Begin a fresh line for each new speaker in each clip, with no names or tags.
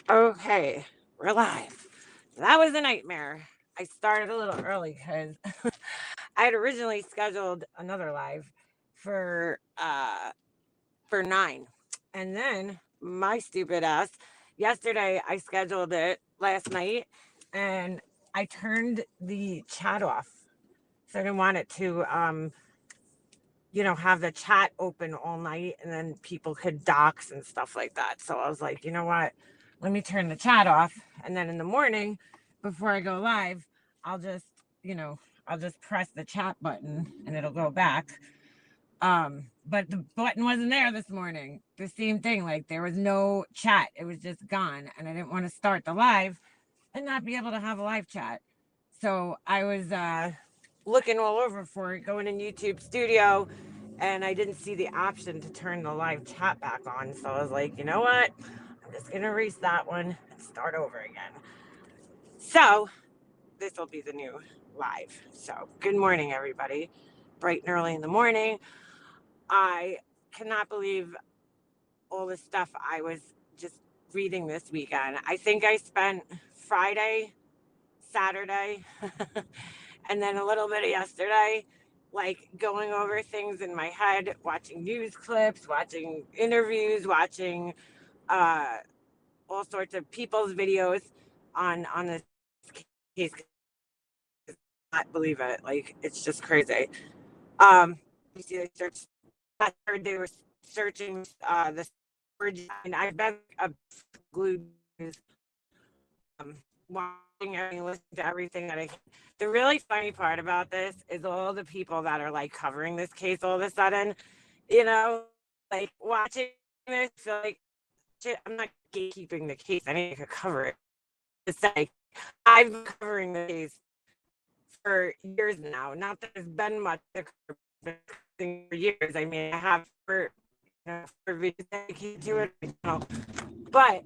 Okay, we're live. That was a nightmare. I started a little early because I had originally scheduled another live for uh for 9. And then my stupid ass yesterday I scheduled it last night and I turned the chat off. So I didn't want it to have the chat open all night and then people could dox and stuff like that. So I was like, you know what? Let me turn the chat off. And then in the morning, before I go live, I'll just, you know, I'll just press the chat button and it'll go back. But the button wasn't there this morning. The same thing, like there was no chat. It was just gone. And I didn't want to start the live and not be able to have a live chat. So I was looking all over for it, going in YouTube Studio, and I didn't see the option to turn the live chat back on. So I was like, you know what? I'm just going to erase that one and start over again. So this will be the new live. So good morning, everybody. Bright and early in the morning. I cannot believe all the stuff I was just reading this weekend. I think I spent Friday, Saturday, and then a little bit of yesterday, like going over things in my head, watching news clips, watching interviews, watching uh, all sorts of people's videos on this case. I can't believe it. Like it's just crazy. You see, they were searching the storage, and I've been glued watching everything, listening to everything that I can. The really funny part about this is all the people that are like covering this case all of a sudden, like watching this, feel like shit, I'm not gatekeeping the case. I need to cover it. It's like I've been covering the case for years now. Not that there's been much to cover for years. I mean, I have for videos dedicated to it, but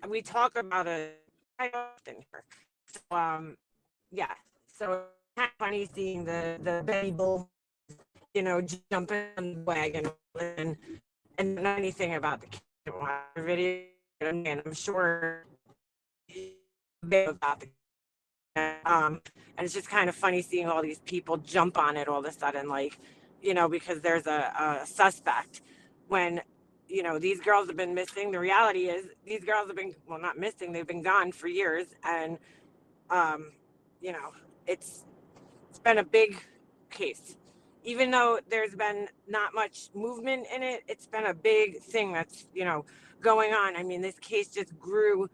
we talk about it quite often here. So, yeah. So it's kind of funny seeing the Betty Bull, jumping on the wagon and not anything about the video. And I'm sure about the and it's just kind of funny seeing all these people jump on it all of a sudden, like, because there's a suspect when these girls have been missing. The reality is these girls have been, well, not missing, they've been gone for years. And um, you know, it's been a big case. Even though there's been not much movement in it, it's been a big thing that's, going on. I mean, this case just grew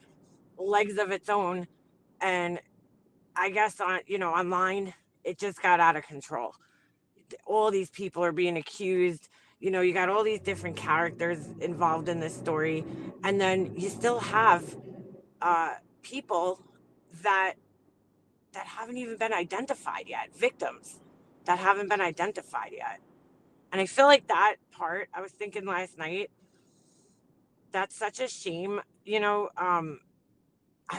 legs of its own. And I guess online, it just got out of control. All these people are being accused. You got all these different characters involved in this story. And then you still have people that haven't even been identified yet, victims that haven't been identified yet. And I feel like that part, I was thinking last night, that's such a shame. I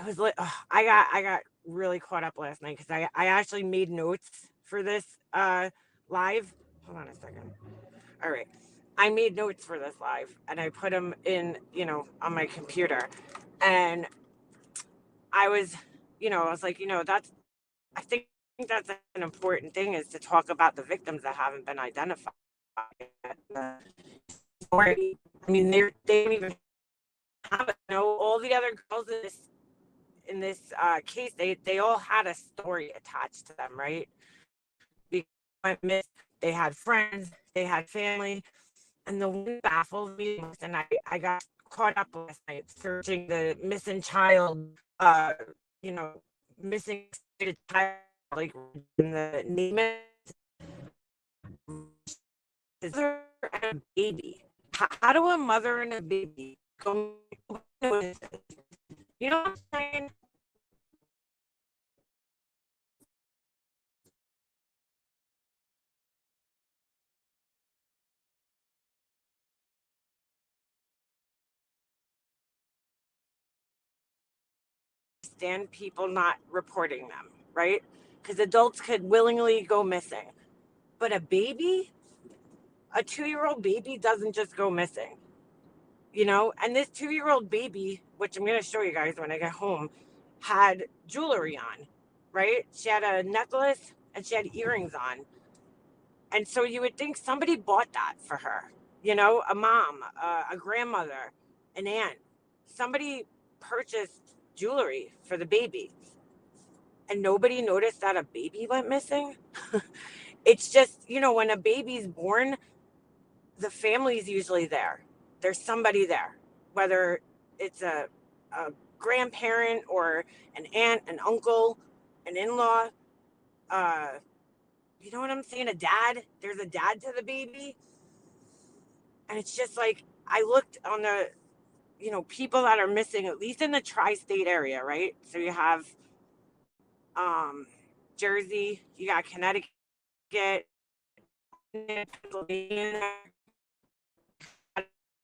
was like, I got really caught up last night because I actually made notes for this live. Hold on a second. All right. I made notes for this live and I put them in, on my computer. And I was, I was like, I think that's an important thing, is to talk about the victims that haven't been identified yet. The story. I mean, they don't even have it. All the other girls in this case, they all had a story attached to them, right? Because they had friends, they had family, and the one that baffles me most, and I got caught up last night searching the missing child, you know, missing child, like in the name is there a baby. How do a mother and a baby go? You know what I'm saying? Stand people not reporting them, right? Because adults could willingly go missing, but a 2-year-old baby doesn't just go missing. and this 2-year-old baby, which I'm going to show you guys when I get home, had jewelry on, right? She had a necklace and she had earrings on. And so you would think somebody bought that for her, a mom, a grandmother, an aunt. Somebody purchased jewelry for the baby and nobody noticed that a baby went missing. It's just, when a baby's born, the family's usually there. There's somebody there, whether it's a grandparent or an aunt, an uncle, an in-law, uh, you know what I'm saying? A dad. There's a dad to the baby. And it's just like, I looked on the, people that are missing, at least in the tri-state area, right? So you have Jersey, you got Connecticut, Pennsylvania.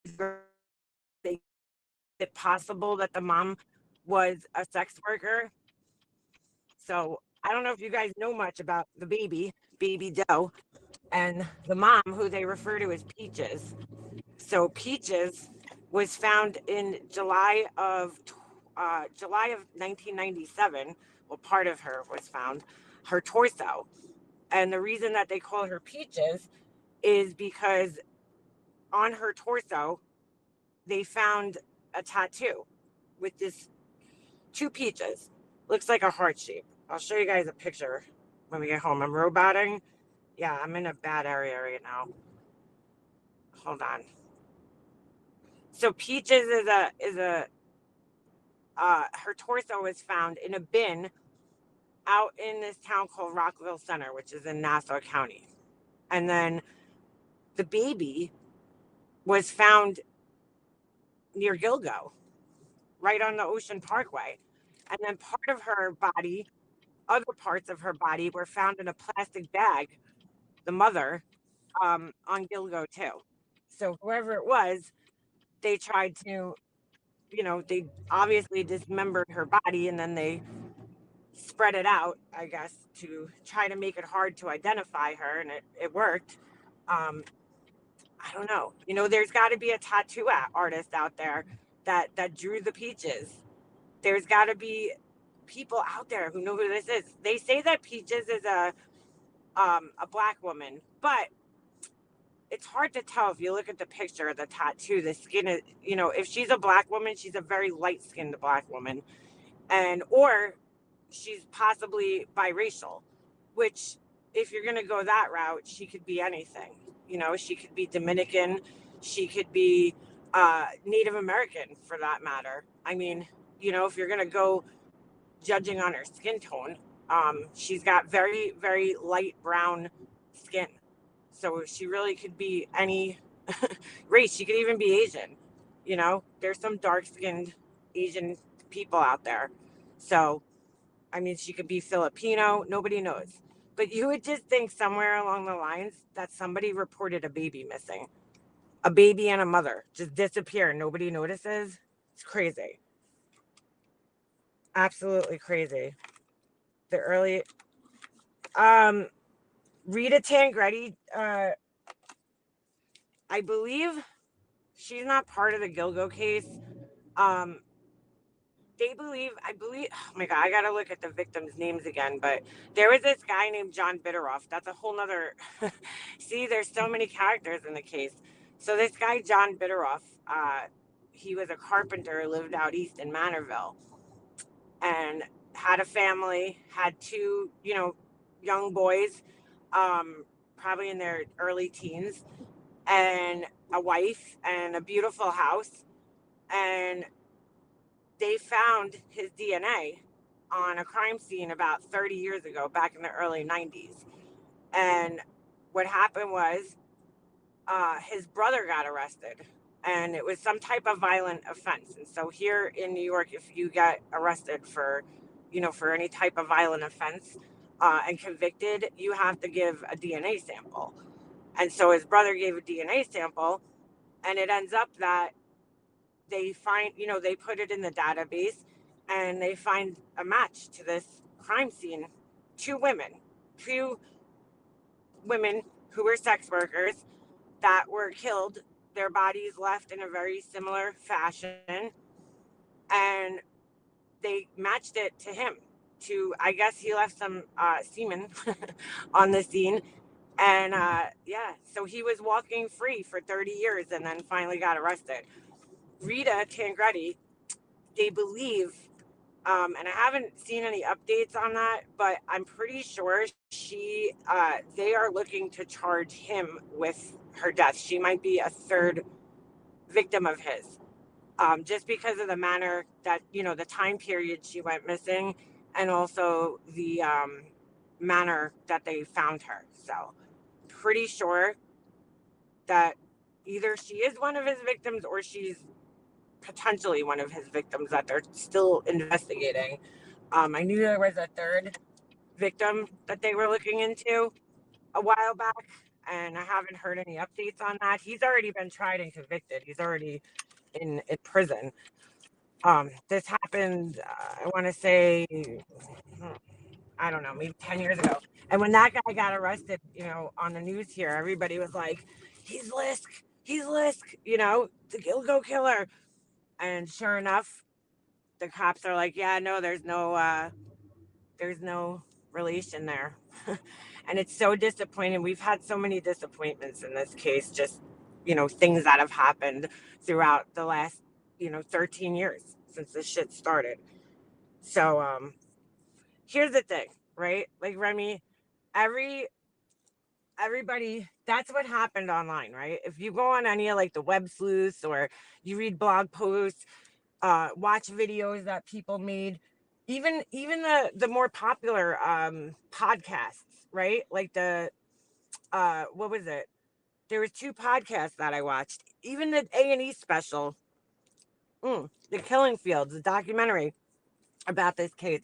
Is it possible that the mom was a sex worker? So I don't know if you guys know much about the baby Doe, and the mom, who they refer to as Peaches. So Peaches was found in July of 1997. Well, part of her was found, her torso. And the reason that they call her Peaches is because on her torso, they found a tattoo with this two peaches. Looks like a heart shape. I'll show you guys a picture when we get home. I'm roboting. Yeah, I'm in a bad area right now. Hold on. So Peaches is a her torso was found in a bin out in this town called Rockville Center, which is in Nassau County. And then the baby was found near Gilgo, right on the Ocean Parkway. And then part of her body, other parts of her body were found in a plastic bag, the mother, on Gilgo too. So whoever it was, they tried to, they obviously dismembered her body and then they spread it out, I guess, to try to make it hard to identify her, and it worked. I don't know. There's got to be a tattoo artist out there that drew the peaches. There's got to be people out there who know who this is. They say that Peaches is a black woman, but it's hard to tell if you look at the picture of the tattoo. The skin is, if she's a black woman, she's a very light skinned black woman, or she's possibly biracial, which, if you're going to go that route, she could be anything. She could be Dominican, she could be Native American, for that matter. I mean, if you're going to go judging on her skin tone, she's got very, very light brown skin. So she really could be any race. She could even be Asian. There's some dark skinned Asian people out there. So, I mean, she could be Filipino. Nobody knows. But you would just think somewhere along the lines that somebody reported a baby missing. A baby and a mother just disappear. Nobody notices. It's crazy. Absolutely crazy. The early, Rita Tangretti, I believe she's not part of the Gilgo case. Um, I believe, oh my God, I got to look at the victims' names again, but there was this guy named John Bittrolff. That's a whole nother, see, there's so many characters in the case. So this guy, John Bittrolff, he was a carpenter, lived out east in Manorville, and had a family, had two, young boys, probably in their early teens, and a wife and a beautiful house. And they found his DNA on a crime scene about 30 years ago, back in the early 90s. And what happened was his brother got arrested, and it was some type of violent offense. And so here in New York, if you get arrested for, for any type of violent offense and convicted, you have to give a DNA sample. And so his brother gave a DNA sample, and it ends up that they find, they put it in the database, and they find a match to this crime scene. Two women who were sex workers that were killed their bodies left in a very similar fashion, and they matched it to him. To, I guess he left some semen on the scene, and yeah, so he was walking free for 30 years and then finally got arrested. Rita Tangretti, they believe, and I haven't seen any updates on that, but I'm pretty sure they are looking to charge him with her death. She might be a third victim of his, just because of the manner that, the time period she went missing, and also the manner that they found her. So, pretty sure that either she is one of his victims or she's potentially one of his victims that they're still investigating. I knew there was a third victim that they were looking into a while back, and I haven't heard any updates on that. He's already been tried and convicted. He's already in prison. This happened, I want to say, I don't know, maybe 10 years ago. And when that guy got arrested, on the news here, everybody was like, he's LISK, the Gilgo killer. And sure enough, the cops are like, yeah, no, there's no relation there. And it's so disappointing. We've had so many disappointments in this case, just, things that have happened throughout the last, 13 years since this shit started. So, here's the thing, right? Like, Remy, everybody, that's what happened online, right? If you go on any of like the web sleuths, or you read blog posts, watch videos that people made, even the more popular podcasts, right? Like the what was it? There was two podcasts that I watched. Even the A&E special, The Killing Fields, the documentary about this case.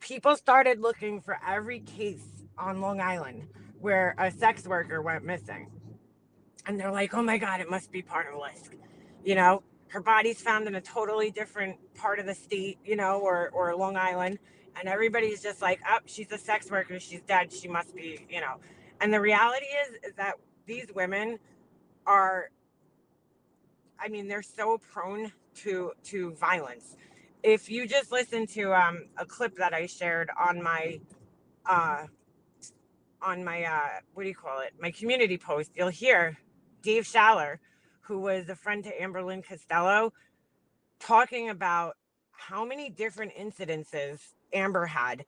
People started looking for every case on Long Island where a sex worker went missing. And they're like, oh my God, it must be part of LISK. Her body's found in a totally different part of the state, or Long Island. And everybody's just like, oh, she's a sex worker. She's dead. She must be. And the reality is that these women are, I mean, they're so prone to violence. If you just listen to a clip that I shared on my uh, what do you call it? My community post, you'll hear Dave Schaller, who was a friend to Amberlynn Costello, talking about how many different incidences Amber had.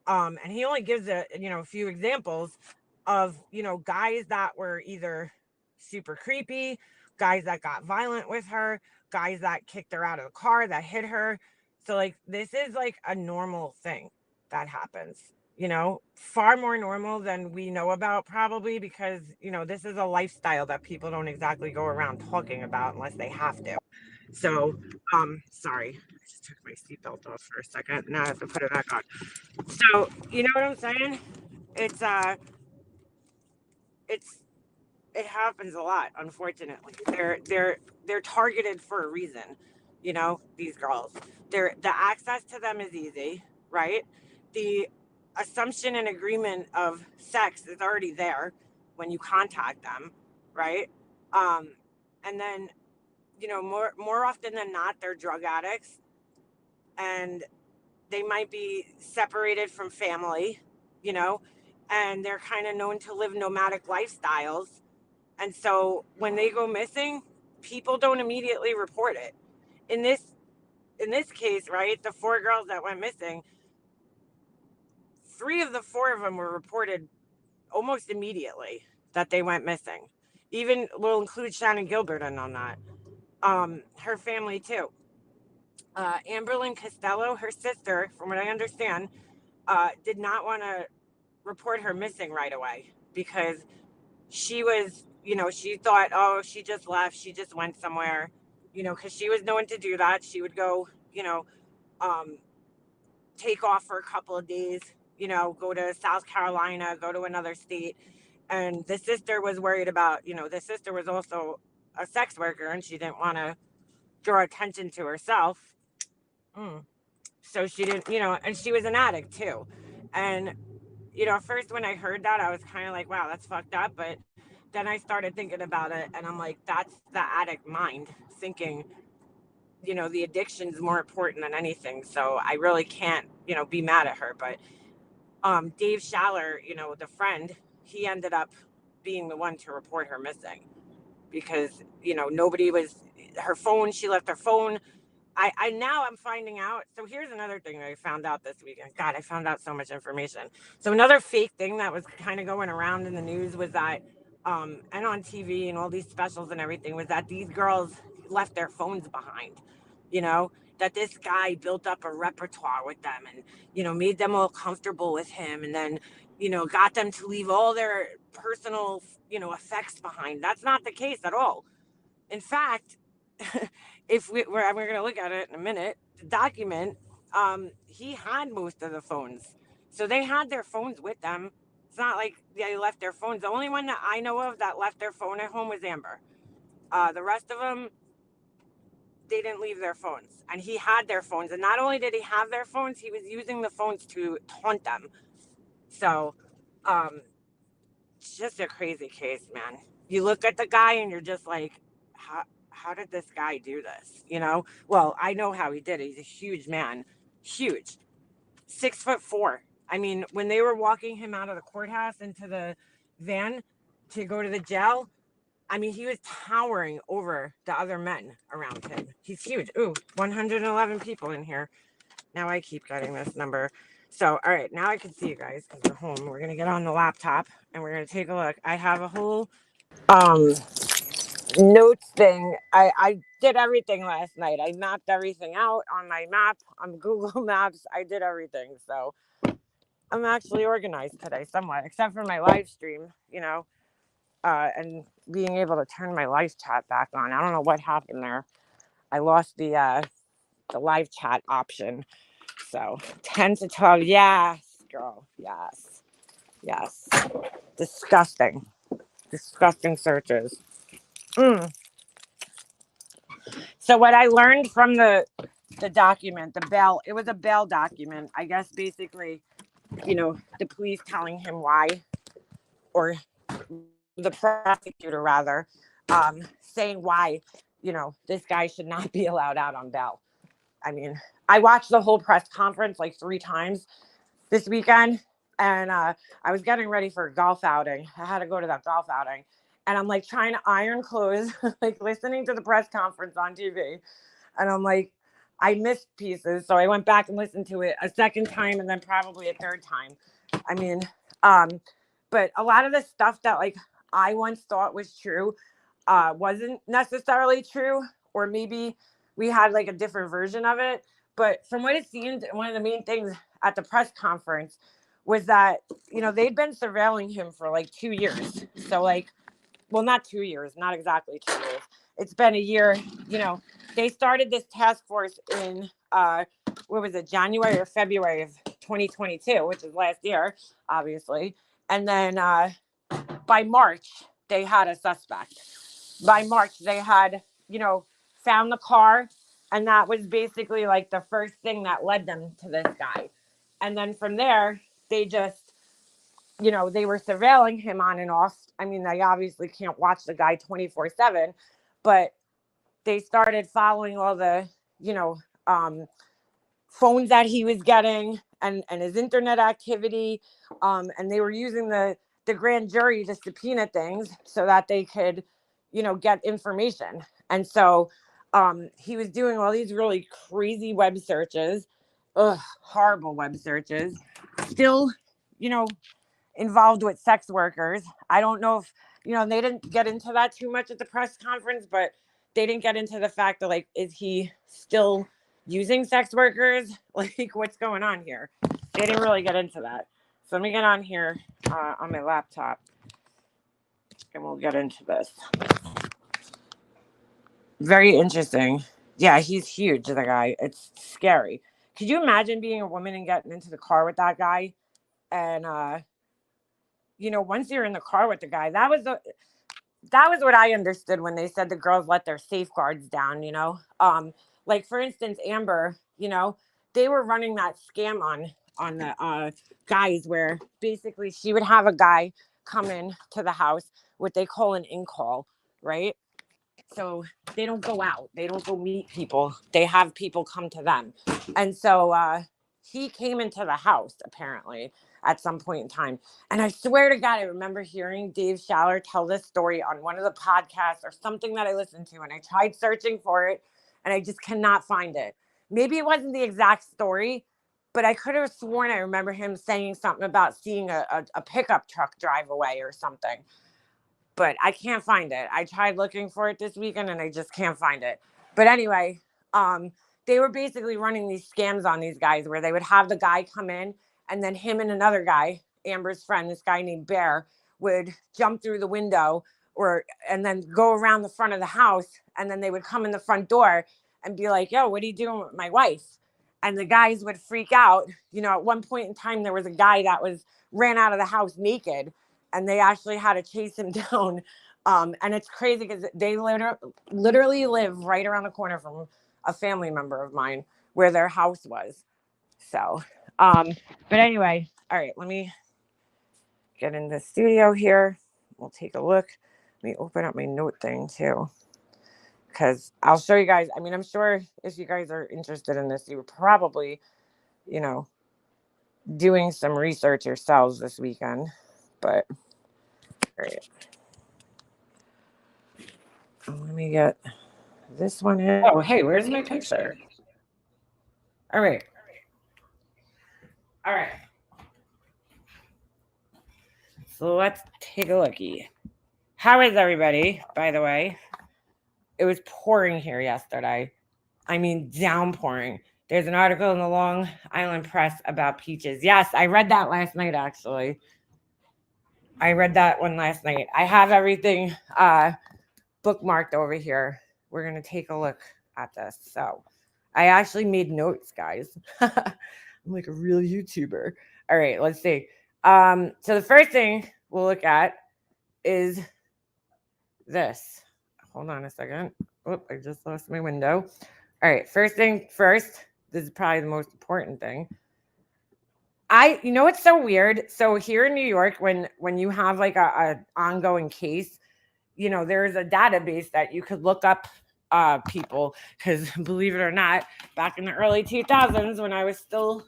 And he only gives a few examples of, guys that were either super creepy, guys that got violent with her, guys that kicked her out of the car, that hit her. So like, this is like a normal thing that happens, far more normal than we know about, probably because, this is a lifestyle that people don't exactly go around talking about unless they have to. So, sorry, I just took my seatbelt off for a second. Now I have to put it back on. So, you know what I'm saying? It's it's it happens a lot, unfortunately. They're targeted for a reason. These girls. The access to them is easy, right? The assumption and agreement of sex is already there when you contact them, right? And then, more often than not, they're drug addicts, and they might be separated from family, you know, and they're kind of known to live nomadic lifestyles. And so when they go missing, people don't immediately report it. In this case, right, the four girls that went missing, three of the four of them were reported almost immediately that they went missing. Even, we'll include Shannon Gilbert in on that. Her family too. Amberlynn Costello, her sister, from what I understand, did not want to report her missing right away because she was, she thought, oh, she just left, she just went somewhere, because she was known to do that. She would go, um, take off for a couple of days, go to South Carolina, go to another state. And the sister was worried about, the sister was also a sex worker and she didn't want to draw attention to herself. So she didn't, and she was an addict too. And, at first when I heard that, I was kind of like, wow, that's fucked up. But then I started thinking about it, and I'm like, that's the addict mind thinking, the addiction's more important than anything. So I really can't, be mad at her. But Dave Schaller, the friend, he ended up being the one to report her missing because, nobody was, her phone, she left her phone. I now I'm finding out. So here's another thing that I found out this weekend. God, I found out so much information. So another fake thing that was kind of going around in the news was that, and on TV and all these specials and everything, was that these girls left their phones behind. You know, that this guy built up a repertoire with them and, made them all comfortable with him and then, got them to leave all their personal, effects behind. That's not the case at all. In fact, if we're going to look at it in a minute, the document, he had most of the phones. So they had their phones with them. It's not like they left their phones. The only one that I know of that left their phone at home was Amber. The rest of them, they didn't leave their phones. And he had their phones. And not only did he have their phones, he was using the phones to taunt them. So, um, it's just a crazy case, man. You look at the guy and you're just like, how did this guy do this? Well, I know how he did it. He's a huge man, huge, 6'4". I mean, when they were walking him out of the courthouse into the van to go to the jail, I mean, he was towering over the other men around him. He's huge. Ooh, 111 people in here. Now I keep getting this number. So, all right, now I can see you guys because we're home. We're going to get on the laptop and we're going to take a look. I have a whole um, notes thing. I did everything last night. I mapped everything out on my map, on Google Maps. I did everything. So I'm actually organized today somewhat, except for my live stream, and being able to turn my live chat back on. I don't know what happened there. I lost the live chat option. So 10 to 12. Yes, girl. Yes. Yes. Disgusting. Disgusting searches. So what I learned from the document, the bail, it was a bail document. I guess basically, the police telling him why, or the prosecutor rather, saying why, this guy should not be allowed out on bail. I mean, I watched the whole press conference like 3 times this weekend, and I was getting ready for a golf outing. I had to go to that golf outing, and I'm like trying to iron clothes, like listening to the press conference on TV, and I'm like, I missed pieces, so I went back and listened to it a second time, and then probably a third time. I mean, but a lot of the stuff that like I once thought was true wasn't necessarily true, or maybe we had like a different version of it. But from what it seemed, one of the main things at the press conference was that, they'd been surveilling him for like 2 years. So like, well, not 2 years, not exactly 2 years. It's been a year. They started this task force in, what was it, January or February of 2022, which is last year, obviously. And then by March, they had a suspect. By March, they had, found the car. And that was basically like the first thing that led them to this guy. And then from there, they just, they were surveilling him on and off. I mean, they obviously can't watch the guy 24/7, but they started following all the, phones that he was getting and his internet activity. And they were using the grand jury to subpoena things so that they could, get information. And so he was doing all these really crazy web searches, horrible web searches, still, involved with sex workers. I don't know if, they didn't get into that too much at the press conference, but they didn't get into the fact that, like, is he still using sex workers? Like, what's going on here? They didn't really get into that. So let me get on here on my laptop and we'll get into this. Very interesting. Yeah, he's huge, the guy. It's scary. Could you imagine being a woman and getting into the car with that guy? And, once you're in the car with the guy, that was what I understood when they said the girls let their safeguards down, like for instance, Amber, they were running that scam on the guys where basically she would have a guy come in to the house, what they call an in-call, right? So they don't go out. They don't go meet people. They have people come to them. And so he came into the house, apparently, at some point in time. And I swear to God, I remember hearing Dave Schaller tell this story on one of the podcasts or something that I listened to. And I tried searching for it, and I just cannot find it. Maybe it wasn't the exact story, but I could have sworn I remember him saying something about seeing a pickup truck drive away or something. But I can't find it. I tried looking for it this weekend and I just can't find it. But anyway, they were basically running these scams on these guys where they would have the guy come in, and then him and another guy, Amber's friend, this guy named Bear, would jump through the window and then go around the front of the house, and then they would come in the front door and be like, yo, what are you doing with my wife? And the guys would freak out. You know, at one point in time, there was a guy that ran out of the house naked, and they actually had to chase him down. And it's crazy because they literally live right around the corner from a family member of mine where their house was. So, but anyway, all right, let me get in the studio here. We'll take a look. Let me open up my note thing too, because I'll show you guys. I mean, I'm sure if you guys are interested in this, you were probably, you know, doing some research yourselves this weekend. But all right. Let me get this one in. Oh, hey, where's my picture? All right. All right. So let's take a looky. How is everybody, by the way? It was pouring here yesterday. I mean, downpouring. There's an article in the Long Island Press about peaches. Yes, I read that last night, actually. I read that one last night. I have everything bookmarked over here. We're going to take a look at this. So I actually made notes, guys. I'm like a real YouTuber. All right, let's see. So the first thing we'll look at is this. Hold on a second. Oh, I just lost my window. All right, first thing first. This is probably the most important thing. You know what's so weird? So here in New York, when you have like a ongoing case, you know, there's a database that you could look up people, because believe it or not, back in the early 2000s when I was still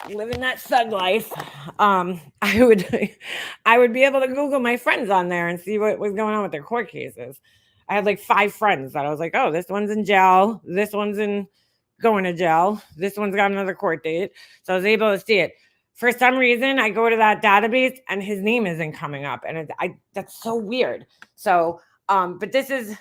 living that thug life, I would be able to Google my friends on there and see what was going on with their court cases. I had like 5 friends that I was like, oh, this one's in jail, this one's going to jail, this one's got another court date. So I was able to see it. For some reason, I go to that database and his name isn't coming up, and that's so weird. So, but this is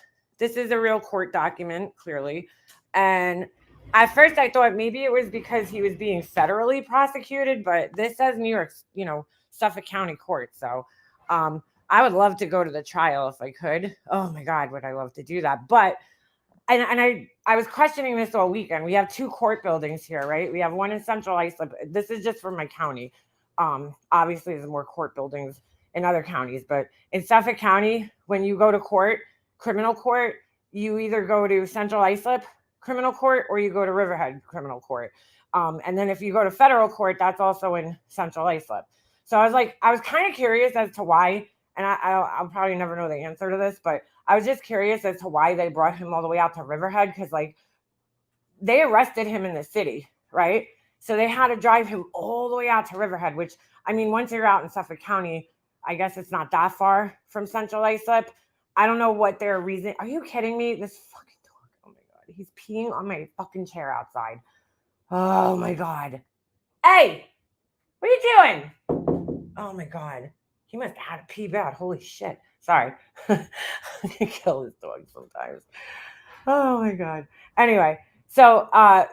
a real court document, clearly. And at first, I thought maybe it was because he was being federally prosecuted, but this says New York, you know, Suffolk County Court. So, I would love to go to the trial if I could. Oh my God, would I love to do that? But I was questioning this all weekend. We have 2 court buildings here, right? We have one in Central Islip. This is just for my county. Obviously, there's more court buildings in other counties, but in Suffolk County, when you go to court, criminal court, you either go to Central Islip Criminal Court or you go to Riverhead Criminal Court. And then if you go to federal court, that's also in Central Islip. So I was kind of curious as to why, and I'll probably never know the answer to this, but I was just curious as to why they brought him all the way out to Riverhead, because like they arrested him in the city, right? So they had to drive him all the way out to Riverhead, which, I mean, once you're out in Suffolk County, I guess it's not that far from Central Islip. I don't know what their reason. Are you kidding me? This fucking dog. Oh my God. He's peeing on my fucking chair outside. Oh my God. Hey, what are you doing? Oh my God. He must have had to pee bad. Holy shit. Sorry. I can kill this dog sometimes. Oh my God. Anyway, so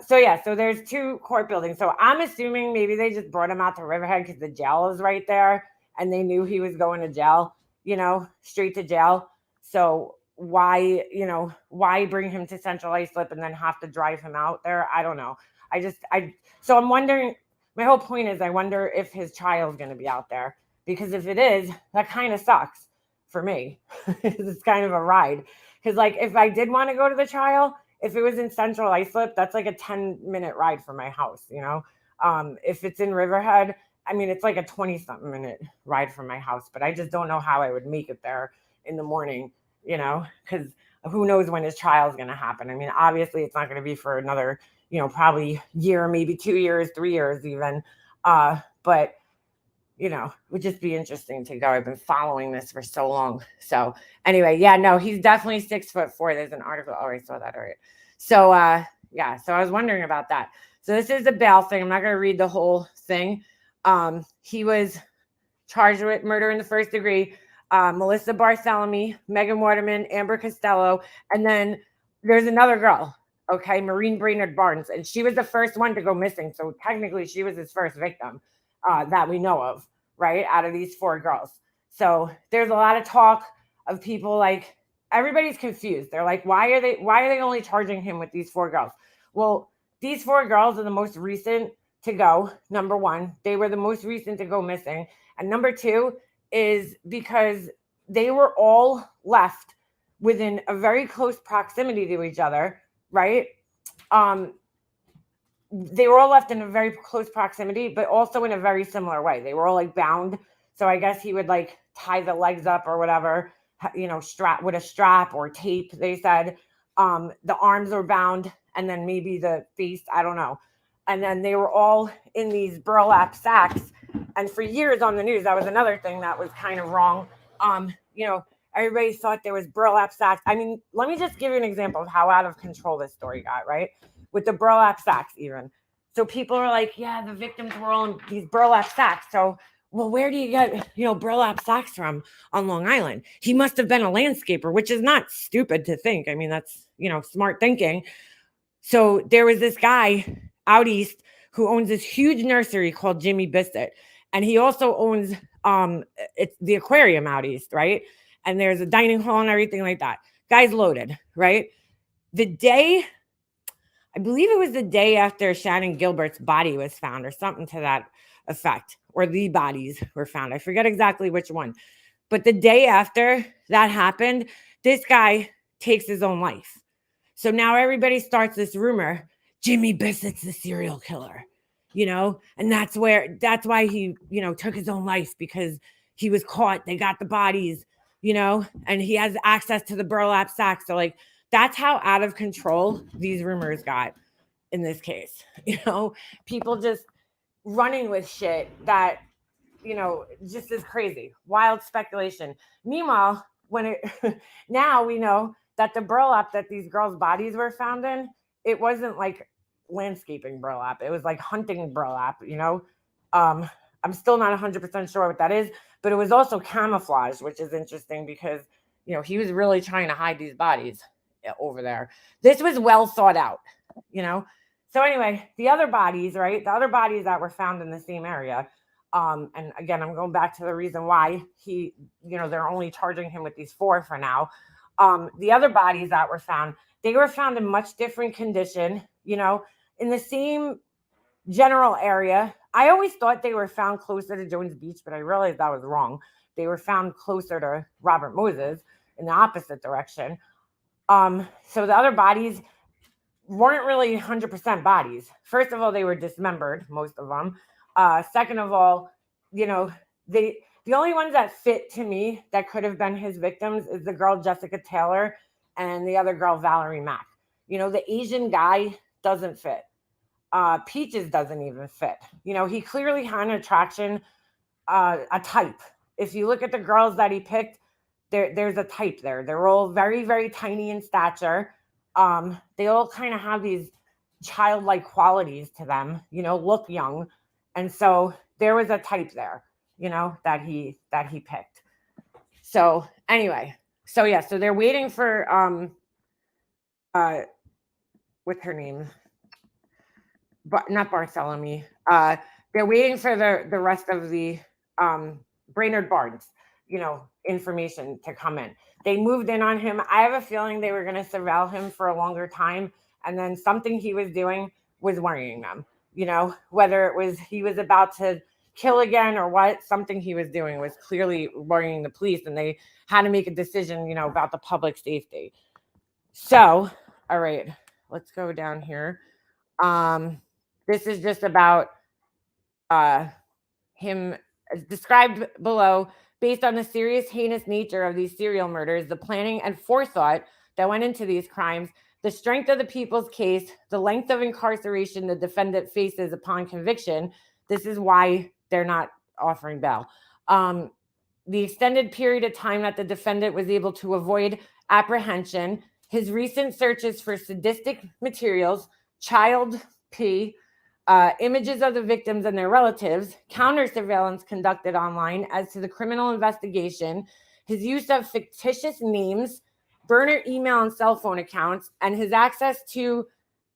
there's 2 court buildings. So I'm assuming maybe they just brought him out to Riverhead because the jail is right there and they knew he was going to jail, you know, straight to jail. So why bring him to Central Islip and then have to drive him out there? I don't know. So I'm wondering, my whole point is I wonder if his trial is going to be out there, because if it is, that kind of sucks for me. It's kind of a ride. Because like if I did want to go to the trial, if it was in Central Islip, that's like a 10-minute ride from my house, you know. If it's in Riverhead, I mean, it's like a 20-something minute ride from my house, but I just don't know how I would make it there in the morning, because who knows when his trial is going to happen. I mean, obviously, it's not going to be for another, probably year, maybe 2 years, 3 years even. But it would just be interesting to go. I've been following this for so long. So anyway, yeah, no, he's definitely 6'4". There's an article. Oh, I saw that. All right. So, yeah, so I was wondering about that. So this is the bail thing. I'm not going to read the whole thing. He was charged with murder in the first degree. Melissa Barthelemy, Megan Waterman, Amber Costello, and then there's another girl, okay, Maureen Brainerd-Barnes, and she was the first one to go missing. So technically, she was his first victim that we know of, right, out of these 4 girls. So there's a lot of talk of people like everybody's confused. They're like, why are they only charging him with these 4 girls? Well, these 4 girls are the most recent to go. Number one, they were the most recent to go missing. And number 2 is because they were all left within a very close proximity to each other, right? They were all left in a very close proximity, but also in a very similar way. They were all like bound. So I guess he would like tie the legs up or whatever, strap with a strap or tape, they said. The arms were bound, and then maybe the face, I don't know. And then they were all in these burlap sacks. And for years on the news, that was another thing that was kind of wrong. Everybody thought there was burlap sacks. I mean, let me just give you an example of how out of control this story got, right? With the burlap sacks even. So people are like, yeah, the victims were all in these burlap sacks. So, well, where do you get, burlap sacks from on Long Island? He must have been a landscaper, which is not stupid to think. I mean, that's, smart thinking. So there was this guy out east who owns this huge nursery called Jimmy Bissett. And he also owns it's the aquarium out east, right? And there's a dining hall and everything like that. Guy's loaded, right? I believe it was the day after Shannon Gilbert's body was found or something to that effect, or the bodies were found. I forget exactly which one. But the day after that happened, this guy takes his own life. So now everybody starts this rumor, Jimmy Bissett's the serial killer, and that's why he, took his own life, because he was caught. They got the bodies, and he has access to the burlap sacks. So like, that's how out of control these rumors got in this case. People just running with shit that, just is crazy, wild speculation. Meanwhile, now we know that the burlap that these girls' bodies were found in, it wasn't like landscaping burlap. It was like hunting burlap, I'm still not 100% sure what that is, but it was also camouflage, which is interesting because, he was really trying to hide these bodies over there. This was well thought out, So anyway, the other bodies, right? The other bodies that were found in the same area. And again, I'm going back to the reason why they're only charging him with these 4 for now. The other bodies that were found, they were found in much different condition, in the same general area. I always thought they were found closer to Jones Beach, but I realized that was wrong. They were found closer to Robert Moses in the opposite direction. So the other bodies weren't really 100% bodies. First of all, they were dismembered, most of them. Second of all, the only ones that fit to me that could have been his victims is the girl Jessica Taylor and the other girl Valerie Mack. The Asian guy doesn't fit. Peaches doesn't even fit. He clearly had an attraction, a type. If you look at the girls that he picked, there's a type there. They're all very, very tiny in stature. They all kind of have these childlike qualities to them, look young. And so there was a type there, that he picked. So anyway, so they're waiting for what's her name? But not Bartholomew. They're waiting for the rest of the Brainerd-Barnes, information to come in. They moved in on him. I have a feeling they were going to surveil him for a longer time, and then something he was doing was worrying them. Whether it was he was about to kill again or what, something he was doing was clearly worrying the police, and they had to make a decision, about the public safety. So, all right, let's go down here. This is just about him as described below, based on the serious, heinous nature of these serial murders, the planning and forethought that went into these crimes, the strength of the people's case, the length of incarceration the defendant faces upon conviction. This is why they're not offering bail. The extended period of time that the defendant was able to avoid apprehension, his recent searches for sadistic materials, child P, images of the victims and their relatives, counter surveillance conducted online as to the criminal investigation, his use of fictitious names, burner email and cell phone accounts, and his access to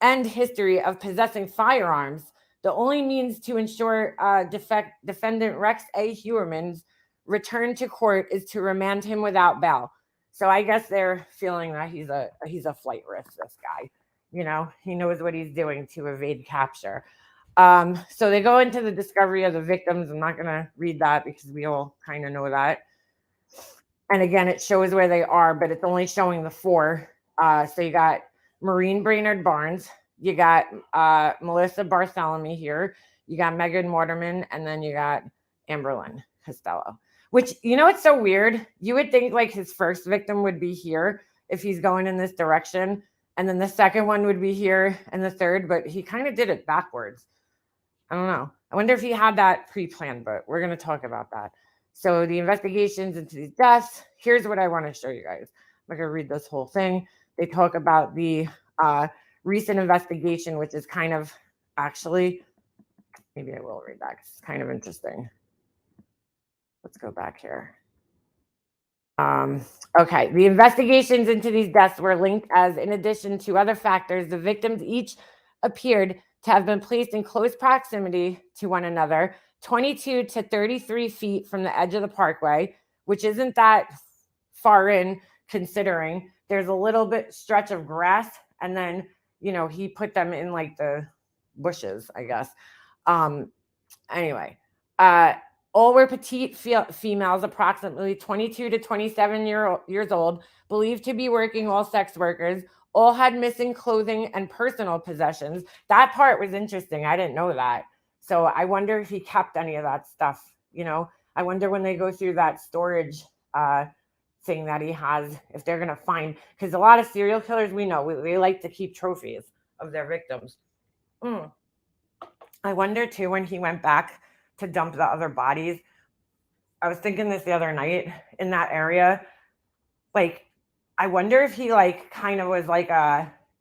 and history of possessing firearms. The only means to ensure defendant Rex A. Huerman's return to court is to remand him without bail. So I guess they're feeling that he's a flight risk, this guy. You know, he knows what he's doing to evade capture. So they go into the discovery of the victims. I'm not going to read that because we all kind of know that. And again, it shows where they are, but it's only showing the 4. So you got Maureen Brainerd-Barnes, you got Melissa Bartholomew here, you got Megan Waterman, and then you got Amberlynn Costello. Which, you know, it's so weird. You would think like his first victim would be here if he's going in this direction, and then the second one would be here, and the third, but he kind of did it backwards. I don't know. I wonder if he had that pre-planned, but we're going to talk about that. So the investigations into these deaths, here's what I want to show you guys. I'm not going to read this whole thing. They talk about the recent investigation, which is kind of actually, maybe I will read that because it's kind of interesting. Let's go back here. Okay, the investigations into these deaths were linked as, in addition to other factors, the victims each appeared to have been placed in close proximity to one another, 22 to 33 feet from the edge of the parkway, which isn't that far in, considering there's a little bit stretch of grass, and then, you know, he put them in like the bushes, I guess. Anyway, all were petite females, approximately 22 to 27 years old, believed to be working all sex workers. All had missing clothing and personal possessions. That part was interesting. I didn't know that. So I wonder if he kept any of that stuff. You know, I wonder when they go through that storage thing that he has, if they're going to find, because a lot of serial killers, we know, they like to keep trophies of their victims. I wonder too, when he went back to dump the other bodies, I was thinking this the other night in that area, like, I wonder if he like kind of was like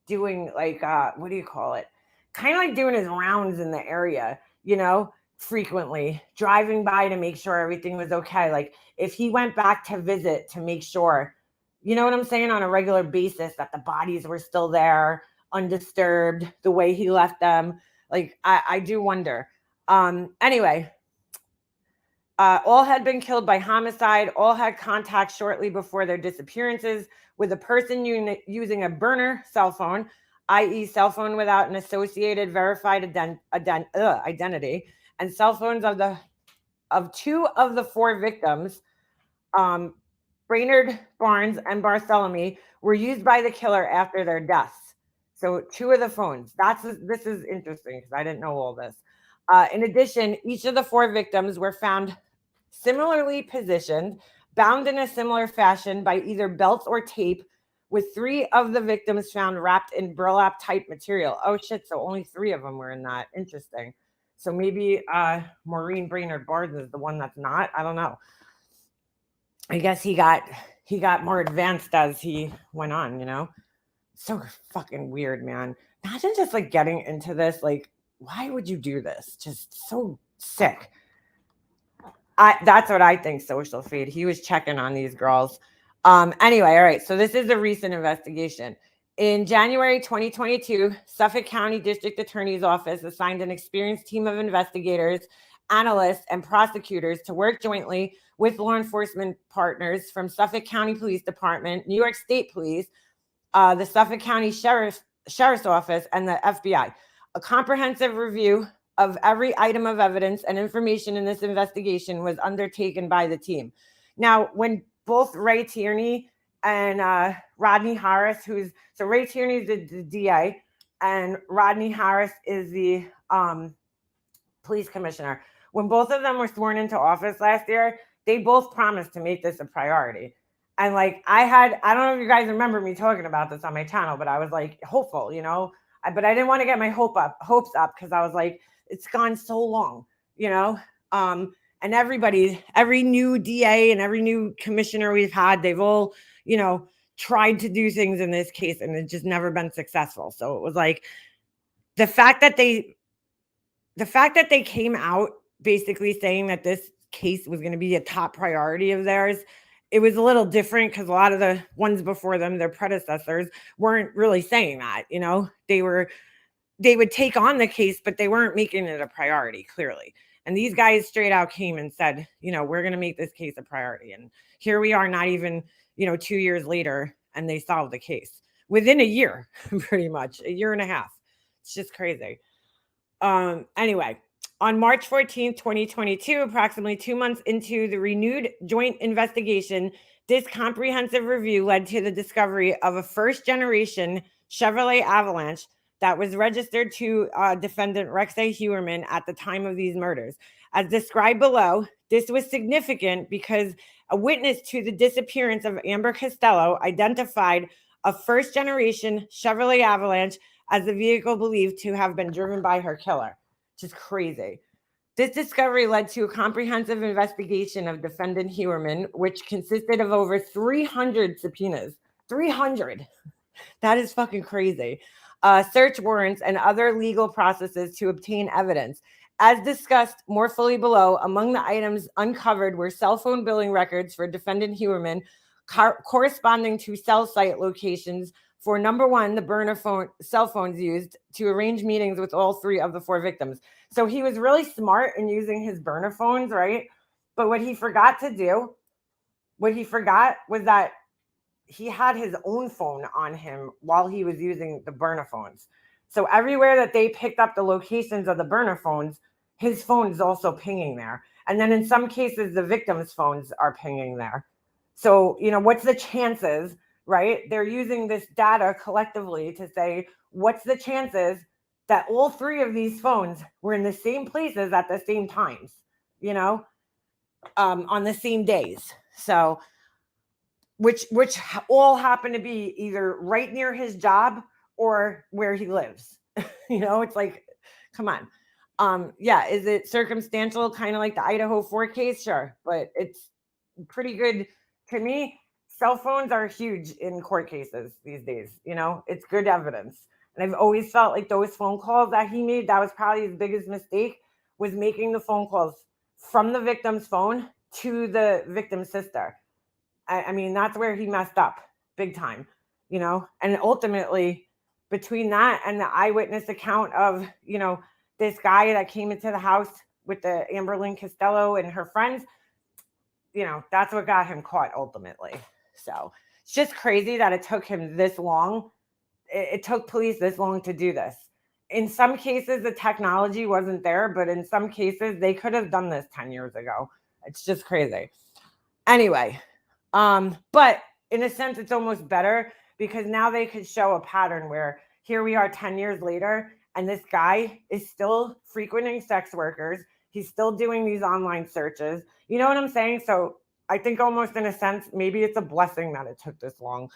doing like what do you call it? Kind of like doing his rounds in the area, you know, frequently driving by to make sure everything was okay. Like if he went back to visit to make sure, you know what I'm saying, on a regular basis, that the bodies were still there, undisturbed, the way he left them. Like I do wonder. Anyway, all had been killed by homicide. All had contact shortly before their disappearances with a person using a burner cell phone, i.e. cell phone without an associated verified identity, and cell phones of 2 of the 4 victims, Brainerd-Barnes and Bartholomew, were used by the killer after their deaths. So 2 of the phones. This is interesting because I didn't know all this. In addition, each of the 4 victims were found similarly positioned, bound in a similar fashion by either belts or tape, with 3 of the victims found wrapped in burlap type material. Oh shit, so only 3 of them were in that. Interesting. So maybe Maureen Brainerd-Barnes is the one that's not. I don't know. I guess he got more advanced as he went on, you know? So fucking weird, man. Imagine just like getting into this, like, why would you do this? Just so sick. That's what I think, social feed. He was checking on these girls. Anyway, all right. So this is a recent investigation. In January 2022, Suffolk County District Attorney's Office assigned an experienced team of investigators, analysts, and prosecutors to work jointly with law enforcement partners from Suffolk County Police Department, New York State Police, the Suffolk County Sheriff's Office, and the FBI. A comprehensive review of every item of evidence and information in this investigation was undertaken by the team. Now, when both Ray Tierney and Rodney Harris, so Ray Tierney is the DA and Rodney Harris is the police commissioner. when both of them were sworn into office last year, they both promised to make this a priority. And like I don't know if you guys remember me talking about this on my channel, but I was like hopeful, but I didn't want to get my hopes up because I was like, it's gone so long, and every new DA and every new commissioner we've had, they've all, tried to do things in this case and it's just never been successful. So it was like the fact that they came out basically saying that this case was going to be a top priority of theirs, it was a little different because a lot of the ones before them, their predecessors, weren't really saying that. They would take on the case, but they weren't making it a priority, clearly. And these guys straight out came and said, we're going to make this case a priority. And here we are, not even 2 years later, and they solved the case within a year, pretty much a year and a half. It's just crazy. Anyway, on March 14th, 2022, approximately 2 months into the renewed joint investigation, this comprehensive review led to the discovery of a first-generation Chevrolet Avalanche that was registered to defendant Rexa Heuermann at the time of these murders. As described below, this was significant because a witness to the disappearance of Amber Costello identified a first-generation Chevrolet Avalanche as the vehicle believed to have been driven by her killer. Just crazy. This discovery led to a comprehensive investigation of defendant Heuermann, which consisted of over 300 subpoenas. 300. That is fucking crazy. Search warrants and other legal processes to obtain evidence. As discussed more fully below, among the items uncovered were cell phone billing records for defendant Heuermann corresponding to cell site locations for, number one, the burner cell phones used to arrange meetings with all 3 of the 4 victims. So he was really smart in using his burner phones, right? But what he forgot was that he had his own phone on him while he was using the burner phones. So everywhere that they picked up the locations of the burner phones, his phone is also pinging there. And then in some cases, the victims' phones are pinging there. So, what's the chances, right? They're using this data collectively to say, what's the chances that all 3 of these phones were in the same places at the same times, on the same days. So, which all happen to be either right near his job or where he lives. It's like, come on. Yeah, is it circumstantial, kind of like the Idaho 4 case? Sure, but it's pretty good. To me, cell phones are huge in court cases these days. It's good evidence. And I've always felt like those phone calls that he made, that was probably his biggest mistake, was making the phone calls from the victim's phone to the victim's sister. I mean, that's where he messed up big time, and ultimately between that and the eyewitness account of, this guy that came into the house with the Amberlynn Costello and her friends, that's what got him caught ultimately. So it's just crazy that it took him this long. It took police this long to do this. In some cases, the technology wasn't there, but in some cases, they could have done this 10 years ago. It's just crazy. Anyway, but in a sense, it's almost better because now they could show a pattern where here we are 10 years later, and this guy is still frequenting sex workers. He's still doing these online searches. You know what I'm saying? So I think almost in a sense, maybe it's a blessing that it took this long.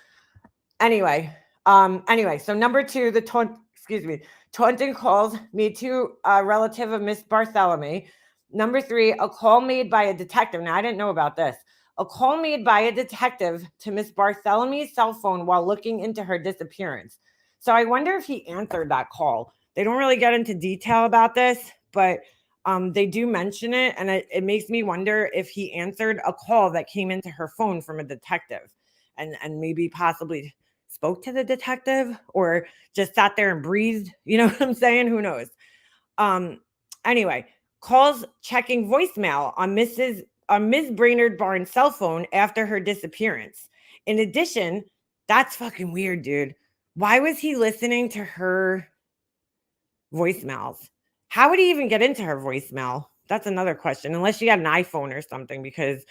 Anyway, so number 2, the taunting calls made to a relative of Miss Bartholomew. Number 3, a call made by a detective. Now, I didn't know about this. A call made by a detective to Miss Bartholomew's cell phone while looking into her disappearance. So I wonder if he answered that call. They don't really get into detail about this, but they do mention it, and it makes me wonder if he answered a call that came into her phone from a detective and maybe possibly spoke to the detective or just sat there and breathed. You know what I'm saying? Who knows? Anyway, calls checking voicemail on Ms. Brainerd-Barnes' cell phone after her disappearance. In addition, that's fucking weird, dude. Why was he listening to her voicemails? How would he even get into her voicemail? That's another question, unless she had an iPhone or something, because,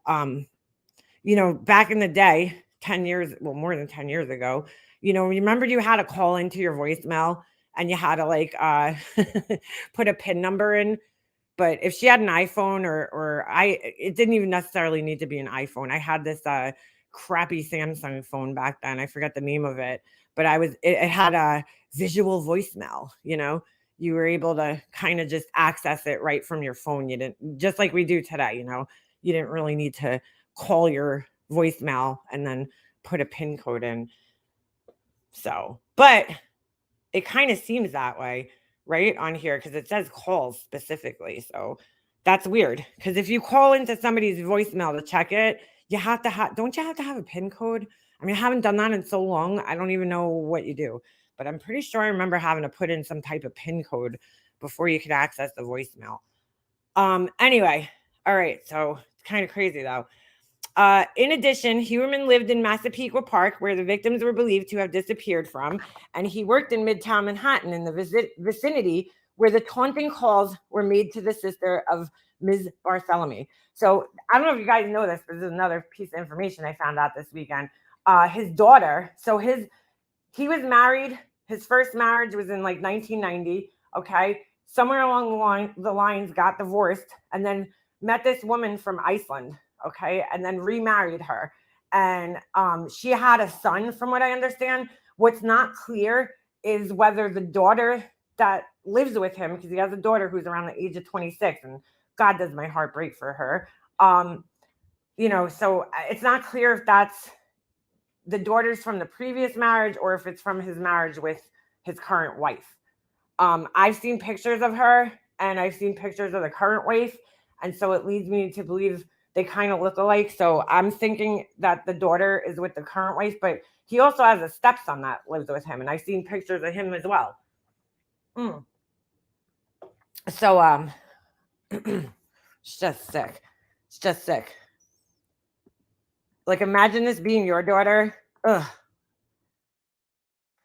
back in the day, 10 years, well, more than 10 years ago, remember you had to call into your voicemail and you had to put a PIN number in. But if she had an iPhone it didn't even necessarily need to be an iPhone. I had this crappy Samsung phone back then. I forget the name of it, but it had a visual voicemail, you were able to kind of just access it right from your phone. You didn't, just like we do today, you didn't really need to call your voicemail and then put a PIN code in. So, but it kind of seems that way, right, on here, because it says calls specifically. So that's weird, because if you call into somebody's voicemail to check it, don't you have to have a PIN code? I mean, I haven't done that in so long. I don't even know what you do, but I'm pretty sure I remember having to put in some type of PIN code before you could access the voicemail. Anyway, all right. So it's kind of crazy though. In addition, Heuermann lived in Massapequa Park, where the victims were believed to have disappeared from, and he worked in Midtown Manhattan in the vicinity where the taunting calls were made to the sister of Ms. Barthélemy. So I don't know if you guys know this, but this is another piece of information I found out this weekend. His daughter, he was married. His first marriage was in like 1990. Okay, somewhere along the lines, got divorced, and then met this woman from Iceland. Okay, and then remarried her, and she had a son, from what I understand. What's not clear is whether the daughter that lives with him, because he has a daughter who's around the age of 26, and God, does my heart break for her. So it's not clear if that's the daughter's from the previous marriage or if it's from his marriage with his current wife. I've seen pictures of her, and I've seen pictures of the current wife, and so it leads me to believe they kind of look alike. So I'm thinking that the daughter is with the current wife, but he also has a stepson that lives with him, and I've seen pictures of him as well. So it's just sick. It's just sick. Like, imagine this being your daughter. Ugh.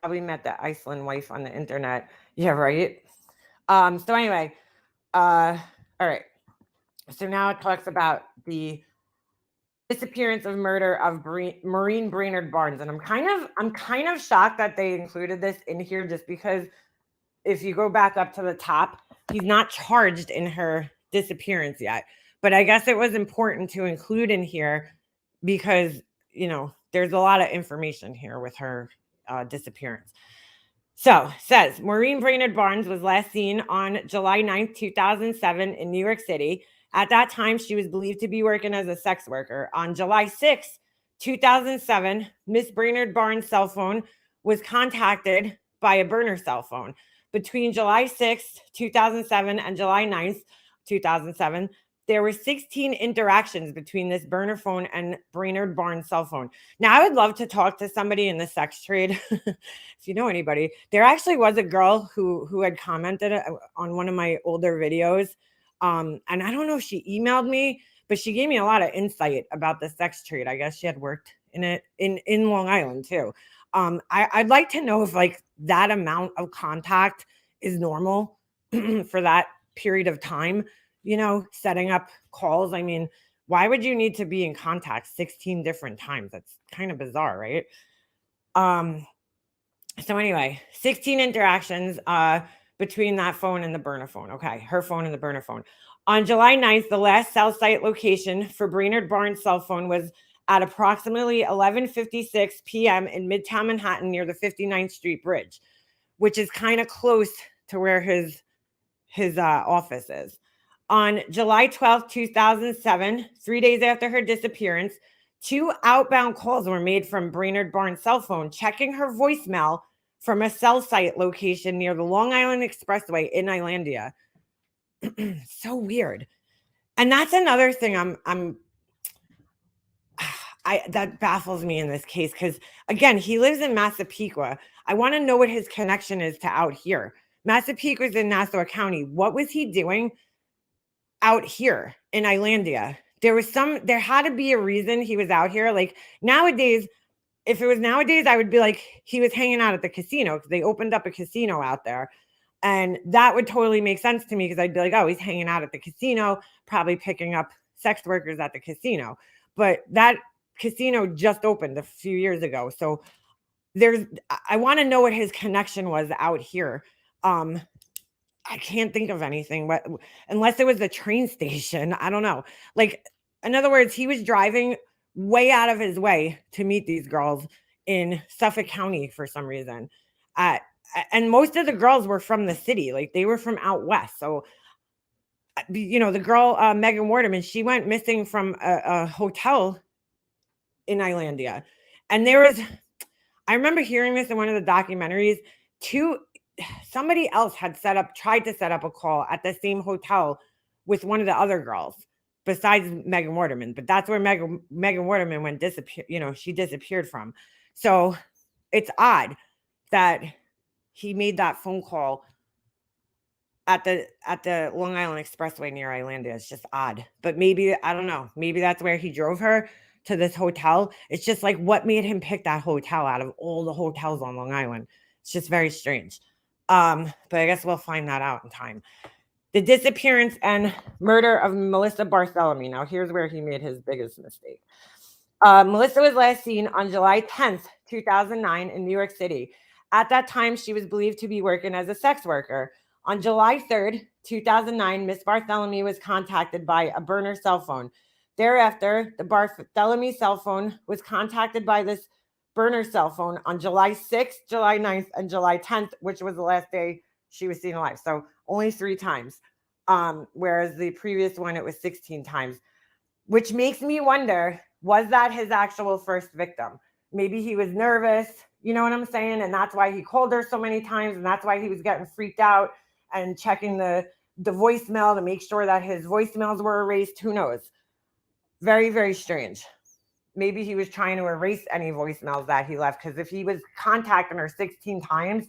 Probably met the Iceland wife on the internet. Yeah, right. So anyway, all right. So now it talks about the disappearance of murder of Maureen Brainerd-Barnes, and I'm kind of shocked that they included this in here, just because if you go back up to the top, he's not charged in her disappearance yet. But I guess it was important to include in here because, there's a lot of information here with her disappearance. So, says Maureen Brainerd-Barnes was last seen on July 9th, 2007 in New York City. At that time, she was believed to be working as a sex worker. On July 6th, 2007, Miss Brainerd-Barnes' cell phone was contacted by a burner cell phone. Between July 6th, 2007 and July 9th, 2007, there were 16 interactions between this burner phone and Brainerd-Barnes' cell phone. Now, I would love to talk to somebody in the sex trade. If you know anybody, there actually was a girl who had commented on one of my older videos. And I don't know if she emailed me, but she gave me a lot of insight about the sex trade. I guess she had worked in it in Long Island too. I'd like to know if like that amount of contact is normal for that period of time, setting up calls. I mean, why would you need to be in contact 16 different times? That's kind of bizarre, right? So anyway, 16 interactions between that phone and the burner phone. Okay, her phone and the burner phone. On July 9th, the last cell site location for Brainerd-Barnes' cell phone was at approximately 11:56 p.m. in Midtown Manhattan near the 59th Street Bridge, which is kind of close to where his office is. On July 12th, 2007, 3 days after her disappearance, 2 outbound calls were made from Brainerd-Barnes' cell phone, checking her voicemail from a cell site location near the Long Island Expressway in Islandia. So weird. And that's another thing that baffles me in this case, because again, he lives in Massapequa. I want to know what his connection is to out here. Massapequa is in Nassau County. What was he doing out here in Islandia? There had to be a reason he was out here. Like nowadays, if it was nowadays, I would be like, he was hanging out at the casino because they opened up a casino out there. And that would totally make sense to me, because I'd be like, oh, he's hanging out at the casino, probably picking up sex workers at the casino. But that casino just opened a few years ago. So I want to know what his connection was out here. I can't think of anything, but unless it was the train station, I don't know. Like, in other words, he was driving way out of his way to meet these girls in Suffolk County for some reason. Uh, and most of the girls were from the city, like they were from out west. So, the girl Megan Waterman, she went missing from a hotel in Islandia, and I remember hearing this in one of the documentaries. Somebody else had tried to set up a call at the same hotel with one of the other girls besides Megan Waterman, but that's where Megan Waterman went disappear. She disappeared from. So it's odd that he made that phone call at the Long Island Expressway near Islandia. It's just odd, but maybe, I don't know. Maybe that's where he drove her to this hotel. It's just like, what made him pick that hotel out of all the hotels on Long Island? It's just very strange. But I guess we'll find that out in time. The disappearance and murder of Melissa Bartholomew. Now, here's where he made his biggest mistake. Melissa was last seen on July 10th, 2009 in New York City. At that time, she was believed to be working as a sex worker. On July 3rd, 2009, Miss Bartholomew was contacted by a burner cell phone. Thereafter, the Bartholomew cell phone was contacted by this burner cell phone on July 6th, July 9th, and July 10th, which was the last day she was seen alive. So only 3 times, whereas the previous one, it was 16 times, which makes me wonder, was that his actual first victim? Maybe he was nervous, you know what I'm saying? And that's why he called her so many times, and that's why he was getting freaked out and checking the voicemail to make sure that his voicemails were erased. Who knows? Very, very strange. Maybe he was trying to erase any voicemails that he left, because if he was contacting her 16 times,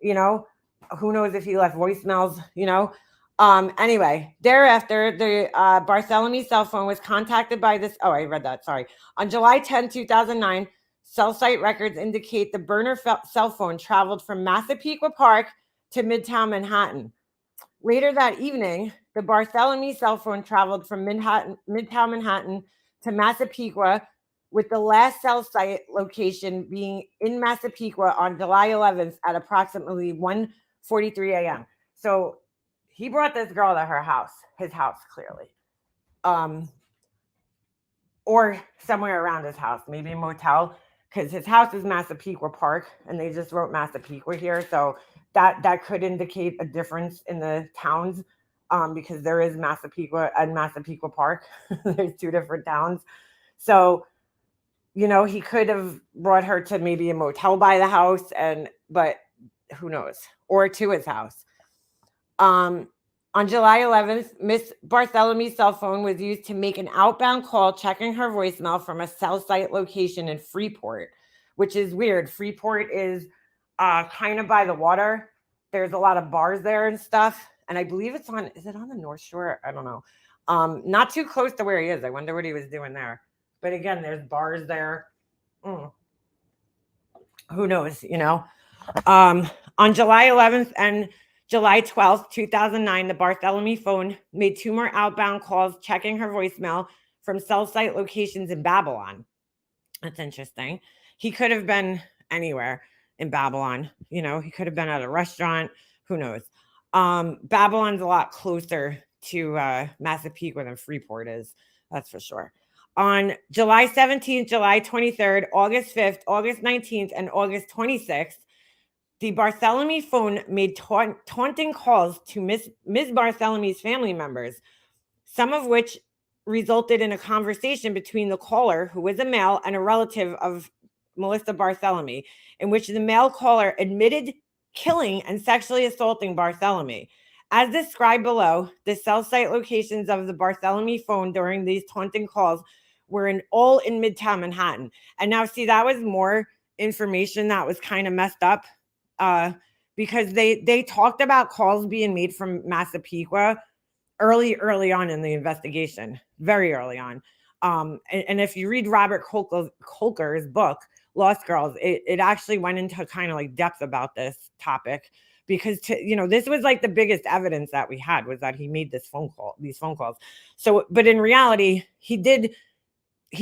who knows if he left voicemails, Anyway, thereafter, the Bartholomew cell phone was contacted by this. Oh, I read that. Sorry. On July 10, 2009, cell site records indicate the burner cell phone traveled from Massapequa Park to Midtown Manhattan. Later that evening, the Bartholomew cell phone traveled from Midtown Manhattan to Massapequa, with the last cell site location being in Massapequa on July 11th at approximately 1:43 a.m. So he brought this girl to his house, clearly. Or somewhere around his house, maybe a motel, because his house is Massapequa Park, and they just wrote Massapequa here. So that could indicate a difference in the towns, because there is Massapequa and Massapequa Park. There's 2 different towns. So, he could have brought her to maybe a motel by the house, but who knows? Or to his house. On July 11th, Miss Bartholomew's cell phone was used to make an outbound call checking her voicemail from a cell site location in Freeport, which is weird. Freeport is kind of by the water. There's a lot of bars there and stuff. And I believe is it on the North Shore? I don't know. Not too close to where he is. I wonder what he was doing there. But again, there's bars there. Who knows, On July 11th and July 12th, 2009, the Bartholomew phone made 2 more outbound calls checking her voicemail from cell site locations in Babylon. That's interesting. He could have been anywhere in Babylon. He could have been at a restaurant. Who knows? Babylon's a lot closer to Massapequa than Freeport is. That's for sure. On July 17th, July 23rd, August 5th, August 19th, and August 26th, the Bartholomew phone made taunting calls to Miss Bartholomew's family members, some of which resulted in a conversation between the caller, who was a male, and a relative of Melissa Bartholomew, in which the male caller admitted killing and sexually assaulting Bartholomew. As described below, the cell site locations of the Bartholomew phone during these taunting calls were all in Midtown Manhattan. And now, see, that was more information that was kind of messed up, because they talked about calls being made from Massapequa early on in the investigation, very early on. And if you read Robert Kolker's book, Lost Girls, it actually went into kind of like depth about this topic, because this was like the biggest evidence that we had, was that he made these phone calls. So, but in reality, he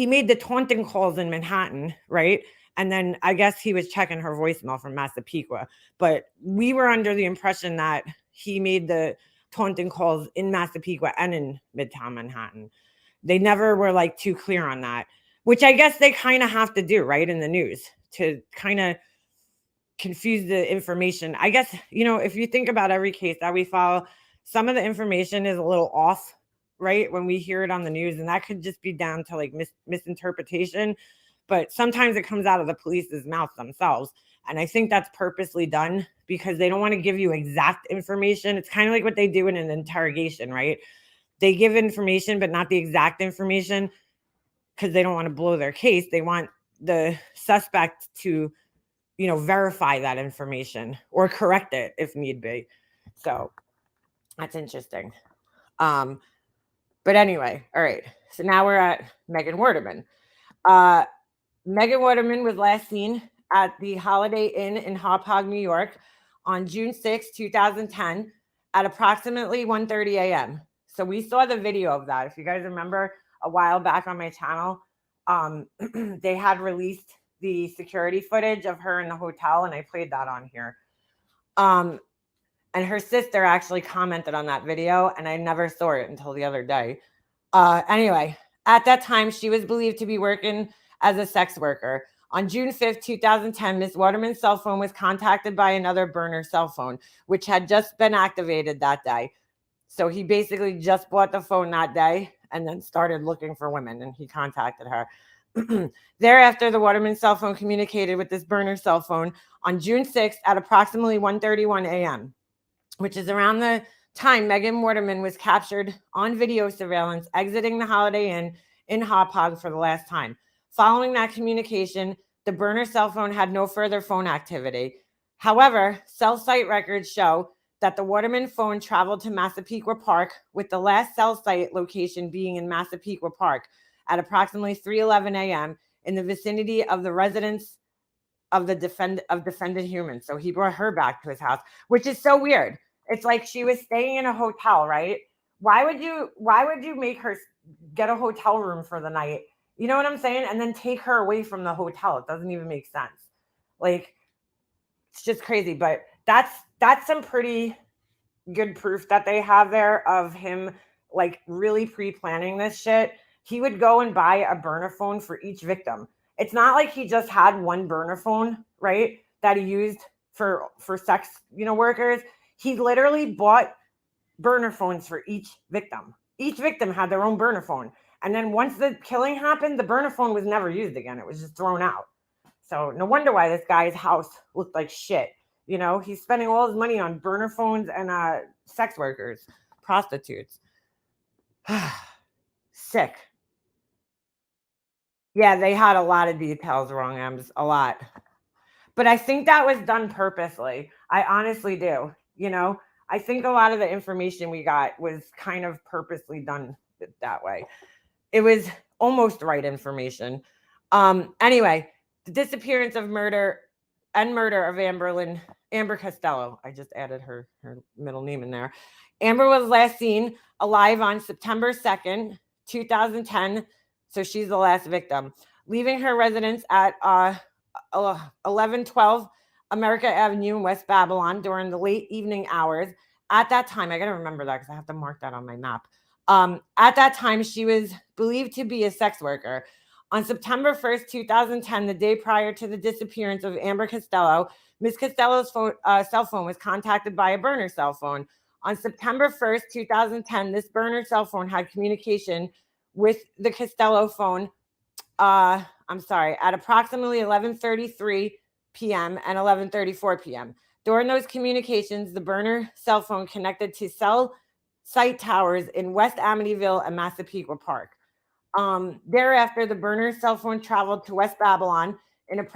made the taunting calls in Manhattan, right? And then I guess he was checking her voicemail from Massapequa. But we were under the impression that he made the taunting calls in Massapequa and in Midtown Manhattan. They never were like too clear on that, which I guess they kind of have to do, right, in the news to kind of confuse the information. I guess, if you think about every case that we follow, some of the information is a little off, right, when we hear it on the news, and that could just be down to like misinterpretation. But sometimes it comes out of the police's mouth themselves. And I think that's purposely done because they don't want to give you exact information. It's kind of like what they do in an interrogation, right? They give information, but not the exact information because they don't want to blow their case. They want the suspect to, verify that information or correct it if need be. So that's interesting. But anyway, all right. So now we're at Megan Waterman. Megan Waterman was last seen at the Holiday Inn in Hauppauge, New York on June 6, 2010 at approximately 1:30 a.m. So we saw the video of that. If you guys remember a while back on my channel, they had released the security footage of her in the hotel, and I played that on here. And her sister actually commented on that video, and I never saw it until the other day. Anyway, at that time, she was believed to be working as a sex worker. On June 5th, 2010, Ms. Waterman's cell phone was contacted by another burner cell phone, which had just been activated that day. So he basically just bought the phone that day and then started looking for women, and he contacted her. Thereafter, the Waterman cell phone communicated with this burner cell phone on June 6th at approximately 1:31 a.m., which is around the time Megan Waterman was captured on video surveillance exiting the Holiday Inn in Hauppauge for the last time. Following that communication, the burner cell phone had no further phone activity. However, cell site records show that the Waterman phone traveled to Massapequa Park, with the last cell site location being in Massapequa Park at approximately 3:11 a.m. in the vicinity of the residence of the defendant human. So he brought her back to his house, which is so weird. It's like she was staying in a hotel, right? Why would you make her get a hotel room for the night? You know what I'm saying? And then take her away from the hotel. It doesn't even make sense. Like, it's just crazy. But that's some pretty good proof that they have there of him like really pre-planning this shit. He would go and buy a burner phone for each victim. It's not like he just had one burner phone, right, that he used for sex, workers. He literally bought burner phones for each victim. Each victim had their own burner phone. And then once the killing happened, the burner phone was never used again. It was just thrown out. So no wonder why this guy's house looked like shit. He's spending all his money on burner phones and sex workers, prostitutes. Sick. Yeah, they had a lot of details wrong, Ems, a lot. But I think that was done purposely. I honestly do. I think a lot of the information we got was kind of purposely done that way. It was almost right information. Anyway, the disappearance of murder of Amber Costello. I just added her middle name in there. Amber was last seen alive on September 2nd, 2010. So she's the last victim, leaving her residence at 1112 America Avenue in West Babylon during the late evening hours. At that time, I got to remember that because I have to mark that on my map. At that time, she was believed to be a sex worker. On September 1st, 2010, the day prior to the disappearance of Amber Costello, Ms. Costello's cell phone was contacted by a burner cell phone. On September 1st, 2010, this burner cell phone had communication with the Costello phone, at approximately 11:33 p.m. and 11:34 p.m. During those communications, the burner cell phone connected to cell site towers in West Amityville and Massapequa Park. Thereafter, the burner cell phone traveled to West Babylon in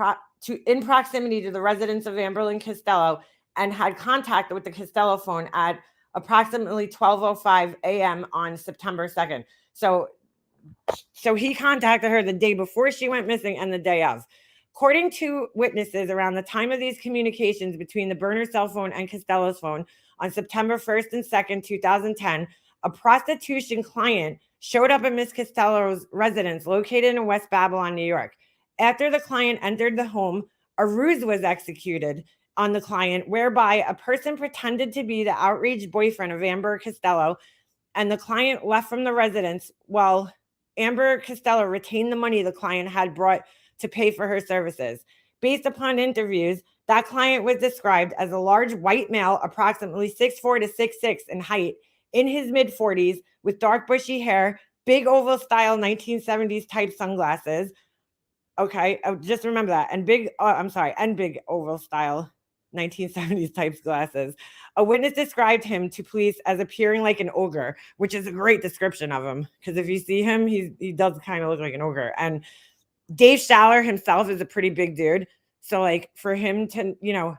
proximity to the residence of Amberlynn Costello and had contact with the Costello phone at approximately 12:05 a.m. on September 2nd. So he contacted her the day before she went missing and the day of. According to witnesses, around the time of these communications between the burner cell phone and Costello's phone on September 1st and 2nd, 2010, a prostitution client showed up at Miss Costello's residence located in West Babylon, New York. After the client entered the home, a ruse was executed on the client, whereby a person pretended to be the outraged boyfriend of Amber Costello, and the client left from the residence while Amber Costello retained the money the client had brought to pay for her services. Based upon interviews, that client was described as a large white male, approximately 6'4" to 6'6" in height, in his mid-40s, with dark bushy hair, big oval style 1970s type sunglasses. Okay, just remember that. And big oval style 1970s type glasses. A witness described him to police as appearing like an ogre, which is a great description of him, because if you see him, he does kind of look like an ogre. And Dave Schaller himself is a pretty big dude. So like for him to,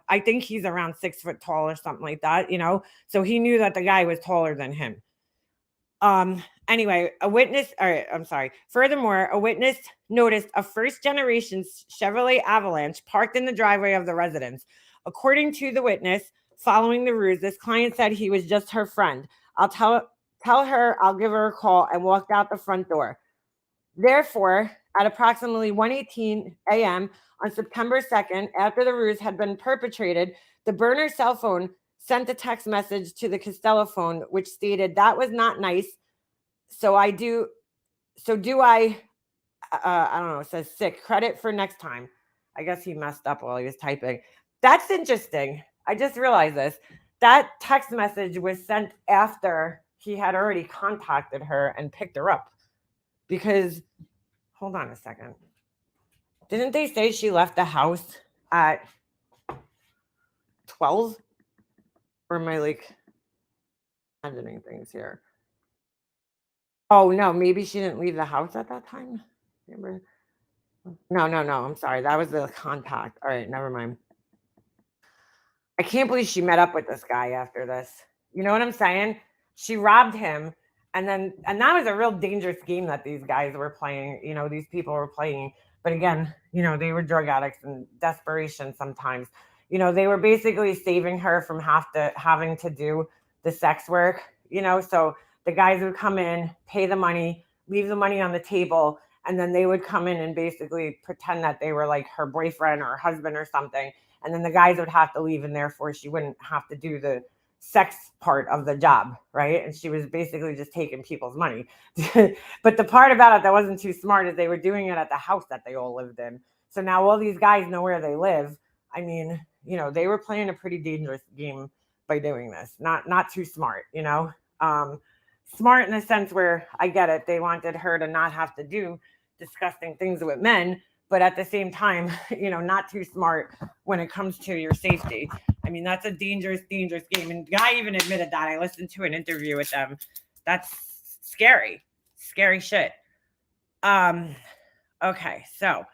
I think he's around 6 foot tall or something like that, so he knew that the guy was taller than him. Anyway, furthermore, a witness noticed a first generation Chevrolet Avalanche parked in the driveway of the residence. According to the witness, following the ruse, this client said he was just her friend. I'll tell her I'll give her a call, and walked out the front door. Therefore, at approximately 1:18 a.m. on September 2nd, after the ruse had been perpetrated, the burner cell phone sent a text message to the Costello phone, which stated, "That was not nice. So I do I don't know, it says sick credit for next time." I guess he messed up while he was typing. That's interesting. I just realized this. That text message was sent after he had already contacted her and picked her up. Because, hold on a second. Didn't they say she left the house at 12? Or am I imagining things here? Oh, no, maybe she didn't leave the house at that time? Remember? No, I'm sorry. That was the contact. All right, never mind. I can't believe she met up with this guy after this. You know what I'm saying? She robbed him, and that was a real dangerous game that these guys were playing. These people were playing. But again, they were drug addicts and desperation sometimes. They were basically saving her from having to do the sex work. So the guys would come in, pay the money, leave the money on the table, and then they would come in and basically pretend that they were like her boyfriend or husband or something. And then the guys would have to leave, and therefore she wouldn't have to do the sex part of the job, right? And she was basically just taking people's money. But the part about it that wasn't too smart is they were doing it at the house that they all lived in. So now all these guys know where they live. I mean, they were playing a pretty dangerous game by doing this. Not too smart, smart in the sense where I get it. They wanted her to not have to do disgusting things with men, but at the same time, not too smart when it comes to your safety. I mean, that's a dangerous game. And the guy even admitted that. I listened to an interview with them. That's scary shit. Okay, so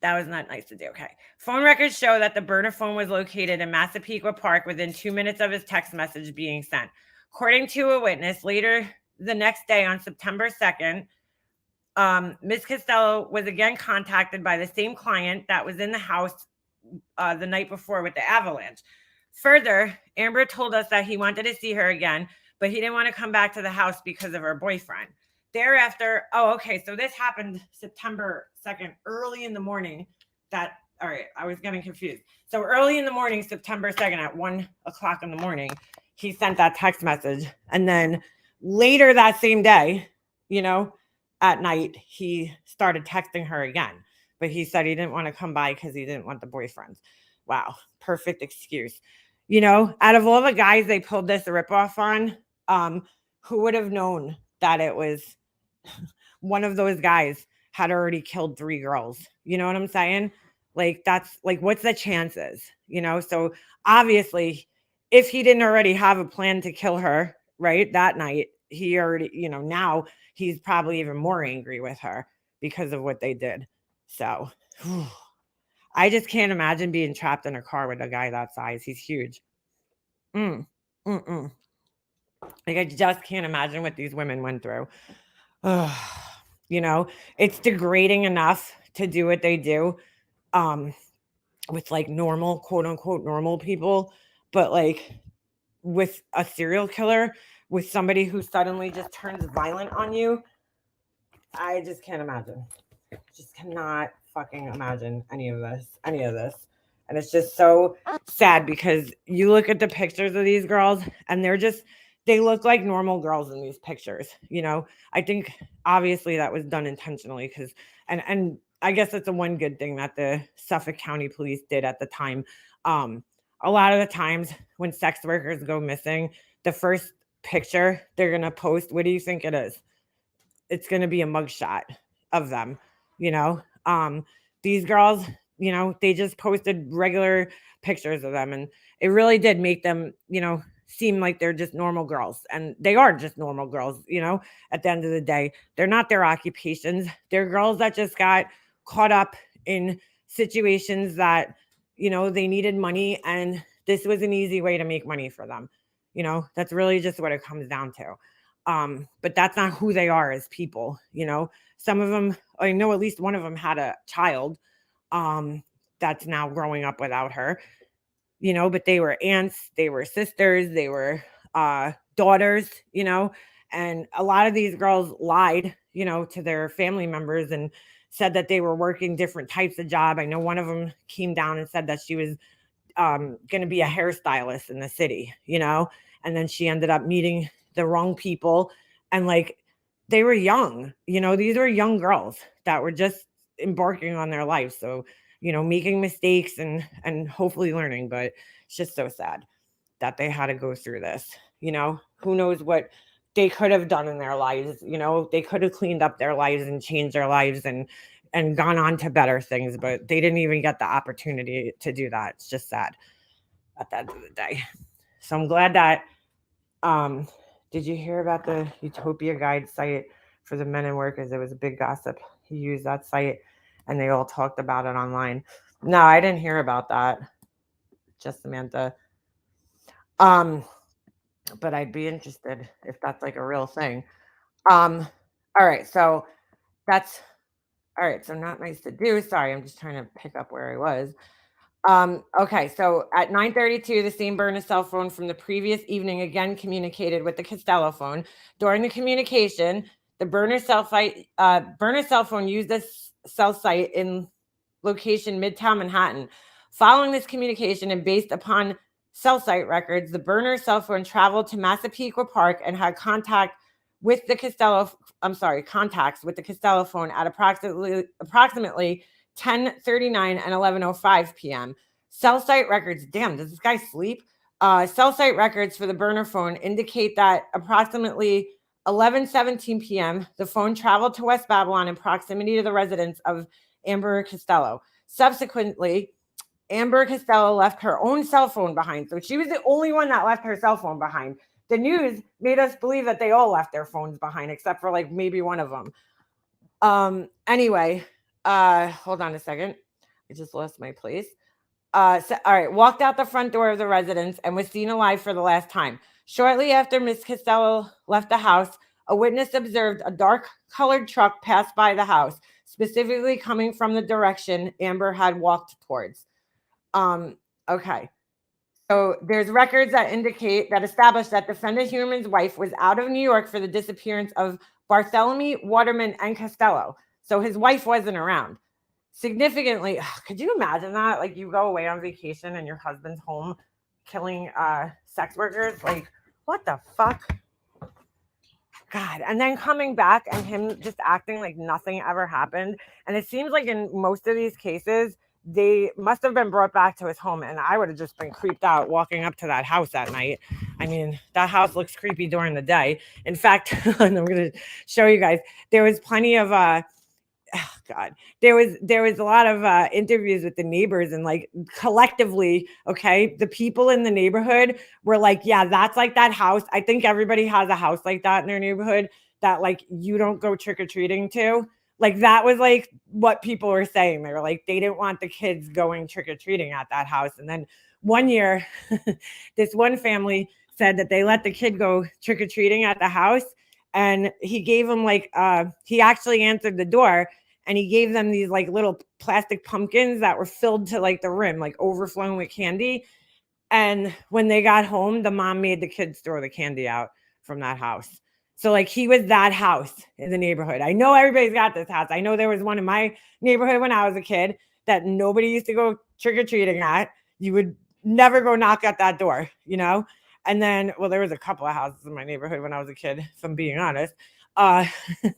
that was not nice to do. Okay. Phone records show that the burner phone was located in Massapequa Park within 2 minutes of his text message being sent. According to a witness, later the next day on September 2nd, Ms. Costello was again contacted by the same client that was in the house the night before with the avalanche. Further, Amber told us that he wanted to see her again, but he didn't want to come back to the house because of her boyfriend. Thereafter, so this happened September 2nd, early in the morning. All right, I was getting confused. So early in the morning, September 2nd at 1 o'clock in the morning, he sent that text message. And then later that same day, at night, he started texting her again. But he said he didn't want to come by because he didn't want the boyfriends. Wow, perfect excuse. Out of all the guys they pulled this ripoff on, who would have known that it was one of those guys had already killed 3 girls? You know what I'm saying? That's what's the chances? So obviously, if he didn't already have a plan to kill her, right, that night, he already, now he's probably even more angry with her because of what they did. So I just can't imagine being trapped in a car with a guy that size. He's huge. I just can't imagine what these women went through. It's degrading enough to do what they do with normal, quote unquote, normal people. But with a serial killer, with somebody who suddenly just turns violent on you, I just can't imagine. Just cannot fucking imagine any of this. And it's just so sad because you look at the pictures of these girls and they look like normal girls in these pictures. I think obviously that was done intentionally and I guess that's the one good thing that the Suffolk County Police did at the time. A lot of the times when sex workers go missing, the first picture they're going to post, what do you think it is? It's going to be a mugshot of them, you know? These girls, they just posted regular pictures of them, and it really did make them, seem like they're just normal girls, and they are just normal girls, at the end of the day. They're not their occupations. They're girls that just got caught up in situations that, they needed money, and this was an easy way to make money for them. That's really just what it comes down to. But that's not who they are as people. Some of them, I know at least one of them had a child that's now growing up without her, but they were aunts, they were sisters, they were daughters, and a lot of these girls lied, to their family members and said that they were working different types of job. I know one of them came down and said that she was going to be a hairstylist in the city, and then she ended up meeting the wrong people. And they were young, these were young girls that were just embarking on their life. So, making mistakes and hopefully learning, but it's just so sad that they had to go through this. Who knows what they could have done in their lives. They could have cleaned up their lives and changed their lives and gone on to better things, but they didn't even get the opportunity to do that. It's just sad at the end of the day. So I'm glad that, did you hear about the Utopia Guide site for the men in work? As it was a big gossip. He used that site and they all talked about it online. No, I didn't hear about that. Just Samantha. But I'd be interested if that's like a real thing. All right, so that's all right. So not nice to do. Sorry, I'm just trying to pick up where I was. Okay, so at 9:32, the same burner cell phone from the previous evening again communicated with the Costello phone. During the communication, the burner cell phone used this cell site in location Midtown Manhattan. Following this communication and based upon cell site records, the burner cell phone traveled to Massapequa Park and had contacts with the Costello phone at approximately 10:39 and 11:05 p.m. Cell site records. Damn, does this guy sleep? Cell site records for the burner phone indicate that approximately 11:17 p.m. the phone traveled to West Babylon in proximity to the residence of Amber Costello. Subsequently, Amber Costello left her own cell phone behind. So she was the only one that left her cell phone behind. The news made us believe that they all left their phones behind, except for maybe one of them. Anyway, hold on a second. I just lost my place. All right, walked out the front door of the residence and was seen alive for the last time. Shortly after Miss Costello left the house, a witness observed a dark-colored truck pass by the house, specifically coming from the direction Amber had walked towards. Okay. So there's records that establish that defendant Human's wife was out of New York for the disappearance of Bartholomew, Waterman, and Costello. So his wife wasn't around. Significantly, could you imagine that? You go away on vacation and your husband's home killing sex workers? What the fuck? God. And then coming back and him just acting like nothing ever happened. And it seems like in most of these cases, they must have been brought back to his home, and I would have just been creeped out walking up to that house at night. I mean, that house looks creepy during the day. In fact, and I'm going to show you guys, there was plenty of there was a lot of interviews with the neighbors, and collectively, okay, the people in the neighborhood were like, yeah, that's that house. I think everybody has a house like that in their neighborhood that you don't go trick-or-treating to. That was what people were saying. They were they didn't want the kids going trick-or-treating at that house. And then one year, this one family said that they let the kid go trick-or-treating at the house, and he gave them he actually answered the door, and he gave them these little plastic pumpkins that were filled to the rim, overflowing with candy. And when they got home, the mom made the kids throw the candy out from that house. So he was that house in the neighborhood. I know everybody's got this house. I know there was one in my neighborhood when I was a kid. that nobody used to go trick-or-treating at. You would never go knock at that door, And then, well, there was a couple of houses in my neighborhood when I was a kid, if I'm being honest. And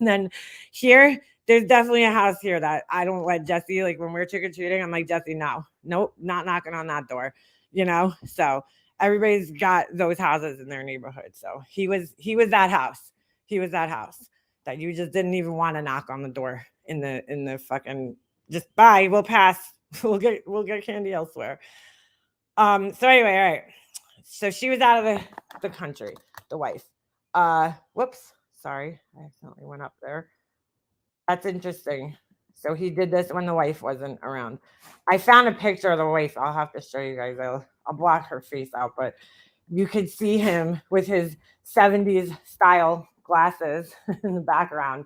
then here, there's definitely a house here that I don't let Jesse, like when we're trick-or-treating, I'm like, Jesse, no, nope, not knocking on that door, So everybody's got those houses in their neighborhood. So he was that house. He was that house that you just didn't even want to knock on the door in the fucking, just bye, we'll pass. We'll get candy elsewhere. So anyway, all right. So she was out of the country, the wife. Whoops, sorry, I accidentally went up there. That's interesting. So he did this when the wife wasn't around. I found a picture of the wife. I'll have to show you guys. I'll block her face out, but you could see him with his 70s style glasses in the background,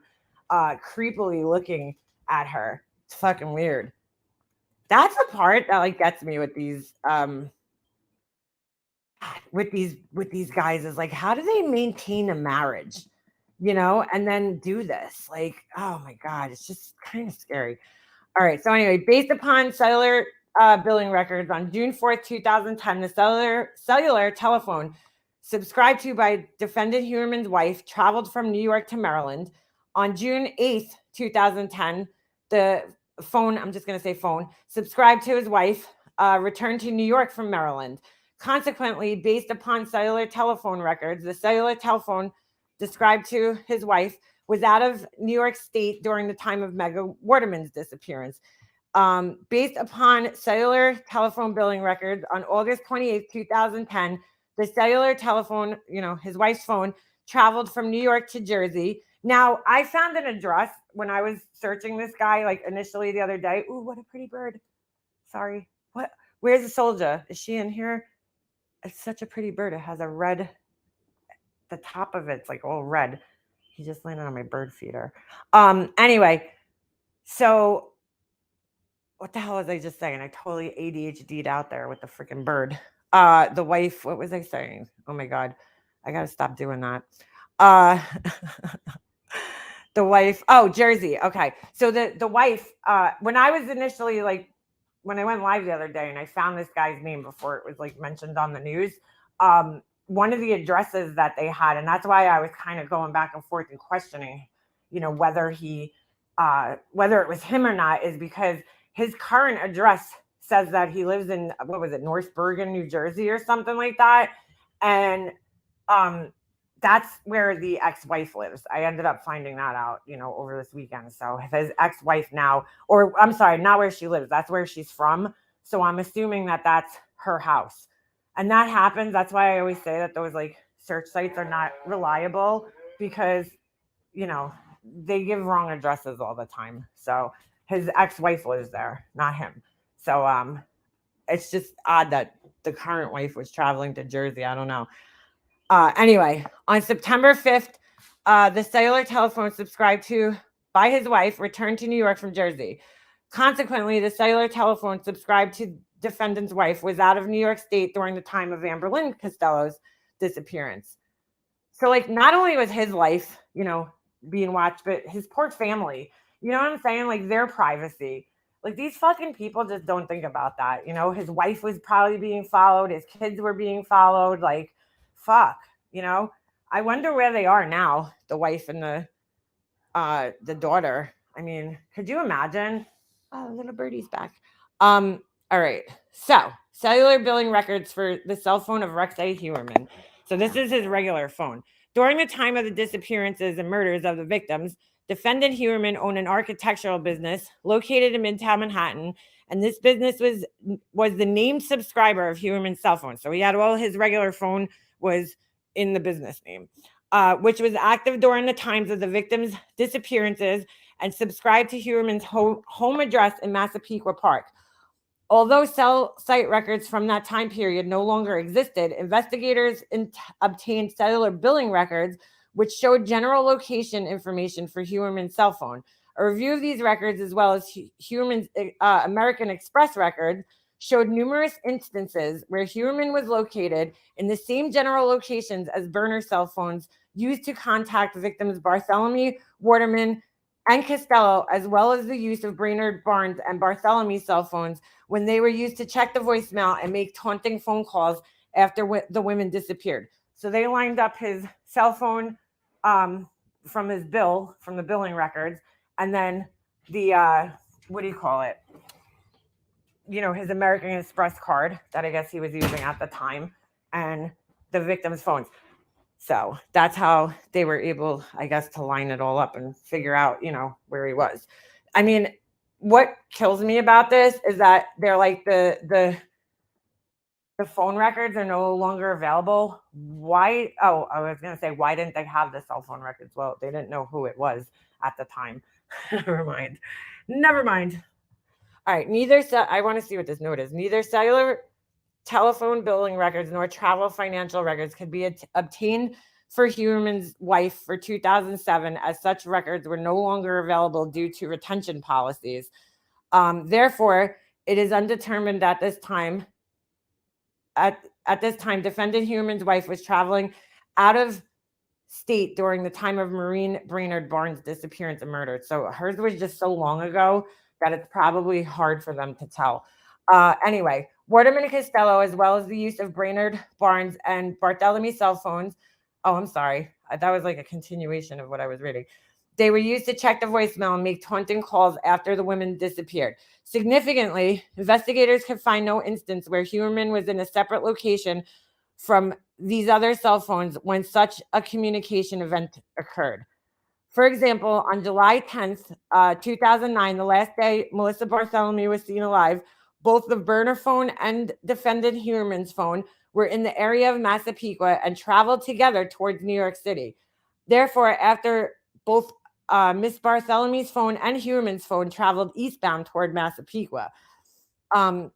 creepily looking at her. It's fucking weird. That's the part that like gets me with these guys is like, how do they maintain a marriage, and then do this? Like, oh my God, it's just kind of scary. All right. So anyway, based upon cellular billing records on June 4th, 2010, the cellular telephone subscribed to by defendant Huerman's wife traveled from New York to Maryland. On June 8th, 2010, the phone, I'm just going to say phone, subscribed to his wife, returned to New York from Maryland. Consequently, based upon cellular telephone records, the cellular telephone described to his wife was out of New York State during the time of Megha Waterman's disappearance. Based upon cellular telephone billing records on August 28th, 2010, the cellular telephone, his wife's phone, traveled from New York to Jersey. Now, I found an address when I was searching this guy, like initially the other day. Ooh, what a pretty bird. Sorry. What? Where's the soldier? Is she in here? It's such a pretty bird. It has a red, the top of it's like all red. He just landed on my bird feeder. Anyway, so what the hell was I just saying? I totally ADHD'd out there with the freaking bird. The wife, what was I saying? Oh my God, I gotta stop doing that. The wife, Jersey. Okay. So the wife, when I was initially when I went live the other day and I found this guy's name before it was like mentioned on the news, one of the addresses that they had, and that's why I was kind of going back and forth and questioning, whether whether it was him or not, is because his current address says that he lives in, what was it, North Bergen, New Jersey or something like that. And that's where the ex-wife lives. I ended up finding that out, over this weekend. So his ex-wife now, or I'm sorry, not where she lives. That's where she's from. So I'm assuming that that's her house. And that happens. That's why I always say that those like search sites are not reliable because, they give wrong addresses all the time. So his ex-wife lives there, not him. So it's just odd that the current wife was traveling to Jersey. I don't know. Anyway, on September 5th, the cellular telephone subscribed to by his wife returned to New York from Jersey. Consequently, the cellular telephone subscribed to defendant's wife was out of New York State during the time of Amber Lynn Costello's disappearance. So, like, not only was his life, being watched, but his poor family, you know what I'm saying? Like, their privacy. Like, these fucking people just don't think about that. His wife was probably being followed. His kids were being followed. Like, fuck, I wonder where they are now, the wife and the daughter. I mean, could you imagine? Oh, little birdie's back. All right. So, cellular billing records for the cell phone of Rex A. Huerman. So this is his regular phone. During the time of the disappearances and murders of the victims, defendant Huerman owned an architectural business located in Midtown Manhattan, and this business was the named subscriber of Huerman's cell phone. So he had all his regular phone was in the business name, which was active during the times of the victims' disappearances and subscribed to Huerman's home address in Massapequa Park. Although cell site records from that time period no longer existed, investigators obtained cellular billing records which showed general location information for Huerman's cell phone. A review of these records, as well as Huerman's American Express records, showed numerous instances where Huerman was located in the same general locations as burner cell phones used to contact victims Bartholomew Waterman, and Costello, as well as the use of Brainerd-Barnes and Barthelemy cell phones when they were used to check the voicemail and make taunting phone calls after the women disappeared. So they lined up his cell phone from his bill, from the billing records, and then the, what do you call it? His American Express card that I guess he was using at the time, and the victim's phones. So that's how they were able, I guess, to line it all up and figure out, where he was. I mean, what kills me about this is that they're like the phone records are no longer available. Why? Oh, I was gonna say, why didn't they have the cell phone records? Well, they didn't know who it was at the time. Never mind. Never mind. All right. I want to see what this note is. Neither cellular telephone billing records nor travel financial records could be obtained for Human's wife for 2007, as such records were no longer available due to retention policies. Therefore, it is undetermined at this time. At this time, defendant Human's wife was traveling out of state during the time of Maureen Brainerd-Barnes' disappearance and murder. So hers was just so long ago that it's probably hard for them to tell. Anyway, Waterman and Costello, as well as the use of Brainerd-Barnes and Barthelemy cell phones. Oh, I'm sorry. That was like a continuation of what I was reading. They were used to check the voicemail and make taunting calls after the women disappeared. Significantly, investigators could find no instance where Human was in a separate location from these other cell phones when such a communication event occurred. For example, on July 10th, 2009, the last day Melissa Barthelemy was seen alive, both the burner phone and defendant Human's phone were in the area of Massapequa and traveled together towards New York City. Therefore, after both Miss Barthelemy's phone and Human's phone traveled eastbound toward Massapequa. On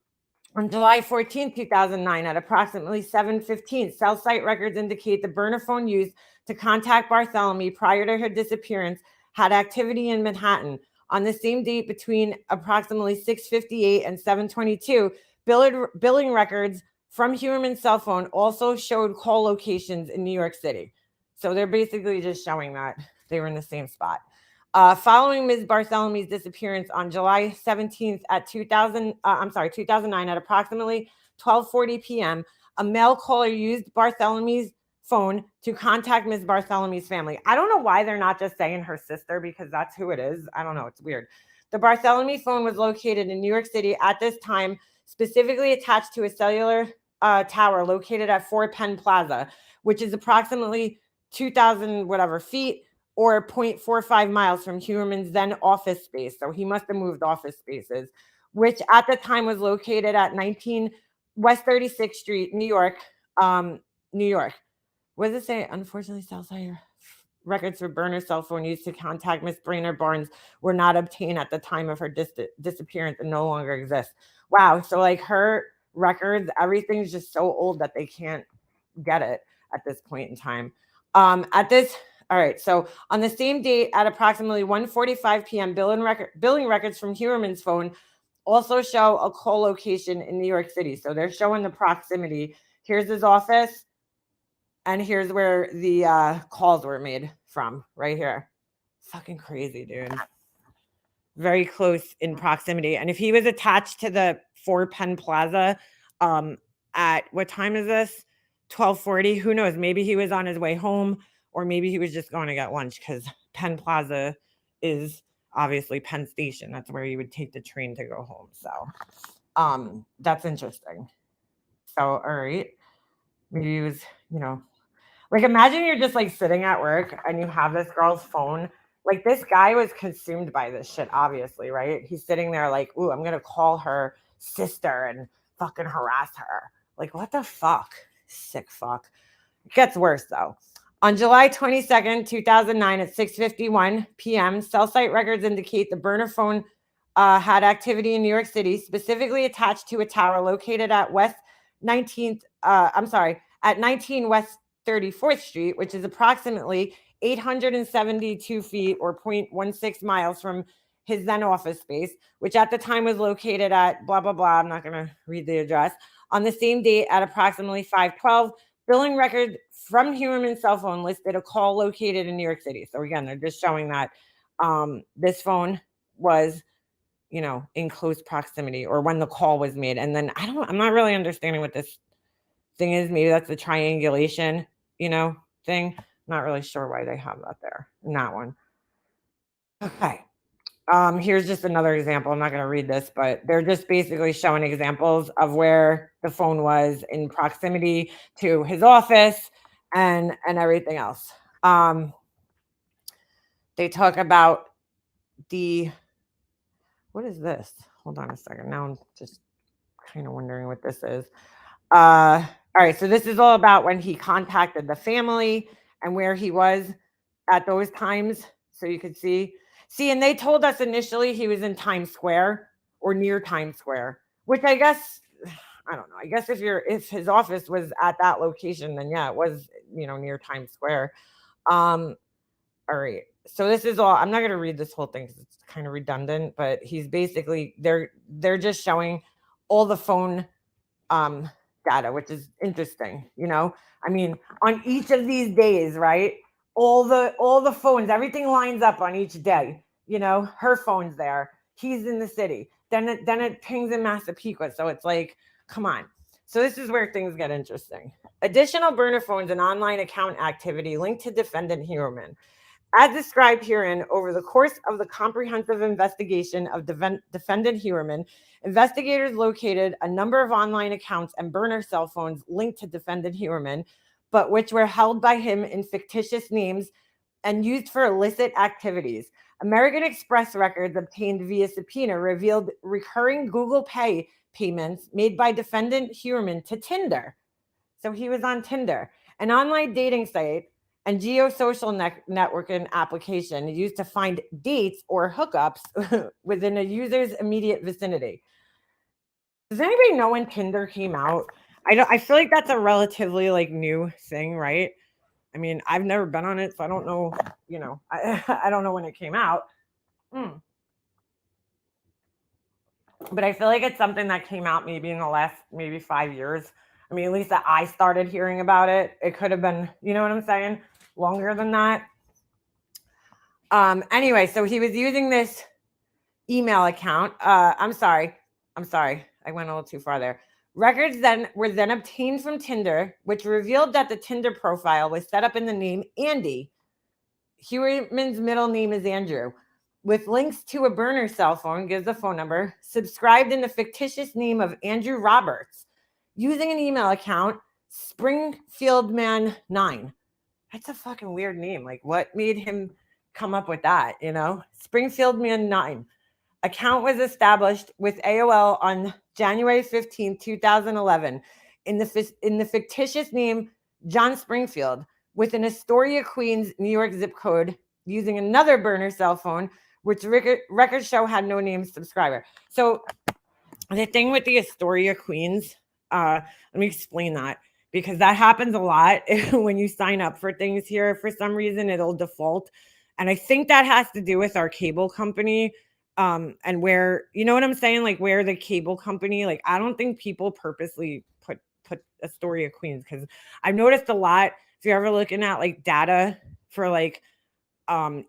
July 14, 2009, at approximately 7:15, cell site records indicate the burner phone used to contact Barthelemy prior to her disappearance had activity in Manhattan. On the same date, between approximately 6:58 and 7:22, billing records from Human's cell phone also showed call locations in New York City. So they're basically just showing that they were in the same spot. Following Ms. Barthelemy's disappearance on July 17th at 2009 at approximately 12:40 p.m., a male caller used Barthelemy's phone to contact Ms. Barthelemy's family. I don't know why they're not just saying her sister, because that's who it is. I don't know. It's weird. The Barthelemy phone was located in New York City at this time, specifically attached to a cellular tower located at 4 Penn Plaza, which is approximately 2,000 whatever feet or 0.45 miles from Human's then office space. So he must have moved office spaces, which at the time was located at 19 West 36th Street, New York. New York. What does it say? Unfortunately, Southside records for burner cell phone used to contact Miss Brainerd-Barnes were not obtained at the time of her disappearance and no longer exist. Wow. So like her records, everything's just so old that they can't get it at this point in time. All right. So on the same date at approximately 1:45 p.m., billing records from Human's phone also show a call location in New York City. So they're showing the proximity. Here's his office, and here's where the calls were made from, right here. Fucking crazy, dude. Very close in proximity. And if he was attached to the 4 Penn Plaza, at what time is this? 12:40. Who knows? Maybe he was on his way home, or maybe he was just going to get lunch, because Penn Plaza is obviously Penn Station. That's where you would take the train to go home. So that's interesting. So, all right. Maybe he was, like, imagine you're just like sitting at work and you have this girl's phone. Like, this guy was consumed by this shit, obviously, right? He's sitting there like, ooh, I'm going to call her sister and fucking harass her. Like, what the fuck? Sick fuck. It gets worse, though. On July 22nd, 2009, at 6:51 p.m., cell site records indicate the burner phone had activity in New York City, specifically attached to a tower located at at 19 West 34th Street, which is approximately 872 feet or 0.16 miles from his then office space, which at the time was located at blah, blah, blah. I'm not going to read the address. On the same date at approximately 5:12, billing record from Human's cell phone listed a call located in New York City. So again, they're just showing that this phone was, in close proximity, or when the call was made. And then I'm not really understanding what this thing is. Maybe that's the triangulation, thing. Not really sure why they have that there in that one. Okay. Here's just another example. I'm not going to read this, but they're just basically showing examples of where the phone was in proximity to his office and everything else. They talk about what is this? Hold on a second. Now I'm just kind of wondering what this is. All right, so this is all about when he contacted the family and where he was at those times. So you could see, and they told us initially he was in Times Square or near Times Square, which I guess, I don't know. I guess if his office was at that location, then yeah, it was, near Times Square. All right. So this is all, I'm not going to read this whole thing because it's kind of redundant, but he's basically, they're just showing all the phone data, which is interesting. I mean, on each of these days, right? All the phones, everything lines up on each day. Her phone's there. He's in the city. Then it pings in Massapequa. So it's like, come on. So this is where things get interesting. Additional burner phones and online account activity linked to defendant Heuermann. As described herein, over the course of the comprehensive investigation of defendant Heuermann, investigators located a number of online accounts and burner cell phones linked to defendant Heuermann, but which were held by him in fictitious names and used for illicit activities. American Express records obtained via subpoena revealed recurring Google Pay payments made by defendant Heuermann to Tinder. So he was on Tinder, an online dating site and geosocial networking application used to find dates or hookups within a user's immediate vicinity. Does anybody know when Tinder came out? I feel like that's a relatively new thing, right? I mean, I've never been on it, so I don't know, I don't know when it came out. But I feel like it's something that came out maybe in the last 5 years. I mean, at least that I started hearing about it. It could have been, you know what I'm saying, longer than that. Anyway, so he was using this email account. I'm sorry. I went a little too far there. Records were then obtained from Tinder, which revealed that the Tinder profile was set up in the name Andy. Heuermann's middle name is Andrew, with links to a burner cell phone, gives a phone number, subscribed in the fictitious name of Andrew Roberts, using an email account, Springfieldman9. That's a fucking weird name. Like, what made him come up with that, Springfieldman9. Account was established with AOL on January 15, 2011, in the fictitious name John Springfield, with an Astoria, Queens, New York zip code, using another burner cell phone, which records show had no named subscriber. So the thing with the Astoria, Queens, let me explain that, because that happens a lot when you sign up for things here. For some reason, it'll default. And I think that has to do with our cable company. And where, you know what I'm saying? Like, where the cable company, I don't think people purposely put Astoria, Queens, because I've noticed a lot. If you're ever looking at data for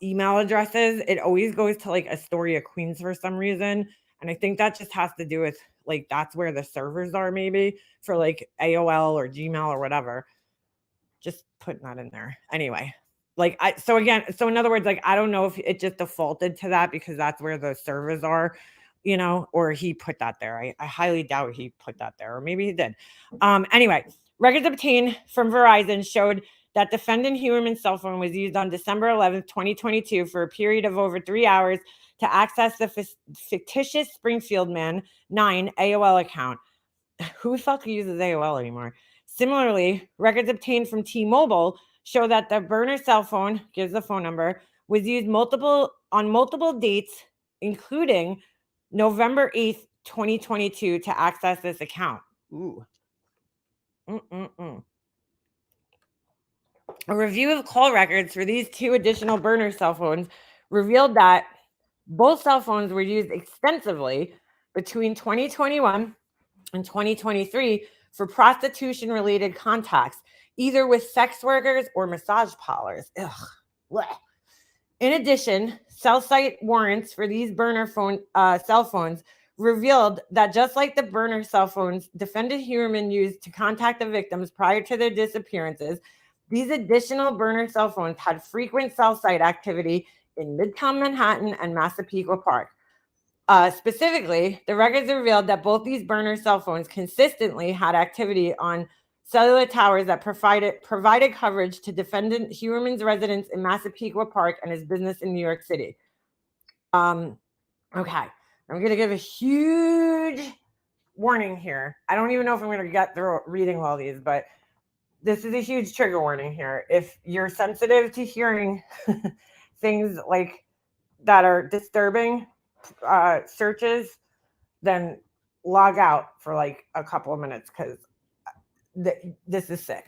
email addresses, it always goes to Astoria, Queens for some reason. And I think that just has to do with that's where the servers are, maybe for AOL or Gmail or whatever. Just putting that in there. Anyway, so in other words, I don't know if it just defaulted to that because that's where the servers are, or he put that there. I highly doubt he put that there, or maybe he did. Anyway, records obtained from Verizon showed that defendant Heuermann's cell phone was used on December 11th, 2022 for a period of over 3 hours to access the fictitious Springfieldman 9 AOL account. Who the fuck uses AOL anymore? Similarly, records obtained from T-Mobile show that the burner cell phone, gives the phone number, was used on multiple dates, including November 8th, 2022 to access this account. Ooh. A review of call records for these two additional burner cell phones revealed that both cell phones were used extensively between 2021 and 2023 for prostitution-related contacts, either with sex workers or massage parlors. Ugh. Blech. In addition, cell site warrants for these burner cell phones revealed that just like the burner cell phones defendant Huerman used to contact the victims prior to their disappearances, these additional burner cell phones had frequent cell site activity in Midtown Manhattan and Massapequa Park. Specifically, the records revealed that both these burner cell phones consistently had activity on cellular towers that provided coverage to defendant Huerman's residence in Massapequa Park and his business in New York City. Okay, I'm going to give a huge warning here. I don't even know if I'm going to get through reading all these, but this is a huge trigger warning here. If you're sensitive to hearing things like that are disturbing searches, then log out for like a couple of minutes because this is sick.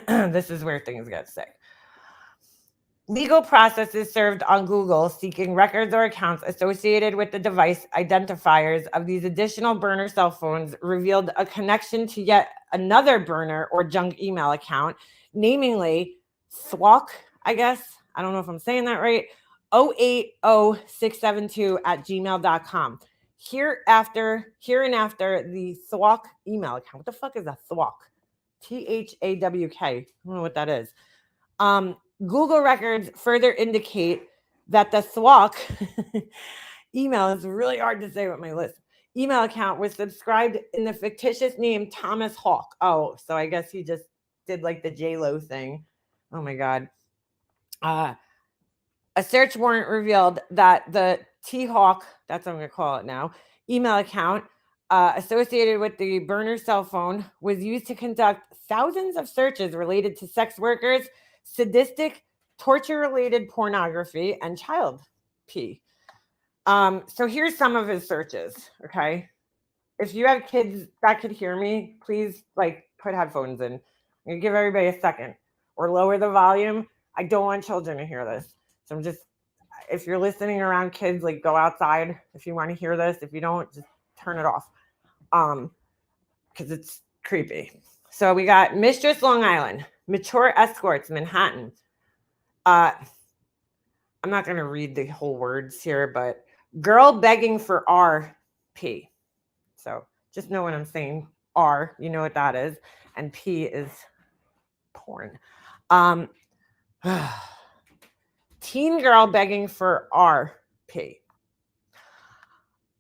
This is where things get sick. Legal processes served on Google seeking records or accounts associated with the device identifiers of these additional burner cell phones revealed a connection to yet another burner or junk email account, namely SWAC, I guess. I don't know if I'm saying that right. 080672@gmail.com. Here and after the SWAC email account. What the fuck is a SWAC? THAWK. I don't know what that is. Google records further indicate that the SWAC email is really hard to say with my list. Email account was subscribed in the fictitious name Thomas Hawk. Oh, so I guess he just did like the J-Lo thing. Oh my God. A search warrant revealed that the T-Hawk, that's what I'm going to call it now, email account associated with the burner cell phone was used to conduct thousands of searches related to sex workers, sadistic, torture-related pornography, and child pee. So here's some of his searches, okay? If you have kids that could hear me, please like put headphones in. I'm gonna give everybody a second or lower the volume. I don't want children to hear this. So I'm just, if you're listening around kids, like go outside if you want to hear this. If you don't, just turn it off. Because it's creepy. So we got Mistress Long Island, Mature Escorts, Manhattan. I'm not going to read the whole words here, but girl begging for RP. So just know what I'm saying. R, you know what that is. And P is porn. Teen girl begging for RP.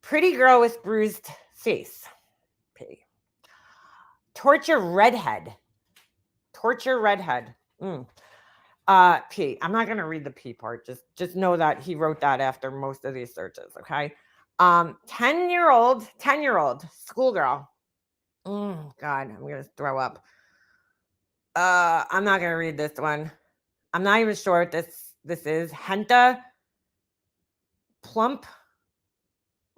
Pretty girl with bruised face. P. Torture redhead. Torture redhead. P. I'm not going to read the P part. Just know that he wrote that after most of these searches, okay? 10-year-old schoolgirl. God, I'm going to throw up. I'm not going to read this one. I'm not even sure what this is. Henta Plump.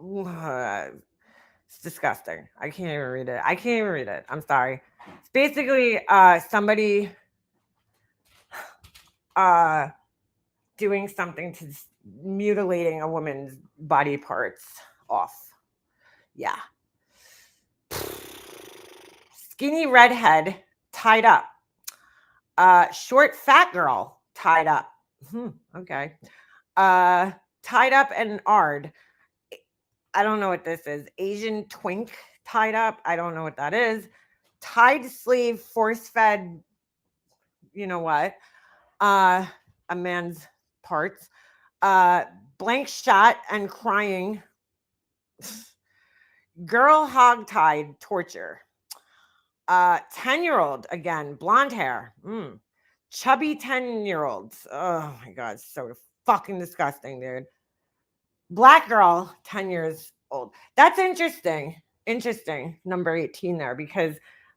It's disgusting. I can't even read it. I'm sorry. It's basically somebody doing something to mutilating a woman's body parts off. Yeah. Skinny redhead tied up. Short fat girl tied up. Okay. Tied up and ard. I don't know what this is. Asian twink tied up. I don't know what that is. Tied sleeve, force fed, you know what? A man's parts. Blank shot and crying. Girl hog-tied torture. 10-year-old, again, blonde hair. Chubby 10-year-olds. Oh my God, so fucking disgusting, dude. Black girl, 10 years old. That's interesting. Number 18 there, because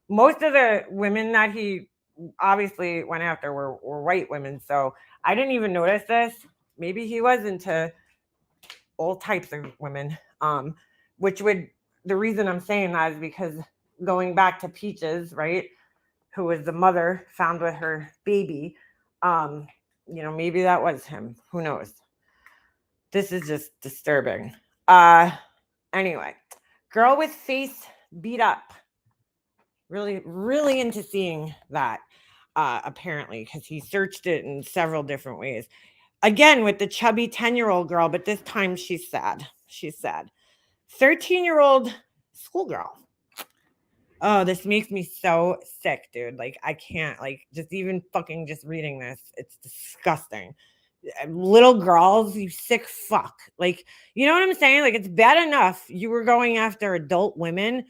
most of the women that he obviously went after were white women. So I didn't even notice this. Maybe he was into all types of women. The reason I'm saying that is because going back to Peaches, right, who was the mother found with her baby, maybe that was him. Who knows? This is just disturbing. Anyway, girl with face beat up. Really, really into seeing that, apparently, because he searched it in several different ways. Again with the chubby 10-year-old girl, but this time she's sad. She's sad. 13-year-old schoolgirl. Oh, this makes me so sick, dude. Like, I can't, like, just even fucking just reading this. It's disgusting. Little girls, you sick fuck. Like, you know what I'm saying? Like, it's bad enough you were going after adult women,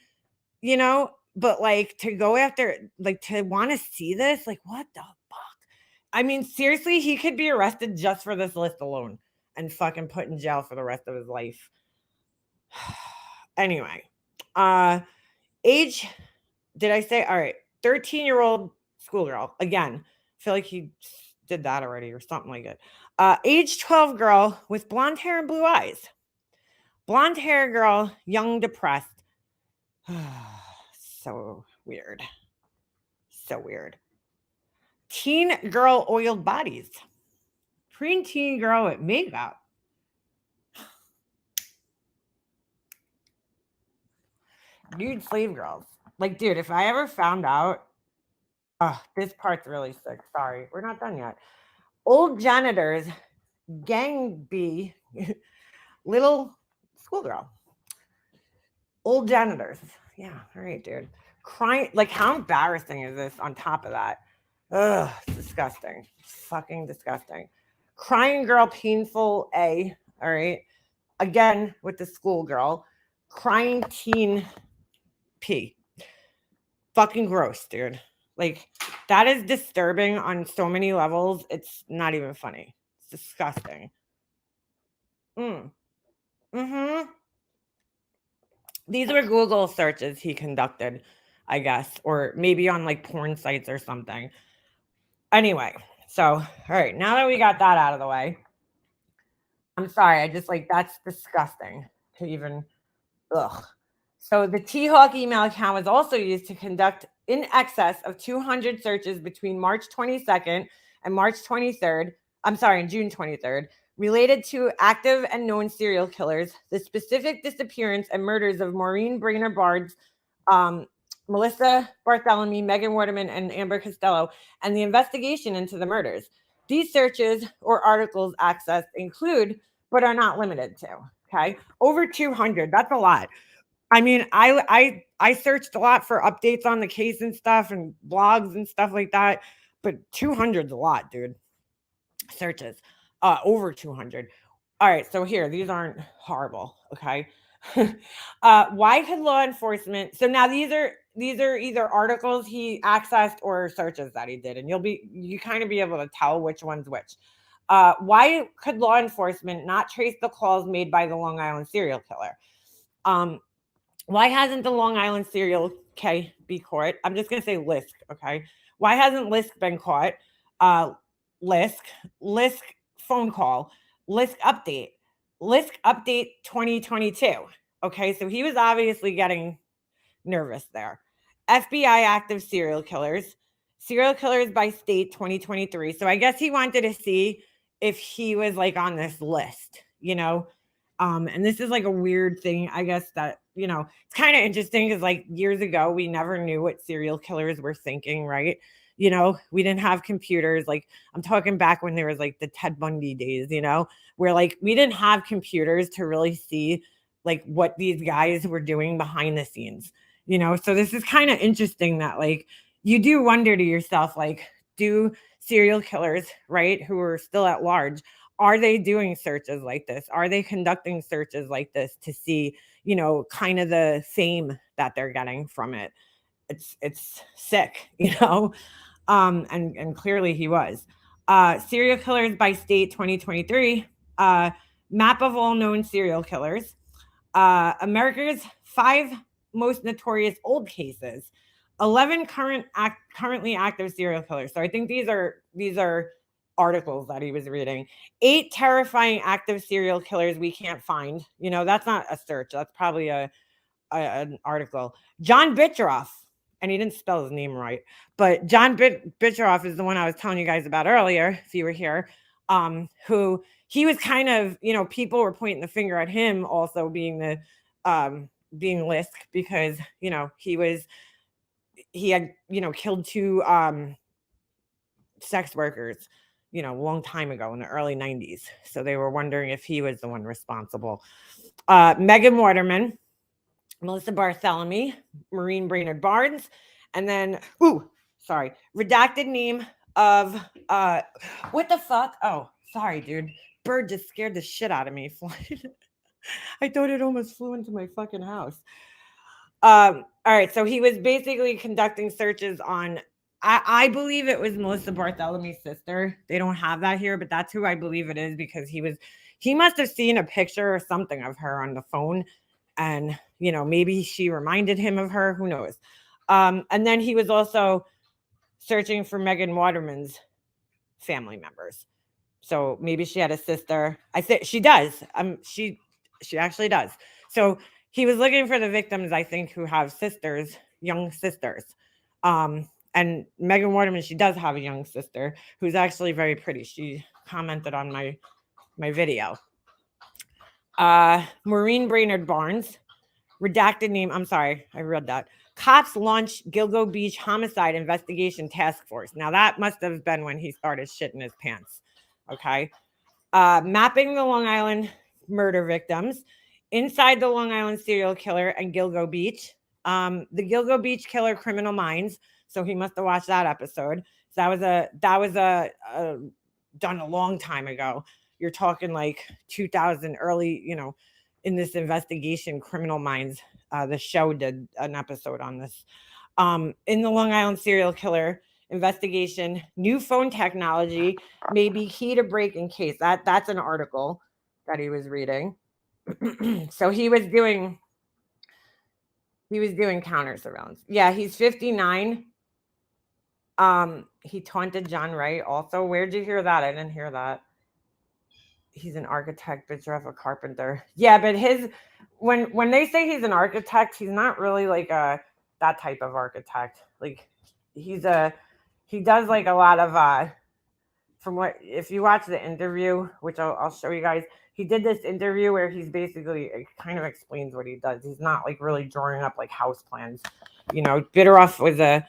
but like to go after, like, to want to see this, like, what the fuck? I mean, seriously, he could be arrested just for this list alone and fucking put in jail for the rest of his life. Anyway, age, did I say? All right, 13-year-old schoolgirl. Again, I feel like he did that already or something like it. Age 12 girl with blonde hair and blue eyes. Blonde hair girl, young, depressed. So weird. So weird. Teen girl, oiled bodies. Preteen girl with makeup. Nude slave girls. Like, dude, if I ever found out, this part's really sick. Sorry, we're not done yet. Old janitors, gang B, little schoolgirl. Old janitors. Yeah, all right, dude. Crying, like, how embarrassing is this on top of that? Ugh, it's disgusting. Fucking disgusting. Crying girl, painful A, all right? Again, with the schoolgirl. Crying teen P. Fucking gross, dude. Like, that is disturbing on so many levels. It's not even funny. It's disgusting. These were Google searches he conducted, I guess, or maybe on like porn sites or something. Anyway, so, all right, now that we got that out of the way, I'm sorry, I just, like, that's disgusting to even, ugh. So the T-Hawk email account was also used to conduct in excess of 200 searches between March 22nd and March 23rd. I'm sorry, June 23rd, related to active and known serial killers, the specific disappearance and murders of Maureen Brainerd-Barnes, Melissa Barthelemy, Megan Waterman, and Amber Costello, and the investigation into the murders. These searches or articles accessed include, but are not limited to, okay? Over 200, that's a lot. I mean, I searched a lot for updates on the case and stuff and blogs and stuff like that, but 200's a lot, dude. Searches. Over 200. All right, so here, these aren't horrible, okay? Why could law enforcement, so now these are either articles he accessed or searches that he did, and you kind of be able to tell which one's which. Why could law enforcement not trace the calls made by the Long Island serial killer? Why hasn't the Long Island serial be caught? I'm just gonna say LISK, okay? Why hasn't LISK been caught? LISK phone call, LISK update 2022. Okay, so he was obviously getting nervous there. FBI active serial killers by state 2023. So I guess he wanted to see if he was like on this list, and this is like a weird thing, I guess, that, it's kind of interesting because like years ago, we never knew what serial killers were thinking, right? We didn't have computers. Like, I'm talking back when there was like the Ted Bundy days, where like we didn't have computers to really see like what these guys were doing behind the scenes, So this is kind of interesting that like you do wonder to yourself, like, do serial killers, right, who are still at large, are they doing searches like this? Are they conducting searches like this to see, kind of the fame that they're getting from it? It's sick, and clearly he was. Serial killers by state 2023, map of all known serial killers, America's 5 most notorious old cases, 11 currently active serial killers. So I think these are articles that he was reading. 8 terrifying active serial killers we can't find. That's not a search. That's probably an article. John Bittrolff, and he didn't spell his name right, but John Bittrolff is the one I was telling you guys about earlier, if you were here, who he was kind of, people were pointing the finger at him also being the being LISK because, he had, killed 2 sex workers, a long time ago in the early 90s. So they were wondering if he was the one responsible. Megan Waterman, Melissa Bartholomew, Maureen Brainerd-Barnes, and then, redacted name of, what the fuck? Oh, sorry, dude. Bird just scared the shit out of me. I thought it almost flew into my fucking house. All right, so he was basically conducting searches on, I believe it was Melissa Bartholomew's sister. They don't have that here, but that's who I believe it is, because he must have seen a picture or something of her on the phone, and maybe she reminded him of her, who knows. And then he was also searching for Megan Waterman's family members. So maybe she had a sister. I think she does. She actually does. So he was looking for the victims, I think, who have sisters, young sisters. And Megan Waterman, she does have a young sister who's actually very pretty. She commented on my video. Maureen Brainerd-Barnes, redacted name. I'm sorry, I read that. Cops launch Gilgo Beach homicide investigation task force. Now that must have been when he started shitting his pants. Okay. Mapping the Long Island murder victims, inside the Long Island serial killer and Gilgo Beach. The Gilgo Beach killer, Criminal Minds. So he must have watched that episode. So that was done a long time ago. You're talking like 2000, early, in this investigation, Criminal Minds. The show did an episode on this. In the Long Island serial killer investigation, new phone technology may be key to breaking case. That's an article that he was reading. So he was doing counter surveillance. Yeah, he's 59. He taunted John Wright also. Where'd you hear that? I didn't hear that. He's an architect, Bittrolff, a carpenter. Yeah, but when they say he's an architect, he's not really like that type of architect. Like he does like a lot of from what, if you watch the interview, which I'll show you guys, he did this interview where he's basically, it kind of explains what he does. He's not like really drawing up like house plans. Bittrolff was a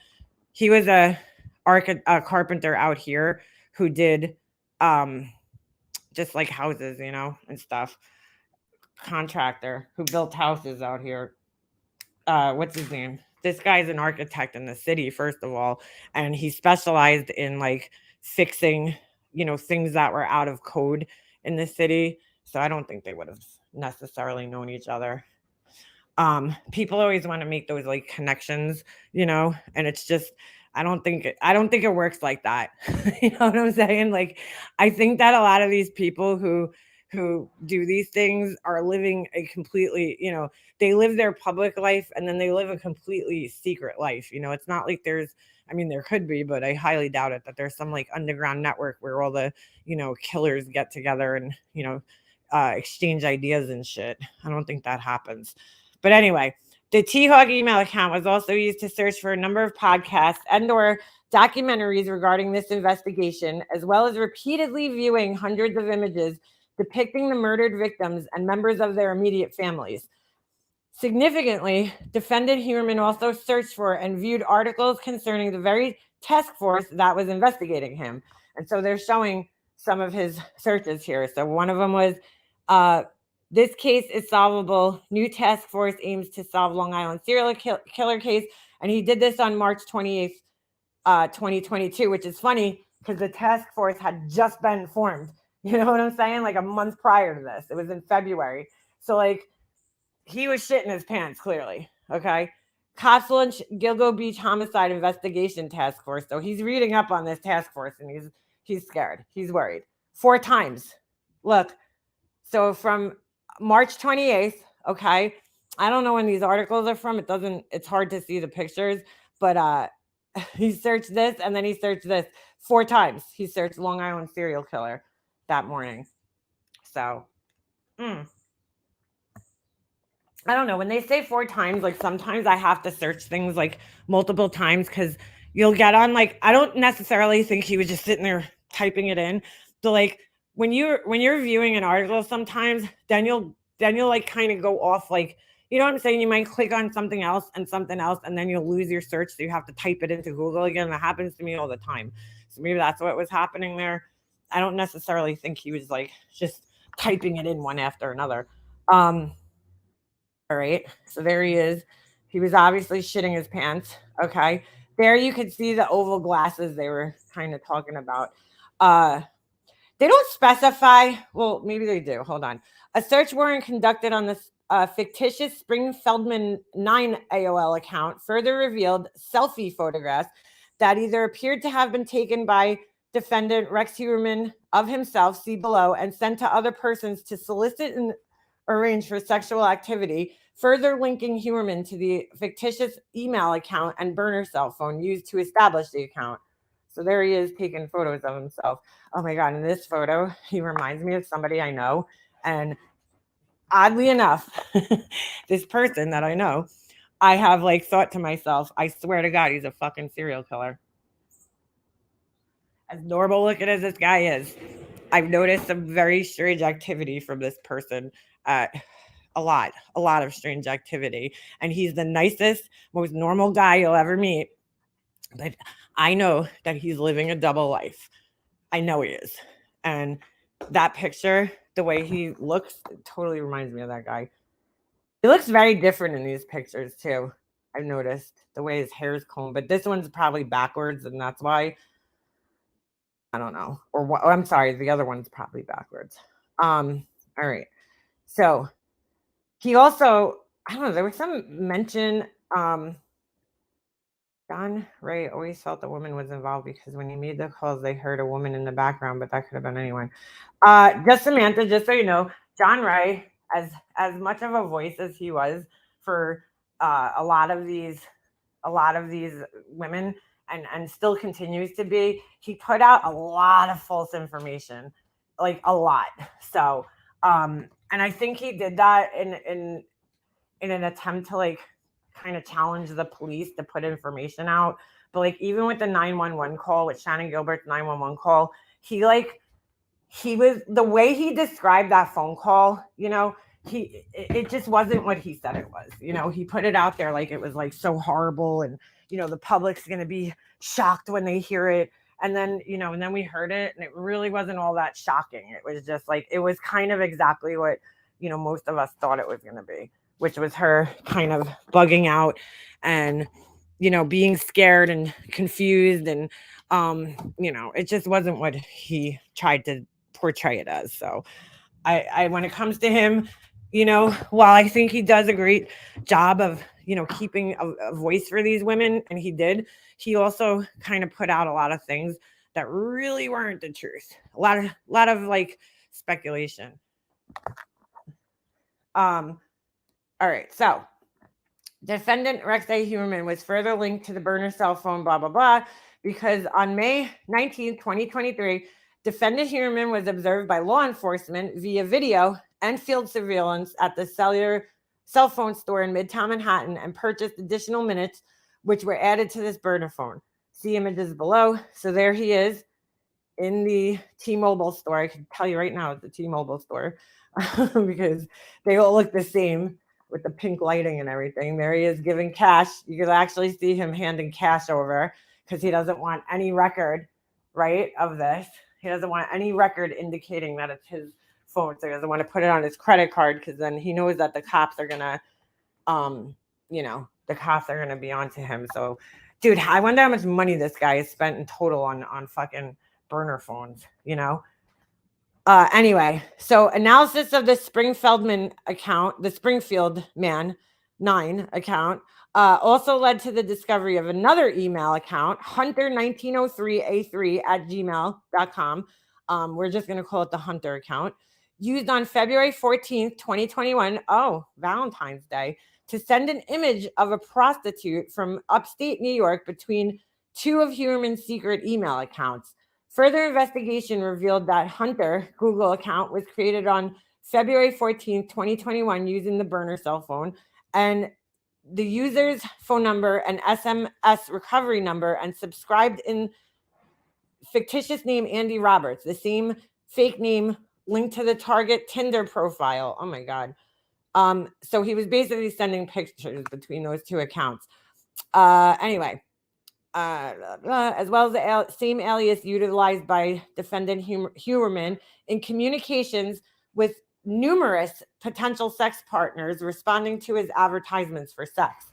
carpenter out here who did just like houses, and stuff. Contractor who built houses out here. What's his name? This guy's an architect in the city, first of all, and he specialized in like fixing, things that were out of code in the city. So I don't think they would have necessarily known each other. People always want to make those like connections, and it's just, I don't think it works like that. You know what I'm saying? Like, I think that a lot of these people who do these things are living a completely, they live their public life and then they live a completely secret life. It's not like there could be, but I highly doubt it, that there's some like underground network where all the, killers get together and, exchange ideas and shit. I don't think that happens. But anyway, the T-Hawk email account was also used to search for a number of podcasts and or documentaries regarding this investigation, as well as repeatedly viewing hundreds of images depicting the murdered victims and members of their immediate families. Significantly, defendant Huerman also searched for and viewed articles concerning the very task force that was investigating him. And so they're showing some of his searches here. So one of them was, this case is solvable. New task force aims to solve Long Island serial killer case. And he did this on March 28th, 2022, which is funny because the task force had just been formed. You know what I'm saying? Like a month prior to this. It was in February. So like he was shitting his pants, clearly. Okay. Costello and Gilgo Beach homicide investigation task force. So he's reading up on this task force and he's scared. He's worried. 4 times. Look. So from March 28th, okay. I don't know when these articles are from. It's hard to see the pictures, but he searched this and then he searched this 4 times. He searched Long Island serial killer that morning. So, I don't know. When they say 4 times, like sometimes I have to search things like multiple times because you'll get on like, I don't necessarily think he was just sitting there typing it in. So like when you're viewing an article, sometimes then you'll like kind of go off, like, you know what I'm saying? You might click on something else and then you'll lose your search. So you have to type it into Google again. That happens to me all the time. So maybe that's what was happening there. I don't necessarily think he was like just typing it in one after another. All right, so there he is. He was obviously shitting his pants. Okay, there you could see the oval glasses they were kind of talking about. Uh, they don't specify. Well, maybe they do. Hold on. A search warrant conducted on this fictitious Spring Feldman 9 AOL account further revealed selfie photographs that either appeared to have been taken by defendant Rex Huerman of himself, see below, and sent to other persons to solicit and arrange for sexual activity, further linking Huerman to the fictitious email account and burner cell phone used to establish the account. So there he is taking photos of himself. Oh my God, in this photo, he reminds me of somebody I know. And oddly enough, this person that I know, I have like thought to myself, I swear to God, he's a fucking serial killer. As normal looking as this guy is, I've noticed some very strange activity from this person. A lot of strange activity. And he's the nicest, most normal guy you'll ever meet. But I know that he's living a double life. I know he is. And that picture, the way he looks, totally reminds me of that guy. He looks very different in these pictures too. I've noticed the way his hair is combed, but this one's probably backwards, and that's why. I don't know. Or I'm sorry, the other one's probably backwards. All right. So he also, I don't know, there was some mention. John Ray always felt the woman was involved because when he made the calls, they heard a woman in the background, but that could have been anyone. Just Samantha, just so you know, John Ray, as much of a voice as he was for a lot of these women, and still continues to be, he put out a lot of false information, like a lot. So, and I think he did that in an attempt to like kind of challenge the police to put information out. But like even with the 911 call, with Shannon Gilbert's 911 call, he was, the way he described that phone call, it just wasn't what he said it was. He put it out there like it was like so horrible, and the public's going to be shocked when they hear it. And then we heard it, and it really wasn't all that shocking. It was just like, it was kind of exactly what most of us thought it was going to be, which was her kind of bugging out and being scared and confused, and it just wasn't what he tried to portray it as. So I when it comes to him, while I think he does a great job of keeping a voice for these women, and he also kind of put out a lot of things that really weren't the truth. A lot of like speculation. All right, so defendant Rex A. Huerman was further linked to the burner cell phone, blah, blah, blah, because on May 19, 2023, defendant Huerman was observed by law enforcement via video and field surveillance at the cellular cell phone store in Midtown Manhattan and purchased additional minutes, which were added to this burner phone. See images below. So there he is in the T-Mobile store. I can tell you right now it's the T-Mobile store because they all look the same with the pink lighting and everything. There he is giving cash. You can actually see him handing cash over because he doesn't want any record, right, of this. He doesn't want any record indicating that it's his phone. So he doesn't want to put it on his credit card because then he knows that the cops are going to, the cops are going to be onto him. So, dude, I wonder how much money this guy has spent in total on fucking burner phones, Anyway, so analysis of the Spring-Feldman account, the Springfield Man 9 account, also led to the discovery of another email account, hunter1903a3@gmail.com. We're just going to call it the Hunter account, used on February 14th, 2021, Valentine's Day, to send an image of a prostitute from upstate New York between two of Huerman's secret email accounts. Further investigation revealed that Hunter Google account was created on February 14th, 2021, using the burner cell phone, and the user's phone number and SMS recovery number, and subscribed in fictitious name Andy Roberts, the same fake name linked to the target Tinder profile. Oh my God. So he was basically sending pictures between those two accounts. Anyway, as well as the same alias utilized by defendant Huerman in communications with numerous potential sex partners responding to his advertisements for sex.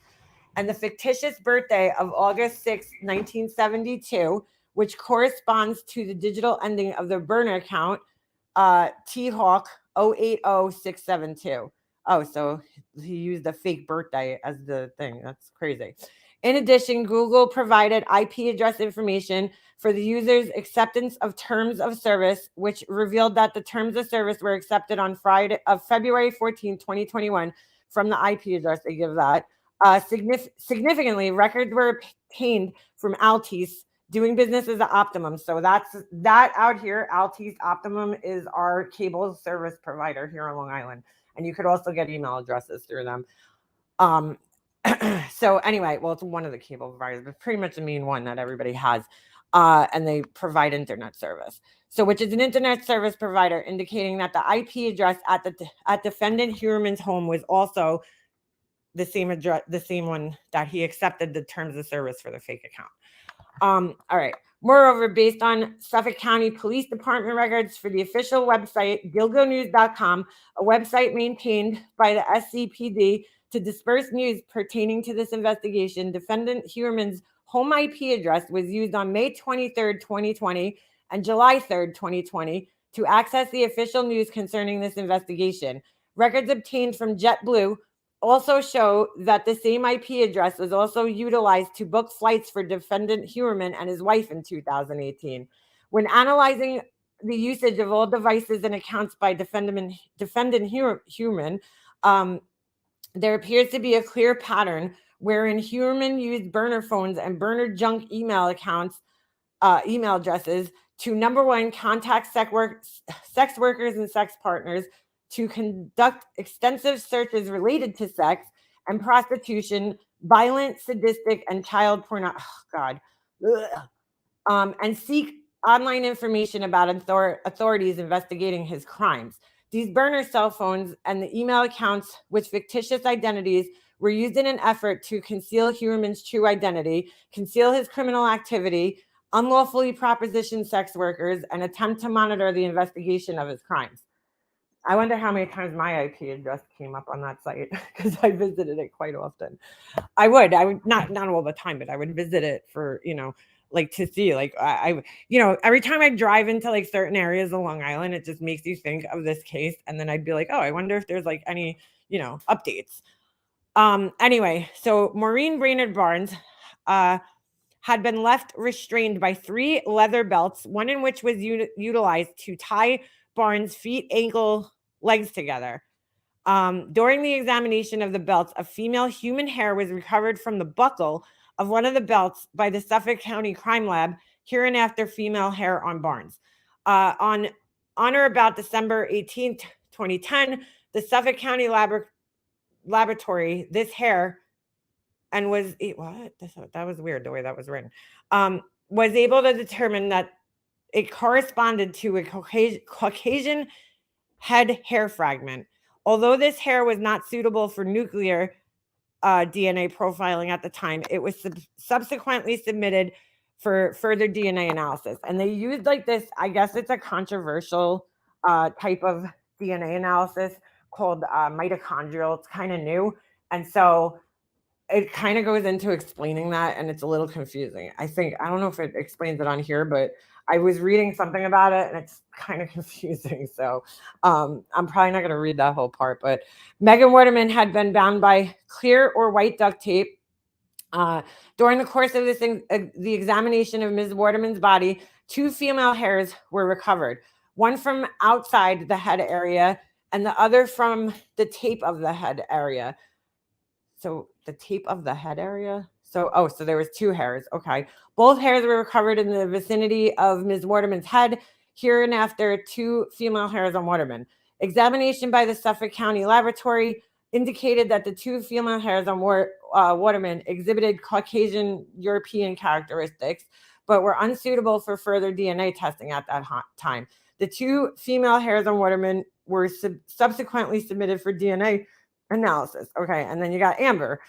And the fictitious birthday of August 6, 1972, which corresponds to the digital ending of the burner account, T-Hawk 080672. Oh, so he used a fake birthday as the thing. That's crazy. In addition, Google provided IP address information for the user's acceptance of terms of service, which revealed that the terms of service were accepted on February 14, 2021, from the IP address. They give that. Significantly, records were obtained from Altice doing business as an Optimum. So that's that out here. Altice Optimum is our cable service provider here on Long Island. And you could also get email addresses through them. So anyway, well, it's one of the cable providers, but pretty much the main one that everybody has. And they provide internet service. So, which is an internet service provider, indicating that the IP address at defendant Huerman's home was also the same address, the same one that he accepted the terms of service for the fake account. All right. Moreover, based on Suffolk County Police Department records for the official website, gilgonews.com, a website maintained by the SCPD to disperse news pertaining to this investigation, defendant Huerman's home IP address was used on May 23rd, 2020 and July 3rd, 2020 to access the official news concerning this investigation. Records obtained from JetBlue also show that the same IP address was also utilized to book flights for defendant Huerman and his wife in 2018. When analyzing the usage of all devices and accounts by defendant Huerman, there appears to be a clear pattern wherein Huerman used burner phones and burner junk email accounts, email addresses to, number one, contact sex workers and sex partners, to conduct extensive searches related to sex and prostitution, violent, sadistic, and child pornography. Oh, God. And seek online information about authorities investigating his crimes. These burner cell phones and the email accounts with fictitious identities were used in an effort to conceal Huerman's true identity, conceal his criminal activity, unlawfully proposition sex workers, and attempt to monitor the investigation of his crimes. I wonder how many times my IP address came up on that site, because I visited it quite often. I would not all the time, but I would visit it for, like, to see, like, I every time I drive into like certain areas of Long Island, it just makes you think of this case. And then I'd be like, oh, I wonder if there's like any, updates. Anyway, so Maureen Brainerd-Barnes, had been left restrained by 3 leather belts, one in which was utilized to tie Barnes' feet, ankle, legs together. During the examination of the belts, a female human hair was recovered from the buckle of one of the belts by the Suffolk County Crime Lab, hereinafter female hair on Barnes. On or about December 18th, 2010, the Suffolk County Laboratory, this hair, and was that was weird the way that was written, was able to determine that it corresponded to a Caucasian head hair fragment. Although this hair was not suitable for nuclear DNA profiling at the time, it was subsequently submitted for further DNA analysis. And they used like this, I guess it's a controversial type of DNA analysis called mitochondrial. It's kind of new. And so it kind of goes into explaining that, and it's a little confusing. I don't know if it explains it on here, but I was reading something about it and it's kind of confusing. So I'm probably not going to read that whole part, but Megan Waterman had been bound by clear or white duct tape. During the course of this the examination of Ms. Waterman's body, 2 female hairs were recovered, one from outside the head area and the other from the tape of the head area. So the tape of the head area. So there was 2 hairs. Okay. Both hairs were recovered in the vicinity of Ms. Waterman's head, hereinafter 2 female hairs on Waterman. Examination by the Suffolk County Laboratory indicated that the 2 female hairs on Waterman exhibited Caucasian European characteristics, but were unsuitable for further DNA testing at that time. The 2 female hairs on Waterman were subsequently submitted for DNA analysis. Okay, and then you got Amber.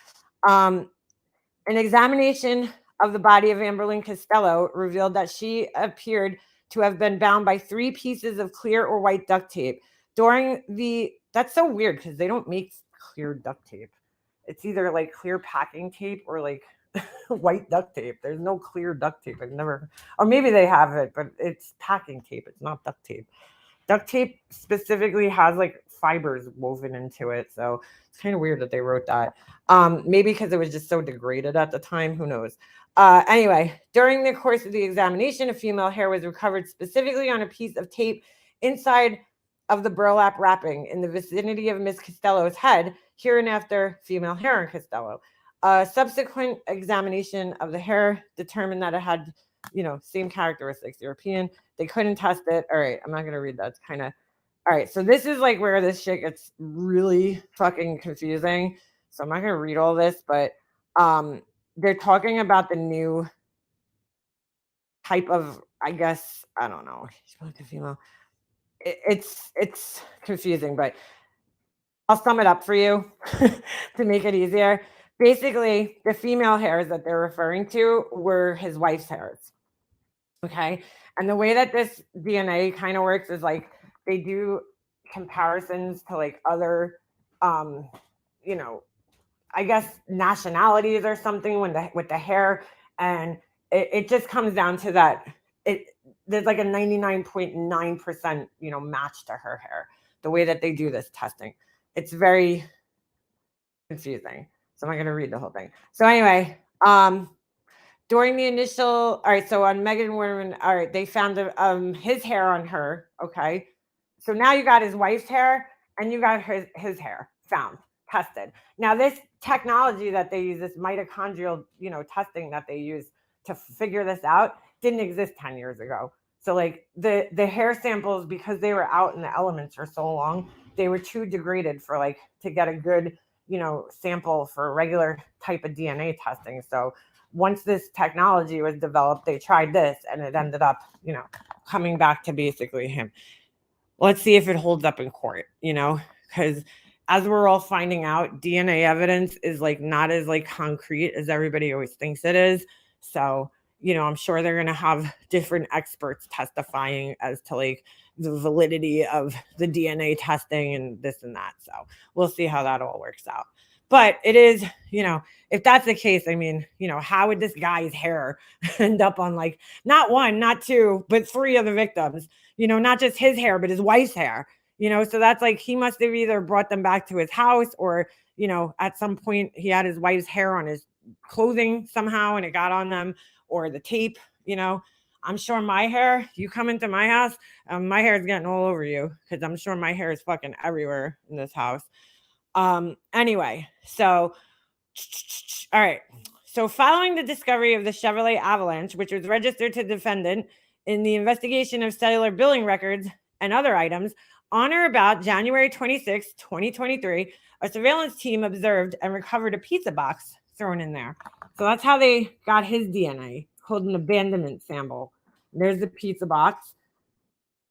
An examination of the body of Amberlynn Costello revealed that she appeared to have been bound by 3 pieces of clear or white duct tape. That's so weird because they don't make clear duct tape. It's either like clear packing tape or like white duct tape. There's no clear duct tape. I've never, or maybe they have it, but it's packing tape. It's not duct tape. Duct tape specifically has like fibers woven into it. So it's kind of weird that they wrote that. Maybe because it was just so degraded at the time. Who knows? Anyway, during the course of the examination, a female hair was recovered specifically on a piece of tape inside of the burlap wrapping in the vicinity of Miss Costello's head, hereinafter female hair on Costello. Subsequent examination of the hair determined that it had, same characteristics, European. They couldn't test it. All right, I'm not going to read that. It's kind of, all right, so this is like where this shit gets really fucking confusing. So I'm not going to read all this, but they're talking about the new type of, I guess, I don't know. Female. It's confusing, but I'll sum it up for you to make it easier. Basically, the female hairs that they're referring to were his wife's hairs. Okay. And the way that this DNA kind of works is like they do comparisons to like other, I guess nationalities or something with the hair. And it just comes down to that. There's like a 99.9%, match to her hair, the way that they do this testing. It's very confusing. So I'm not going to read the whole thing. So anyway, during the initial, all right, so on Megan Waterman, all right, they found his hair on her, okay? So now you got his wife's hair and you got his hair found, tested. Now this technology that they use, this mitochondrial, testing that they use to figure this out didn't exist 10 years ago. So like the hair samples, because they were out in the elements for so long, they were too degraded for like to get a good, sample for regular type of DNA testing. So once this technology was developed, they tried this and it ended up, coming back to basically him. Let's see if it holds up in court, because as we're all finding out, DNA evidence is like not as like concrete as everybody always thinks it is. So, I'm sure they're going to have different experts testifying as to like the validity of the DNA testing and this and that. So we'll see how that all works out. But it is, if that's the case, I mean, how would this guy's hair end up on like not 1, not 2, but 3 of the victims, not just his hair, but his wife's hair, so that's like he must have either brought them back to his house or, at some point he had his wife's hair on his clothing somehow and it got on them or the tape, I'm sure my hair, you come into my house, my hair is getting all over you because I'm sure my hair is fucking everywhere in this house. Anyway, so, all right. So following the discovery of the Chevrolet Avalanche, which was registered to defendant in the investigation of cellular billing records and other items, on or about January 26, 2023, a surveillance team observed and recovered a pizza box thrown in there. So that's how they got his DNA, called an abandonment sample. There's the pizza box.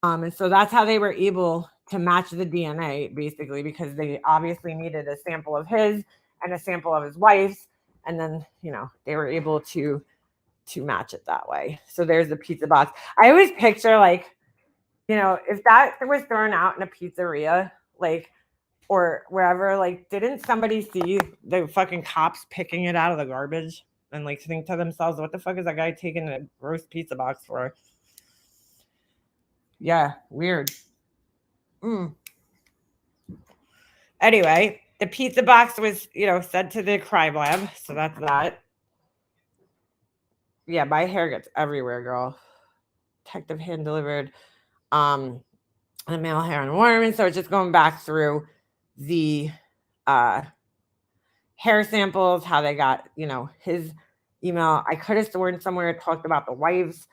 And so that's how they were able to match the DNA, basically, because they obviously needed a sample of his and a sample of his wife's. And then, they were able to match it that way. So there's the pizza box. I always picture like, if that was thrown out in a pizzeria, like, or wherever, like, didn't somebody see the fucking cops picking it out of the garbage and like think to themselves, what the fuck is that guy taking a gross pizza box for? Yeah, weird. Anyway, the pizza box was, sent to the crime lab. So that's that. Yeah, my hair gets everywhere, girl. Detective hand delivered the male hair on Waterman. So it's just going back through the hair samples, how they got, his email. I could have sworn somewhere it talked about the wives.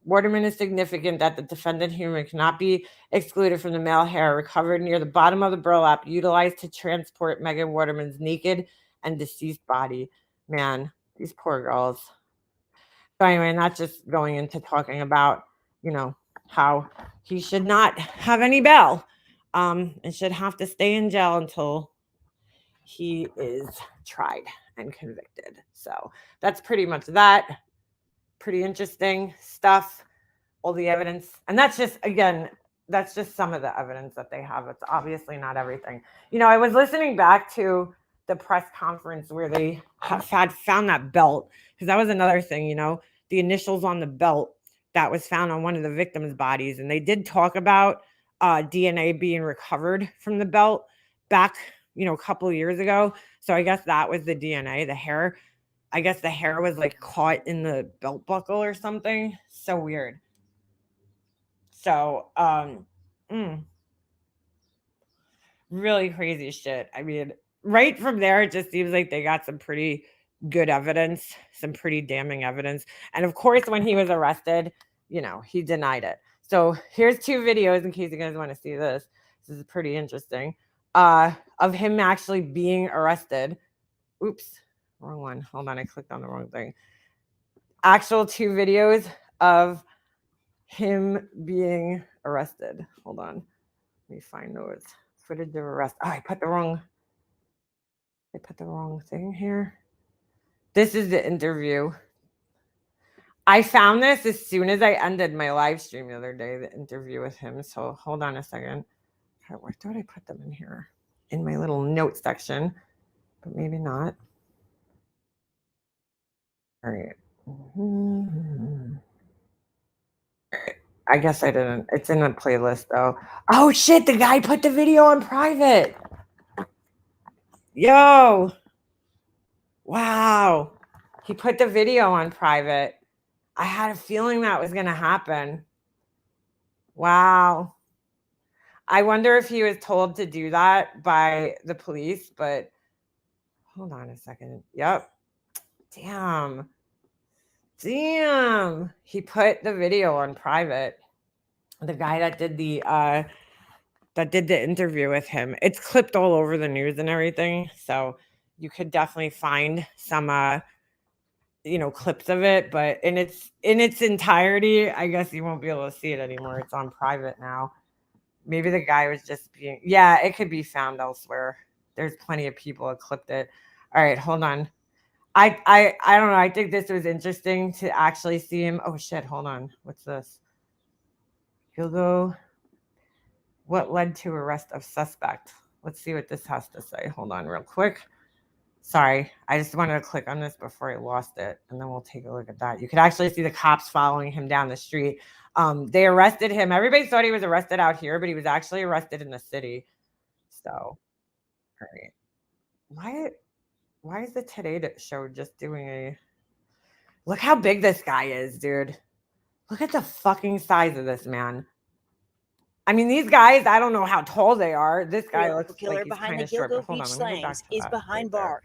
Waterman is significant that the defendant human cannot be excluded from the male hair recovered near the bottom of the burlap utilized to transport Megan Waterman's naked and deceased body. Man, these poor girls. So anyway, not just going into talking about, how he should not have any bail and should have to stay in jail until he is tried. and convicted. So that's pretty much that. Pretty interesting stuff. All the evidence. And that's just, again, that's just some of the evidence that they have. It's obviously not everything. I was listening back to the press conference where they had found that belt, because that was another thing, the initials on the belt that was found on one of the victims' bodies. And they did talk about DNA being recovered from the belt back, a couple of years ago. So I guess that was the DNA, the hair. I guess the hair was like caught in the belt buckle or something. So weird. So, really crazy shit. I mean, right from there, it just seems like they got some pretty good evidence, some pretty damning evidence. And of course, when he was arrested, he denied it. So here's 2 videos in case you guys want to see this. This is pretty interesting. Of him actually being arrested. Oops, wrong one. Hold on, I clicked on the wrong thing. Actual 2 videos of him being arrested. Hold on. Let me find those. Footage of arrest. Oh, I put the wrong thing here. This is the interview. I found this as soon as I ended my live stream the other day, the interview with him. So hold on a second. Where thought I put them in here? In my little note section, but maybe not. All right. I guess I didn't. It's in a playlist though. Oh shit, the guy put the video on private. Yo. Wow. He put the video on private. I had a feeling that was going to happen. Wow. I wonder if he was told to do that by the police, but hold on a second. Yep. Damn. He put the video on private. The guy that did the interview with him. It's clipped all over the news and everything, so you could definitely find some clips of it, but in its entirety, I guess you won't be able to see it anymore. It's on private now. Maybe the guy was just being, yeah, it could be found elsewhere. There's plenty of people that clipped it. All right, hold on. I don't know. I think this was interesting to actually see him. Oh shit, hold on. What's this? He'll go. What led to arrest of suspect? Let's see what this has to say. Hold on real quick. Sorry, I just wanted to click on this before I lost it, and then we'll take a look at that. You could actually see the cops following him down the street. They arrested him. Everybody thought he was arrested out here, but he was actually arrested in the city. So, all right. Why is the Today Show just doing a... Look how big this guy is, dude. Look at the fucking size of this man. I mean, these guys, I don't know how tall they are. This guy looks like he's kind of short. But hold on, let me go back to that. Is behind bars.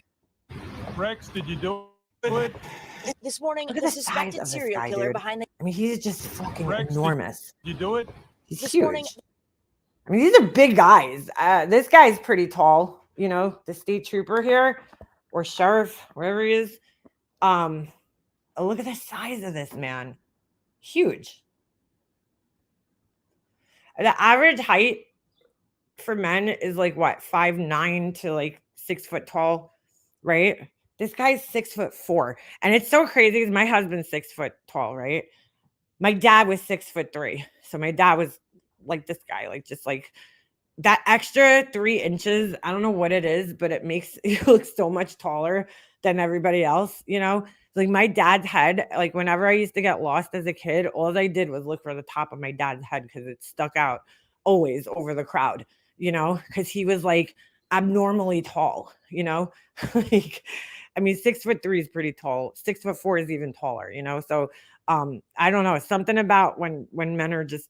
Rex, did you do it?
This morning, the suspected serial killer behind the...
I mean, he's just fucking enormous.
Did you do it?
He's huge. I mean, these are big guys. This guy's pretty tall. The state trooper here, or sheriff, wherever he is. Look at the size of this man. Huge. The average height for men is like what, 5'9" to like 6 foot tall, right? This guy's 6'4", and it's so crazy because my husband's 6 foot tall, right? My dad was 6'3", so my dad was like this guy, like just like that extra 3 inches. I don't know what it is, but it makes you look so much taller than everybody else. Like my dad's head, like whenever I used to get lost as a kid, all I did was look for the top of my dad's head because it stuck out always over the crowd, because he was like abnormally tall, like, I mean, 6'3" is pretty tall. 6'4" is even taller, so I don't know, something about when men are just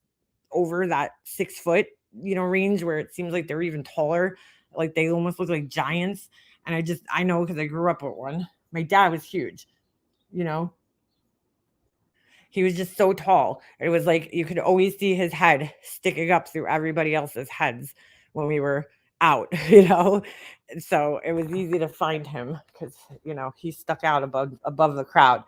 over that 6 foot, range where it seems like they're even taller, like they almost look like giants. And I know because I grew up with one. My dad was huge. He was just so tall. It was like you could always see his head sticking up through everybody else's heads when we were out, so it was easy to find him because he stuck out above the crowd.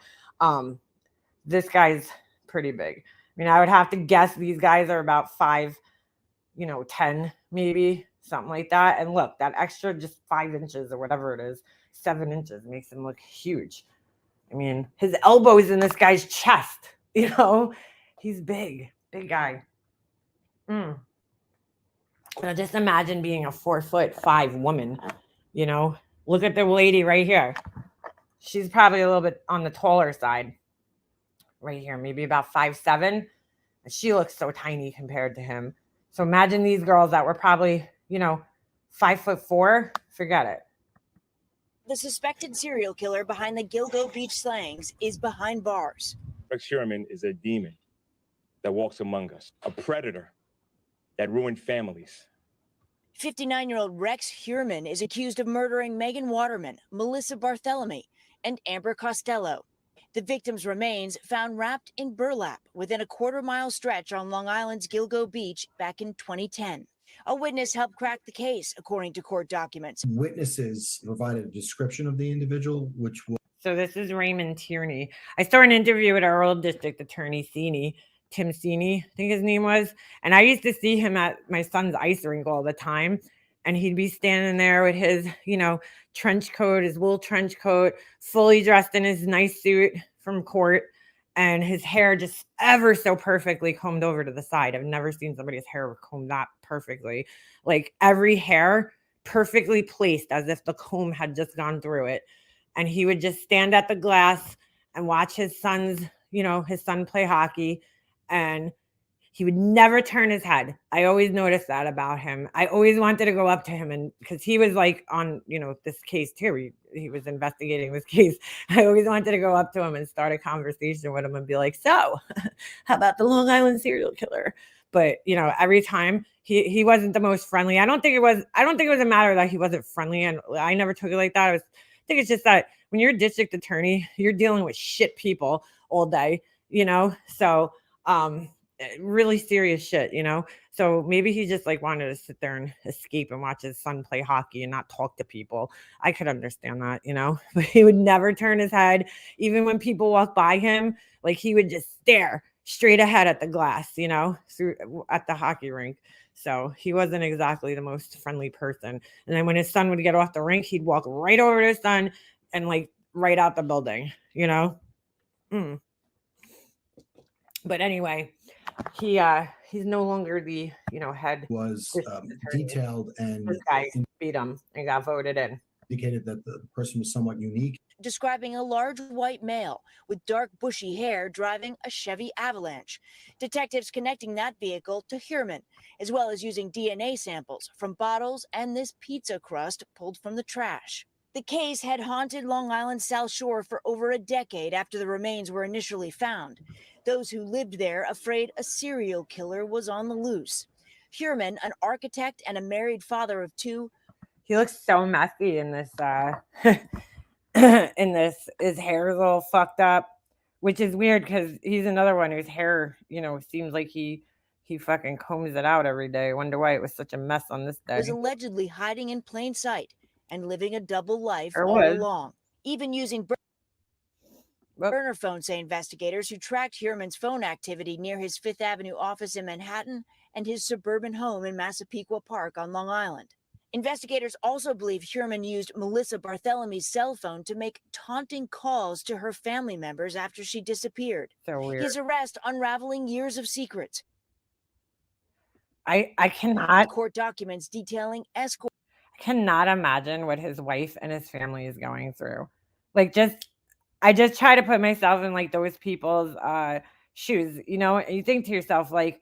This guy's pretty big. I mean, I would have to guess these guys are about 5'10", maybe something like that. And look, that extra just 5 inches or whatever it is 7 inches makes him look huge. I mean, his elbow's in this guy's chest, you know? He's big guy. Now just imagine being a 4'5" woman, you know? Look at the lady right here. She's probably a little bit on the taller side. Right here, maybe about 5'7". She looks so tiny compared to him. So imagine these girls that were probably, 5'4". Forget it.
The suspected serial killer behind the Gilgo Beach slayings is behind bars.
Rex Sherman is a demon that walks among us, a predator that ruined families.
59-year-old Rex Sherman is accused of murdering Megan Waterman, Melissa Barthelemy, and Amber Costello. The victims' remains found wrapped in burlap within a quarter-mile stretch on Long Island's Gilgo Beach back in 2010. A witness helped crack the case, according to court documents.
Witnesses provided a description of the individual, which was...
So this is Raymond Tierney. I saw an interview with our old district attorney, Tim Sini, I think his name was. And I used to see him at my son's ice rink all the time. And he'd be standing there with his, trench coat, his wool trench coat, fully dressed in his nice suit from court. And his hair just ever so perfectly combed over to the side. I've never seen somebody's hair combed that perfectly. Like every hair perfectly placed as if the comb had just gone through it. And he would just stand at the glass and watch his son play hockey. And he would never turn his head. I always noticed that about him. I always wanted to go up to him, and because he was like on, this case too. He was investigating this case. I always wanted to go up to him and start a conversation with him and be like, so how about the Long Island serial killer? But, every time he wasn't the most friendly. I don't think it was a matter that he wasn't friendly. And I never took it like that. I think it's just that when you're a district attorney, you're dealing with shit people all day, so, really serious shit, so maybe he just like wanted to sit there and escape and watch his son play hockey and not talk to people. I could understand that, but he would never turn his head. Even when people walk by him, like he would just stare straight ahead at the glass, at the hockey rink. So he wasn't exactly the most friendly person. And then when his son would get off the rink, he'd walk right over to his son and like right out the building, But anyway, he's no longer the head.
Was detailed, and
this guy beat him and got voted in.
Indicated that the person was somewhat unique.
Describing a large white male with dark bushy hair driving a Chevy Avalanche. Detectives connecting that vehicle to Sherman, as well as using DNA samples from bottles and this pizza crust pulled from the trash. The case had haunted Long Island's South Shore for over a decade after the remains were initially found. Those who lived there afraid a serial killer was on the loose. Sherman, an architect and a married father of 2.
He looks so messy in this. His hair is all fucked up, which is weird because he's another one whose hair, seems like he fucking combs it out every day. I wonder why it was such a mess on this day.
Was allegedly hiding in plain sight and living a double life all along, even using burner phones, say investigators who tracked Sherman's phone activity near his Fifth Avenue office in Manhattan and his suburban home in Massapequa Park on Long Island. Investigators also believe Sherman used Melissa Barthelemy's cell phone to make taunting calls to her family members after she disappeared.
So weird.
His arrest unraveling years of secrets.
I cannot.
Court documents detailing escort.
I cannot imagine what his wife and his family is going through. I just try to put myself in like those people's shoes, and you think to yourself, like,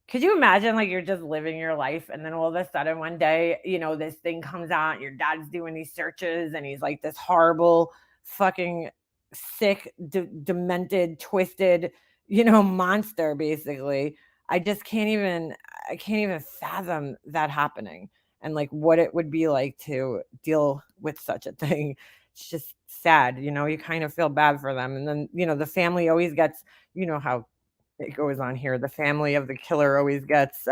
could you imagine like you're just living your life and then all of a sudden one day, this thing comes out, your dad's doing these searches and he's like this horrible, fucking sick, demented, twisted, monster basically. I can't even fathom that happening and like what it would be like to deal with such a thing. It's just sad, you kind of feel bad for them. And then, the family always gets, how it goes on here. The family of the killer always gets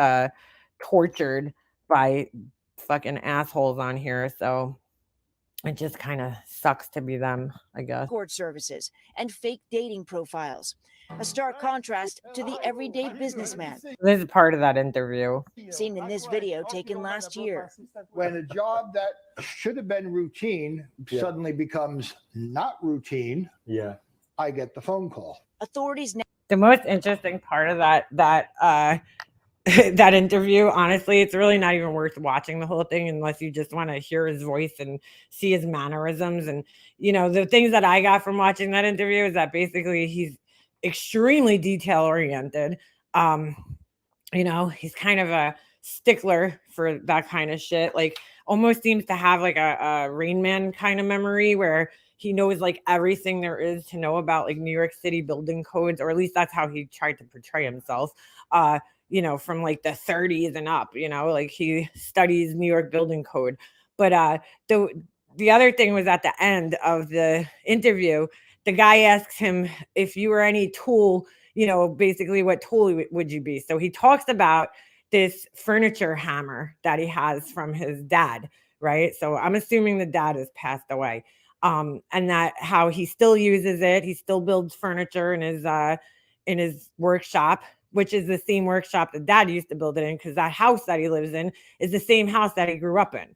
tortured by fucking assholes on here. So it just kind of sucks to be them, I guess.
Court services and fake dating profiles. a stark contrast to the everyday businessman
This is part of that interview.
seen in this video taken last year.
When a job that should have been routine suddenly becomes not routine, I get the phone call.
Authorities now
The most interesting part of that that interview, honestly, it's really not even worth watching the whole thing unless you just want to hear his voice and see his mannerisms. And the things that I got from watching that interview is that basically he's extremely detail oriented. He's kind of a stickler for that kind of shit. Like, almost seems to have like a Rain Man kind of memory where he knows like everything there is to know about like New York City building codes, or at least that's how he tried to portray himself. From like the 30s and up, like he studies New York building code. But the other thing was, at the end of the interview, the guy asks him if you were any tool, basically what tool would you be? So he talks about this furniture hammer that he has from his dad, right? So I'm assuming the dad has passed away. And that how he still uses it. He still builds furniture in his workshop, which is the same workshop that dad used to build it in, because that house that he lives in is the same house that he grew up in.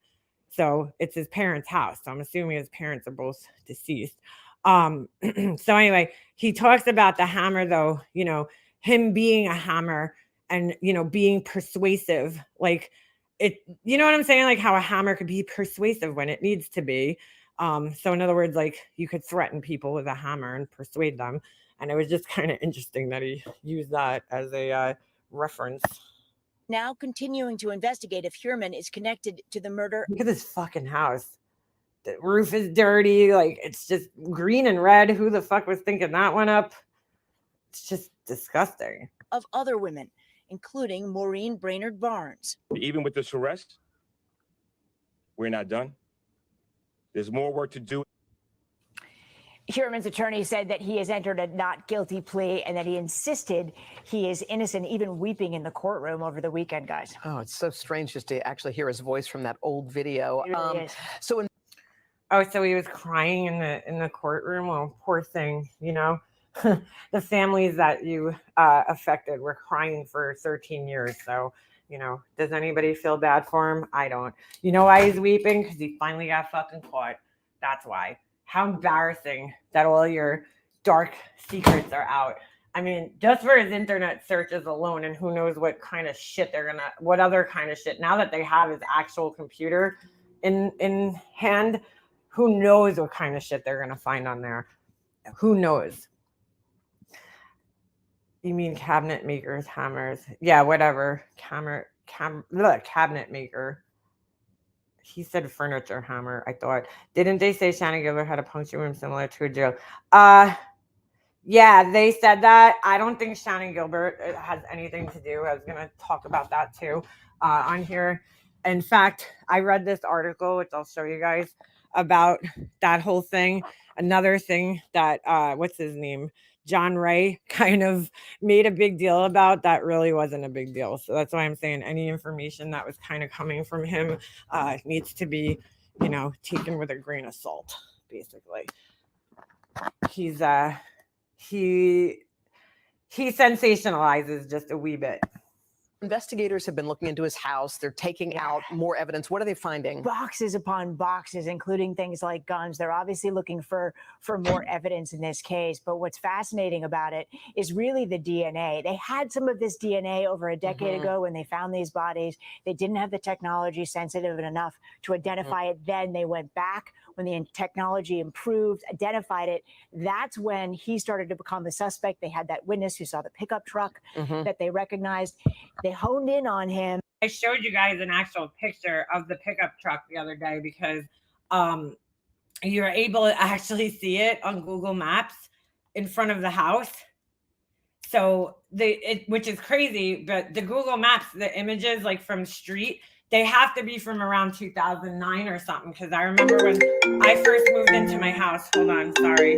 So it's his parents' house. So I'm assuming his parents are both deceased. So anyway, he talks about the hammer, though, him being a hammer and, being persuasive, like it, you know what I'm saying? Like how a hammer could be persuasive when it needs to be. So in other words, like you could threaten people with a hammer and persuade them. And it was just kind of interesting that he used that as a reference.
now continuing to investigate if Hurman is connected to the murder.
Look at this fucking house. The roof is dirty. Like, it's just green and red. Who the fuck was thinking that one up? It's just disgusting.
Of other women, including Maureen Brainerd-Barnes.
Even with this arrest, we're not done. There's more work to do.
Hurman's attorney said that he has entered a not guilty plea and that he insisted he is innocent, even weeping in the courtroom over the weekend, guys.
Oh, it's so strange just to actually hear his voice from that old video.
It really is.
So
he was crying in the courtroom. Oh, poor thing, the families that you affected were crying for 13 years. So, does anybody feel bad for him? I don't. You know why he's weeping? Because he finally got fucking caught. That's why. How embarrassing that all your dark secrets are out. I mean, just for his internet searches alone, and who knows what kind of shit what other kind of shit. Now that they have his actual computer in hand, who knows what kind of shit they're going to find on there. Who knows? You mean cabinet makers, hammers? Yeah, whatever. Cabinet maker. He said furniture hammer, I thought. Didn't they say Shannon Gilbert had a puncture wound similar to a jail? Yeah, they said that. I don't think Shannon Gilbert has anything to do. I was going to talk about that too on here. In fact, I read this article, which I'll show you guys, about that whole thing. Another thing that, what's his name? John Ray kind of made a big deal about that really wasn't a big deal. So that's why I'm saying any information that was kind of coming from him needs to be, taken with a grain of salt, basically. He sensationalizes just a wee bit.
investigators have been looking into his house. They're taking out more evidence. What are they finding?
Boxes upon boxes, including things like guns. They're obviously looking for more evidence in this case. But what's fascinating about it is really the DNA. They had some of this DNA over a decade ago when they found these bodies. They didn't have the technology sensitive enough to identify it then. They went back when the technology improved, identified it. That's when he started to become the suspect. They had that witness who saw the pickup truck that they recognized. They honed in on him.
I showed you guys an actual picture of the pickup truck the other day because you're able to actually see it on Google Maps in front of the house. So which is crazy, but the Google Maps, the images like from street, they have to be from around 2009 or something. Because I remember when I first moved into my house. Hold on, sorry.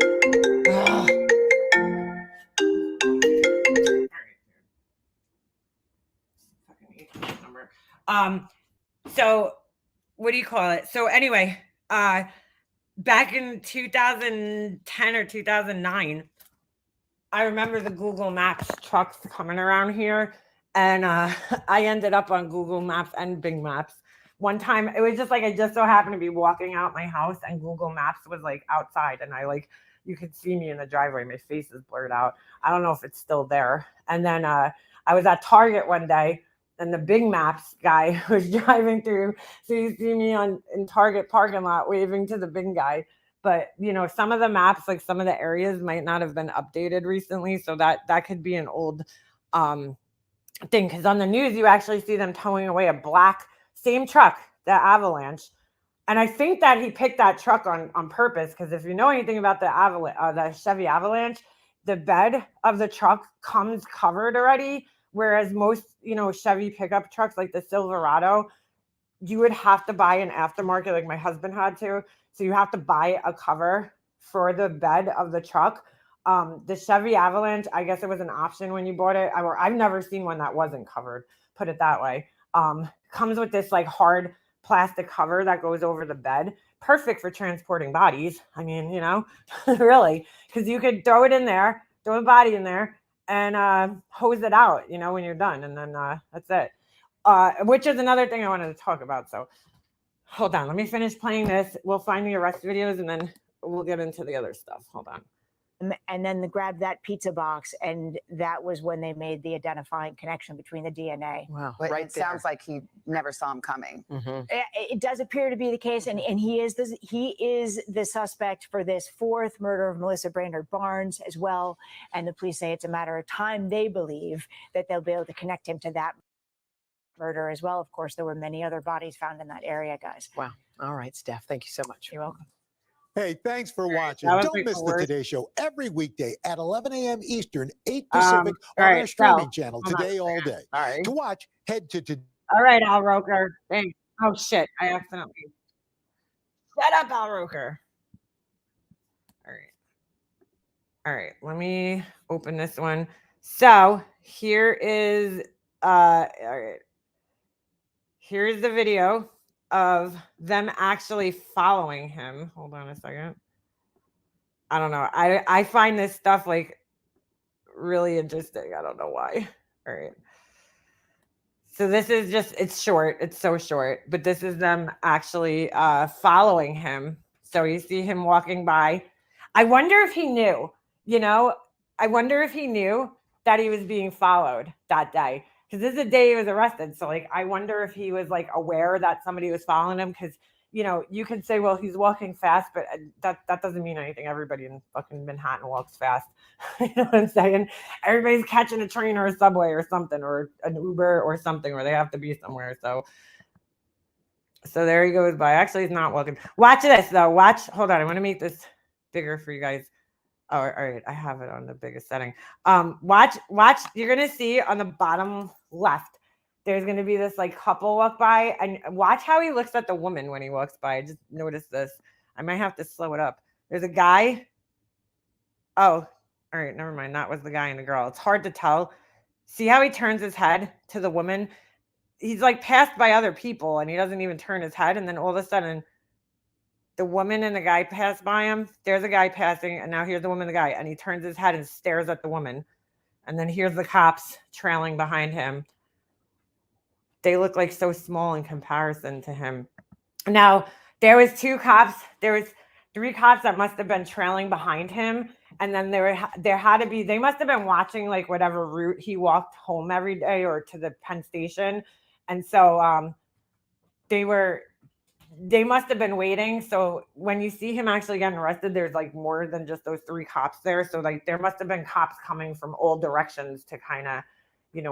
So what do you call it? So anyway, back in 2010 or 2009, I remember the Google Maps trucks coming around here, and I ended up on Google Maps and Bing Maps. One time, it was just like I just so happened to be walking out my house, and Google Maps was like outside, and you could see me in the driveway. My face is blurred out. I don't know if it's still there. And then I was at Target one day, and the Bing Maps guy was driving through, so you see me in Target parking lot waving to the Bing guy. But some of the maps, like some of the areas, might not have been updated recently, so that could be an old thing. Because on the news, you actually see them towing away a black same truck, the Avalanche, and I think that he picked that truck on purpose. Because if you know anything about the Chevy Avalanche, the bed of the truck comes covered already, whereas most Chevy pickup trucks like the Silverado, you would have to buy an aftermarket, like my husband had to. So you have to buy a cover for the bed of the truck. The Chevy Avalanche, I guess it was an option when you bought it. I've never seen one that wasn't covered, put it that way. Comes with this like hard plastic cover that goes over the bed. Perfect for transporting bodies. I mean, really, because you could throw it in there, throw the body in there, and hose it out, when you're done. And then that's it. Which is another thing I wanted to talk about. So hold on, let me finish playing this. We'll find the arrest videos and then we'll get into the other stuff. Hold on.
And then grab that pizza box, and that was when they made the identifying connection between the DNA.
Wow.
But
Right
it sounds like he never saw him coming.
It does appear to be the case, and he is the suspect for this fourth murder of Melissa Brainerd-Barnes as well. And the police say it's a matter of time. They believe that they'll be able to connect him to that murder as well. Of course, there were many other bodies found in that area, guys.
Wow. All right, Steph. Thank you so much.
You're welcome.
Hey, thanks for watching.
That was
Don't
like
miss
the
the
worst.
Today Show every weekday at 11 a.m. Eastern, 8 Pacific on
all right,
our streaming
so,
channel
hold on a
today all day.
Sorry.
To watch, head to
All right, Al Roker. Thanks. Oh shit, I accidentally. Shut up, Al Roker. All right, let me open this one. So here is all right. Here's the video of them actually following him. Hold on a second. I don't know. I find this stuff like really interesting. I don't know why. All right. So this is it's short. It's so short, but this is them actually following him. So you see him walking by. I wonder if he knew, I wonder if he knew that he was being followed that day. Because this is the day he was arrested. So like, I wonder if he was like aware that somebody was following him. Because, you can say, well, he's walking fast, but that doesn't mean anything. Everybody in fucking Manhattan walks fast. You know what I'm saying? Everybody's catching a train or a subway or something, or an Uber or something, where they have to be somewhere. So there he goes by. Actually, he's not walking. Watch this though. Hold on. I want to make this bigger for you guys. Oh, all right. I have it on the biggest setting. Watch. You're going to see on the bottom left, there's going to be this like couple walk by, and watch how he looks at the woman when he walks by. I just noticed this. I might have to slow it up. There's a guy. Oh, all right. Never mind. That was the guy and the girl. It's hard to tell. See how he turns his head to the woman? He's like passed by other people and he doesn't even turn his head. And then all of a sudden, the woman and the guy pass by him. There's a guy passing, and now here's the woman and the guy, and he turns his head and stares at the woman. And then here's the cops trailing behind him. They look like so small in comparison to him. Now, there was 2 cops. There was 3 cops that must have been trailing behind him. And then there had to be, they must have been watching like whatever route he walked home every day or to the Penn Station. And so they must have been waiting. So when you see him actually getting arrested, there's like more than just those 3 cops there. So like there must have been cops coming from all directions to kind of,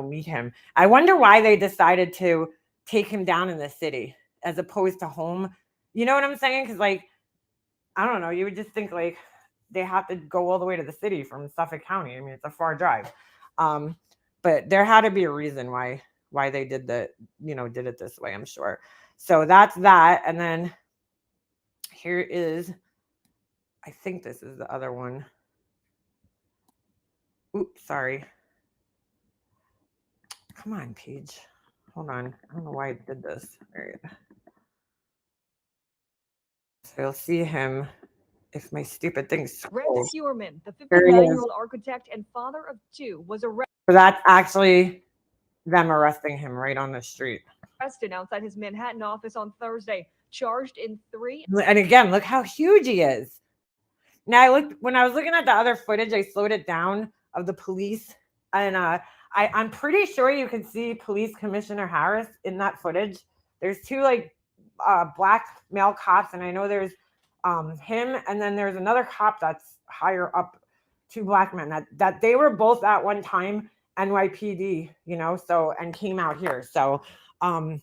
meet him. I wonder why they decided to take him down in the city as opposed to home. You know what I'm saying? Because like, I don't know, you would just think like they have to go all the way to the city from Suffolk County. I mean, it's a far drive. But there had to be a reason why they did did it this way, I'm sure. So that's that. And then here is, I think this is the other one. Oops, sorry. Come on, Paige. Hold on. I don't know why I did this. All right. So you'll see him if my stupid thing's
Rex
scrolled.
Heuermann, the
There he is.
59-year-old architect and father of 2, was arrested
So that's actually them arresting him right on the street.
outside his Manhattan office on Thursday, charged in 3.
And again, look how huge he is. Now when I was looking at the other footage, I slowed it down of the police, and I'm pretty sure you can see Police Commissioner Harris in that footage. There's 2 like black male cops, and I know there's him, and then there's another cop that's higher up, 2 black men that they were both at one time NYPD, you know, so, and came out here. So I'm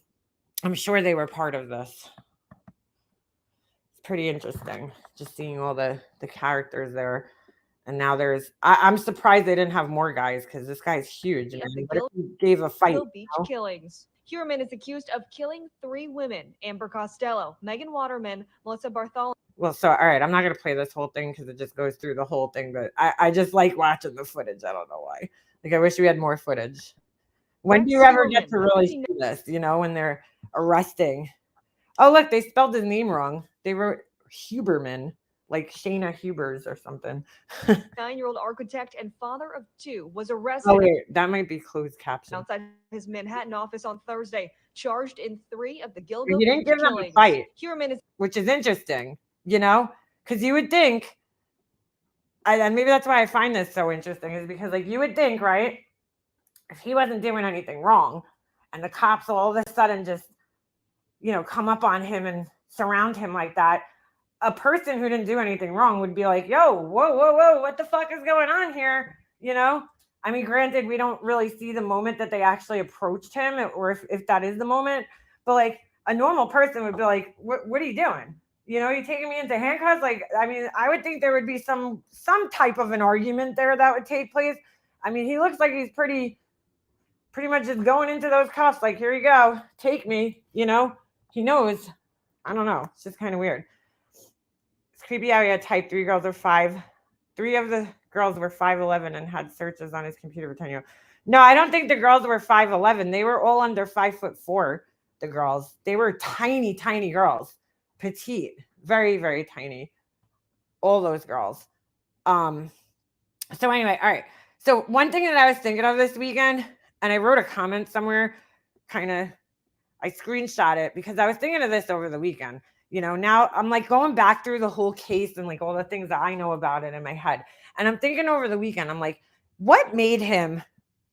sure they were part of this. It's pretty interesting just seeing all the characters there. And now I'm surprised they didn't have more guys, because this guy's huge.
At
And
the
what if he gave a fight?
Beach killings. Heuermann is accused of killing 3 women: Amber Costello, Megan Waterman, Melissa Bartholomew.
Well, so, all right, I'm not going to play this whole thing because it just goes through the whole thing, but I just like watching the footage. I don't know why. Like, I wish we had more footage. When do you ever get to really see this, you know, when they're arresting? Oh, look, they spelled his name wrong. They wrote Huberman, like Shayna Hubers or something.
9-year-old architect and father of 2 was arrested
Oh, wait, that might be closed caption.
outside his Manhattan office on Thursday, charged in 3 of the Gilgo
He didn't
Beach
give them a
killings.
fight,
Heuermann is
which is interesting, you know, because you would think, and maybe that's why I find this so interesting, is because, like, you would think, right, if he wasn't doing anything wrong and the cops all of a sudden just, you know, come up on him and surround him like that, a person who didn't do anything wrong would be like, yo, whoa, what the fuck is going on here? You know, I mean, granted, we don't really see the moment that they actually approached him, or if that is the moment, but like a normal person would be like, what are you doing? You know, you taking me into handcuffs? Like, I mean, I would think there would be some type of an argument there that would take place. I mean, he looks like he's pretty much just going into those cuffs, like, here you go, take me, you know, he knows. I don't know. It's just kind of weird. It's creepy how he had type 3 girls are 5. 3 of the girls were 5'11" and had searches on his computer for 10 years. No, I don't think the girls were 5'11". They were all under 5'4". The girls, they were tiny girls, petite, very, very tiny. All those girls. So anyway, all right. So one thing that I was thinking of this weekend, and I wrote a comment somewhere, I screenshot it because I was thinking of this over the weekend. You know, now I'm like going back through the whole case and like all the things that I know about it in my head. And I'm thinking over the weekend, I'm like, what made him,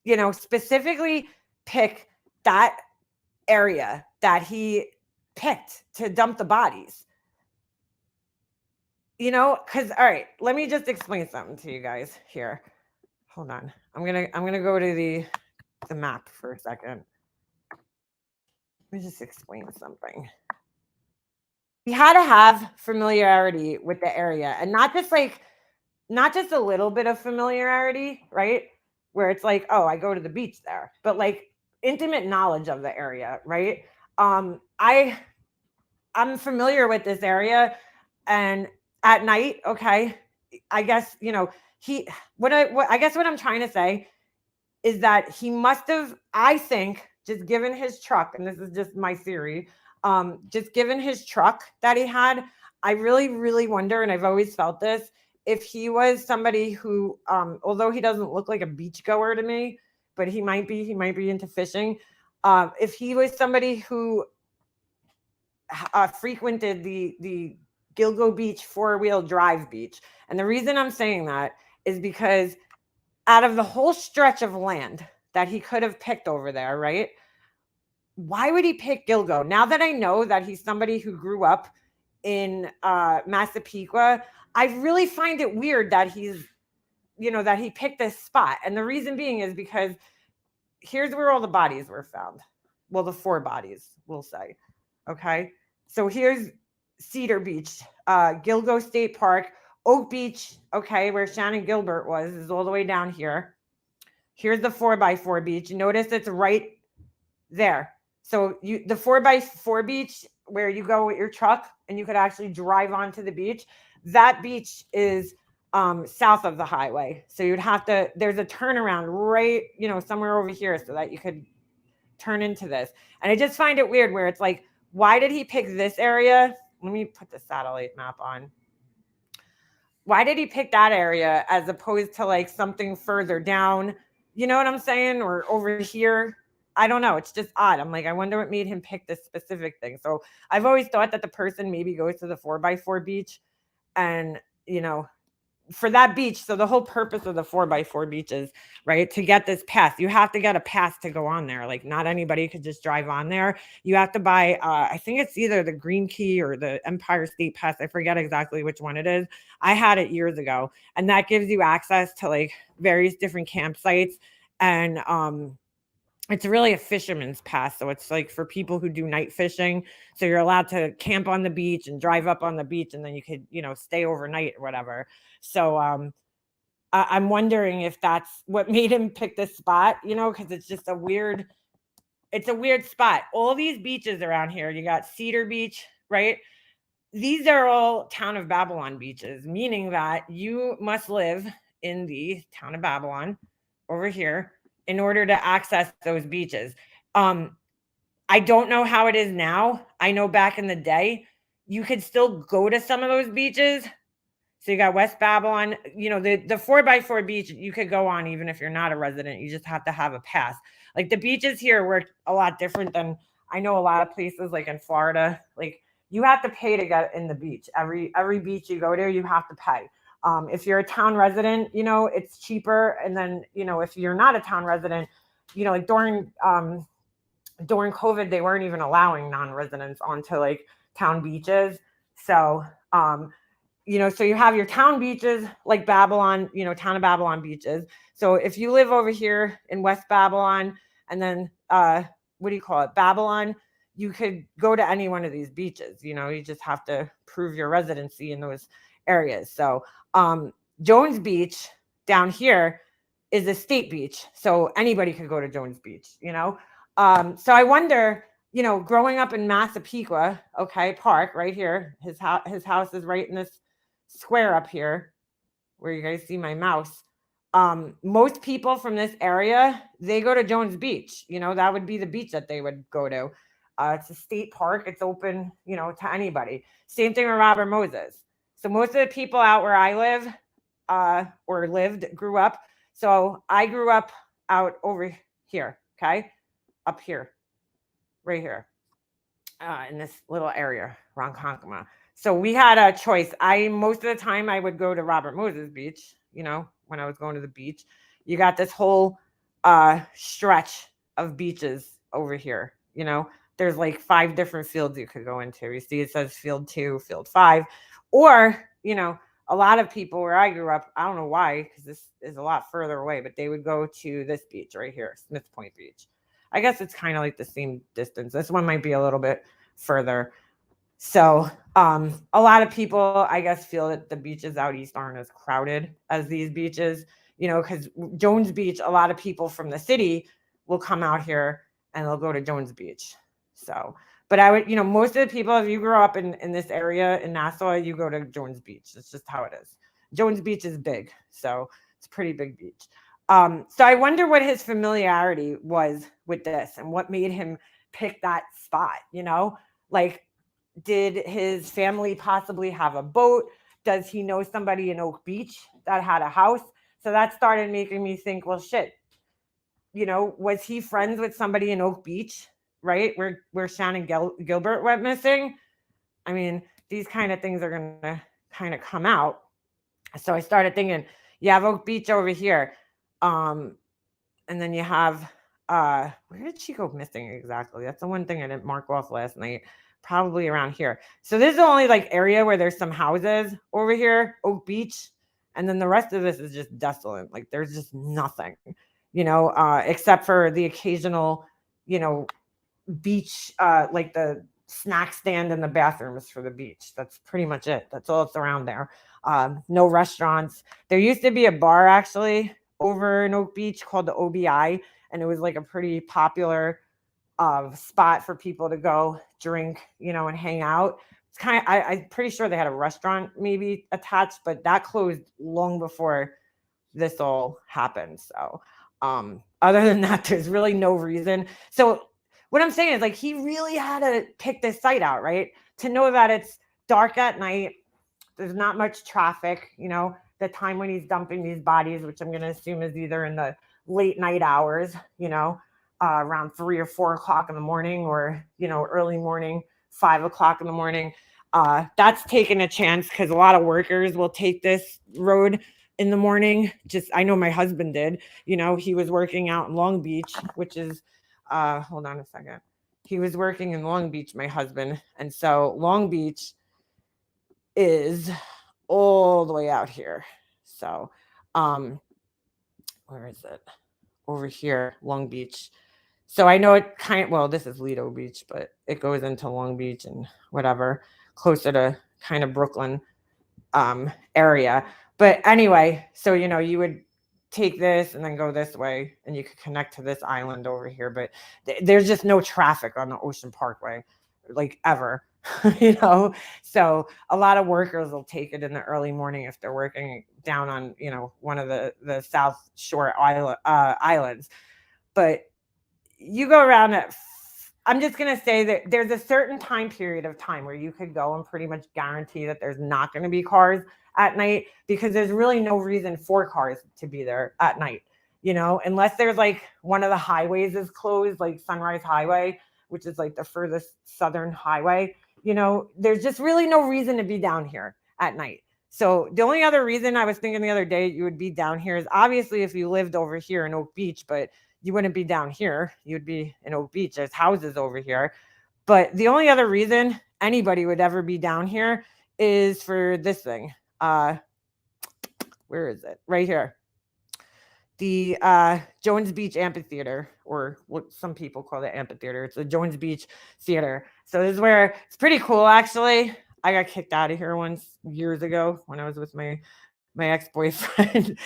you know, specifically pick that area that he picked to dump the bodies? You know, because, all right, let me just explain something to you guys here. Hold on. I'm gonna go to the map for a second. Let me just explain something. He had to have familiarity with the area, and not just a little bit of familiarity, right? Where it's like, oh, I go to the beach there, but like intimate knowledge of the area, right? I'm familiar with this area, and at night, okay, I guess, you know, I guess what I'm trying to say is that he must have, I think, just given his truck, and this is just my theory, just given his truck that he had, I really, really wonder, and I've always felt this, if he was somebody who, although he doesn't look like a beachgoer to me, but he might be into fishing. If he was somebody who frequented the Gilgo Beach 4-wheel drive beach. And the reason I'm saying that is because out of the whole stretch of land that he could have picked over there, right? Why would he pick Gilgo? Now that I know that he's somebody who grew up in Massapequa, I really find it weird that that he picked this spot. And the reason being is because here's where all the bodies were found. Well, the 4 bodies, we'll say. Okay. So here's Cedar Beach, Gilgo State Park, Oak Beach, okay, where Shannon Gilbert was, is all the way down here. Here's the 4x4 beach. Notice it's right there. So the 4x4 beach where you go with your truck and you could actually drive onto the beach, that beach is south of the highway. So you'd have to, there's a turnaround right, somewhere over here so that you could turn into this. And I just find it weird where it's like, why did he pick this area? Let me put the satellite map on. why did he pick that area as opposed to like something further down? You know what I'm saying? Or over here? I don't know. It's just odd. I'm like, I wonder what made him pick this specific thing. So I've always thought that the person maybe goes to the 4x4 beach and, you know, for that beach. So the whole purpose of the 4x4 beaches, right, to get this pass, you have to get a pass to go on there. Like not anybody could just drive on there. You have to buy, I think it's either the Green Key or the Empire State Pass. I forget exactly which one it is. I had it years ago, and that gives you access to like various different campsites. And it's really a fisherman's pass. So it's like for people who do night fishing. So you're allowed to camp on the beach and drive up on the beach, and then you could, you know, stay overnight or whatever. So I'm wondering if that's what made him pick this spot, you know, because it's just it's a weird spot. All these beaches around here, you got Cedar Beach, right? These are all Town of Babylon beaches, meaning that you must live in the Town of Babylon over here in order to access those beaches. I don't know how it is now. I know back in the day, you could still go to some of those beaches. So you got West Babylon, you know, the 4x4 beach, you could go on even if you're not a resident. You just have to have a pass. Like the beaches here were a lot different than I know a lot of places like in Florida. Like you have to pay to get in the beach. Every beach you go to, you have to pay. If you're a town resident, you know, it's cheaper. And then, you know, if you're not a town resident, you know, like during COVID, they weren't even allowing non-residents onto like town beaches. So, you know, so you have your town beaches like Babylon, you know, Town of Babylon beaches. So if you live over here in West Babylon and then, what do you call it? Babylon, you could go to any one of these beaches. You know, you just have to prove your residency in those areas. So Jones Beach down here is a state beach. So anybody could go to Jones Beach, you know? So I wonder, you know, growing up in Massapequa, okay, Park right here, his house is right in this square up here where you guys see my mouse. Most people from this area, they go to Jones Beach. You know, that would be the beach that they would go to. It's a state park. It's open, you know, to anybody. Same thing with Robert Moses. So most of the people out where I live or lived, grew up. So I grew up out over here, okay? Up here, right here, in this little area, Ronkonkoma. So we had a choice. Most of the time I would go to Robert Moses Beach, you know, when I was going to the beach. You got this whole stretch of beaches over here, you know. There's like 5 different fields you could go into. You see it says field 2, field 5. Or, you know, a lot of people where I grew up, I don't know why, because this is a lot further away, but they would go to this beach right here, Smith Point Beach. I guess it's kind of like the same distance. This one might be a little bit further. So a lot of people, I guess, feel that the beaches out east aren't as crowded as these beaches, you know, because Jones Beach, a lot of people from the city will come out here and they'll go to Jones Beach. So, but I would, you know, most of the people, if you grow up in this area in Nassau, you go to Jones Beach. That's just how it is. Jones Beach is big. So it's a pretty big beach. So I wonder what his familiarity was with this and what made him pick that spot, you know, like, did his family possibly have a boat? Does he know somebody in Oak Beach that had a house? So that started making me think, well, shit, you know, was he friends with somebody in Oak Beach, right? Where Shannon Gilbert went missing? I mean, these kind of things are going to kind of come out. So I started thinking, you have Oak Beach over here. And then you have, where did she go missing exactly? That's the one thing I didn't mark off last night. Probably around here. So this is the only like area where there's some houses over here, Oak Beach. And then the rest of this is just desolate. Like there's just nothing, you know, except for the occasional, you know, beach, like the snack stand and the bathrooms for the beach. That's pretty much it. That's all that's around there. No restaurants. There used to be a bar actually over in Oak Beach called the OBI. And it was like a pretty popular spot for people to go drink, you know, and hang out. It's kind of, I'm pretty sure they had a restaurant maybe attached, but that closed long before this all happened. So other than that, there's really no reason. So what I'm saying is like, he really had to pick this site out, right? To know that it's dark at night, There's not much traffic, you know, the time when he's dumping these bodies, which I'm going to assume is either in the late night hours, you know, around 3 or 4 o'clock in the morning, or, you know, early morning, 5 o'clock in the morning. That's taking a chance because a lot of workers will take this road in the morning. Just, I know my husband did, you know, he was working out in Long Beach, which is, hold on a second. He was working in Long Beach, my husband. And so Long Beach is all the way out here. So, where is it? Over here, Long Beach. So I know it kind of, well, this is Lido Beach, but it goes into Long Beach and whatever, closer to kind of Brooklyn area. But anyway, so, you know, you would take this and then go this way and you could connect to this island over here. But there's just no traffic on the Ocean Parkway, like ever, you know? So a lot of workers will take it in the early morning if they're working down on, you know, one of the South Shore islands. But you go around it. I'm just going to say that there's a certain time period of time where you could go and pretty much guarantee that there's not going to be cars at night, because there's really no reason for cars to be there at night, you know, unless there's like one of the highways is closed, like Sunrise Highway, which is like the furthest southern highway, you know, there's just really no reason to be down here at night. So the only other reason I was thinking the other day you would be down here is obviously if you lived over here in Oak Beach, but you wouldn't be down here. You'd be in Oak Beach. There's houses over here. But the only other reason anybody would ever be down here is for this thing. Where is it? Right here. The Jones Beach Amphitheater, or what some people call the amphitheater. It's the Jones Beach Theater. So this is where it's pretty cool, actually. I got kicked out of here once years ago when I was with my ex-boyfriend.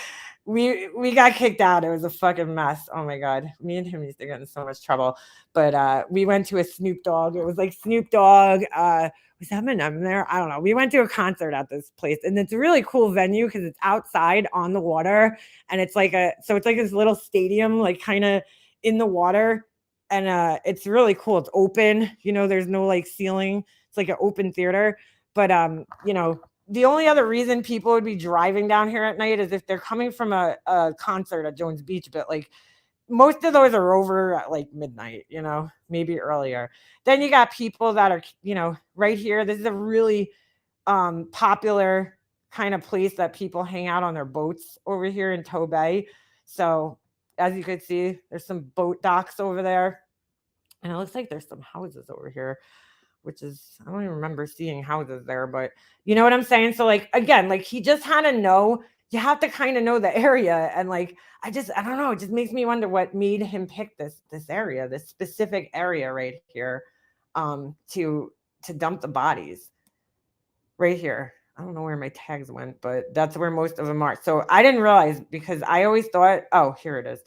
we got kicked out. It was a fucking mess. Oh my God. Me and him used to get in so much trouble. But we went to a Snoop Dogg. It was like Snoop Dogg. Was Eminem there? I don't know. We went to a concert at this place, and it's a really cool venue because it's outside on the water, and it's like this little stadium, like kind of in the water. And it's really cool. It's open, you know, there's no like ceiling. It's like an open theater. But you know, the only other reason people would be driving down here at night is if they're coming from a concert at Jones Beach. But like most of those are over at like midnight, you know, maybe earlier. Then you got people that are, you know, right here. This is a really popular kind of place that people hang out on their boats over here in Tow Bay. So as you can see, there's some boat docks over there. And it looks like there's some houses over here, which is, I don't even remember seeing houses there, but you know what I'm saying? So like, again, like he just had to know, you have to kind of know the area. And like, I don't know, it just makes me wonder what made him pick this area, this specific area right here, to dump the bodies right here. I don't know where my tags went, but that's where most of them are. So I didn't realize, because I always thought, oh, here it is.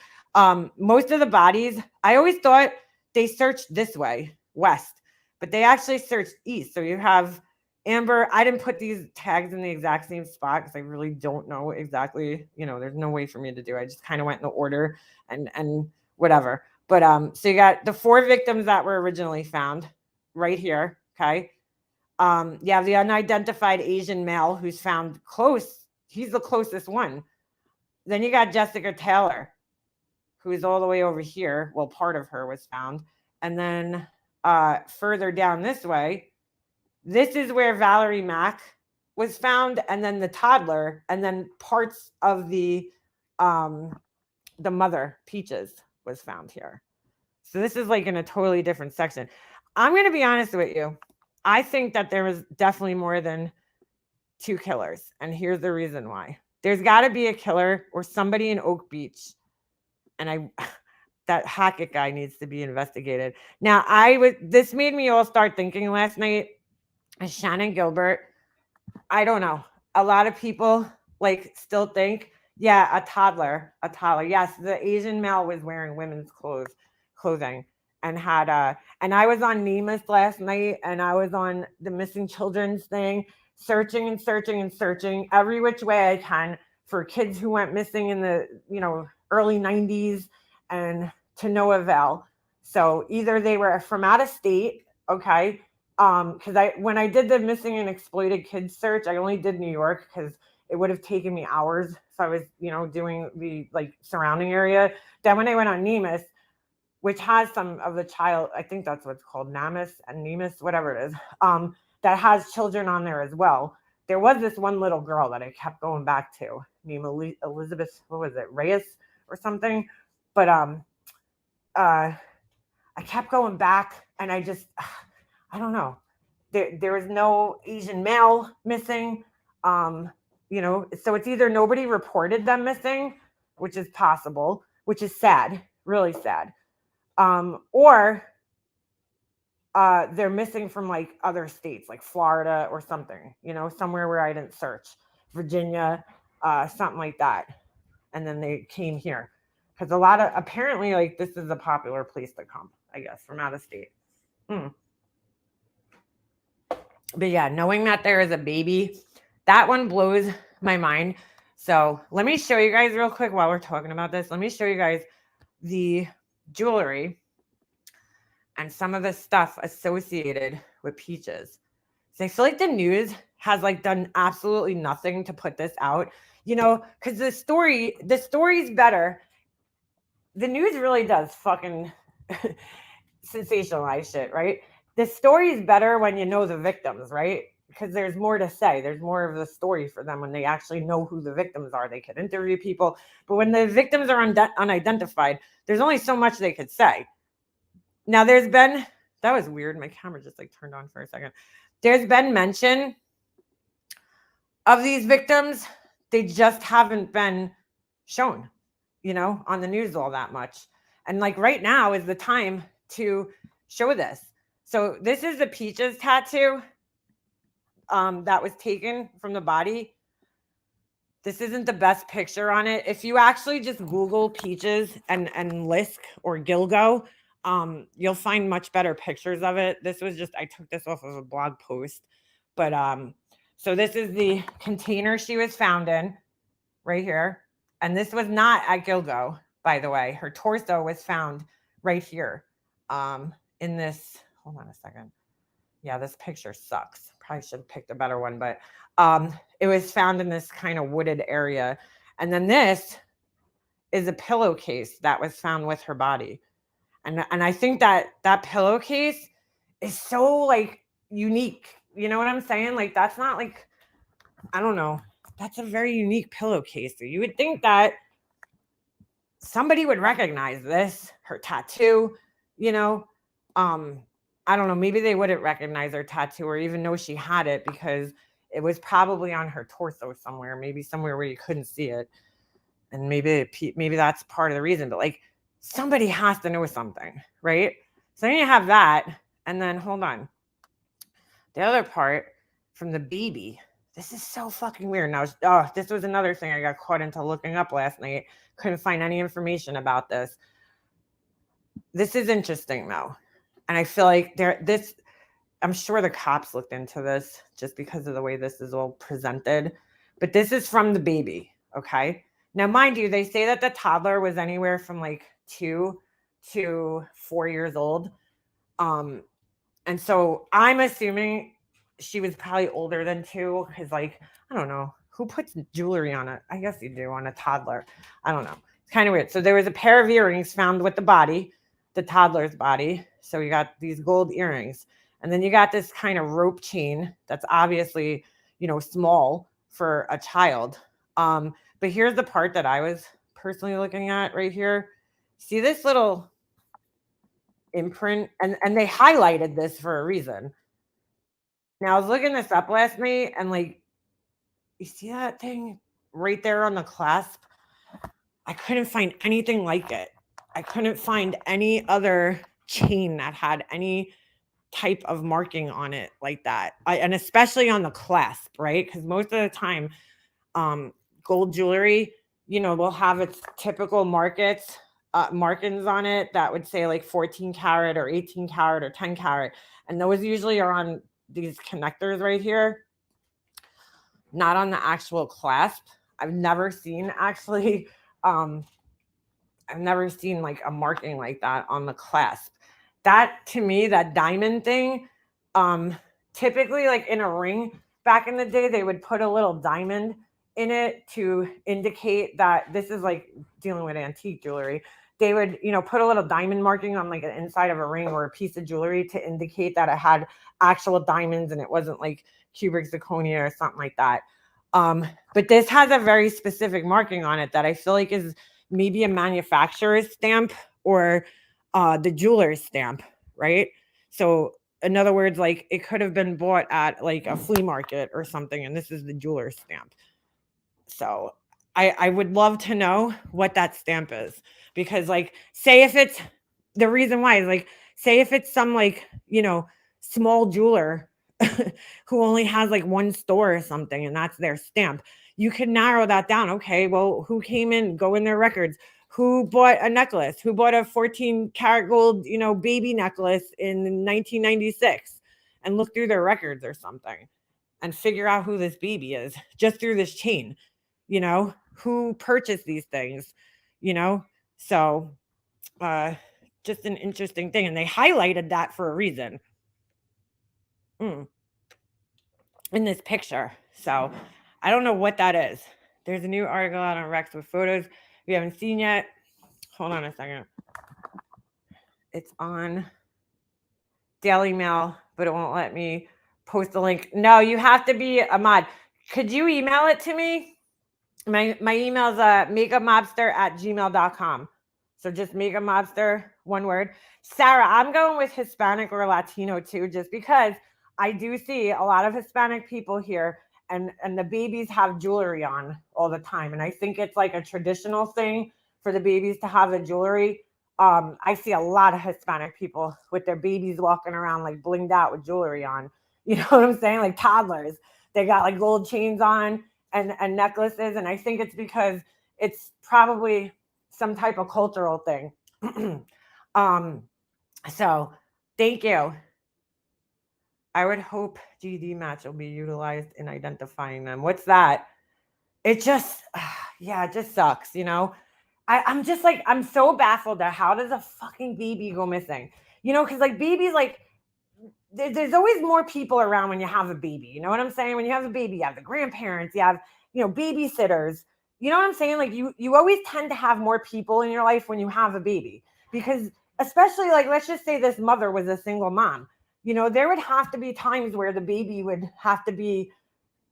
Most of the bodies, I always thought they searched this way, west, but they actually searched east. So you have Amber. I didn't put these tags in the exact same spot because I really don't know exactly, you know, there's no way for me to do. I just kind of went in the order and whatever. But so you got the 4 victims that were originally found right here. Okay. You have the unidentified Asian male who's found close. He's the closest one. Then you got Jessica Taylor, who is all the way over here. Well, part of her was found. And then further down this way, this is where Valerie Mack was found, and then the toddler, and then parts of the mother, Peaches, was found here. So this is like in a totally different section. I'm going to be honest with you. I think that there was definitely more than 2 killers. And here's the reason why. There's got to be a killer or somebody in Oak Beach. And that Hackett guy needs to be investigated. Now, this made me all start thinking last night. Shannon Gilbert, I don't know. A lot of people like still think, yeah, a toddler. Yes, the Asian male was wearing women's clothing. And had and I was on NEMIS last night, and I was on the missing children's thing, searching every which way I can for kids who went missing in the, you know, early 90s, and to no avail. So either they were from out of state, okay, Because when I did the missing and exploited kids search, I only did New York because it would have taken me hours if I was, doing the like surrounding area. Then when I went on Nemus, which has some of the child, I think that's what's called NAMUS and Nemus, whatever it is, that has children on there as well. There was this one little girl that I kept going back to, named Elizabeth, what was it, Reyes or something. But I kept going back, and I don't know. There was no Asian male missing. So it's either nobody reported them missing, which is possible, which is sad, really sad. Or they're missing from like other states, like Florida or something, somewhere where I didn't search, Virginia, something like that. And then they came here because apparently like this is a popular place to come, I guess, from out of state. But yeah, knowing that there is a baby, that one blows my mind. So let me show you guys real quick while we're talking about this. Let me show you guys the jewelry and some of the stuff associated with Peaches. So I feel like the news has like done absolutely nothing to put this out, because the story's better. The news really does fucking sensationalize shit, right? The story is better when you know the victims, right? Because there's more to say. There's more of the story for them when they actually know who the victims are. They could interview people. But when the victims are unidentified, there's only so much they could say. Now, that was weird. My camera just like turned on for a second. There's been mention of these victims. They just haven't been shown, on the news all that much. And like right now is the time to show this. So this is the Peaches tattoo that was taken from the body. This isn't the best picture on it. If you actually just Google Peaches and LISK or Gilgo, you'll find much better pictures of it. I took this off of a blog post. But so this is the container she was found in right here. And this was not at Gilgo, by the way. Her torso was found right here in this. Hold on a second. Yeah, this picture sucks. Probably should have picked a better one, but it was found in this kind of wooded area. And then this is a pillowcase that was found with her body. And I think that pillowcase is so like unique. You know what I'm saying? Like that's not like, I don't know. That's a very unique pillowcase. So you would think that somebody would recognize this, her tattoo, I don't know, maybe they wouldn't recognize her tattoo or even know she had it because it was probably on her torso somewhere, maybe somewhere where you couldn't see it. And maybe that's part of the reason, but like somebody has to know something, right? So then you have that, and then hold on. The other part from the baby, this is so fucking weird. Now, this was another thing I got caught into looking up last night. Couldn't find any information about this. This is interesting though. And I feel like I'm sure the cops looked into this just because of the way this is all presented. But this is from the baby, okay? Now, mind you, they say that the toddler was anywhere from like 2 to 4 years old. And so I'm assuming she was probably older than 2 because, like, I don't know. Who puts jewelry on it? I guess you do on a toddler. I don't know. It's kind of weird. So there was a pair of earrings found with the body, the toddler's body. So you got these gold earrings. And then you got this kind of rope chain that's obviously, small for a child. But here's the part that I was personally looking at right here. See this little imprint? And they highlighted this for a reason. Now, I was looking this up last night, and like, you see that thing right there on the clasp? I couldn't find anything like it. I couldn't find any other chain that had any type of marking on it like that. And especially on the clasp, right? Because most of the time, gold jewelry, will have its typical markings on it that would say like 14 karat or 18 karat or 10 karat. And those usually are on these connectors right here, not on the actual clasp. I've never seen actually, I've never seen like a marking like that on the clasp. That to me, that diamond thing Typically, like in a ring back in the day, they would put a little diamond in it to indicate that this is like dealing with antique jewelry. They would, put a little diamond marking on like the inside of a ring or a piece of jewelry to indicate that it had actual diamonds and it wasn't like cubic zirconia or something like that. But this has a very specific marking on it that I feel like is maybe a manufacturer's stamp or the jeweler's stamp, right? So in other words, like it could have been bought at like a flea market or something, and this is the jeweler's stamp. So I would love to know what that stamp is, because like say if it's the reason why is like say if it's some like small jeweler who only has like one store or something and that's their stamp, you can narrow that down. Okay, well, who came in, go in their records, who bought a necklace, who bought a 14 karat gold baby necklace in 1996, and look through their records or something and figure out who this baby is just through this chain, who purchased these things, so just an interesting thing. And they highlighted that for a reason in this picture. So I don't know what that is. There's a new article out on Rex with photos we haven't seen yet. Hold on a second. It's on Daily Mail, but it won't let me post the link. No, you have to be a mod. Could you email it to me? My email is makeupmobster@gmail.com. So just makeupmobster, one word. Sarah, I'm going with Hispanic or Latino too, just because I do see a lot of Hispanic people here, and the babies have jewelry on all the time. And I think it's like a traditional thing for the babies to have the jewelry. I see a lot of Hispanic people with their babies walking around like blinged out with jewelry on. You know what I'm saying? Like toddlers. They got like gold chains on and necklaces. And I think it's because it's probably some type of cultural thing. So thank you. I would hope GD match will be utilized in identifying them. What's that? It just, it just sucks, I'm just like, I'm so baffled at how does a fucking baby go missing? Because like babies, like there's always more people around when you have a baby. You know what I'm saying? When you have a baby, you have the grandparents, you have, babysitters. You know what I'm saying? Like you always tend to have more people in your life when you have a baby, because especially like, let's just say this mother was a single mom. There would have to be times where the baby would have to be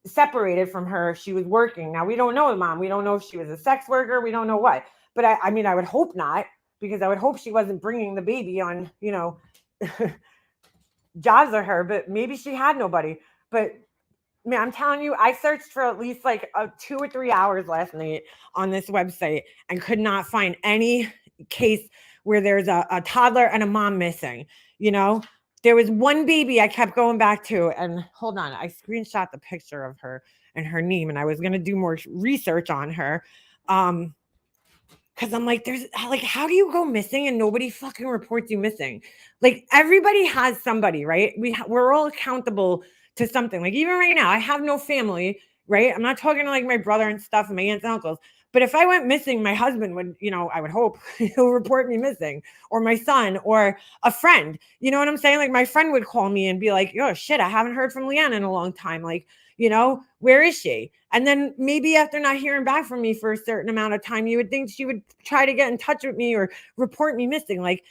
separated from her if she was working. Now, we don't know the mom. We don't know if she was a sex worker. We don't know what. But I mean, I would hope not, because I would hope she wasn't bringing the baby on, jobs of her, but maybe she had nobody. But man, I'm telling you, I searched for at least like 2 or 3 hours last night on this website and could not find any case where there's a toddler and a mom missing. There was one baby I kept going back to, and hold on, I screenshot the picture of her and her name, and I was going to do more research on her. Because I'm like, there's like, how do you go missing and nobody fucking reports you missing? Like everybody has somebody, right? We're all accountable to something. Like even right now, I have no family, right? I'm not talking to like my brother and stuff and my aunts and uncles. But if I went missing, my husband would, I would hope he'll report me missing, or my son, or a friend. You know what I'm saying? Like my friend would call me and be like, oh shit, I haven't heard from Leanne in a long time. Like, where is she? And then maybe after not hearing back from me for a certain amount of time, you would think she would try to get in touch with me or report me missing. Like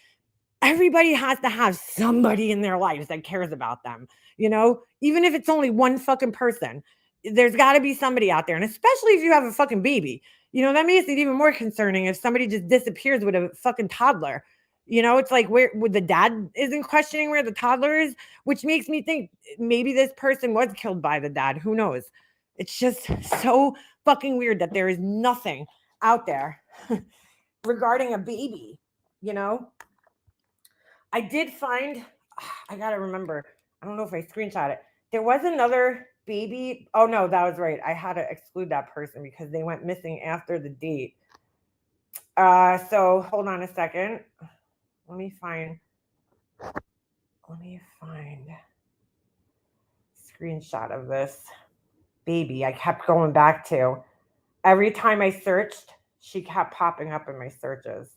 everybody has to have somebody in their lives that cares about them, even if it's only one fucking person. There's got to be somebody out there. And especially if you have a fucking baby, that makes it even more concerning if somebody just disappears with a fucking toddler. It's like where the dad isn't questioning where the toddler is, which makes me think maybe this person was killed by the dad. Who knows? It's just so fucking weird that there is nothing out there regarding a baby, I did find, I got to remember, I don't know if I screenshot it. There was another baby. Oh no, that was right. I had to exclude that person because they went missing after the date. So hold on a second. Let me find screenshot of this baby I kept going back to. Every time I searched, she kept popping up in my searches.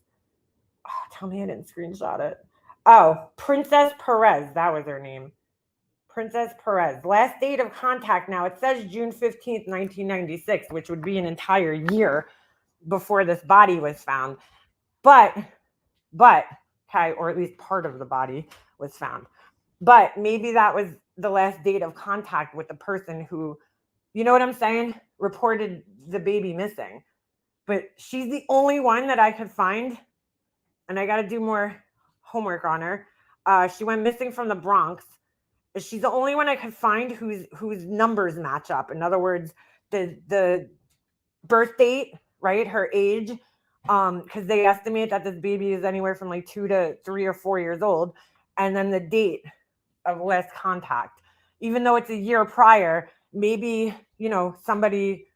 Oh, tell me I didn't screenshot it. Oh, Princess Perez. That was her name. Princess Perez. Last date of contact now, it says June 15th, 1996, which would be an entire year before this body was found. But, okay, or at least part of the body was found. But maybe that was the last date of contact with the person who, you know what I'm saying, reported the baby missing. But she's the only one that I could find, and I got to do more homework on her. She went missing from the Bronx. She's the only one I could find whose numbers match up. In other words, the birth date, right, her age, because they estimate that this baby is anywhere from like 2 to 3 or 4 years old, and then the date of last contact. Even though it's a year prior, maybe, you know, somebody,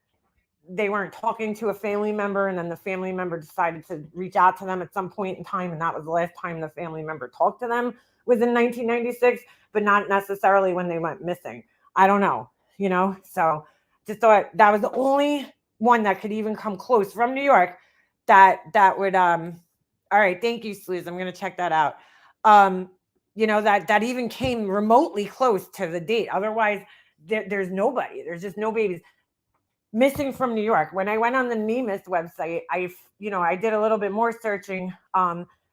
they weren't talking to a family member, and then the family member decided to reach out to them at some point in time, and that was the last time the family member talked to them was in 1996, but not necessarily when they went missing. I don't know, you know? So just thought that was the only one that could even come close from New York that would, all right, thank you, Sleaze. I'm going to check that out. You know, that even came remotely close to the date. Otherwise, there's nobody. There's just no babies missing from New York. When I went on the NEMIS website, I did a little bit more searching.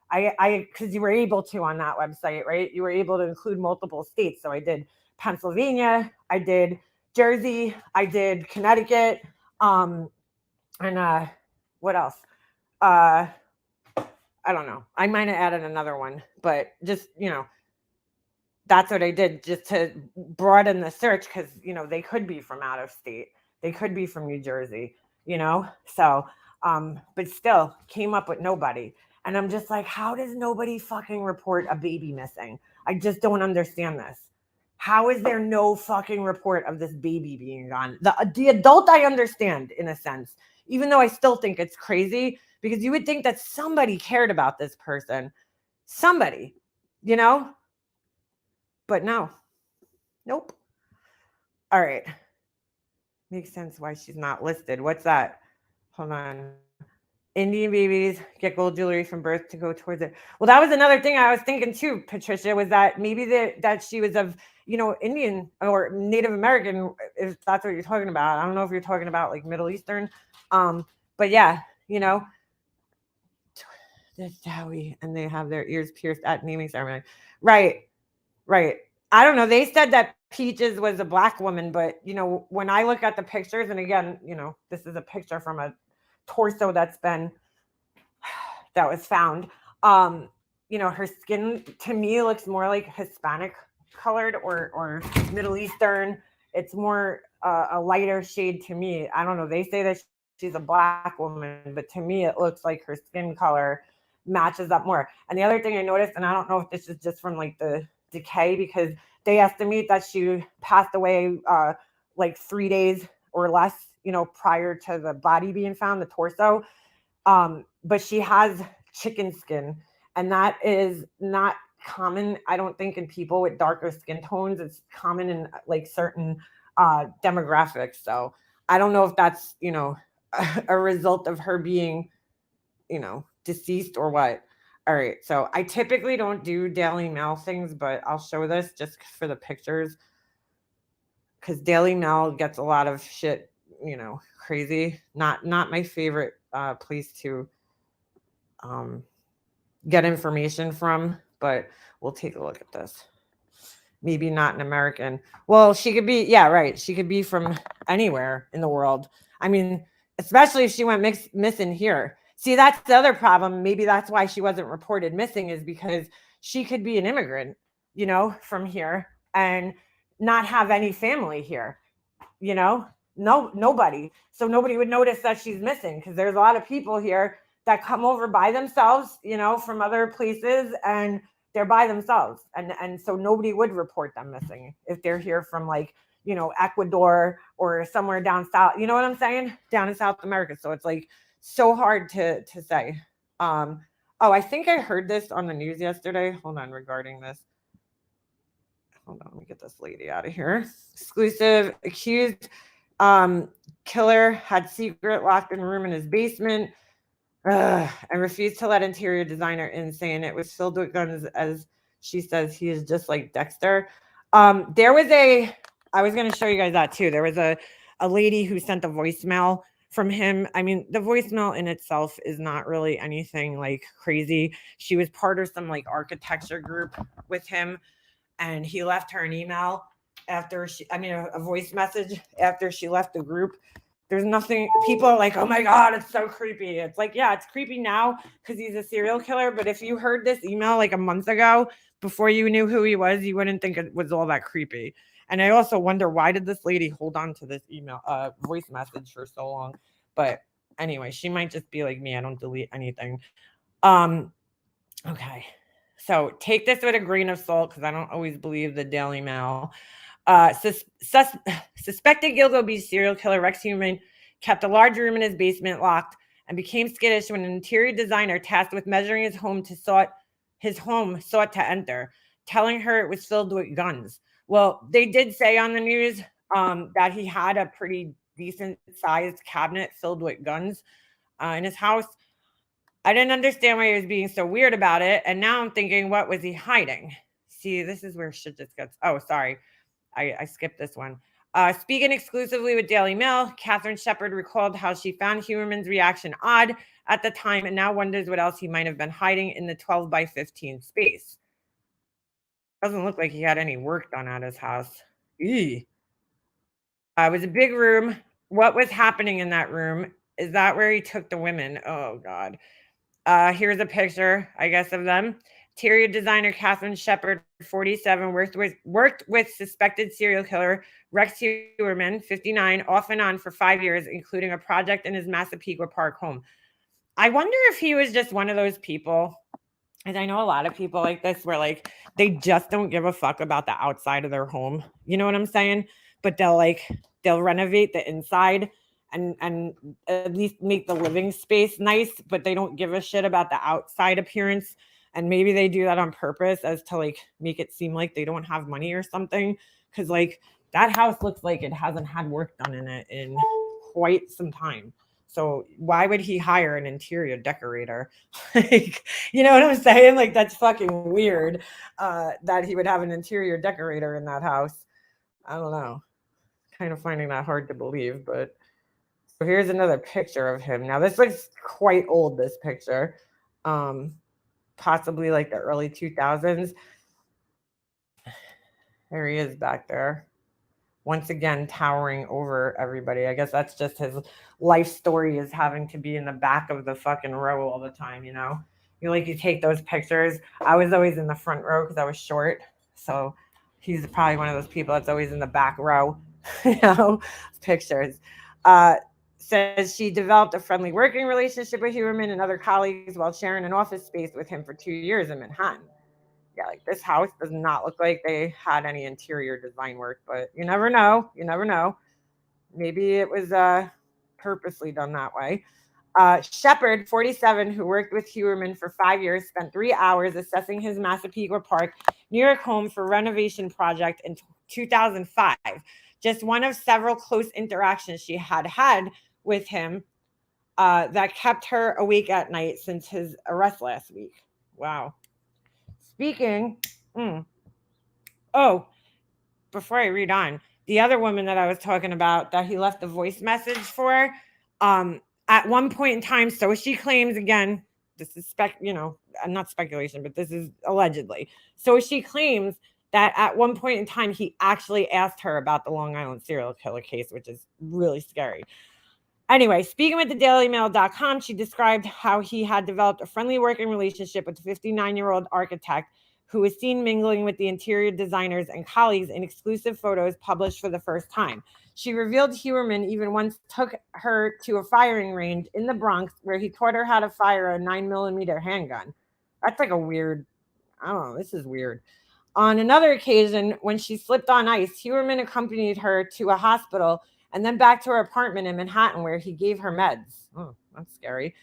Because you were able to on that website, right? You were able to include multiple states. So I did Pennsylvania, I did Jersey, I did Connecticut, and what else? I don't know. I might have added another one, but just, you know, that's what I did just to broaden the search, because, you know, they could be from out of state. They could be from New Jersey, you know? So, but still came up with nobody. And I'm just like, how does nobody fucking report a baby missing? I just don't understand this. How is there no fucking report of this baby being gone? The adult I understand in a sense, even though I still think it's crazy, because you would think that somebody cared about this person. Somebody, you know? But no. Nope. All right. Makes sense why she's not listed. What's that? Hold on. Indian babies get gold jewelry from birth to go towards it. Well, that was another thing I was thinking too, Patricia, was that maybe that she was of, you know, Indian or Native American, if that's what you're talking about. I don't know if you're talking about like Middle Eastern. But yeah, you know, the Dowie, and they have their ears pierced at naming ceremony. Right. I don't know. They said that Peaches was a Black woman, but, you know, when I look at the pictures, and again, you know, this is a picture from a torso that was found. You know, her skin to me looks more like Hispanic colored or Middle Eastern. It's more a lighter shade to me. I don't know. They say that she's a Black woman, but to me, it looks like her skin color matches up more. And the other thing I noticed, and I don't know if this is just from like the decay, because they estimate that she passed away like 3 days or less, you know, prior to the body being found, the torso. But she has chicken skin, and that is not common, I don't think, in people with darker skin tones. It's common in like certain demographics. So I don't know if that's, you know, a result of her being, you know, deceased or what. All right, so I typically don't do Daily Mail things, but I'll show this just for the pictures, because Daily Mail gets a lot of shit, you know, crazy. Not my favorite place to get information from, but we'll take a look at this. Maybe not an American. Well, she could be, yeah, right. She could be from anywhere in the world. I mean, especially if she went missing here. See, that's the other problem. Maybe that's why she wasn't reported missing, is because she could be an immigrant, you know, from here and not have any family here, you know, nobody. So nobody would notice that she's missing, because there's a lot of people here that come over by themselves, you know, from other places, and they're by themselves. And so nobody would report them missing if they're here from like, you know, Ecuador or somewhere down south, you know what I'm saying? Down in South America. So it's like so hard to say. Oh, I think I heard this on the news yesterday. Hold on, regarding this. Hold on, let me get this lady out of here. Exclusive. Accused killer had secret locked in room in his basement. And refused to let interior designer in, saying it was filled with guns, as she says he is just like Dexter. I was going to show you guys that too. There was a lady who sent a voicemail from him. I mean, the voicemail in itself is not really anything like crazy. She was part of some like architecture group with him, and he left her an email after a voice message after she left the group. There's nothing, people are like, oh my God, it's so creepy. It's like, yeah, it's creepy now because he's a serial killer. But if you heard this email like a month ago, before you knew who he was, you wouldn't think it was all that creepy. And I also wonder, why did this lady hold on to this email, voice message for so long? But anyway, she might just be like me. I don't delete anything. Okay. So take this with a grain of salt because I don't always believe the Daily Mail. Suspected Gilgo Beach serial killer Rex Human kept a large room in his basement locked and became skittish when an interior designer tasked with measuring his home sought to enter, telling her it was filled with guns. Well, they did say on the news that he had a pretty decent sized cabinet filled with guns in his house. I didn't understand why he was being so weird about it. And now I'm thinking, what was he hiding? See, this is where shit just gets. Oh, sorry. I skipped this one. Speaking exclusively with Daily Mail, Catherine Shepard recalled how she found Huerman's reaction odd at the time and now wonders what else he might have been hiding in the 12 by 15 space. Doesn't look like he had any work done at his house. Eee. It was a big room. What was happening in that room? Is that where he took the women? Oh, God. Here's a picture, I guess, of them. Interior designer Catherine Shepard, 47, worked with suspected serial killer Rex Huerman, 59, off and on for 5 years, including a project in his Massapequa Park home. I wonder if he was just one of those people, and I know a lot of people like this, where like they just don't give a fuck about the outside of their home. You know what I'm saying? But they'll renovate the inside and at least make the living space nice, but they don't give a shit about the outside appearance. And maybe they do that on purpose as to like make it seem like they don't have money or something. Cause like that house looks like it hasn't had work done in it in quite some time. So why would he hire an interior decorator? Like, you know what I'm saying? Like that's fucking weird that he would have an interior decorator in that house. I don't know. Kind of finding that hard to believe, but so here's another picture of him. Now this looks quite old, this picture. Possibly like the early 2000s. There he is back there. Once again, towering over everybody. I guess that's just his life story, is having to be in the back of the fucking row all the time, you know? You take those pictures. I was always in the front row because I was short. So he's probably one of those people that's always in the back row, you know, pictures. Says she developed a friendly working relationship with Huerman and other colleagues while sharing an office space with him for 2 years in Manhattan. Yeah, like this house does not look like they had any interior design work, but you never know. You never know. Maybe it was purposely done that way. Shepard, 47, who worked with Huerman for 5 years, spent 3 hours assessing his Massapequa Park, New York home for renovation project in 2005. Just one of several close interactions she had with him that kept her awake at night since his arrest last week. Wow. Speaking, before I read on, the other woman that I was talking about that he left a voice message for, at one point in time, so she claims, again, this is not speculation, but this is allegedly. So she claims that at one point in time, he actually asked her about the Long Island serial killer case, which is really scary. Anyway, speaking with the dailymail.com, she described how he had developed a friendly working relationship with the 59-year-old architect who was seen mingling with the interior designers and colleagues in exclusive photos published for the first time. She revealed Huerman even once took her to a firing range in the Bronx where he taught her how to fire a 9mm handgun. That's like a weird, I don't know, this is weird. On another occasion, when she slipped on ice, Huerman accompanied her to a hospital and then back to her apartment in Manhattan where he gave her meds. Oh, that's scary.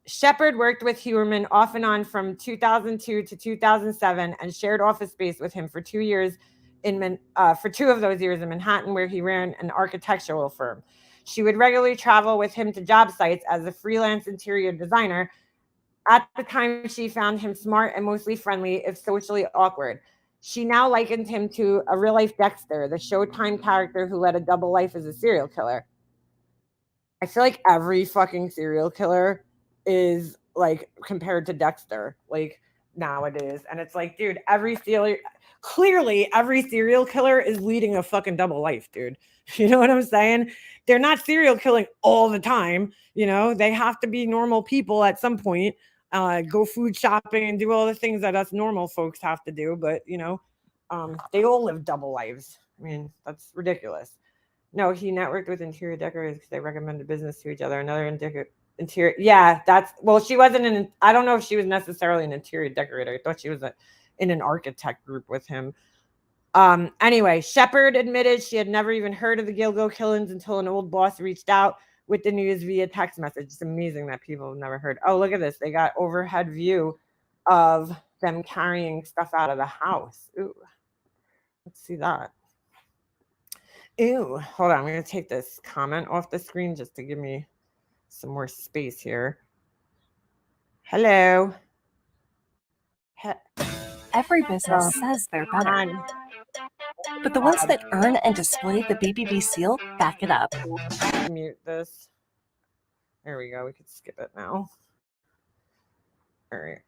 Shepard worked with Huerman off and on from 2002 to 2007 and shared office space with him for 2 years for 2 of those years in Manhattan, where he ran an architectural firm. She would regularly travel with him to job sites as a freelance interior designer. At the time, she found him smart and mostly friendly, if socially awkward. She now likened him to a real life Dexter, the Showtime character who led a double life as a serial killer. I feel like every fucking serial killer is like compared to Dexter, like nowadays. And it's like, dude, clearly every serial killer is leading a fucking double life, dude. You know what I'm saying? They're not serial killing all the time. You know, they have to be normal people at some point, go food shopping and do all the things that us normal folks have to do. But, you know, they all live double lives. I mean, that's ridiculous. No, he networked with interior decorators because they recommended business to each other. Another interior. Yeah, she wasn't I don't know if she was necessarily an interior decorator. I thought she was in an architect group with him. Anyway, Shepard admitted she had never even heard of the Gilgo killings until an old boss reached out with the news via text message. It's amazing that people have never heard. Oh, look at this. They got overhead view of them carrying stuff out of the house. Ooh, let's see that. Ew, hold on. I'm going to take this comment off the screen just to give me some more space here. Hello.
Every business says they're better. But the ones that earn and display the BBB seal back it up.
Mute this. There we go. We could skip it now. All right.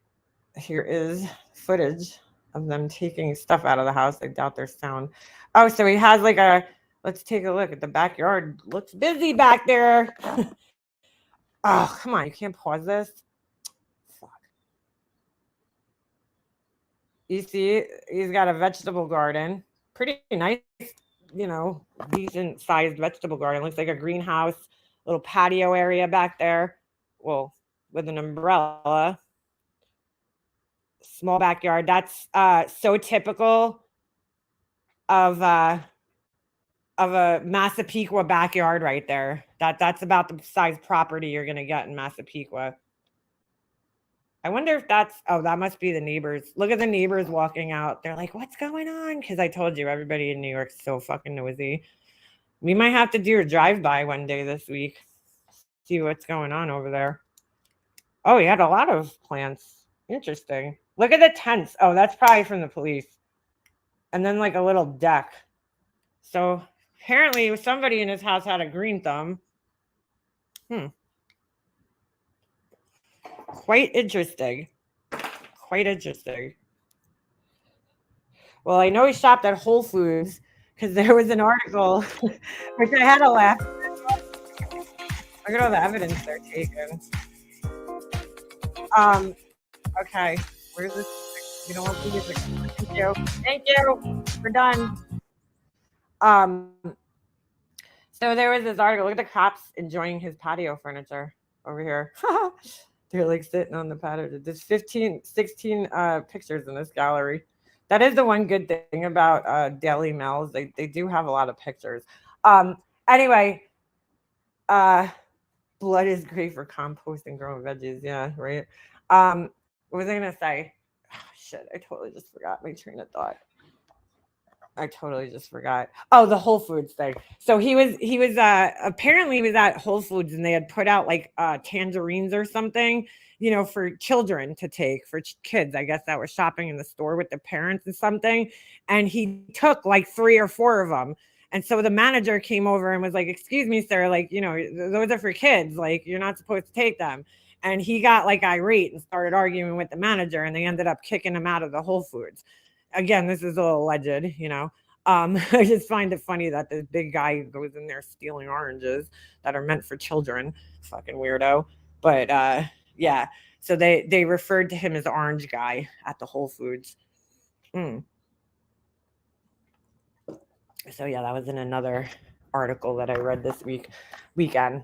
Here is footage of them taking stuff out of the house. I doubt there's sound. Oh, so he has like let's take a look at the backyard. Looks busy back there. Oh, come on. You can't pause this. Fuck. You see, he's got a vegetable garden. Pretty nice, you know, decent sized vegetable garden. Looks like a greenhouse, little patio area back there. Well, with an umbrella. Small backyard. That's so typical of a Massapequa backyard right there. That's about the size property you're gonna get in Massapequa. I wonder if that must be the neighbors. Look at the neighbors walking out. They're like, what's going on? Because I told you, everybody in New York's so fucking nosy. We might have to do a drive-by one day this week. See what's going on over there. Oh, he had a lot of plants. Interesting. Look at the tents. Oh, that's probably from the police. And then like a little deck. So apparently somebody in his house had a green thumb. Quite interesting. Quite interesting. Well, I know he shopped at Whole Foods because there was an article which I had to laugh. Look at all the evidence they're taking. Okay. Where's this? You don't want to use it. Thank you. Thank you. We're done. So there was this article. Look at the cops enjoying his patio furniture over here. They're like sitting on the patio. There's 16 pictures in this gallery. That is the one good thing about Daily Mel's. They do have a lot of pictures. Anyway, blood is great for composting growing veggies. Yeah, right. What was I gonna say? Oh, shit, I totally just forgot my train of thought. I totally just forgot. Oh, the Whole Foods thing. So he was apparently he was at Whole Foods and they had put out like tangerines or something, you know, for children to take, for kids, I guess, that were shopping in the store with their parents and something. And he took like 3 or 4 of them. And so the manager came over and was like, excuse me, sir, like, you know, those are for kids. Like, you're not supposed to take them. And he got like irate and started arguing with the manager, and they ended up kicking him out of the Whole Foods. Again, this is a little alleged, you know. I just find it funny that this big guy goes in there stealing oranges that are meant for children. Fucking weirdo. But yeah, so they referred to him as Orange Guy at the Whole Foods. So yeah, that was in another article that I read this weekend.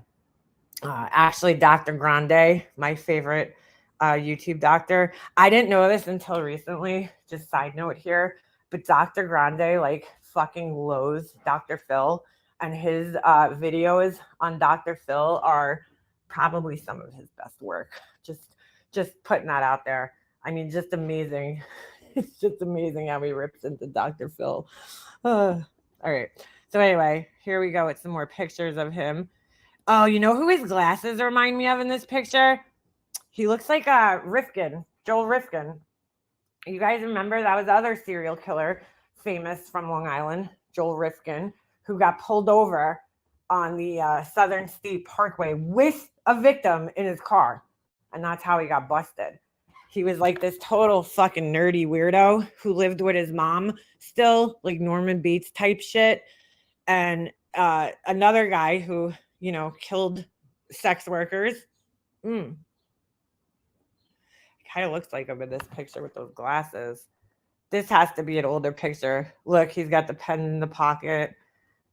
Actually, Dr. Grande, my favorite YouTube doctor. I didn't know this until recently. Just side note here, but Dr. Grande like fucking loathes Dr. Phil, and his videos on Dr. Phil are probably some of his best work. Just putting that out there. I mean, just amazing. It's just amazing how he rips into Dr. Phil. All right. So anyway, here we go with some more pictures of him. Oh, you know who his glasses remind me of in this picture? He looks like Rifkin, Joel Rifkin. You guys remember that was the other serial killer, famous from Long Island, Joel Rifkin, who got pulled over on the Southern State Parkway with a victim in his car. And that's how he got busted. He was like this total fucking nerdy weirdo who lived with his mom still, like Norman Bates type shit. And another guy who, you know, killed sex workers. Kind of looks like him in this picture with those glasses. This has to be an older picture. Look, he's got the pen in the pocket.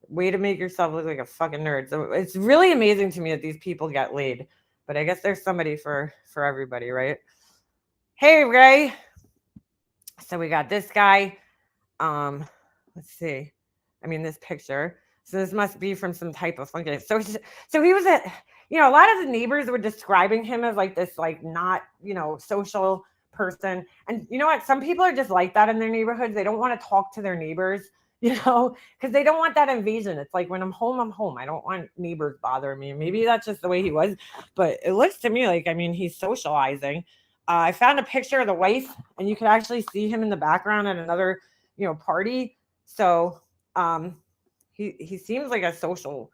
Way to make yourself look like a fucking nerd. So it's really amazing to me that these people get laid. But I guess there's somebody for everybody, right? Hey, Ray. So we got this guy. Let's see. I mean, this picture. So this must be from some type of funky. So he was a, you know, a lot of the neighbors were describing him as like this, like not, you know, social person. And you know what? Some people are just like that in their neighborhoods. They don't want to talk to their neighbors, you know, because they don't want that invasion. It's like when I'm home, I'm home. I don't want neighbors bothering me. Maybe that's just the way he was. But it looks to me like, I mean, he's socializing. I found a picture of the wife, and you can actually see him in the background at another, you know, party. So he seems like a social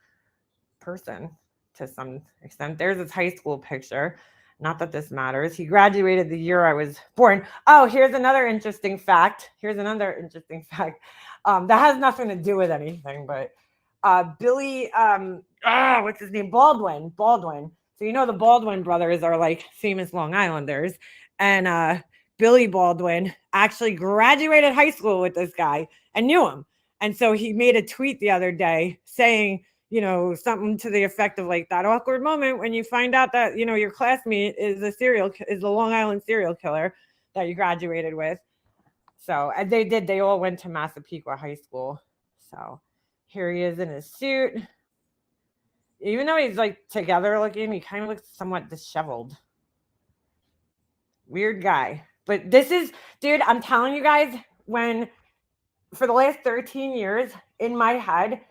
person to some extent. There's his high school picture. Not that this matters. He graduated the year I was born. Oh, here's another interesting fact. That has nothing to do with anything, but Billy, what's his name? Baldwin. So you know the Baldwin brothers are like famous Long Islanders, and Billy Baldwin actually graduated high school with this guy and knew him. And so he made a tweet the other day saying, you know, something to the effect of like that awkward moment when you find out that, you know, your classmate is the Long Island serial killer that you graduated with. So and they all went to Massapequa High School. So here he is in his suit. Even though he's like together looking, he kind of looks somewhat disheveled. Weird guy. But this is, dude, I'm telling you guys, when for the last 13 years in my head,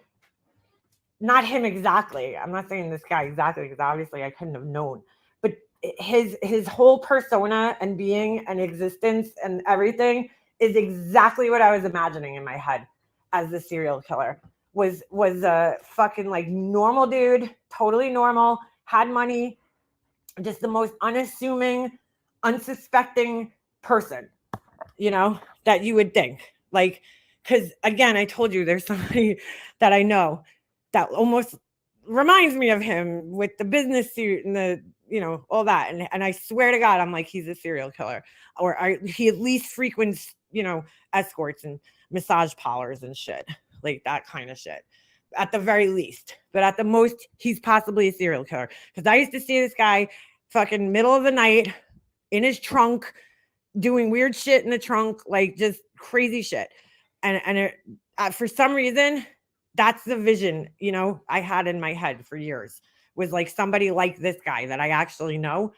not him exactly. I'm not saying this guy exactly because obviously I couldn't have known. But his whole persona and being and existence and everything is exactly what I was imagining in my head as the serial killer. Was a fucking like normal dude, totally normal, had money, just the most unassuming, unsuspecting person, you know, that you would think. Like, because again, I told you there's somebody that I know that almost reminds me of him with the business suit and the, you know, all that. And I swear to God, I'm like, he's a serial killer. Or he at least frequents, you know, escorts and massage parlors and shit. Like that kind of shit. At the very least. But at the most, he's possibly a serial killer. Because I used to see this guy fucking middle of the night in his trunk doing weird shit in the trunk, like just crazy shit. And for some reason, that's the vision, you know, I had in my head for years, was like somebody like this guy that I actually know,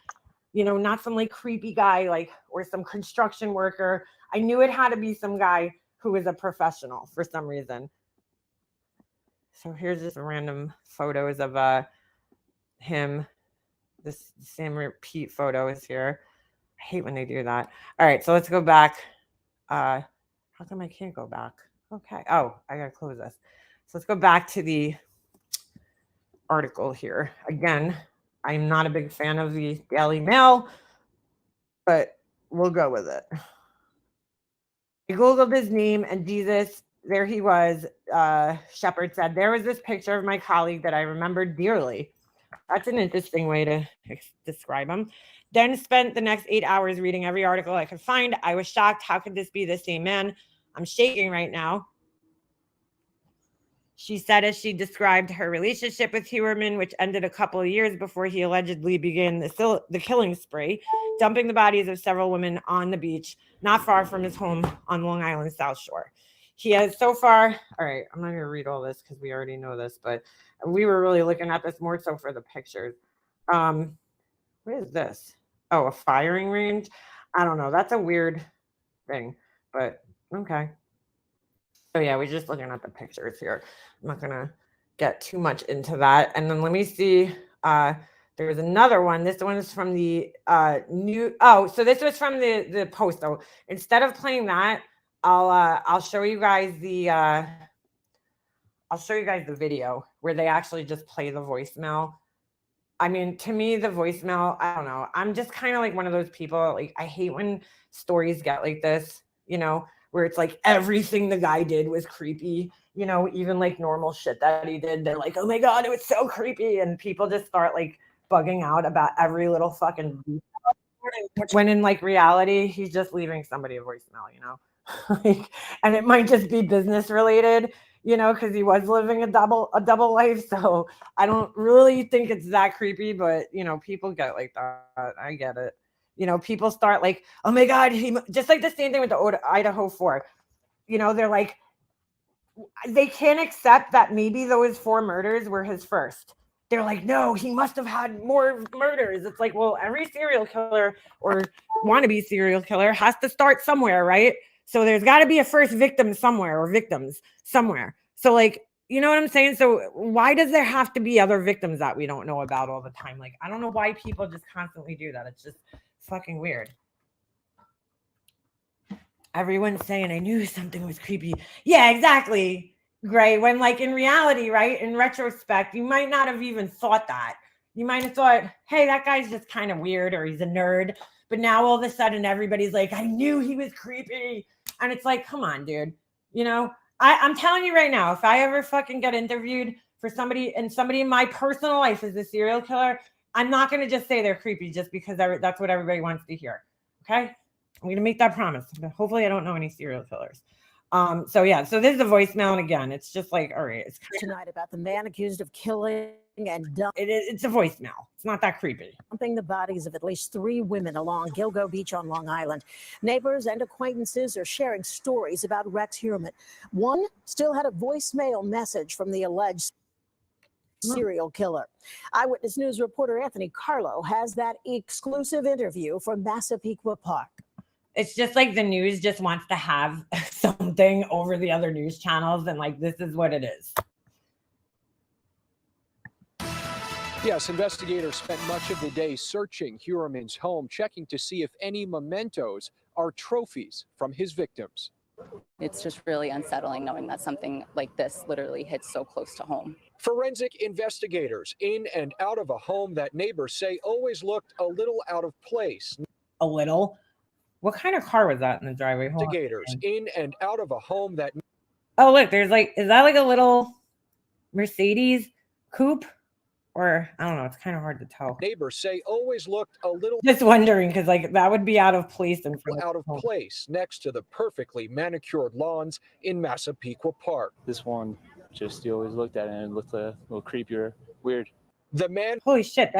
you know, not some like creepy guy, like, or some construction worker. I knew it had to be some guy who was a professional for some reason. So here's just random photos of him. This same repeat photo is here. I hate when they do that. All right, so let's go back. How come I can't go back? Okay. Oh, I gotta close this. So let's go back to the article here. Again, I'm not a big fan of the Daily Mail, but we'll go with it. I Googled his name and Jesus, there he was. Shepard said, there was this picture of my colleague that I remembered dearly. That's an interesting way to describe him. Then spent the next 8 hours reading every article I could find. I was shocked. How could this be the same man? I'm shaking right now. She said as she described her relationship with Hewerman, which ended a couple of years before he allegedly began the killing spree, dumping the bodies of several women on the beach, not far from his home on Long Island South Shore. He has so far, all right, I'm not going to read all this because we already know this, but we were really looking at this more so for the pictures. What is this? Oh, a firing range? I don't know. That's a weird thing, but okay. So yeah, we're just looking at the pictures here. I'm not gonna get too much into that. And then let me see There's another one. This one is from the so this was from the Post. So instead of playing that, I'll show you guys the video where they actually just play the voicemail. I mean, to me, the voicemail, I don't know. I'm just kind of like one of those people, like, I hate when stories get like this, where it's like everything the guy did was creepy, even like normal shit that he did. They're like, oh my God, it was so creepy. And people just start like bugging out about every little fucking detail. When in like reality, he's just leaving somebody a voicemail, like, and it might just be business related, because he was living a double life. So I don't really think it's that creepy, but people get like that. I get it. People start like, oh my God, he just like the same thing with the Idaho 4. They're like, they can't accept that maybe those 4 murders were his first. They're like, no, he must have had more murders. It's like, well, every serial killer or wannabe serial killer has to start somewhere, right? So there's got to be a first victim somewhere or victims somewhere. So like, you know what I'm saying? So why does there have to be other victims that we don't know about all the time? Like, I don't know why people just constantly do that. It's just fucking weird. Everyone's saying, I knew something was creepy. Yeah, exactly. Gray, when like in reality, right, in retrospect, you might not have even thought that. You might have thought, hey, that guy's just kind of weird or he's a nerd. But now all of a sudden everybody's like, I knew he was creepy. And it's like, come on, dude. I'm telling you right now, if I ever fucking get interviewed for somebody and somebody in my personal life is a serial killer, I'm not going to just say they're creepy just because that's what everybody wants to hear. Okay? I'm going to make that promise. Hopefully I don't know any serial killers. So this is a voicemail, and again, it's just like, all right, it's
tonight about the man accused of killing and
it's a voicemail. It's not that creepy.
Dumping the bodies of at least 3 women along Gilgo Beach on Long Island. Neighbors and acquaintances are sharing stories about Rex Heuermann. One still had a voicemail message from the alleged serial killer. Eyewitness News reporter Anthony Carlo has that exclusive interview from Massapequa Park.
It's just like the news just wants to have something over the other news channels, and like, this is what it is.
Yes, investigators spent much of the day searching Heuermann's home, checking to see if any mementos are trophies from his victims.
It's just really unsettling knowing that something like this literally hits so close to home.
Forensic investigators in and out of a home that neighbors say always looked a little out of place.
A little? What kind of car was that in the driveway?
Investigators in and out of a home that...
Oh, look, there's like, is that like a little Mercedes coupe? Or, I don't know, it's kind of hard to tell.
Neighbors say always looked a little...
Just wondering, because like that would be out of place.
Out of place next to the perfectly manicured lawns in Massapequa Park.
This one, just you always looked at it and it looked a little creepier, weird.
The man...
Holy shit,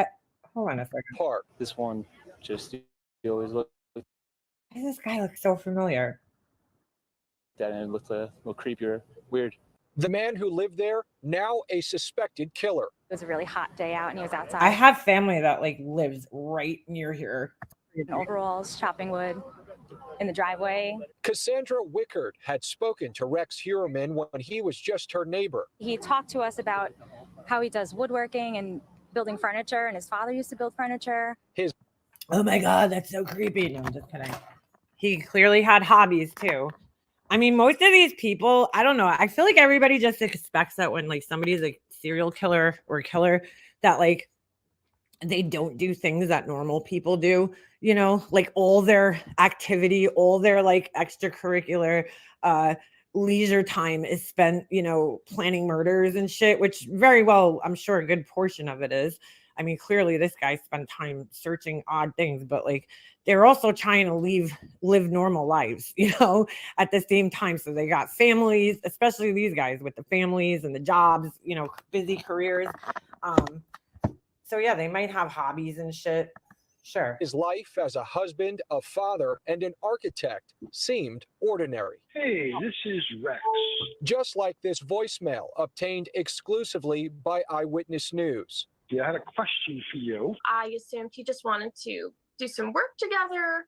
hold on a second.
Park. This one, just you always looked...
Why does this guy look so familiar?
That and it looked a little creepier, weird.
The man who lived there, now a suspected killer.
It was a really hot day out and he was outside.
I have family that like lives right near here.
In overalls, chopping wood in the driveway.
Cassandra Wickard had spoken to Rex Heuermann when he was just her neighbor.
He talked to us about how he does woodworking and building furniture, and his father used to build furniture.
Oh my God, that's so creepy. No, I'm just kidding. He clearly had hobbies too. I mean, most of these people, I don't know. I feel like everybody just expects that when like somebody's a serial killer or killer, that like they don't do things that normal people do, like all their activity, all their like extracurricular leisure time is spent, planning murders and shit, which very well, I'm sure a good portion of it is. I mean, clearly this guy spent time searching odd things, but like they're also trying to live normal lives, at the same time. So they got families, especially these guys with the families and the jobs, busy careers. So yeah, they might have hobbies and shit. Sure.
His life as a husband, a father, and an architect seemed ordinary.
Hey, this is Rex.
Just like this voicemail obtained exclusively by Eyewitness News.
Yeah, I had a question for you.
I assumed he just wanted to do some work together,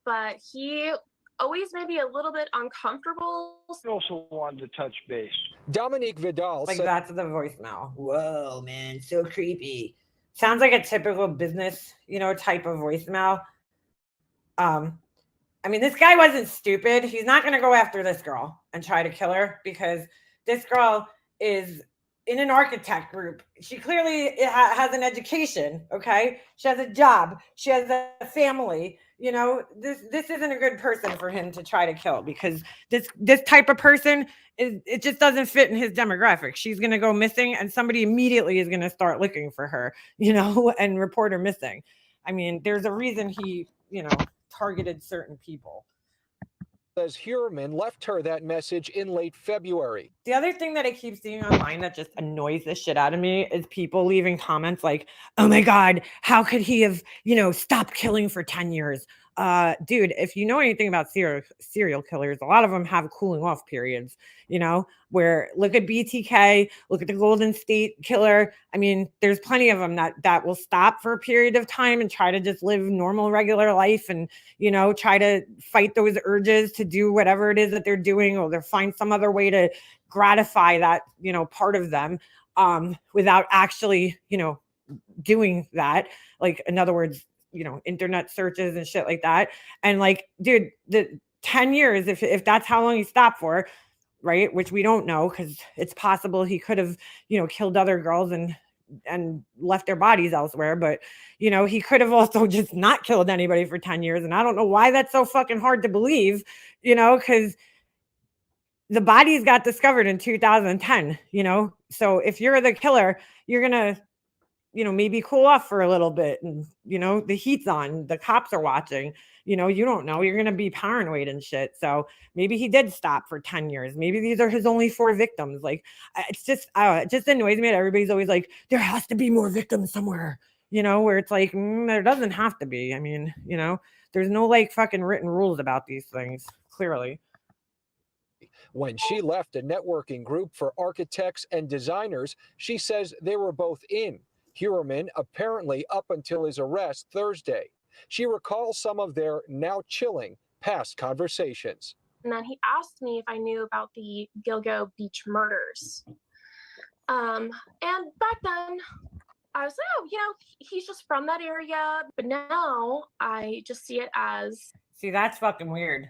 but he always maybe a little bit uncomfortable.
I also wanted to touch base.
Dominique Vidal
like
said,
that's the voicemail. Whoa, man, so creepy. sounds like a typical business, type of voicemail. I mean, this guy wasn't stupid. He's not going to go after this girl and try to kill her because this girl is in an architect group. She clearly has an education. Okay. She has a job. She has a family. This isn't a good person for him to try to kill because this type of person it just doesn't fit in his demographic. She's going to go missing and somebody immediately is going to start looking for her, and report her missing. I mean, there's a reason he, targeted certain people.
Says Heuermann left her that message in late February.
The other thing that I keep seeing online that just annoys the shit out of me is people leaving comments like, oh my God, how could he have, stopped killing for 10 years? Dude, if you know anything about serial killers, a lot of them have cooling off periods, where look at BTK, look at the Golden State Killer. I mean, there's plenty of them that will stop for a period of time and try to just live normal, regular life and, try to fight those urges to do whatever it is that they're doing, or they'll find some other way to gratify that, part of them, without actually, doing that. Like, in other words, internet searches and shit like that. And like, dude, the 10 years, if that's how long he stopped for, right? Which we don't know, because it's possible he could have, killed other girls and left their bodies elsewhere. But, he could have also just not killed anybody for 10 years. And I don't know why that's so fucking hard to believe, because the bodies got discovered in 2010, So if you're the killer, you're going to, maybe cool off for a little bit and, the heat's on, the cops are watching, you don't know, you're going to be paranoid and shit. So maybe he did stop for 10 years. Maybe these are his only 4 victims. Like, it's just, it just annoys me that everybody's always like, there has to be more victims somewhere, where it's like, there doesn't have to be. I mean, there's no like fucking written rules about these things, clearly.
When she left a networking group for architects and designers, she says they were both in. Heuermann apparently up until his arrest Thursday. She recalls some of their now chilling past conversations.
And then he asked me if I knew about the Gilgo Beach murders. And back then, I was like, oh, he's just from that area. But now I just see it as...
See, that's fucking weird.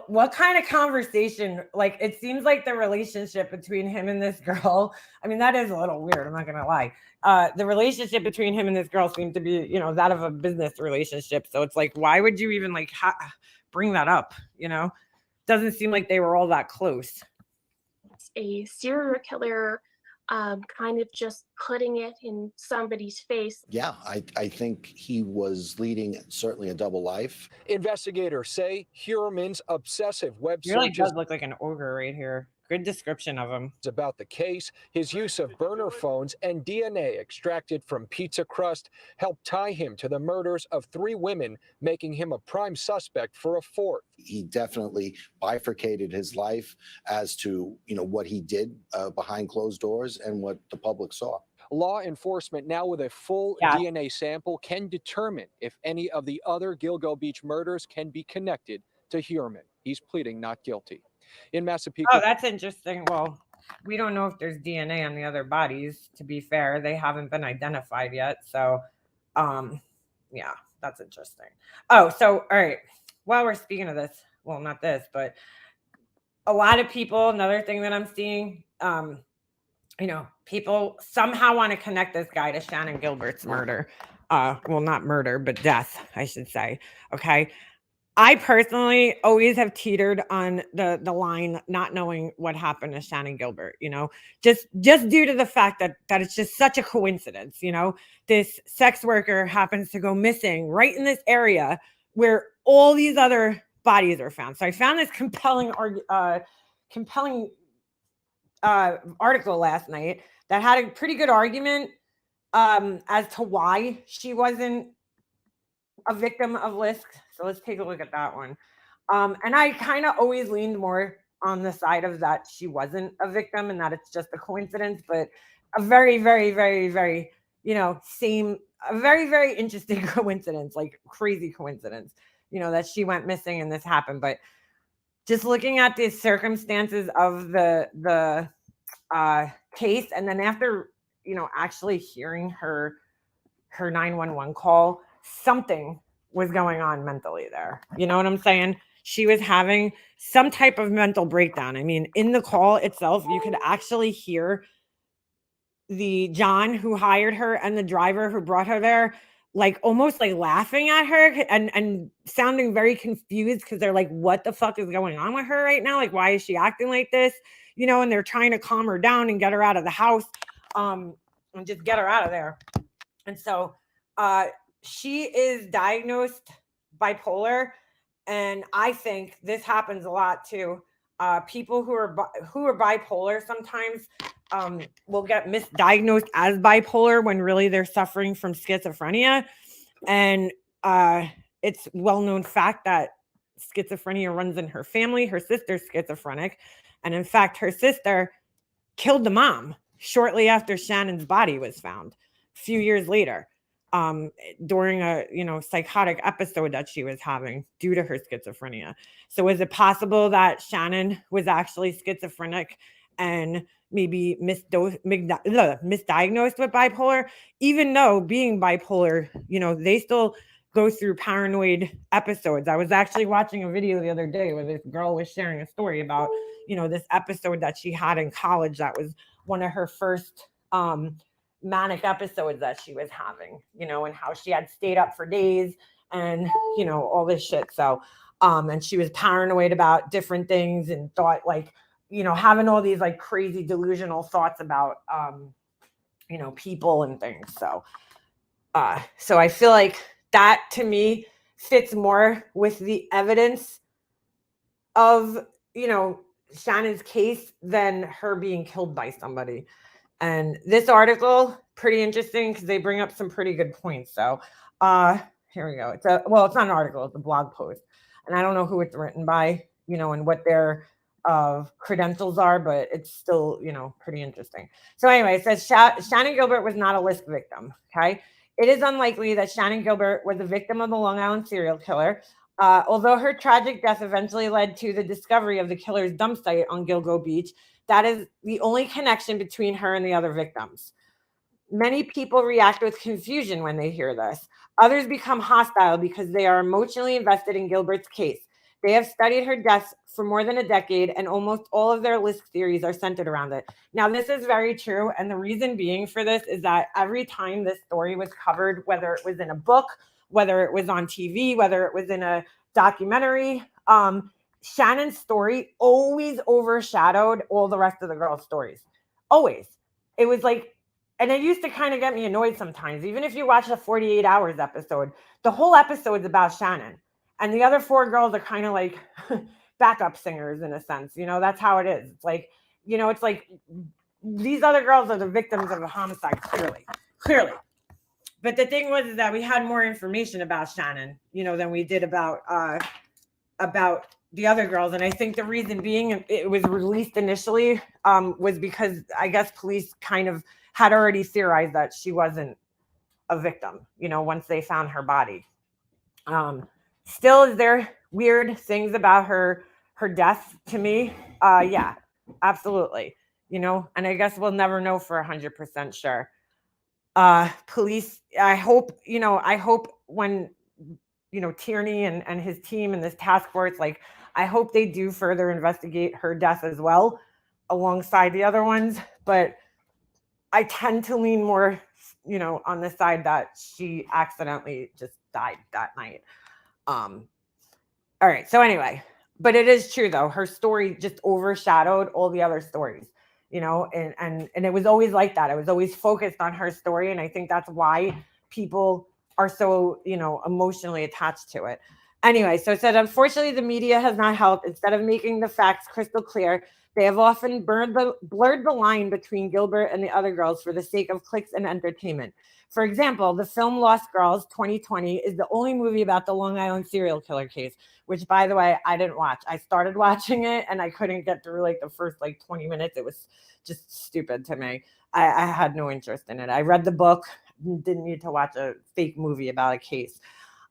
What kind of conversation, like, it seems like the relationship between him and this girl, I mean, that is a little weird, I'm not going to lie. The relationship between him and this girl seemed to be, that of a business relationship. So it's like, why would you even like bring that up? Doesn't seem like they were all that close.
A serial killer kind of just putting it in somebody's face.
Yeah, I think he was leading certainly a double life.
Investigators say Heuermann's obsessive web
He really
searches
does look like an ogre right here. Good description of him.
About the case, his use of burner phones and DNA extracted from pizza crust helped tie him to the murders of 3 women, making him a prime suspect for a 4th.
He definitely bifurcated his life as to, what he did behind closed doors and what the public saw.
Law enforcement now with a full DNA sample can determine if any of the other Gilgo Beach murders can be connected to Heuermann. He's pleading not guilty. In Massapequa.
Oh, that's interesting. Well, we don't know if there's DNA on the other bodies, to be fair. They haven't been identified yet. So, yeah, that's interesting. Oh, so, all right. While we're speaking of this, well, not this, but a lot of people, another thing that I'm seeing, people somehow want to connect this guy to Shannon Gilbert's murder. Well, not murder, but death, I should say. Okay. I personally always have teetered on the line, not knowing what happened to Shannon Gilbert, just due to the fact that it's just such a coincidence, this sex worker happens to go missing right in this area where all these other bodies are found. So I found this compelling article last night that had a pretty good argument as to why she wasn't a victim of LISK. So let's take a look at that one. And I kind of always leaned more on the side of that she wasn't a victim and that it's just a coincidence, but a very, very, very, very, a very, very interesting coincidence, like crazy coincidence, that she went missing and this happened. But just looking at the circumstances of the case, and then after, actually hearing her 911 call, something was going on mentally there. You know what I'm saying? She was having some type of mental breakdown. I mean, in the call itself, you could actually hear the John who hired her and the driver who brought her there, like almost like laughing at her and sounding very confused because they're like, what the fuck is going on with her right now? Like, why is she acting like this? And they're trying to calm her down and get her out of the house, and just get her out of there. And so she is diagnosed bipolar. And I think this happens a lot too. People who are bipolar sometimes will get misdiagnosed as bipolar when really they're suffering from schizophrenia. And it's well-known fact that schizophrenia runs in her family. Her sister's schizophrenic. And in fact, her sister killed the mom shortly after Shannon's body was found a few years later, during a psychotic episode that she was having due to her schizophrenia. So is it possible that Shannon was actually schizophrenic and maybe misdiagnosed with bipolar? Even though being bipolar, they still go through paranoid episodes. I was actually watching a video the other day where this girl was sharing a story about this episode that she had in college that was one of her first manic episodes that she was having, and how she had stayed up for days and, all this shit. So, and she was paranoid about different things and thought like, having all these like crazy delusional thoughts about, people and things. So, so I feel like that to me fits more with the evidence of, Shannon's case than her being killed by somebody. And this article, pretty interesting because they bring up some pretty good points. So here we go. It's not an article, it's a blog post. And I don't know who it's written by, and what their credentials are, but it's still, pretty interesting. So anyway, it says Shannon Gilbert was not a LISK victim, okay? It is unlikely that Shannon Gilbert was a victim of the Long Island serial killer, although her tragic death eventually led to the discovery of the killer's dump site on Gilgo Beach. That is the only connection between her and the other victims. Many people react with confusion when they hear this. Others become hostile because they are emotionally invested in Gilbert's case. They have studied her death for more than a decade, and almost all of their LISK theories are centered around it. Now, this is very true, and the reason being for this is that every time this story was covered, whether it was in a book, whether it was on TV, whether it was in a documentary, Shannon's story always overshadowed all the rest of the girls' stories. Always. It was like, and it used to kind of get me annoyed sometimes. Even if you watch the 48 Hours episode, the whole episode's about Shannon. And the other four girls are kind of like backup singers in a sense. That's how it is. It's like, it's like these other girls are the victims of a homicide, clearly. But the thing was is that we had more information about Shannon, than we did about the other girls. And I think the reason being it was released initially was because I guess police kind of had already theorized that she wasn't a victim, once they found her body. Still, is there weird things about her death to me? Yeah, absolutely. And I guess we'll never know for 100% sure. Police, I hope when, Tierney and his team and this task force, like, I hope they do further investigate her death as well, alongside the other ones. But I tend to lean more, on the side that she accidentally just died that night. All right. So anyway, but it is true though. Her story just overshadowed all the other stories, and it was always like that. I was always focused on her story. And I think that's why people are so, emotionally attached to it. Anyway, so it said, unfortunately, the media has not helped. Instead of making the facts crystal clear, they have often blurred the line between Gilbert and the other girls for the sake of clicks and entertainment. For example, the film Lost Girls 2020 is the only movie about the Long Island serial killer case, which, by the way, I didn't watch. I started watching it and I couldn't get through like the first 20 minutes. It was just stupid to me. I had no interest in it. I read the book, didn't need to watch a fake movie about a case.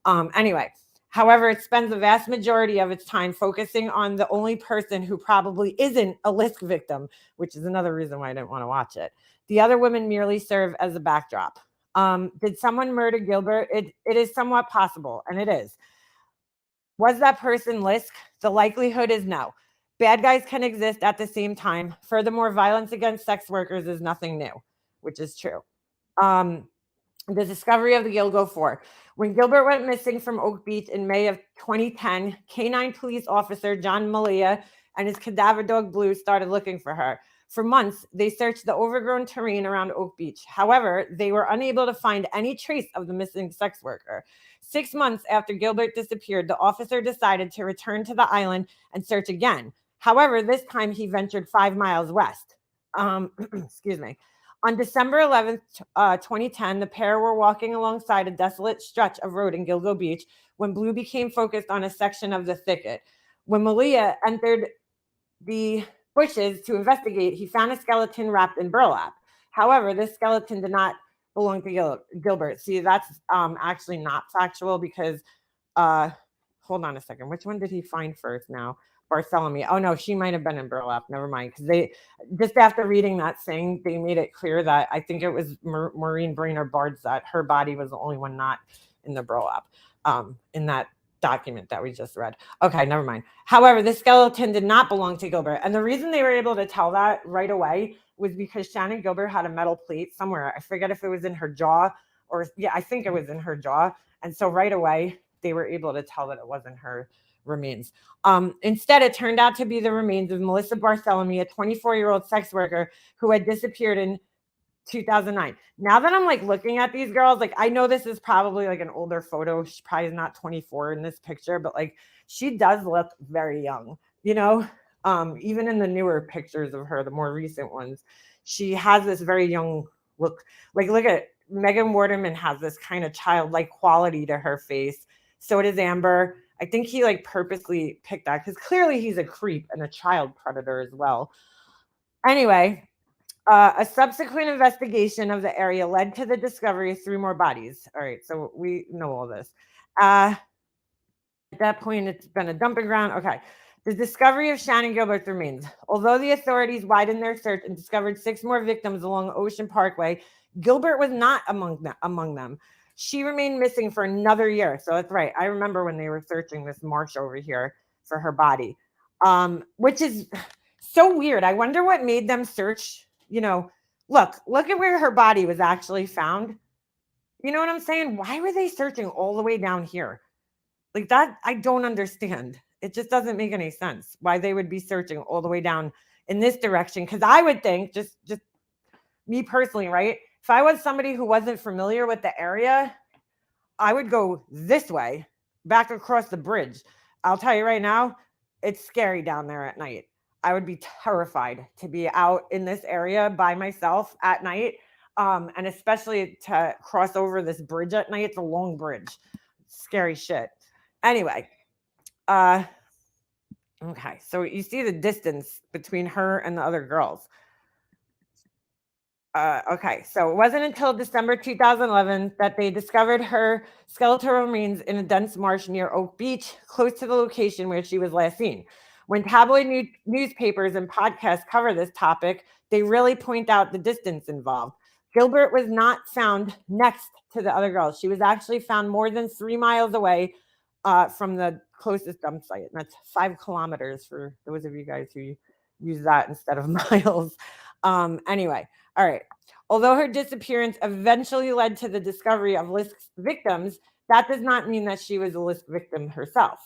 Anyway, however, it spends the vast majority of its time focusing on the only person who probably isn't a LISK victim, which is another reason why I didn't want to watch it. The other women merely serve as a backdrop. Did someone murder Gilbert? It is somewhat possible, and it is. Was that person LISK? The likelihood is no. Bad guys can exist at the same time. Furthermore, violence against sex workers is nothing new, which is true. The discovery of the Gilgo 4. When Gilbert went missing from Oak Beach in May of 2010, Canine police officer John Malia and his cadaver dog Blue started looking for her. For months, they searched the overgrown terrain around Oak Beach. However, they were unable to find any trace of the missing sex worker. 6 months after Gilbert disappeared, the officer decided to return to the island and search again. However, this time he ventured 5 miles west. Excuse me. On December 11th, 2010, the pair were walking alongside a desolate stretch of road in Gilgo Beach when Blue became focused on a section of the thicket. When Malia entered the bushes to investigate, he found a skeleton wrapped in burlap. However, this skeleton did not belong to Gilbert. See, that's actually not factual because, hold on a second. Which one did he find first now? Bartholomew. Oh no, she might have been in burlap. Never mind. Because they just after reading that thing, they made it clear that I think it was Maureen Brainerd-Barnes that her body was the only one not in the burlap in that document that we just read. Okay, never mind. However, the skeleton did not belong to Gilbert. And the reason they were able to tell that right away was because Shannon Gilbert had a metal plate somewhere. I forget if it was in her jaw or, yeah, I think it was in her jaw. And so right away, they were able to tell that it wasn't her remains. Instead, it turned out to be the remains of Melissa Bartholomew, a 24-year-old sex worker who had disappeared in 2009. Now that I'm like looking at these girls, like I know this is probably like an older photo. She probably is not 24 in this picture, but like she does look very young, you know, even in the newer pictures of her, the more recent ones, she has this very young look. Like look at Megan Waterman has this kind of childlike quality to her face. So does Amber. I think he like purposely picked that because clearly he's a creep and a child predator as well. Anyway, a subsequent investigation of the area led to the discovery of 3 more bodies. All right, so we know all this. At that point, it's been a dumping ground. Okay. The discovery of Shannon Gilbert's remains. Although the authorities widened their search and discovered 6 more victims along Ocean Parkway, Gilbert was not among them. She remained missing for another year. So that's right. I remember when they were searching this marsh over here for her body, which is so weird. I wonder what made them search, you know, look at where her body was actually found. You know what I'm saying? Why were they searching all the way down here? Like that, I don't understand. It just doesn't make any sense why they would be searching all the way down in this direction. Because I would think, just me personally, right? If I was somebody who wasn't familiar with the area, I would go this way, back across the bridge. I'll tell you right now, it's scary down there at night. I would be terrified to be out in this area by myself at night. And especially to cross over this bridge at night. It's a long bridge. Scary shit. Anyway, okay, so you see the distance between her and the other girls. Okay, so it wasn't until December 2011 that they discovered her skeletal remains in a dense marsh near Oak Beach, close to the location where she was last seen. When tabloid newspapers and podcasts cover this topic, they really point out the distance involved. Gilbert was not found next to the other girls. She was actually found more than 3 miles away from the closest dump site. And that's 5 kilometers for those of you guys who use that instead of miles. Anyway, all right. Although her disappearance eventually led to the discovery of LISK victims, that does not mean that she was a LISK victim herself.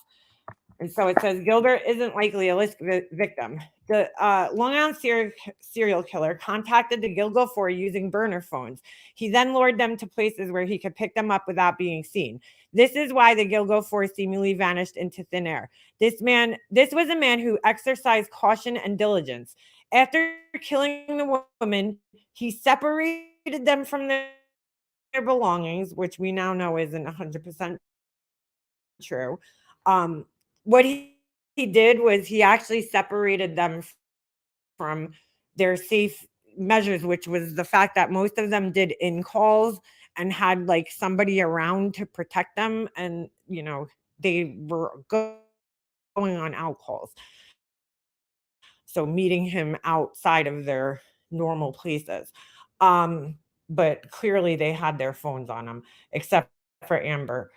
And so it says Gilbert isn't likely a LISK victim. The Long Island serial killer contacted the Gilgo 4 using burner phones. He then lured them to places where he could pick them up without being seen. This is why the Gilgo 4 seemingly vanished into thin air. This was a man who exercised caution and diligence. After killing the woman, he separated them from their belongings, which we now know isn't 100% true. What he did was he actually separated them from their safe measures, which was the fact that most of them did in calls and had like somebody around to protect them. And, you know, they were going on out calls. So meeting him outside of their normal places. But clearly they had their phones on them, except for Amber.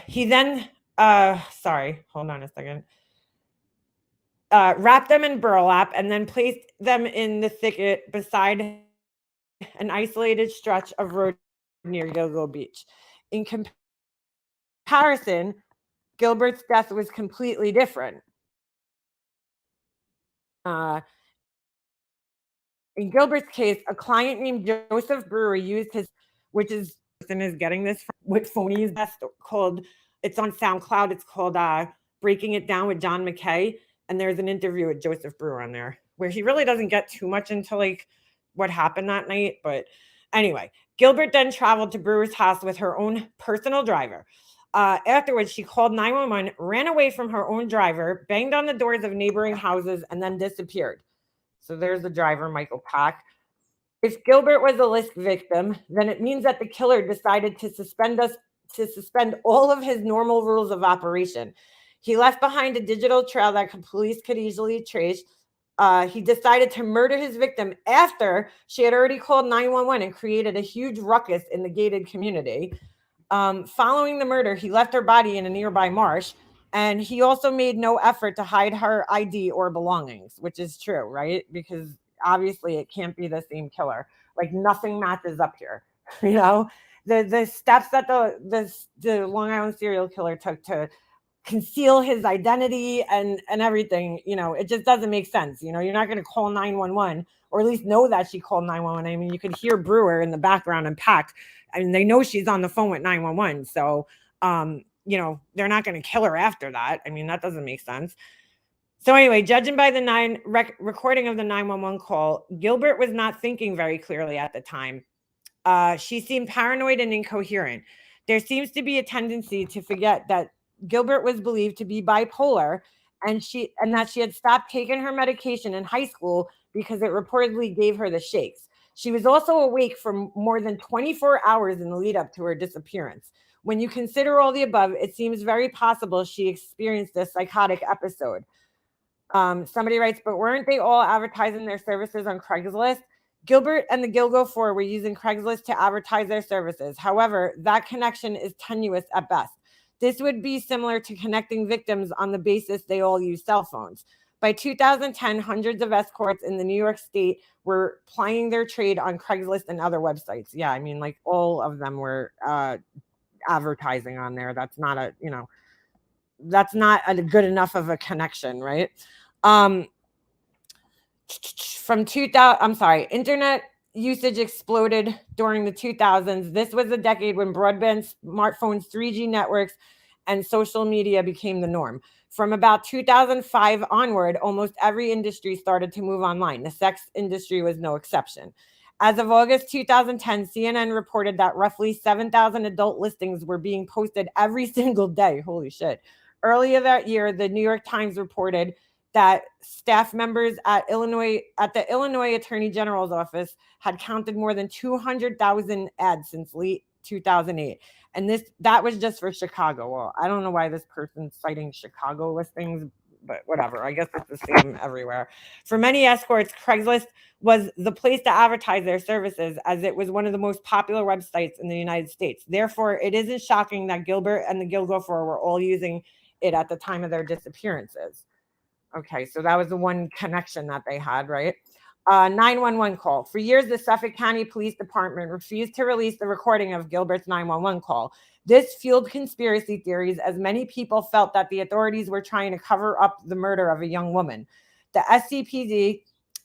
He then, sorry, hold on a second. Wrapped them in burlap and then placed them in the thicket beside an isolated stretch of road near Gilgo Beach. In comparison, Gilbert's death was completely different. In Gilbert's case, a client named Joseph Brewer used his, which is getting this from what phony best called, it's on SoundCloud, it's called Breaking It Down with John McKay. And there's an interview with Joseph Brewer on there where he really doesn't get too much into like what happened that night. But anyway, Gilbert then traveled to Brewer's house with her own personal driver. Afterwards, she called 911, ran away from her own driver, banged on the doors of neighboring houses, and then disappeared. So there's the driver, Michael Pack. If Gilbert was a LISK victim, then it means that the killer decided to suspend all of his normal rules of operation. He left behind a digital trail that police could easily trace. He decided to murder his victim after she had already called 911 and created a huge ruckus in the gated community. Following the murder, he left her body in a nearby marsh, and he also made no effort to hide her ID or belongings, which is true, right? Because obviously it can't be the same killer. Like nothing matches up here, you know? The steps that the Long Island serial killer took to conceal his identity and everything, you know, it just doesn't make sense. You know, you're not going to call 911, or at least know that she called 911. I mean, you could hear Brewer in the background and Pack. I mean, they know she's on the phone with 911. So, you know, they're not going to kill her after that. I mean, that doesn't make sense. So anyway, judging by the recording of the 911 call, Gilbert was not thinking very clearly at the time. She seemed paranoid and incoherent. There seems to be a tendency to forget that Gilbert was believed to be bipolar, and that she had stopped taking her medication in high school because it reportedly gave her the shakes. She was also awake for more than 24 hours in the lead up to her disappearance. When you consider all the above, it seems very possible she experienced a psychotic episode. Somebody writes, but weren't they all advertising their services on Craigslist? Gilbert and the Gilgo Four were using Craigslist to advertise their services. However, that connection is tenuous at best. This would be similar to connecting victims on the basis they all use cell phones. By 2010, hundreds of escorts in the New York state were plying their trade on Craigslist and other websites. Yeah, I mean, like all of them were advertising on there. That's not a, you know, that's not a good enough of a connection, right? Internet usage exploded during the 2000s. This was a decade when broadband, smartphones, 3G networks, and social media became the norm. From about 2005 onward, almost every industry started to move online. The sex industry was no exception. As of August 2010, CNN reported that roughly 7,000 adult listings were being posted every single day. Holy shit. Earlier that year, the New York Times reported that staff members at the Illinois Attorney General's office had counted more than 200,000 ads since late 2008. And that was just for Chicago. Well, I don't know why this person's citing Chicago listings, but whatever. I guess it's the same everywhere. For many escorts, Craigslist was the place to advertise their services, as it was one of the most popular websites in the United States. Therefore, it isn't shocking that Gilbert and the Gilgo Four were all using it at the time of their disappearances. Okay, so that was the one connection that they had, right? 911 call. For years, the Suffolk County Police Department refused to release the recording of Gilbert's 911 call. This fueled conspiracy theories, as many people felt that the authorities were trying to cover up the murder of a young woman. The SCPD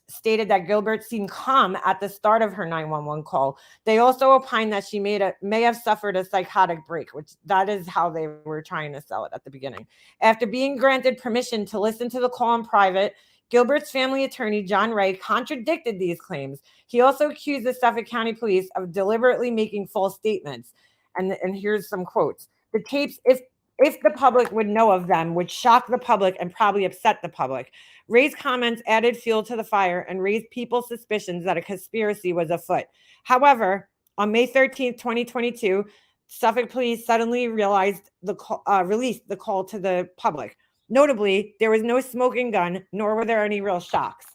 stated that Gilbert seemed calm at the start of her 911 call. They also opined that she may have suffered a psychotic break, which that is how they were trying to sell it at the beginning. After being granted permission to listen to the call in private, Gilbert's family attorney, John Ray, contradicted these claims. He also accused the Suffolk County Police of deliberately making false statements. And here's some quotes. The tapes, if the public would know of them, would shock the public and probably upset the public. Ray's comments added fuel to the fire and raised people's suspicions that a conspiracy was afoot. However, on May 13th, 2022, Suffolk police suddenly released the call to the public. Notably, there was no smoking gun, nor were there any real shocks.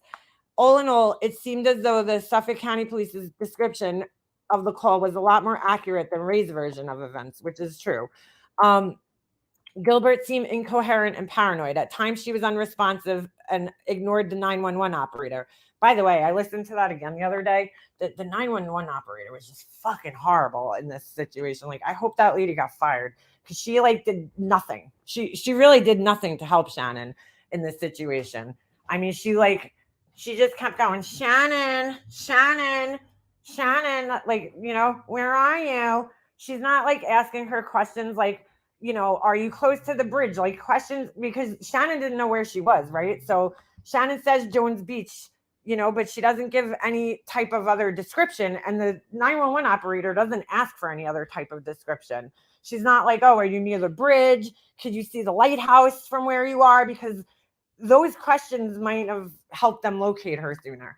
All in all, it seemed as though the Suffolk County Police's description of the call was a lot more accurate than Ray's version of events, which is true. Gilbert seemed incoherent and paranoid. At times, she was unresponsive and ignored the 911 operator. By the way, I listened to that again the other day. The 911 operator was just fucking horrible in this situation. Like, I hope that lady got fired because she like did nothing. She really did nothing to help Shannon in this situation. I mean, she just kept going, Shannon, like, you know, where are you? She's not like asking her questions like, you know, are you close to the bridge? Like questions, because Shannon didn't know where she was, right? So Shannon says Jones Beach, you know, but she doesn't give any type of other description. And the 911 operator doesn't ask for any other type of description. She's not like, oh, are you near the bridge? Could you see the lighthouse from where you are? Because those questions might have helped them locate her sooner.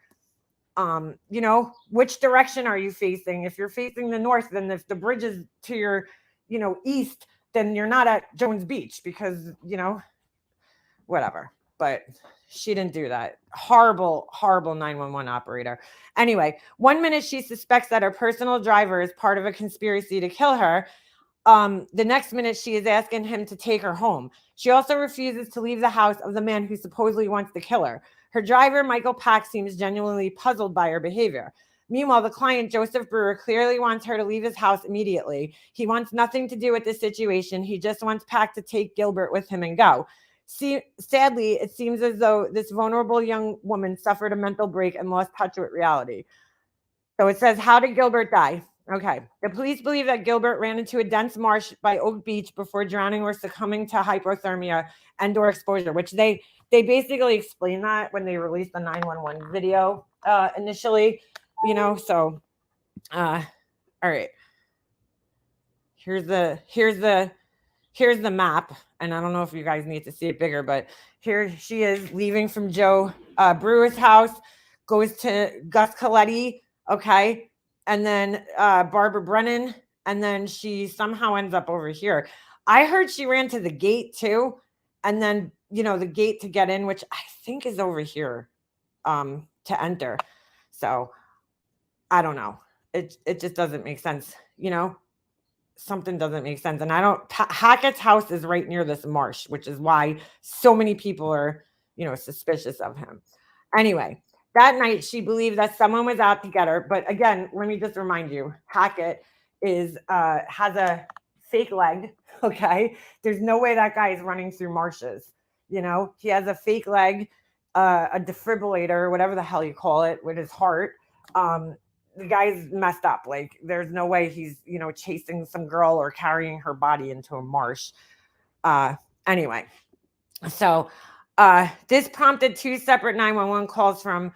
You know, which direction are you facing? If you're facing the north, then if the bridge is to your, you know, east, then you're not at Jones Beach because, you know, whatever. But she didn't do that. Horrible 911 operator. Anyway, 1 minute she suspects that her personal driver is part of a conspiracy to kill her. The next minute she is asking him to take her home. She also refuses to leave the house of the man who supposedly wants to kill her. Her driver, Michael Pack, seems genuinely puzzled by her behavior. Meanwhile, the client, Joseph Brewer, clearly wants her to leave his house immediately. He wants nothing to do with this situation. He just wants Pack to take Gilbert with him and go. Sadly, it seems as though this vulnerable young woman suffered a mental break and lost touch with reality. So it says, how did Gilbert die? Okay. The police believe that Gilbert ran into a dense marsh by Oak Beach before drowning or succumbing to hypothermia and/or exposure, which they basically explained that when they released the 911 video initially, you know. So, all right. Here's the map, and I don't know if you guys need to see it bigger, but here she is leaving from Joe Brewer's house, goes to Gus Coletti, okay, and then Barbara Brennan, and then she somehow ends up over here. I heard she ran to the gate too, and then, you know, the gate to get in, which I think is over here to enter. So I don't know. It just doesn't make sense, you know. Something doesn't make sense. And Hackett's house is right near this marsh, which is why so many people are, you know, suspicious of him. Anyway, that night she believed that someone was out to get her. But again, let me just remind you, Hackett has a fake leg. Okay. There's no way that guy is running through marshes. You know, he has a fake leg, a defibrillator, whatever the hell you call it, with his heart. The guy's messed up. Like, there's no way he's, you know, chasing some girl or carrying her body into a marsh. Anyway, so this prompted two separate 911 calls from,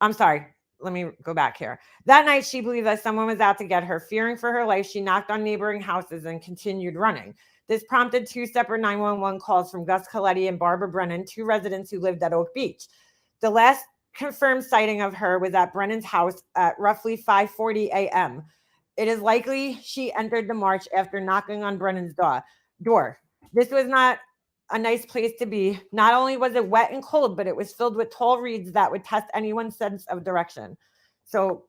I'm sorry, let me go back here. That night, she believed that someone was out to get her. Fearing for her life, she knocked on neighboring houses and continued running. This prompted two separate 911 calls from Gus Coletti and Barbara Brennan, two residents who lived at Oak Beach. The last confirmed sighting of her was at Brennan's house at roughly 5:40 a.m. It is likely she entered the march after knocking on Brennan's door. This was not a nice place to be. Not only was it wet and cold, but it was filled with tall reeds that would test anyone's sense of direction. So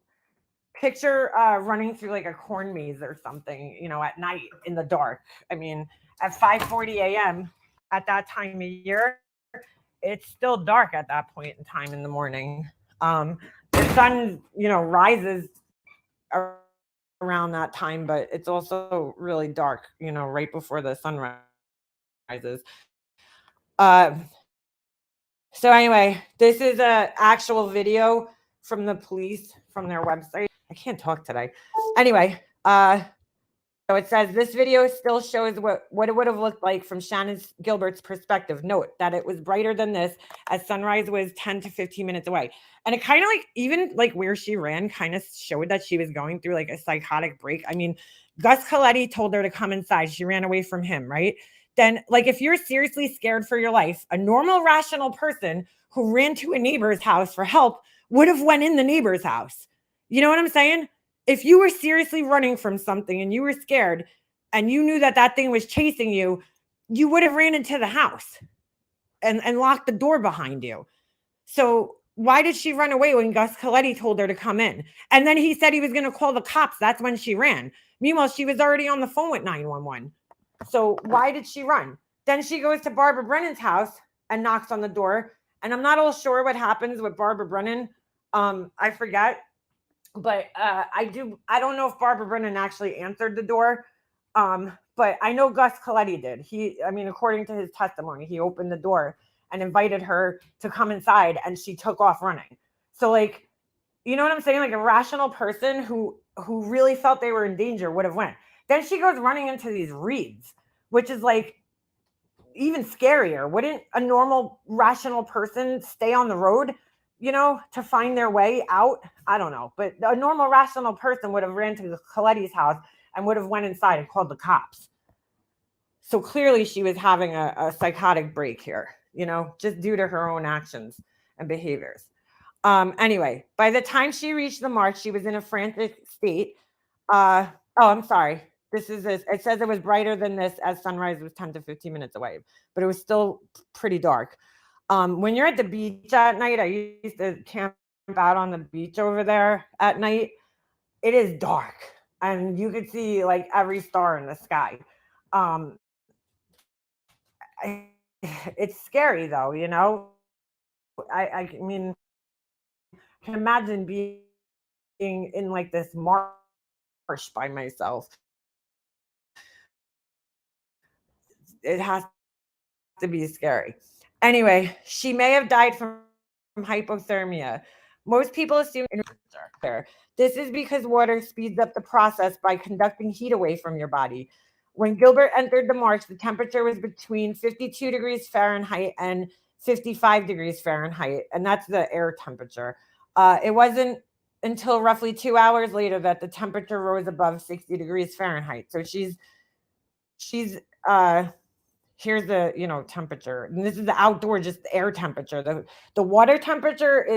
picture running through like a corn maze or something, you know, at night in the dark. I mean, at 5:40 a.m. at that time of year, it's still dark at that point in time in the morning. The sun, you know, rises around that time, but it's also really dark, you know, right before the sun rises. So anyway, this is an actual video from the police from their website. I can't talk today. Anyway, so it says this video still shows what it would have looked like from Shannon Gilbert's perspective. Note that it was brighter than this, as sunrise was 10 to 15 minutes away. And it kind of like, even like where she ran kind of showed that she was going through like a psychotic break. I mean, Gus Coletti told her to come inside. She ran away from him, right? Then, like, if you're seriously scared for your life, a normal, rational person who ran to a neighbor's house for help would have went in the neighbor's house. You know what I'm saying? If you were seriously running from something and you were scared and you knew that that thing was chasing you, you would have ran into the house and locked the door behind you. So why did she run away when Gus Coletti told her to come in? And then he said he was going to call the cops. That's when she ran. Meanwhile, she was already on the phone with 911. So why did she run? Then she goes to Barbara Brennan's house and knocks on the door. And I'm not all sure what happens with Barbara Brennan. I forget. But I don't know if Barbara Brennan actually answered the door. But I know Gus Coletti did. According to his testimony, he opened the door and invited her to come inside, and she took off running. So, like, you know what I'm saying? Like, a rational person who really felt they were in danger would have went. Then she goes running into these reeds, which is like even scarier. Wouldn't a normal rational person stay on the road, to find their way out? I don't know. But a normal rational person would have ran to Coletti's house and would have went inside and called the cops. So clearly she was having a psychotic break here, just due to her own actions and behaviors. Anyway, by the time she reached the march, she was in a frantic state. I'm sorry. It says it was brighter than this, as sunrise was 10 to 15 minutes away, but it was still pretty dark. When you're at the beach at night, I used to camp out on the beach over there at night. It is dark and you could see like every star in the sky. It's scary though, I mean, I can imagine being in like this marsh by myself. It has to be scary. Anyway, she may have died from hypothermia. Most people assume this is because water speeds up the process by conducting heat away from your body. When Gilbert entered the march, the temperature was between 52 degrees Fahrenheit and 55 degrees Fahrenheit, and that's the air temperature. It wasn't until roughly 2 hours later that the temperature rose above 60 degrees Fahrenheit. So she's here's the temperature, and this is the outdoor, just the air temperature. The water temperature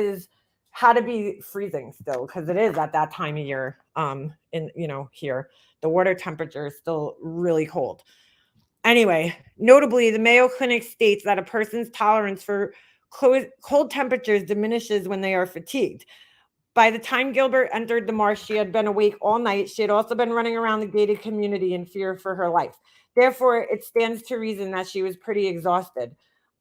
had to be freezing still, because it is at that time of year. Here the water temperature is still really cold. Anyway, notably, the Mayo Clinic states that a person's tolerance for cold temperatures diminishes when they are fatigued. By the time Gilbert entered the marsh, she had been awake all night. She had also been running around the gated community in fear for her life. Therefore, it stands to reason that she was pretty exhausted.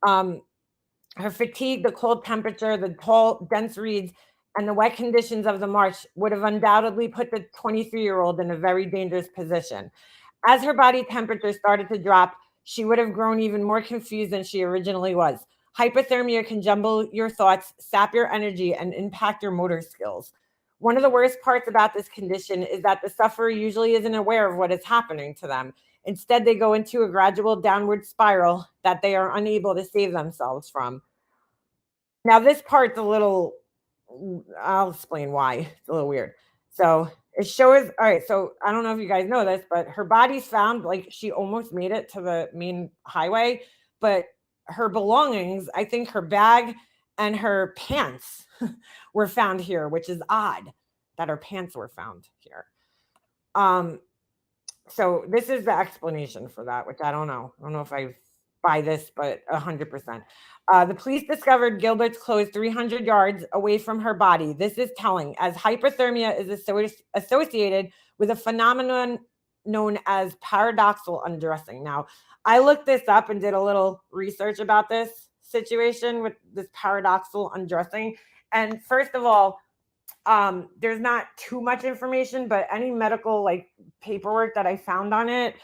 Her fatigue, the cold temperature, the tall, dense reeds, and the wet conditions of the march would have undoubtedly put the 23-year-old in a very dangerous position. As her body temperature started to drop, she would have grown even more confused than she originally was. Hypothermia can jumble your thoughts, sap your energy, and impact your motor skills. One of the worst parts about this condition is that the sufferer usually isn't aware of what is happening to them. Instead, they go into a gradual downward spiral that they are unable to save themselves from. Now, this part's I'll explain why. It's a little weird. So it shows, all right, so I don't know if you guys know this, but her body's found, like, she almost made it to the main highway, but her belongings, I think her bag and her pants were found here, which is odd that her pants were found here. So this is the explanation for that, which I don't know. I don't know if I buy this, but 100%. The police discovered Gilbert's clothes 300 yards away from her body. This is telling, as hypothermia is associated with a phenomenon known as paradoxal undressing. Now, I looked this up and did a little research about this situation with this paradoxal undressing. And first of all, there's not too much information, but any medical paperwork that I found on it,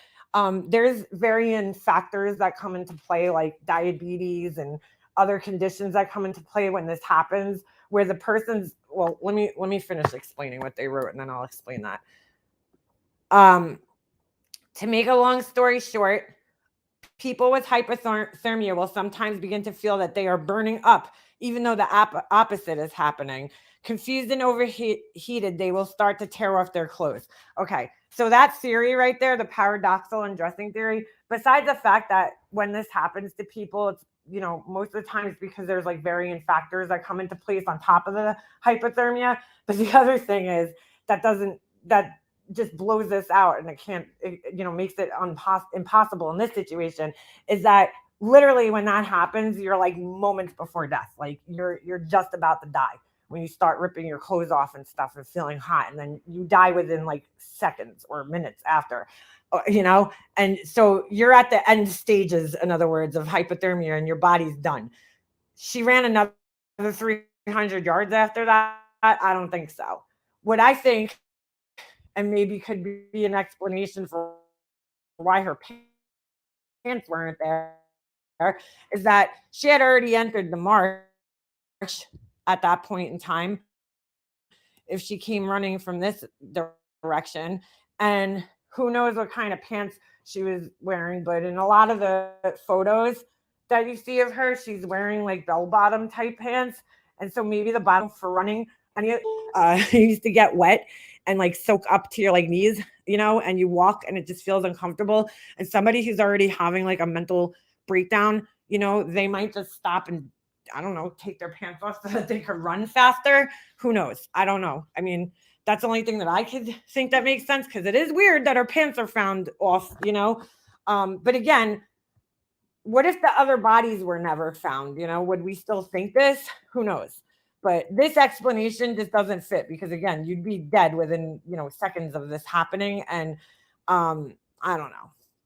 there's varying factors that come into play, like diabetes and other conditions that come into play when this happens, where the person's, well, let me finish explaining what they wrote and then I'll explain that. To make a long story short, people with hypothermia will sometimes begin to feel that they are burning up, even though the opposite is happening. Confused and overheated, they will start to tear off their clothes. Okay, so that theory right there, the paradoxal undressing theory, besides the fact that when this happens to people, it's, most of the time it's because there's varying factors that come into place on top of the hypothermia. But the other thing is that just blows this out, and it makes it impossible in this situation, is that literally when that happens, you're like moments before death. Like you're just about to die when you start ripping your clothes off and stuff and feeling hot, and then you die within like seconds or minutes after, and so you're at the end stages, in other words, of hypothermia, and your body's done. She ran another 300 yards after that. I don't think so. What I think, and maybe could be an explanation for why her pants weren't there, is that she had already entered the marsh at that point in time. If she came running from this direction, and who knows what kind of pants she was wearing, but in a lot of the photos that you see of her, she's wearing like bell-bottom type pants, and so maybe the bottom for running, and you used to get wet and like soak up to your like knees, and you walk and it just feels uncomfortable. And somebody who's already having like a mental breakdown, they might just stop and, I don't know, take their pants off so that they could run faster. Who knows? I don't know. I mean, that's the only thing that I could think that makes sense, because it is weird that her pants are found off, But again, what if the other bodies were never found? Would we still think this? Who knows? But this explanation just doesn't fit, because again, you'd be dead within, seconds of this happening. And I don't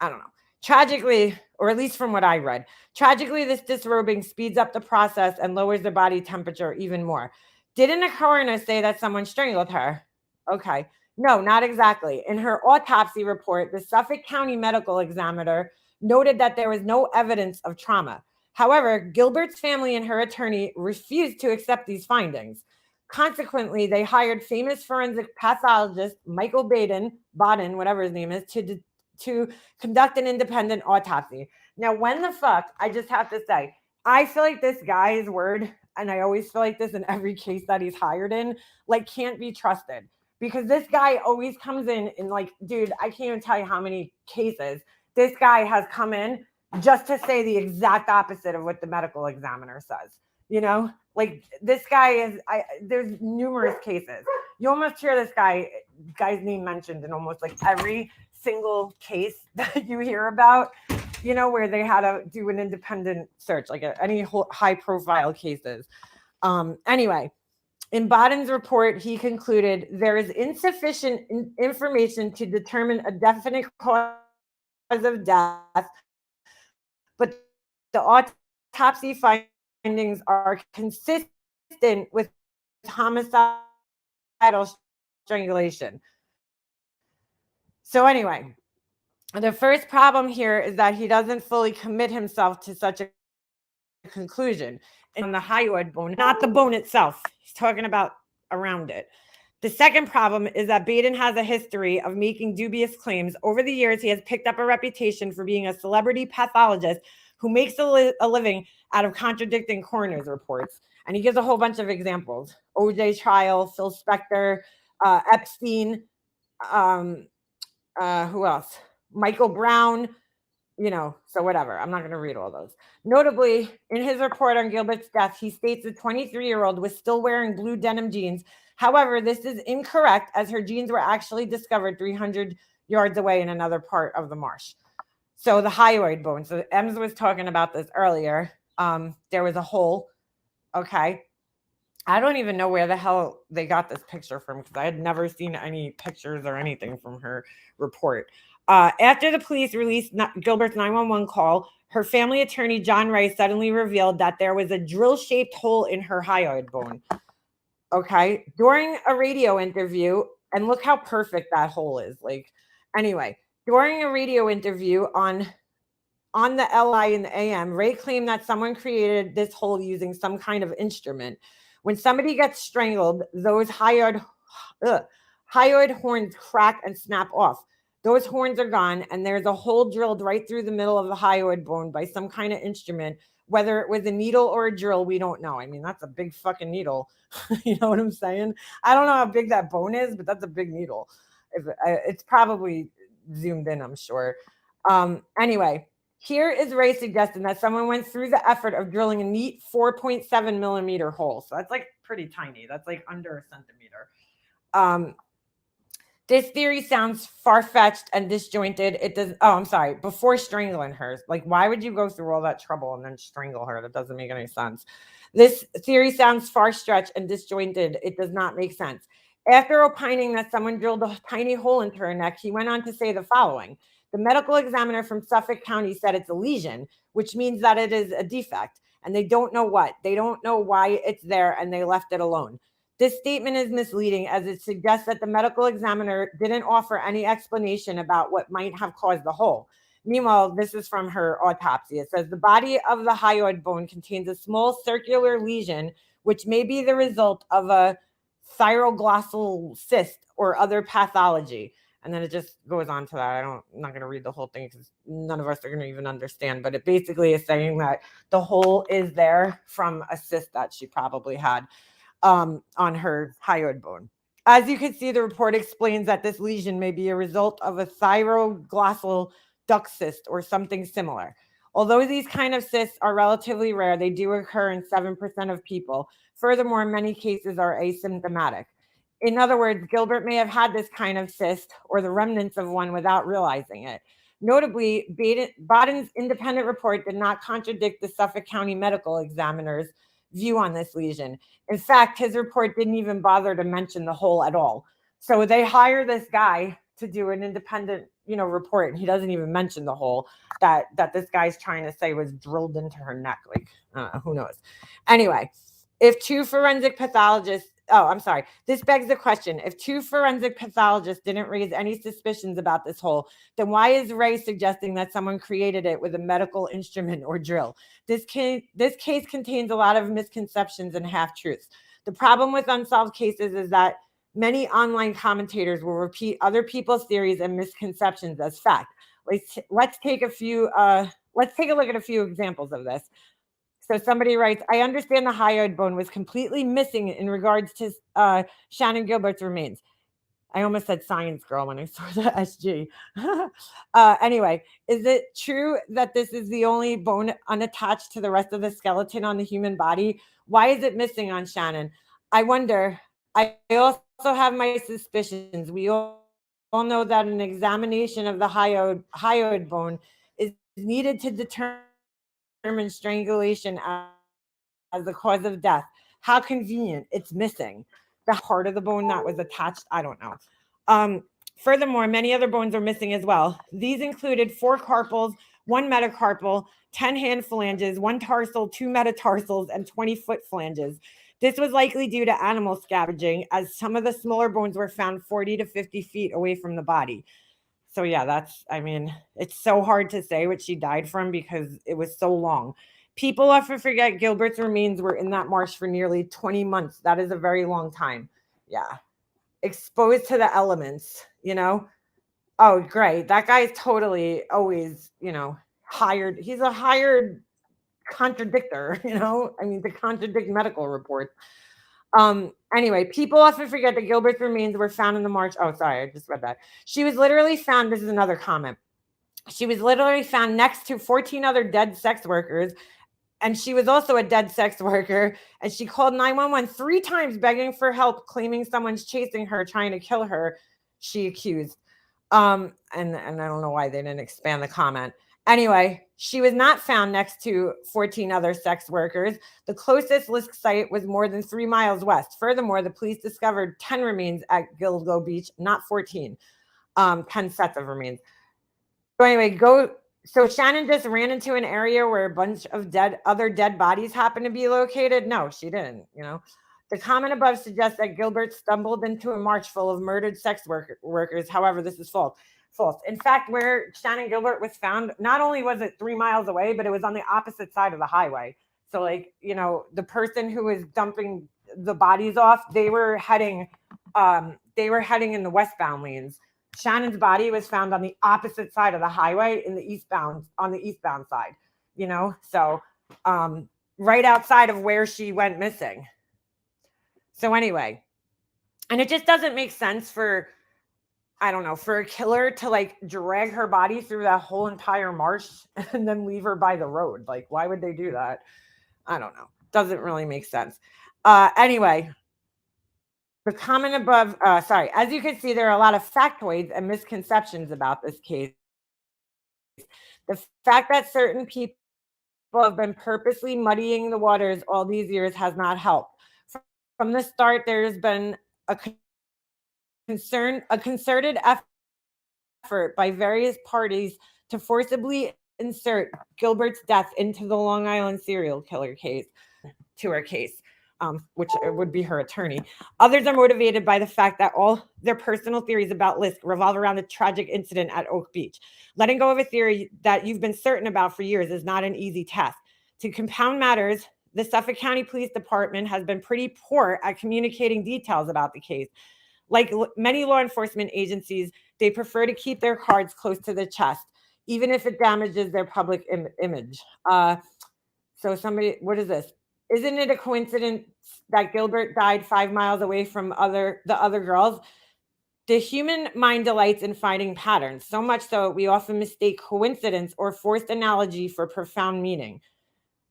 know. Tragically, or at least from what I read, this disrobing speeds up the process and lowers the body temperature even more. Didn't a coroner say that someone strangled her? Okay. No, not exactly. In her autopsy report, the Suffolk County medical examiner noted that there was no evidence of trauma. However, Gilbert's family and her attorney refused to accept these findings. Consequently, they hired famous forensic pathologist Michael Baden, whatever his name is, to conduct an independent autopsy. Now, when the fuck, I just have to say, I feel like this guy's word, and I always feel like this in every case that he's hired in, like can't be trusted. Because this guy always comes in and like, dude, I can't even tell you how many cases this guy has come in just to say the exact opposite of what the medical examiner says. Like this guy is, there's numerous cases. You almost hear this guy's name mentioned in almost like every single case that you hear about, where they had to do an independent search, like any high profile cases. Anyway, in Baden's report, he concluded there is insufficient information to determine a definite cause of death, but the autopsy findings are consistent with homicidal strangulation. So anyway, the first problem here is that he doesn't fully commit himself to such a conclusion. And the hyoid bone, not the bone itself. He's talking about around it. The second problem is that Baden has a history of making dubious claims. Over the years, he has picked up a reputation for being a celebrity pathologist who makes a living out of contradicting coroner's reports. And he gives a whole bunch of examples. OJ trial, Phil Spector, Epstein, who else? Michael Brown, so whatever. I'm not going to read all those. Notably, in his report on Gilbert's death, he states the 23-year-old was still wearing blue denim jeans. However, this is incorrect, as her jeans were actually discovered 300 yards away in another part of the marsh. So the hyoid bone. So Ems was talking about this earlier. There was a hole. Okay. I don't even know where the hell they got this picture from, because I had never seen any pictures or anything from her report. After the police released Gilbert's 911 call, her family attorney, John Rice, suddenly revealed that there was a drill-shaped hole in her hyoid bone. Okay. During a radio interview, and look how perfect that hole is. During a radio interview on the LI and the AM, Ray claimed that someone created this hole using some kind of instrument. When somebody gets strangled, those hyoid horns crack and snap off. Those horns are gone, and there's a hole drilled right through the middle of the hyoid bone by some kind of instrument. Whether it was a needle or a drill, we don't know. I mean, that's a big fucking needle. You know what I'm saying? I don't know how big that bone is, but that's a big needle. It's probably zoomed in, I'm sure. Anyway, here is Ray suggesting that someone went through the effort of drilling a neat 4.7 millimeter hole. So that's like pretty tiny. That's like under a centimeter. This theory sounds far-fetched and disjointed. It does. Oh, I'm sorry. Before strangling her, like, why would you go through all that trouble and then strangle her? That doesn't make any sense. This theory sounds far-stretched and disjointed. It does not make sense. After opining that someone drilled a tiny hole into her neck, he went on to say the following. The medical examiner from Suffolk County said it's a lesion, which means that it is a defect, and they don't know what. They don't know why it's there, and they left it alone. This statement is misleading as it suggests that the medical examiner didn't offer any explanation about what might have caused the hole. Meanwhile, this is from her autopsy. It says the body of the hyoid bone contains a small circular lesion, which may be the result of a thyroglossal cyst or other pathology. And then it just goes on to that. I'm not going to read the whole thing because none of us are going to even understand. But it basically is saying that the hole is there from a cyst that she probably had on her hyoid bone. As you can see, the report explains that this lesion may be a result of a thyroglossal duct cyst or something similar. Although these kind of cysts are relatively rare, they do occur in 7% of people. Furthermore, many cases are asymptomatic. In other words, Gilbert may have had this kind of cyst or the remnants of one without realizing it. Notably, Baden's independent report did not contradict the Suffolk County medical examiner's view on this lesion. In fact, his report didn't even bother to mention the hole at all. So they hire this guy to do an independent, report, and he doesn't even mention the hole that this guy's trying to say was drilled into her neck. Like, who knows? Anyway, if two forensic pathologists this begs the question. If two forensic pathologists didn't raise any suspicions about this hole, then why is Ray suggesting that someone created it with a medical instrument or drill? This case contains a lot of misconceptions and half-truths. The problem with unsolved cases is that many online commentators will repeat other people's theories and misconceptions as fact. Let's take a look at a few examples of this. So somebody writes, I understand the hyoid bone was completely missing in regards to Shannon Gilbert's remains. I almost said science girl when I saw the SG. Anyway, is it true that this is the only bone unattached to the rest of the skeleton on the human body? Why is it missing on Shannon? I wonder. I also have my suspicions. We all know that an examination of the hyoid bone is needed to determine strangulation as the cause of death. How convenient. It's missing. The part of the bone that was attached, I don't know. Furthermore, many other bones are missing as well. These included 4 carpals, 1 metacarpal, 10 hand phalanges, 1 tarsal, 2 metatarsals, and 20 foot phalanges. This was likely due to animal scavenging, as some of the smaller bones were found 40 to 50 feet away from the body. So yeah, it's so hard to say what she died from because it was so long. People often forget Gilbert's remains were in that marsh for nearly 20 months. That is a very long time. Yeah. Exposed to the elements, Oh, great. That guy's totally always, hired. He's a hired contradictor, to contradict medical reports. Anyway, people often forget that Gilbert's remains were found in the marsh. Oh, sorry, I just read that. She was literally found, this is another comment. She was literally found next to 14 other dead sex workers, and she was also a dead sex worker, and she called 911 3 times begging for help, claiming someone's chasing her, trying to kill her, she accused. And I don't know why they didn't expand the comment. Anyway, she was not found next to 14 other sex workers. The closest LISK site was more than 3 miles west. Furthermore, the police discovered 10 remains at Gilgo Beach, not 14. 10 sets of remains. So anyway, so Shannon just ran into an area where a bunch of other dead bodies happened to be located? No, she didn't, The comment above suggests that Gilbert stumbled into a marsh full of murdered sex workers. However, this is false. In fact, where Shannon Gilbert was found, not only was it 3 miles away, but it was on the opposite side of the highway. So the person who was dumping the bodies off, they were heading in the westbound lanes. Shannon's body was found on the opposite side of the highway on the eastbound side, so right outside of where she went missing. So anyway, and it just doesn't make sense for a killer to drag her body through that whole entire marsh and then leave her by the road. Why would they do that? I don't know. Doesn't really make sense. Anyway, the comment above, sorry, as you can see, there are a lot of factoids and misconceptions about this case. The fact that certain people have been purposely muddying the waters all these years has not helped. From the start, there has been a concerted effort by various parties to forcibly insert Gilbert's death into the Long Island serial killer case, to her case, which would be her attorney. Others are motivated by the fact that all their personal theories about LISK revolve around the tragic incident at Oak Beach. Letting go of a theory that you've been certain about for years is not an easy task. To compound matters, the Suffolk County Police Department has been pretty poor at communicating details about the case. Like many law enforcement agencies, they prefer to keep their cards close to the chest, even if it damages their public image. So somebody, what is this? Isn't it a coincidence that Gilbert died 5 miles away from the other girls? The human mind delights in finding patterns, so much so we often mistake coincidence or forced analogy for profound meaning.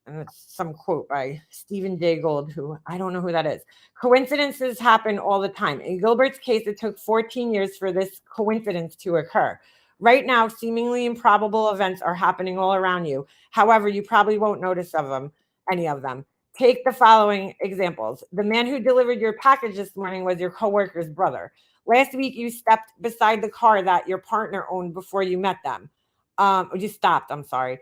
And it's some quote by Stephen Jay Gould, who I don't know who that is. Coincidences happen all the time. In Gilbert's case, it took 14 years for this coincidence to occur. Right now, seemingly improbable events are happening all around you. However, you probably won't notice any of them. Take the following examples. The man who delivered your package this morning was your coworker's brother. Last week, you stepped beside the car that your partner owned before you met them. You stopped, I'm sorry.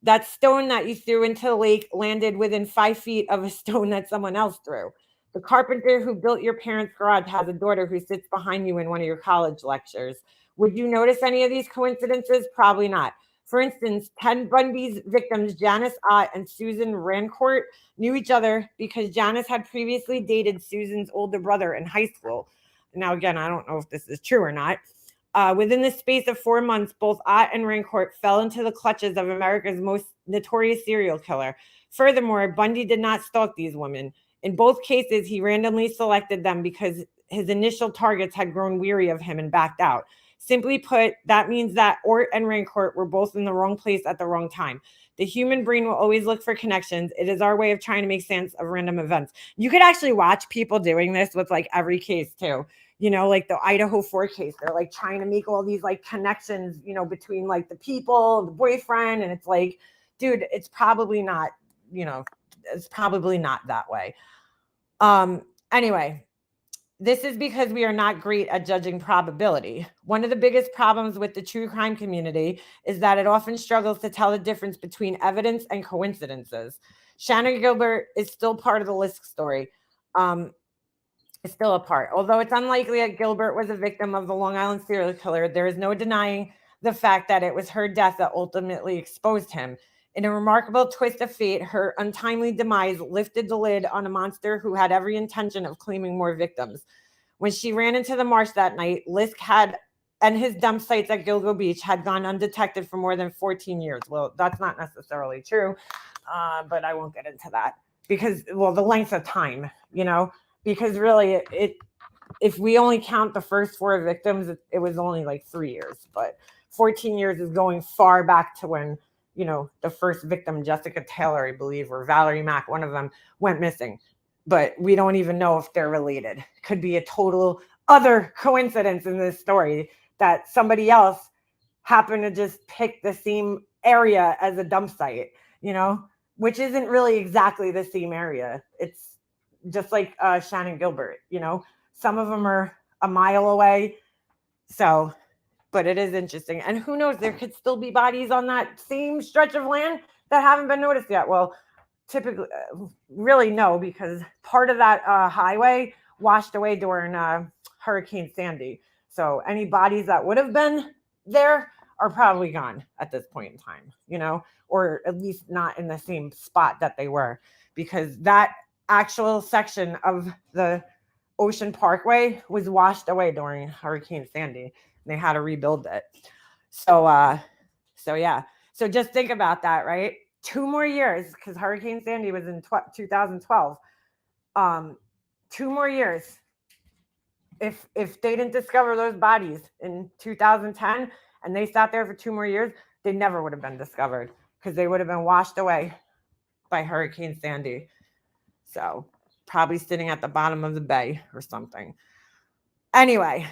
That stone that you threw into the lake landed within 5 feet of a stone that someone else threw. The carpenter who built your parents' garage has a daughter who sits behind you in one of your college lectures. Would you notice any of these coincidences? Probably not. For instance, Ted Bundy's victims, Janice Ott and Susan Rancourt, knew each other because Janice had previously dated Susan's older brother in high school. Now, again, I don't know if this is true or not. Within the space of 4 months, both Ott and Rancourt fell into the clutches of America's most notorious serial killer. Furthermore, Bundy did not stalk these women. In both cases, he randomly selected them because his initial targets had grown weary of him and backed out. Simply put, that means that Ott and Rancourt were both in the wrong place at the wrong time. The human brain will always look for connections. It is our way of trying to make sense of random events. You could actually watch people doing this with like every case too. You know, like the Idaho 4 case, they're like trying to make all these like connections, you know, between like the people, the boyfriend, and it's like, dude, it's probably not, you know, it's probably not that way. Anyway, this is because we are not great at judging probability. One of the biggest problems with the true crime community is that it often struggles to tell the difference between evidence and coincidences. Shannon Gilbert is still part of the LISK story. Is still a part. Although it's unlikely that Gilbert was a victim of the Long Island serial killer, there is no denying the fact that it was her death that ultimately exposed him. In a remarkable twist of fate, her untimely demise lifted the lid on a monster who had every intention of claiming more victims. When she ran into the marsh that night, LISK and his dump sites at Gilgo Beach had gone undetected for more than 14 years. Well, that's not necessarily true, but I won't get into that because, well, the length of time, you know, because really if we only count the first 4 victims, it was only like 3 years, but 14 years is going far back to when, you know, the first victim, Jessica Taylor, I believe, or Valerie Mack, one of them went missing, but we don't even know if they're related. Could be a total other coincidence in this story that somebody else happened to just pick the same area as a dump site, you know, which isn't really exactly the same area. It's just like Shannon Gilbert, you know, some of them are a mile away. So, but it is interesting. And who knows, there could still be bodies on that same stretch of land that haven't been noticed yet. Well, typically, really no, because part of that highway washed away during Hurricane Sandy. So any bodies that would have been there are probably gone at this point in time, you know, or at least not in the same spot that they were, because that actual section of the Ocean Parkway was washed away during Hurricane Sandy. And they had to rebuild it. So yeah. So just think about that, right? 2 more years, because Hurricane Sandy was in 2012. 2 more years. If they didn't discover those bodies in 2010 and they sat there for 2 more years, they never would have been discovered because they would have been washed away by Hurricane Sandy. So probably sitting at the bottom of the bay or something. Anyway,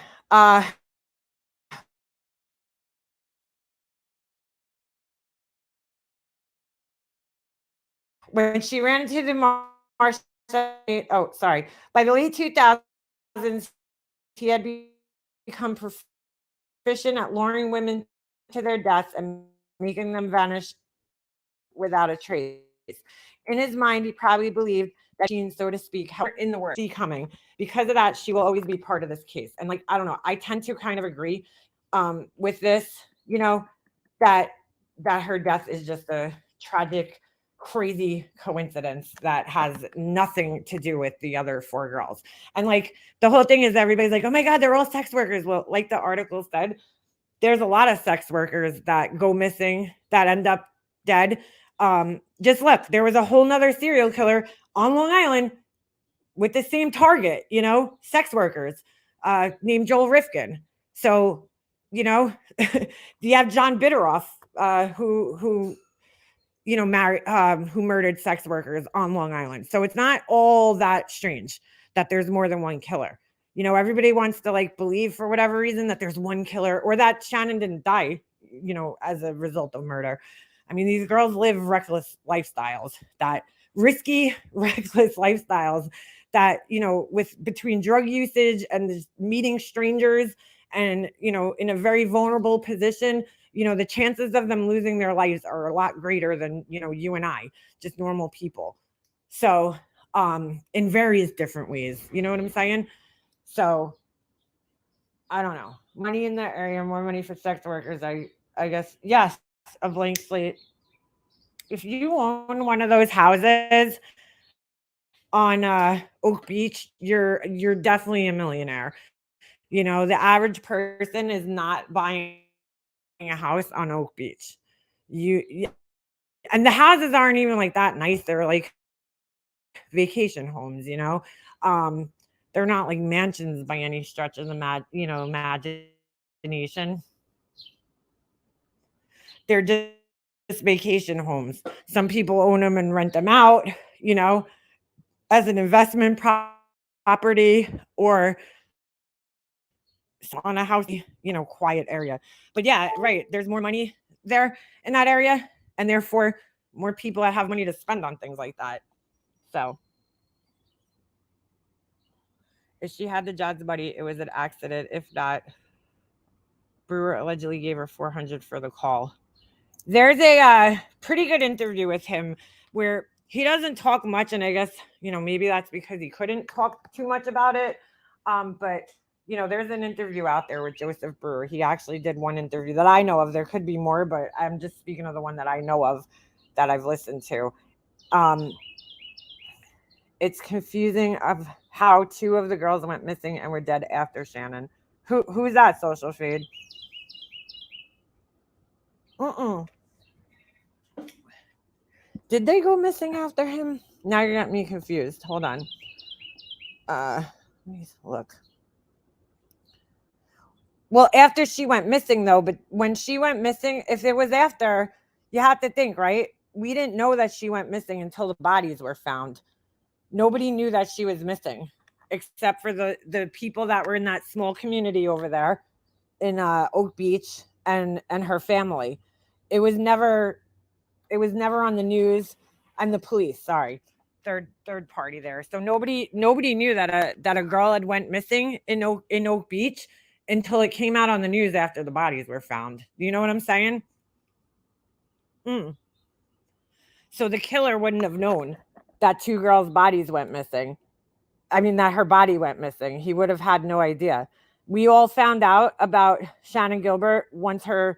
when she ran into the marsh, by the late 2000s, he had become proficient at luring women to their deaths and making them vanish without a trace. In his mind, he probably believed that she, so to speak, in the word see coming. Because of that, she will always be part of this case. And like, I don't know, I tend to kind of agree with this, you know, that her death is just a tragic, crazy coincidence that has nothing to do with the other 4 girls. And like the whole thing is everybody's like, oh my God, they're all sex workers. Well, like the article said, there's a lot of sex workers that go missing that end up dead. Just look, there was a whole nother serial killer on Long Island with the same target, you know, sex workers, named Joel Rifkin. So, you know, you have John Bittrolff, who you know, who murdered sex workers on Long Island. So it's not all that strange that there's more than one killer. You know, everybody wants to like believe for whatever reason that there's one killer or that Shannon didn't die, you know, as a result of murder. I mean, these girls live reckless lifestyles, that risky, reckless lifestyles that, you know, with between drug usage and meeting strangers and, you know, in a very vulnerable position, you know, the chances of them losing their lives are a lot greater than, you know, you and I, just normal people. So, in various different ways, you know what I'm saying? So, I don't know. Money in that area, more money for sex workers. I guess, yes, a blank slate. If you own one of those houses on Oak Beach, you're definitely a millionaire. You know, the average person is not buying a house on Oak Beach. And the houses aren't even like that nice. They're like vacation homes, you know. They're not like mansions by any stretch of the imagination. They're just vacation homes. Some people own them and rent them out, you know, as an investment property or on a house, you know, quiet area. But yeah, right. There's more money there in that area, and therefore more people that have money to spend on things like that. So if she had the jobs buddy, it was an accident. If not, Brewer allegedly gave her $400 for the call. There's a pretty good interview with him where he doesn't talk much, and I guess, you know, maybe that's because he couldn't talk too much about it. But you know, there's an interview out there with Joseph Brewer. He actually did one interview that I know of. There could be more, but I'm just speaking of the one that I know of that I've listened to. It's confusing of how 2 of the girls went missing and were dead after Shannon. Who's that, Social Shade? Did they go missing after him? Now you got me confused. Hold on. Let me look. Well, after she went missing, though, but when she went missing, if it was after, you have to think, right? We didn't know that she went missing until the bodies were found. Nobody knew that she was missing, except for the people that were in that small community over there in Oak Beach and her family. It was never on the news, and the police. Sorry, third party there. So nobody knew that a girl had went missing in Oak Beach until it came out on the news after the bodies were found. You know what I'm saying? So the killer wouldn't have known that 2 girls' bodies went missing. I mean, that her body went missing. He would have had no idea. We all found out about Shannon Gilbert once the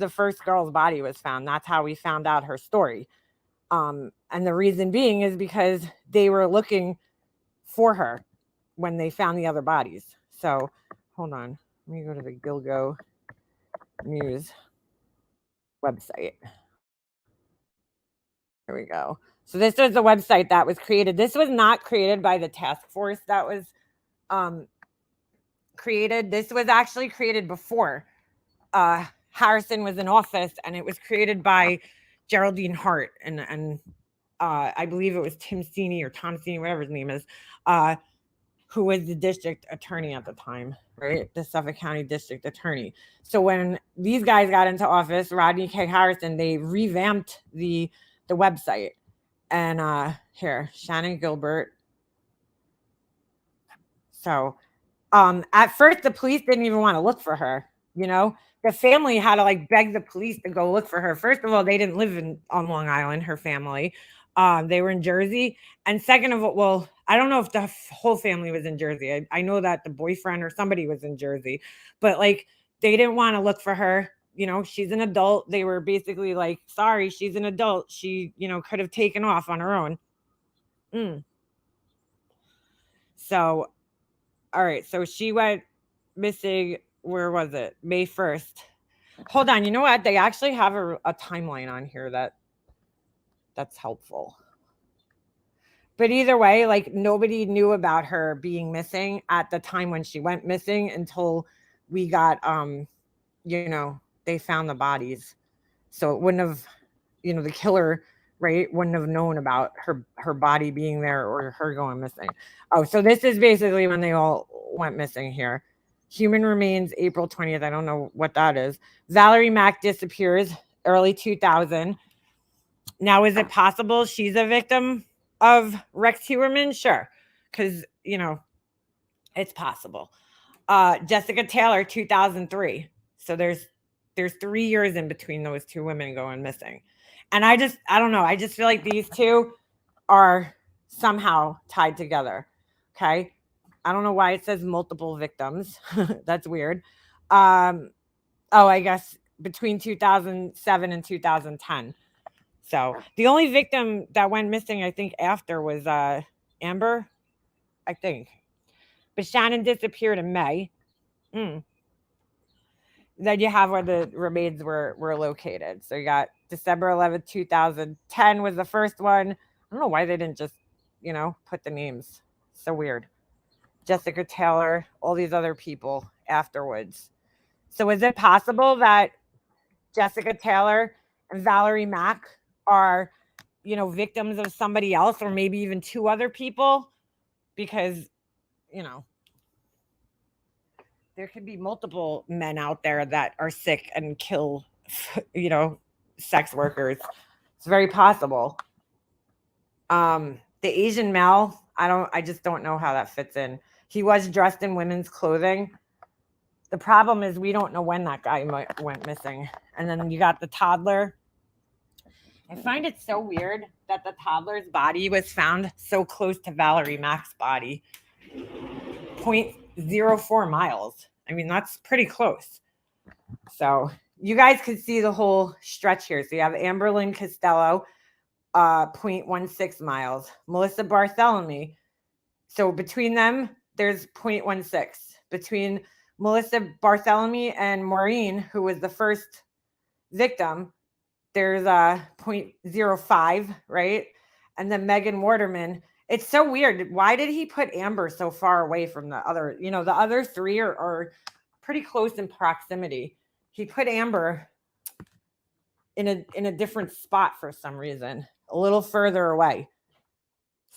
first girl's body was found. That's how we found out her story. And the reason being is because they were looking for her when they found the other bodies. So hold on. Let me go to the Gilgo News website. Here we go. So this was the website that was created. This was not created by the task force that was created. This was actually created before Harrison was in office, and it was created by Geraldine Hart and I believe it was Tim Sini or Tom Sini, whatever his name is, who was the district attorney at the time, right? The Suffolk County district attorney. So when these guys got into office, Rodney K. Harrison, they revamped the website. And here, Shannon Gilbert. So at first the police didn't even want to look for her, you know. The family had to like beg the police to go look for her. First of all, they didn't live on Long Island, her family. They were in Jersey. And second of all, well, I don't know if the whole family was in Jersey. I know that the boyfriend or somebody was in Jersey, but like they didn't want to look for her. You know, she's an adult. They were basically like, sorry, she's an adult. She, you know, could have taken off on her own. So, all right. So she went missing. Where was it? May 1st. Hold on. You know what? They actually have a timeline on here that's helpful. But either way, like nobody knew about her being missing at the time when she went missing until we got, you know, they found the bodies. So it wouldn't have, you know, the killer, right, wouldn't have known about her body being there or her going missing. Oh, so this is basically when they all went missing here. Human remains, April 20th. I don't know what that is. Valerie Mack disappears early 2000. Now, is it possible she's a victim of Rex Heuermann? Sure, because, you know, it's possible. Jessica Taylor, 2003. So there's 3 years in between those two women going missing. And I don't know. I just feel like these two are somehow tied together. Okay. I don't know why it says multiple victims. That's weird. Oh, I guess between 2007 and 2010. So the only victim that went missing, I think, after was Amber, I think. But Shannon disappeared in May. Then you have where the remains were located. So you got December 11th, 2010 was the first one. I don't know why they didn't just, you know, put the names. So weird. Jessica Taylor, all these other people afterwards. So is it possible that Jessica Taylor and Valerie Mack are, you know, victims of somebody else or maybe even two other people? Because, you know, there could be multiple men out there that are sick and kill, you know, sex workers. It's very possible. The Asian male, I just don't know how that fits in. He was dressed in women's clothing. The problem is we don't know when that guy went missing. And then you got the toddler. I find it so weird that the toddler's body was found so close to Valerie Mack's body. 0.04 miles. I mean, that's pretty close. So you guys can see the whole stretch here. So you have Amberlynn Costello, 0.16 miles. Melissa Bartholomew. So between them, there's 0.16. Between Melissa Bartholomew and Maureen, who was the first victim, there's a 0.05, right? And then Megan Waterman. It's so weird. Why did he put Amber so far away from the other? You know, the other three are pretty close in proximity. He put Amber in a different spot for some reason, a little further away.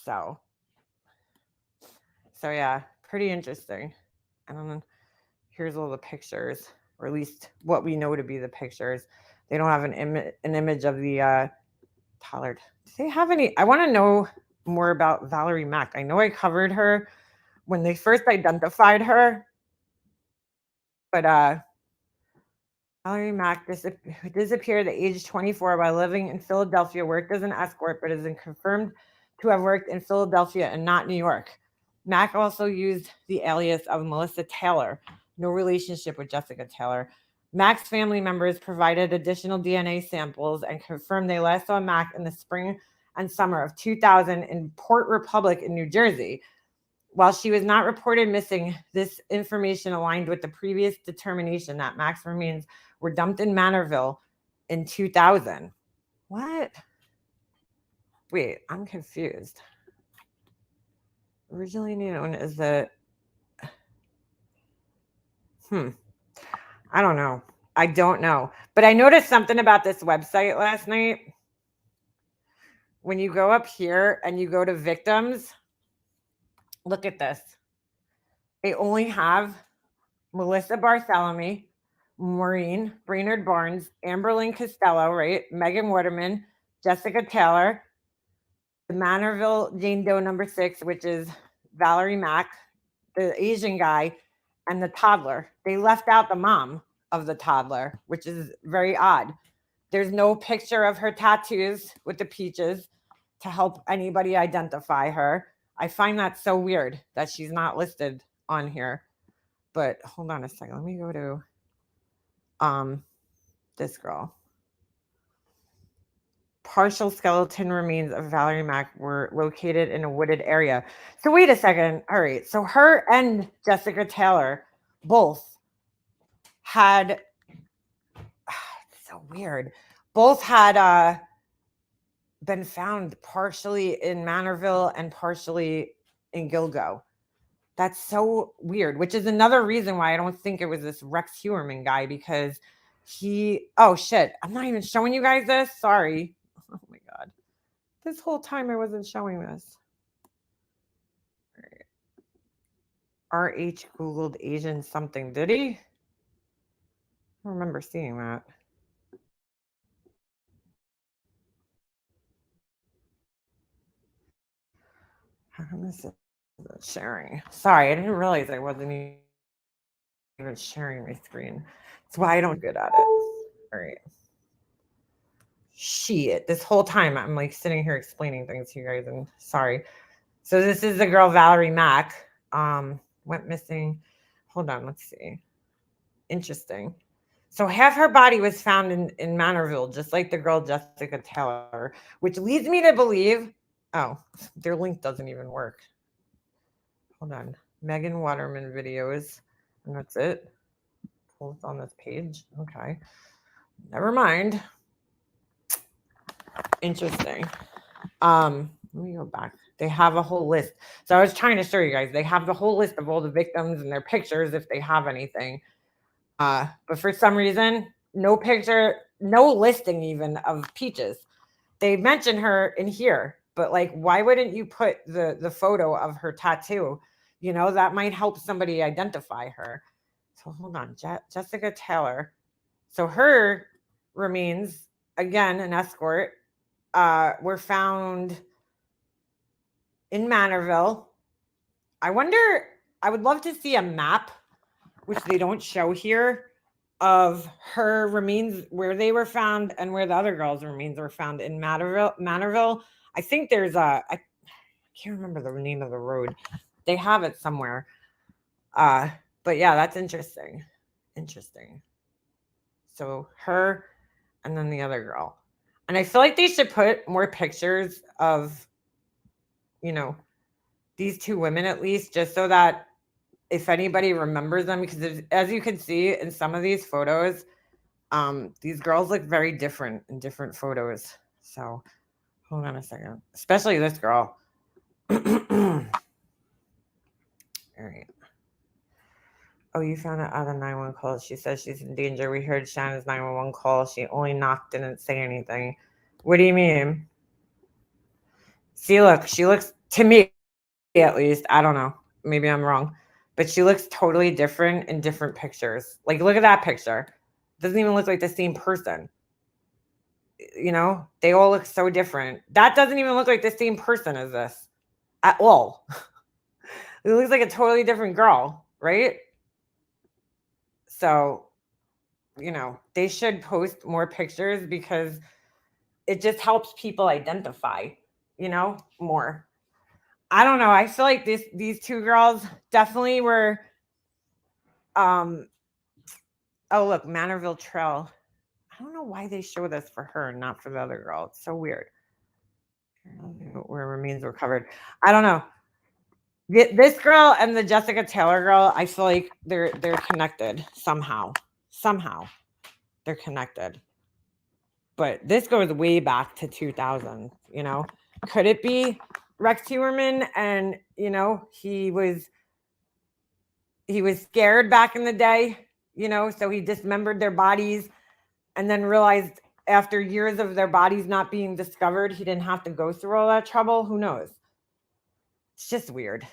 So yeah, pretty interesting. I don't know. Here's all the pictures, or at least what we know to be the pictures. They don't have an image of the toddler. Do they have any? I want to know more about Valerie Mack. I know I covered her when they first identified her, but Valerie Mack disappeared at age 24 while living in Philadelphia, worked as an escort, but is confirmed to have worked in Philadelphia and not New York. Mack also used the alias of Melissa Taylor, no relationship with Jessica Taylor. Mack's family members provided additional DNA samples and confirmed they last saw Mack in the spring and summer of 2000 in Port Republic in New Jersey. While she was not reported missing, this information aligned with the previous determination that Mack's remains were dumped in Manorville in 2000. What? Wait, I'm confused. Originally known as the... I don't know. I don't know. But I noticed something about this website last night. when you go up here and you go to victims, look at this. They only have Melissa Bartholomew, Maureen Brainerd-Barnes, Amberlynn Costello, right? Megan Waterman, Jessica Taylor, the Manorville Jane Doe number 6, which is Valerie Mack, the Asian guy, and the toddler. They left out the mom of the toddler, which is very odd. There's no picture of her tattoos with the peaches to help anybody identify her. I find that so weird that she's not listed on here. But hold on a second. Let me go to this girl. Partial skeleton remains of Valerie Mack were located in a wooded area. So wait a second. All right. So her and Jessica Taylor both had so weird. Both had been found partially in Manorville and partially in Gilgo. That's so weird, which is another reason why I don't think it was this Rex Heuermann guy, because oh shit, I'm not even showing you guys this. Sorry. Oh my God. This whole time I wasn't showing this. RH Googled Asian something. Did he? I don't remember seeing that. How come this is sharing? Sorry, I didn't realize I wasn't even sharing my screen. That's why I don't get at it. All right. Shit. This whole time I'm like sitting here explaining things to you guys, and sorry. So this is the girl Valerie Mack. Went missing. Hold on, let's see. Interesting. So half her body was found in Manorville, just like the girl Jessica Taylor, which leads me to believe, oh, their link doesn't even work. Hold on. Megan Waterman videos, and that's it. Pull it on this page. Okay. Never mind. Interesting. Let me go back. They have a whole list. So I was trying to show you guys. They have the whole list of all the victims and their pictures if they have anything. But for some reason, no picture, no listing even of Peaches. They mention her in here, but like, why wouldn't you put the photo of her tattoo? You know, that might help somebody identify her. So hold on, Jessica Taylor. So her remains, again, an escort, were found in Manorville. I wonder, I would love to see a map, which they don't show here, of her remains, where they were found and where the other girls' remains were found in Manorville. I think there's I can't remember the name of the road. They have it somewhere. But yeah, that's interesting. Interesting. So her and then the other girl. And I feel like they should put more pictures of, you know, these two women at least, just so that if anybody remembers them, because as you can see in some of these photos, these girls look very different in different photos. So hold on a second, especially this girl. All right. Oh, you found out on the 911 call. She says she's in danger. We heard Shannon's 911 call. She only knocked, didn't say anything. What do you mean? See, look, she looks, to me at least, I don't know, maybe I'm wrong, but she looks totally different in different pictures. Like, look at that picture. Doesn't even look like the same person. You know, they all look so different. That doesn't even look like the same person as this at all. It looks like a totally different girl, right? So, you know, they should post more pictures because it just helps people identify, you know, more. I don't know. I feel like these two girls definitely were. Oh, look, Manorville Trail. I don't know why they show this for her and not for the other girl. It's so weird. Where remains were covered. I don't know. This girl and the Jessica Taylor girl, I feel like they're connected somehow. Somehow they're connected. But this goes way back to 2000, you know. Could it be Rex Heuermann? And, you know, he was scared back in the day, you know, so he dismembered their bodies and then realized after years of their bodies not being discovered, he didn't have to go through all that trouble. Who knows? It's just weird.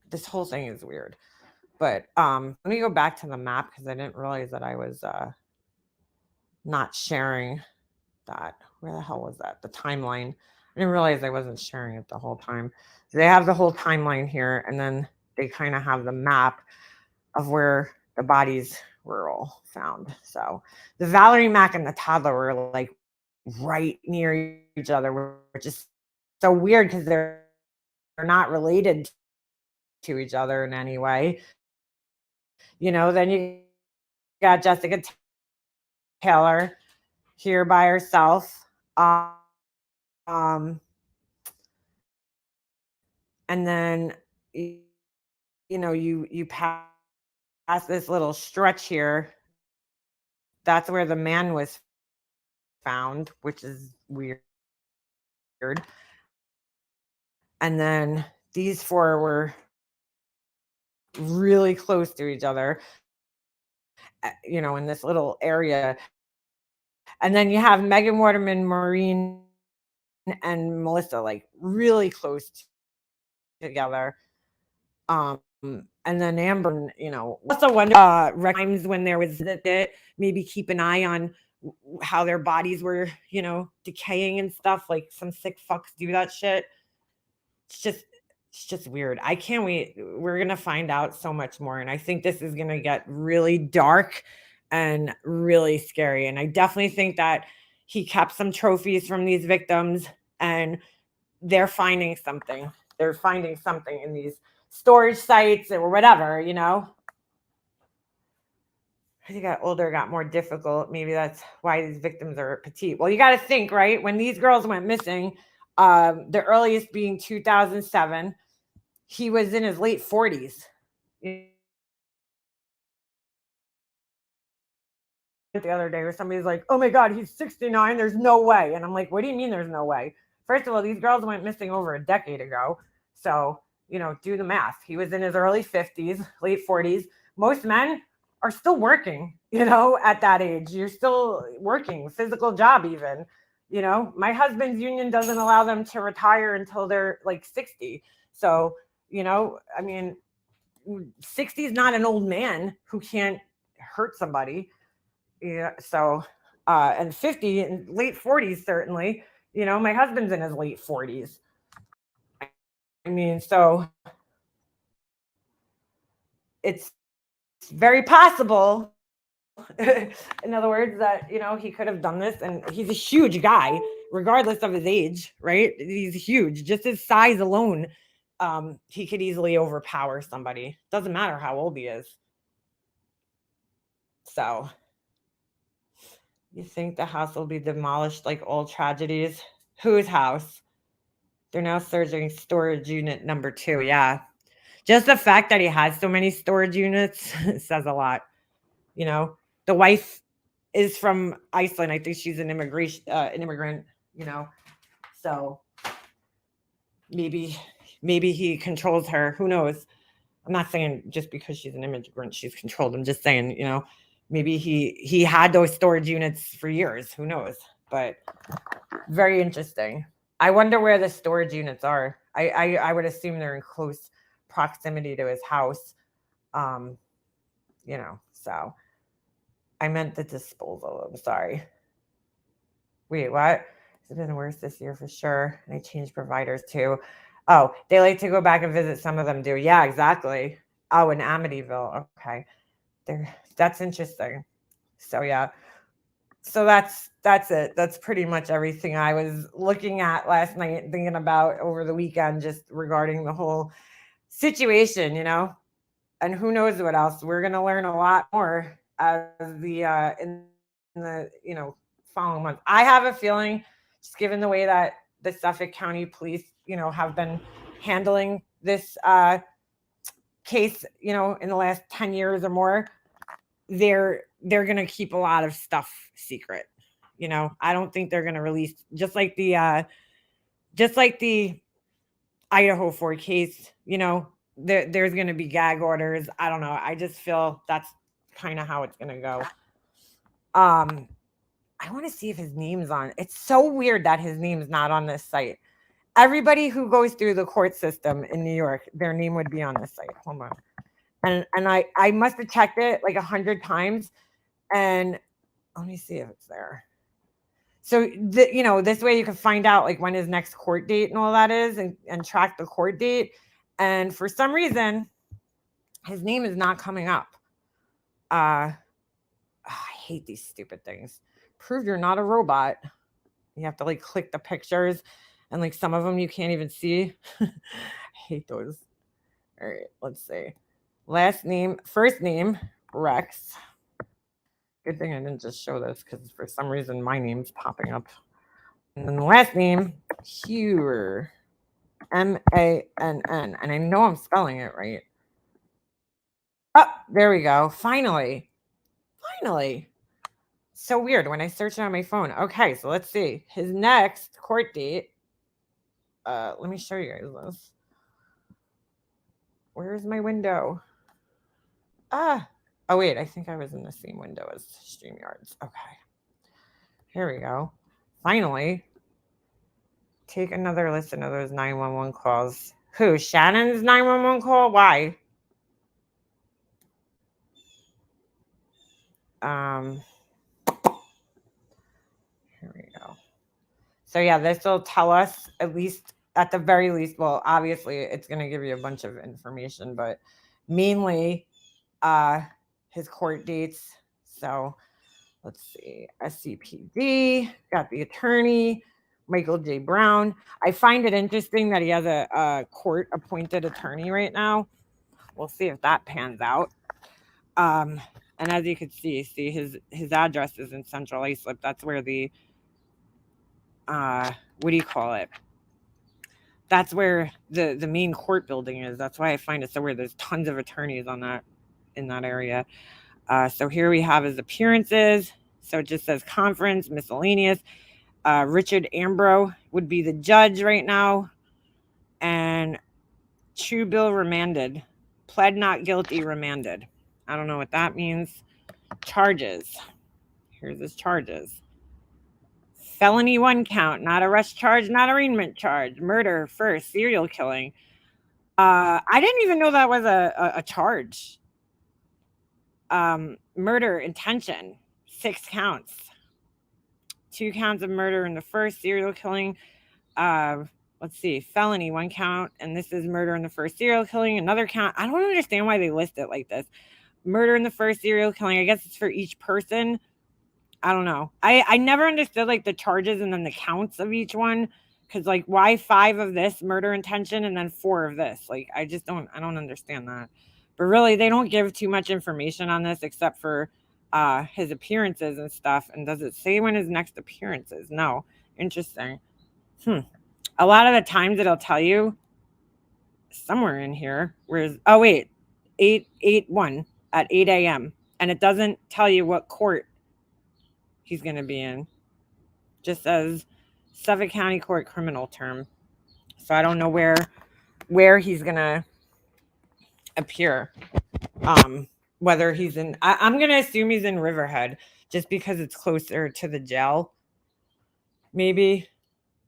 This whole thing is weird. But let me go back to the map because I didn't realize that I was not sharing that. Where the hell was that? The timeline. I didn't realize I wasn't sharing it the whole time. So they have the whole timeline here, and then they kind of have the map of where the bodies were all found. So the Valerie Mack and the toddler were like right near each other, which is so weird because they're not related to each other in any way. You know, then you got Jessica Taylor here by herself. And then you know you pass this little stretch here. That's where the man was found, which is weird. And then these four were really close to each other, you know, in this little area. And then you have Megan Waterman, Maureen, and Melissa like really close together. And then Amber, you know, also wonder times when there was that maybe keep an eye on how their bodies were, you know, decaying and stuff. Like some sick fucks do that shit. It's just weird. I can't wait. We're gonna find out so much more, and I think this is gonna get really dark and really scary. And I definitely think that he kept some trophies from these victims, and they're finding something. They're finding something in these storage sites or whatever, you know. As he got older, it got more difficult. Maybe that's why these victims are petite. Well, you got to think, right? When these girls went missing, the earliest being 2007, he was in his late 40s. The other day where somebody's like, oh my God, he's 69. There's no way. And I'm like, what do you mean there's no way? First of all, these girls went missing over a decade ago. So, you know, do the math. He was in his early 50s, late 40s. Most men are still working, you know, at that age. You're still working, physical job even. You know, my husband's union doesn't allow them to retire until they're like 60. So, you know, I mean, 60 is not an old man who can't hurt somebody. Yeah. So, and 50 and late 40s, certainly, you know, my husband's in his late 40s. I mean, so it's very possible, in other words, that, you know, he could have done this, and he's a huge guy, regardless of his age, right? He's huge. Just his size alone, he could easily overpower somebody. Doesn't matter how old he is. So, you think the house will be demolished like all tragedies? Whose house? They're now searching storage unit number 2. Yeah. Just the fact that he has so many storage units says a lot. You know, the wife is from Iceland. I think she's an immigrant, you know. So maybe he controls her. Who knows? I'm not saying just because she's an immigrant she's controlled. I'm just saying, you know, maybe he had those storage units for years. Who knows? But very interesting. I wonder where the storage units are. I would assume they're in close proximity to his house. You know, so I meant the disposal. I'm sorry. Wait, what? It's been worse this year for sure. And I changed providers too. Oh, they like to go back and visit. Some of them do. Yeah, exactly. Oh, in Amityville. Okay. That's interesting. So yeah. So that's it. That's pretty much everything I was looking at last night, thinking about over the weekend, just regarding the whole situation, you know. And who knows what else. We're gonna learn a lot more as the in the, you know, following months. I have a feeling, just given the way that the Suffolk County Police, you know, have been handling this case, you know, in the last 10 years or more, they're going to keep a lot of stuff secret. You know, I don't think they're going to release, just like the Idaho 4 case, you know, there's going to be gag orders. I don't know. I just feel that's kind of how it's going to go. I want to see if his name's on. It's so weird that his name's not on this site. Everybody who goes through the court system in New York, their name would be on this site. Hold on. And I must have checked it like 100 times. And let me see if it's there. So, this way you can find out like when his next court date and all that is and track the court date. And for some reason, his name is not coming up. I hate these stupid things. Prove you're not a robot. You have to like click the pictures and like some of them you can't even see. I hate those. All right, let's see. Last name, first name, Rex. Good thing I didn't just show this because for some reason my name's popping up. And then the last name, Huer. Mann. And I know I'm spelling it right. Oh, there we go. Finally. So weird when I search it on my phone. Okay, so let's see. His next court date. Let me show you guys this. Where's my window? Oh wait, I think I was in the same window as StreamYards. Okay. Here we go. Finally. Take another listen to those 911 calls. Who? Shannon's 911 call? Why? Here we go. So yeah, this will tell us at least at the very least. Well, obviously it's going to give you a bunch of information, but mainly his court dates. So let's see. SCPD, got the attorney, Michael J. Brown. I find it interesting that he has a court appointed attorney right now. We'll see if that pans out. And as you can see his address is in Central Islip. That's where the what do you call it? That's where the main court building is. That's why I find it so weird. There's tons of attorneys in that area. So here we have his appearances. So it just says conference, miscellaneous. Richard Ambrose would be the judge right now. And true bill remanded. Pled not guilty, remanded. I don't know what that means. Charges. Here's his charges. Felony 1 count, not arrest charge, not arraignment charge. Murder first, serial killing. I didn't even know that was a charge. Murder intention, 6 counts. 2 counts of murder in the first, serial killing. Let's see, felony 1 count, and this is murder in the first, serial killing. Another count. I don't understand why they list it like this. Murder in the first, serial killing. I guess it's for each person. I don't know. I never understood like the charges and then the counts of each one. Because like why 5 of this murder intention and then 4 of this? Like I don't understand that. But really they don't give too much information on this except for his appearances and stuff. And does it say when his next appearance is? No. Interesting. A lot of the times it'll tell you somewhere in here. Where's 8/1 at 8 a.m. And it doesn't tell you what court he's going to be in. Just says Suffolk County Court criminal term. So I don't know where he's going to appear. Whether he's in, I'm going to assume he's in Riverhead just because it's closer to the jail. Maybe.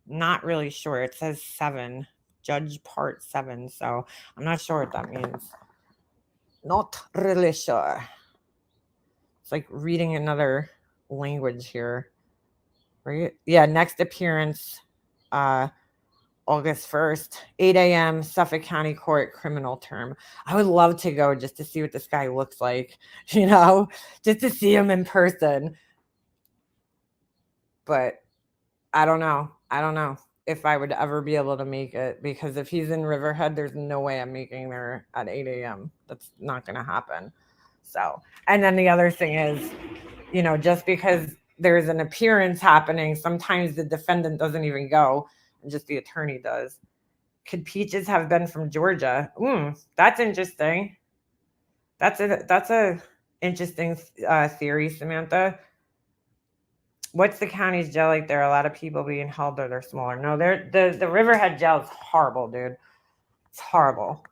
Not really sure. It says 7. Judge Part 7. So I'm not sure what that means. Not really sure. It's like reading another language here, right? Yeah, next appearance August 1st, 8 a.m. Suffolk County Court criminal term. I would love to go just to see what this guy looks like, just to see him in person. But I don't know if I would ever be able to make it, because if he's in Riverhead, there's no way I'm making there at 8 a.m. That's not going to happen. So, and then the other thing is, just because there's an appearance happening, sometimes the defendant doesn't even go, and just the attorney does. Could Peaches have been from Georgia? That's interesting. That's a interesting theory, Samantha. What's the county's jail like? There are a lot of people being held, or they're smaller. No, the Riverhead jail is horrible, dude. It's horrible.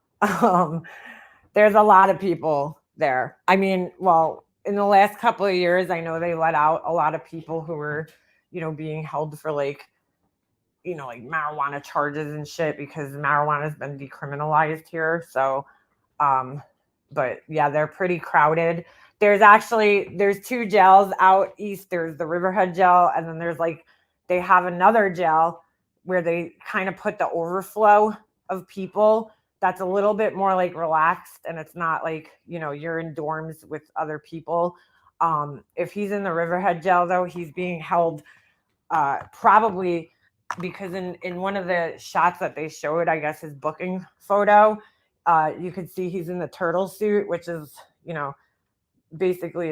There's a lot of people there. I mean, well, in the last couple of years, I know they let out a lot of people who were, being held for like marijuana charges and shit, because marijuana has been decriminalized here. So, but yeah, they're pretty crowded. There's two jails out east. There's the Riverhead jail, and then they have another jail where they kind of put the overflow of people that's a little bit more like relaxed, and it's not like, you're in dorms with other people. If he's in the Riverhead jail, though, he's being held probably because in one of the shots that they showed, I guess his booking photo, you could see he's in the turtle suit, which is, basically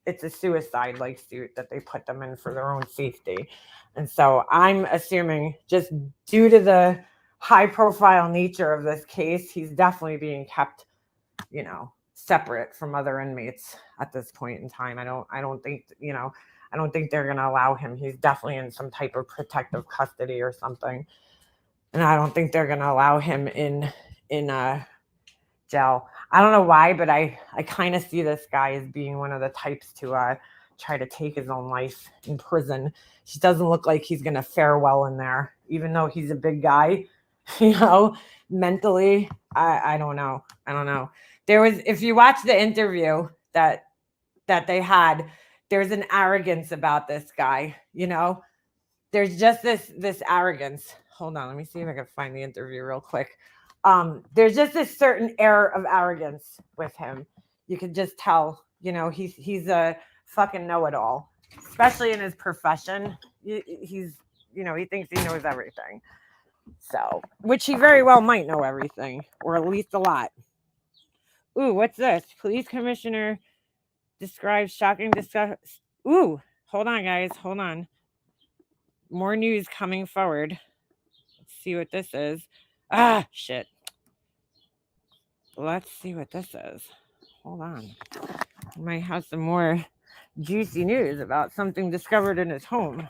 it's a suicide like suit that they put them in for their own safety. And so I'm assuming, just due to the high profile nature of this case, he's definitely being kept, separate from other inmates at this point in time. I don't think they're going to allow him. He's definitely in some type of protective custody or something. And I don't think they're going to allow him in jail. I don't know why, but I kind of see this guy as being one of the types to try to take his own life in prison. He doesn't look like he's going to fare well in there, even though he's a big guy, mentally. I don't know. There was, if you watch the interview that they had, there's an arrogance about this guy, there's just this arrogance. Hold on, let me see if I can find the interview real quick. There's just this certain air of arrogance with him. You can just tell, he's a fucking know-it-all, especially in his profession. He's, he thinks he knows everything. So, which he very well might know everything, or at least a lot. Ooh, what's this? Police commissioner describes shocking discovery. Ooh, hold on, guys. Hold on. More news coming forward. Let's see what this is. Ah, shit. Let's see what this is. Hold on. I might have some more juicy news about something discovered in his home.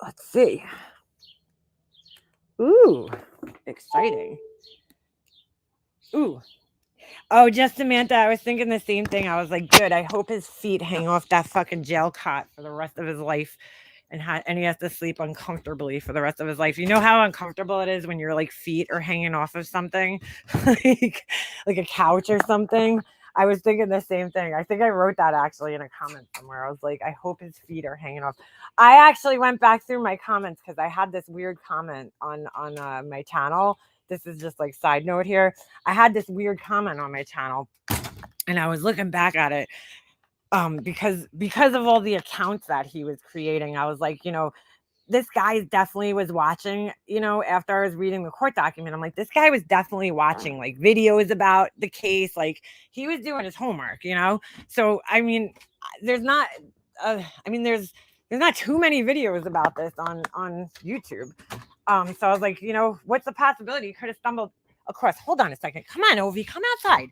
Let's see. Ooh, exciting. Ooh. Oh, just Samantha, I was thinking the same thing. I was like, good. I hope his feet hang off that fucking jail cot for the rest of his life. And he has to sleep uncomfortably for the rest of his life. You know how uncomfortable it is when your like feet are hanging off of something, like a couch or something. I was thinking the same thing. I think I wrote that actually in a comment somewhere. I was like, I hope his feet are hanging off. I actually went back through my comments because I had this weird comment on my channel. This is just like side note here. I had this weird comment on my channel, and I was looking back at it. Because of all the accounts that he was creating, I was like, this guy definitely was watching, after I was reading the court document, I'm like, this guy was definitely watching like videos about the case. Like he was doing his homework, So, I mean, there's not too many videos about this on YouTube. So I was like, what's the possibility? You could have stumbled across. Hold on a second. Come on, Ovi, come outside.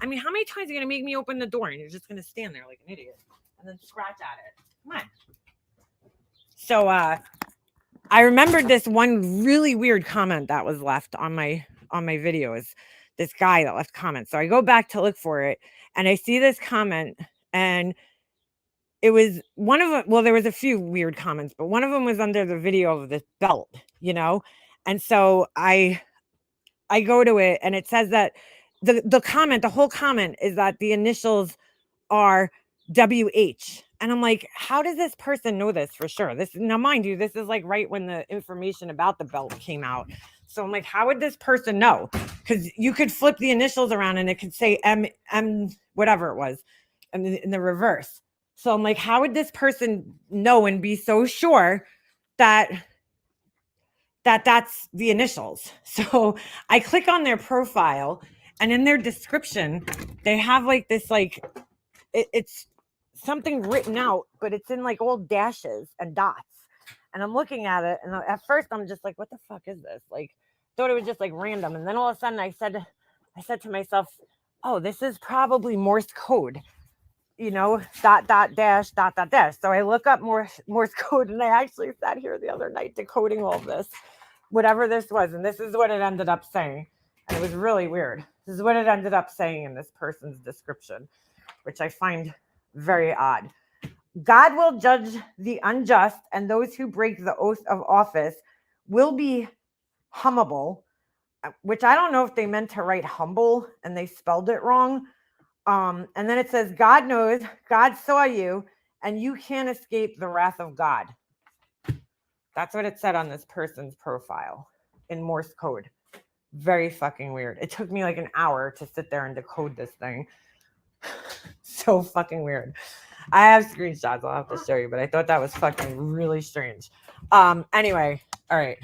I mean, how many times are you going to make me open the door and you're just going to stand there like an idiot and then scratch at it? Come on. So I remembered this one really weird comment that was left on my videos. This guy that left comments. So I go back to look for it, and I see this comment, and it was one of them. Well, there was a few weird comments, but one of them was under the video of this belt, And so I go to it, and it says that the whole comment is that the initials are WH. And I'm like, how does this person know this for sure? Now, mind you, this is like right when the information about the belt came out. So I'm like, how would this person know? Because you could flip the initials around and it could say M whatever it was in the reverse. So I'm like, how would this person know and be so sure that that's the initials? So I click on their profile, and in their description, they have like this, like, it's something written out, but it's in like old dashes and dots. And I'm looking at it, and at first I'm just like, what the fuck is this? Like, thought it was just like random. And then all of a sudden I said to myself, oh, this is probably Morse code, dot, dash, dot, dash. So I look up Morse code, and I actually sat here the other night decoding all this, whatever this was. And this is what it ended up saying. And it was really weird. This is what it ended up saying in this person's description. which I find very odd. God will judge the unjust, and those who break the oath of office will be hummable, which I don't know if they meant to write humble and they spelled it wrong. And then it says, God knows, God saw you, and you can't escape the wrath of God. That's what it said on this person's profile in Morse code. Very fucking weird. It took me like an hour to sit there and decode this thing. So fucking weird. I have screenshots I'll have to show you, but I thought that was fucking really strange. Anyway, all right.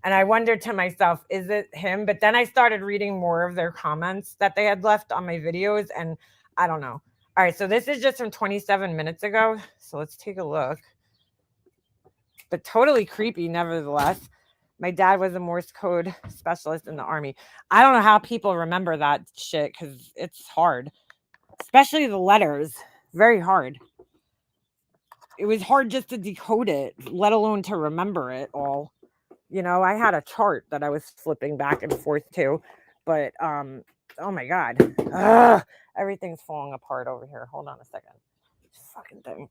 And I wondered to myself, is it him? But then I started reading more of their comments that they had left on my videos, and I don't know. All right, so this is just from 27 minutes ago. So let's take a look. But totally creepy, nevertheless. My dad was a Morse code specialist in the Army. I don't know how people remember that shit because it's hard, especially the letters. Very hard. It was hard just to decode it, let alone to remember it all. You know, I had a chart that I was flipping back and forth to, but oh my God. Ugh, everything's falling apart over here. Hold on a second. This fucking thing.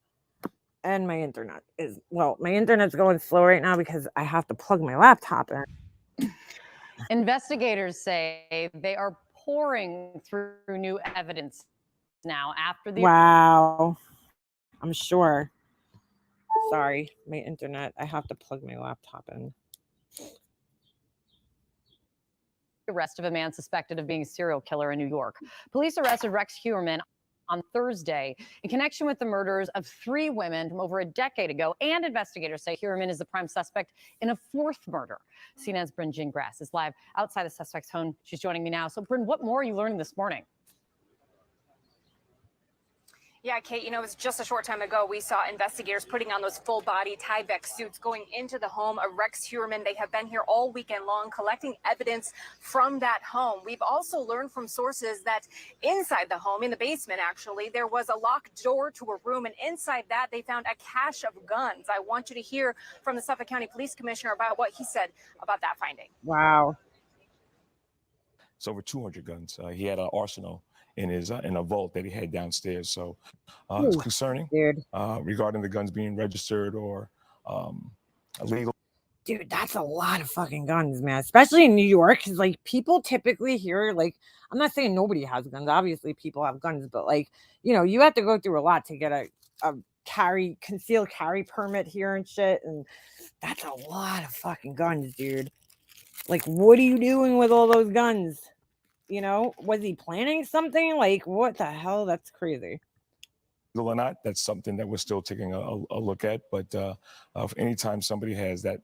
And my internet is, well, my internet's going slow right now because I have to plug my laptop in.
Investigators say they are pouring through new evidence now after the
Wow. I'm sure. Sorry, my internet. I have to plug my laptop in.
arrest of a man suspected of being a serial killer in New York. Police arrested Rex Heuermann on Thursday in connection with the murders of 3 women from over a decade ago, and investigators say Heuermann is the prime suspect in a 4th murder. CNN's Bryn Gingras is live outside the suspect's home. She's joining me now. So, Bryn, what more are you learning this morning?
Yeah, Kate, it was just a short time ago we saw investigators putting on those full-body Tyvek suits going into the home of Rex Heuermann. They have been here all weekend long collecting evidence from that home. We've also learned from sources that inside the home, in the basement actually, there was a locked door to a room, and inside that they found a cache of guns. I want you to hear from the Suffolk County Police Commissioner about what he said about that finding.
Wow.
It's over 200 guns. He had an arsenal in his in a vault that he had downstairs. So it's concerning regarding the guns being registered or illegal.
Dude, that's a lot of fucking guns, man. Especially in New York, because like people typically here, like I'm not saying nobody has guns. Obviously, people have guns, but like you have to go through a lot to get a concealed carry permit here and shit, and that's a lot of fucking guns, dude. Like, what are you doing with all those guns? Was he planning something? Like, what the hell? That's crazy.
Or not, that's something that we're still taking a look at. But if anytime somebody has that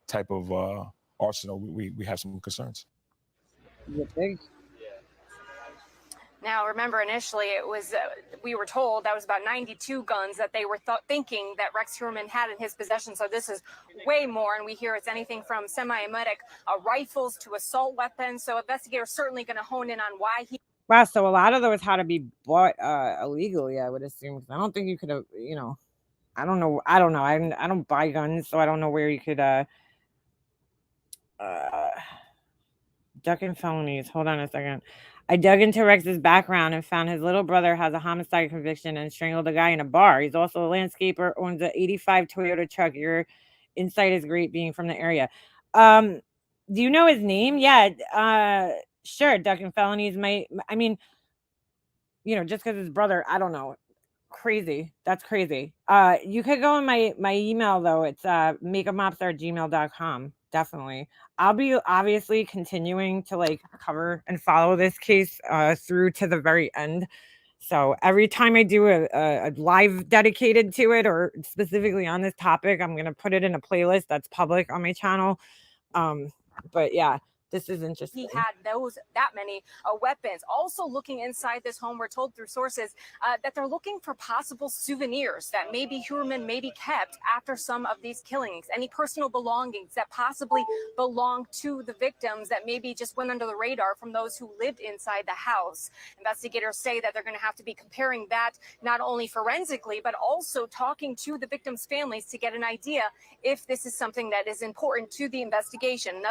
type of arsenal, we have some concerns.
You think?
Now, remember, initially it was, we were told that was about 92 guns that they were thinking that Rex Heuermann had in his possession. So this is way more. And we hear it's anything from semi-automatic rifles to assault weapons. So investigators certainly going to hone in on why he.
Wow. So a lot of those had to be bought illegally, I would assume. I don't think you could have, I don't know. I don't buy guns, so I don't know where you could ducking felonies. Hold on a second. I dug into Rex's background and found his little brother has a homicide conviction and strangled a guy in a bar. He's also a landscaper, owns an 85 Toyota truck. Your insight is great being from the area. Do you know his name? Yeah. Sure. Ducking felonies just because his brother, I don't know. Crazy. That's crazy. You could go on my email though. It's makeupmobster@gmail.com. Definitely. I'll be obviously continuing to cover and follow this case through to the very end. So every time I do a live dedicated to it or specifically on this topic, I'm gonna put it in a playlist that's public on my channel. But yeah. This is interesting.
He had that many weapons. Also looking inside this home, we're told through sources that they're looking for possible souvenirs that maybe Heuermann maybe kept after some of these killings. Any personal belongings that possibly belong to the victims that maybe just went under the radar from those who lived inside the house. Investigators say that they're going to have to be comparing that not only forensically, but also talking to the victims' families to get an idea if this is something that is important to the investigation.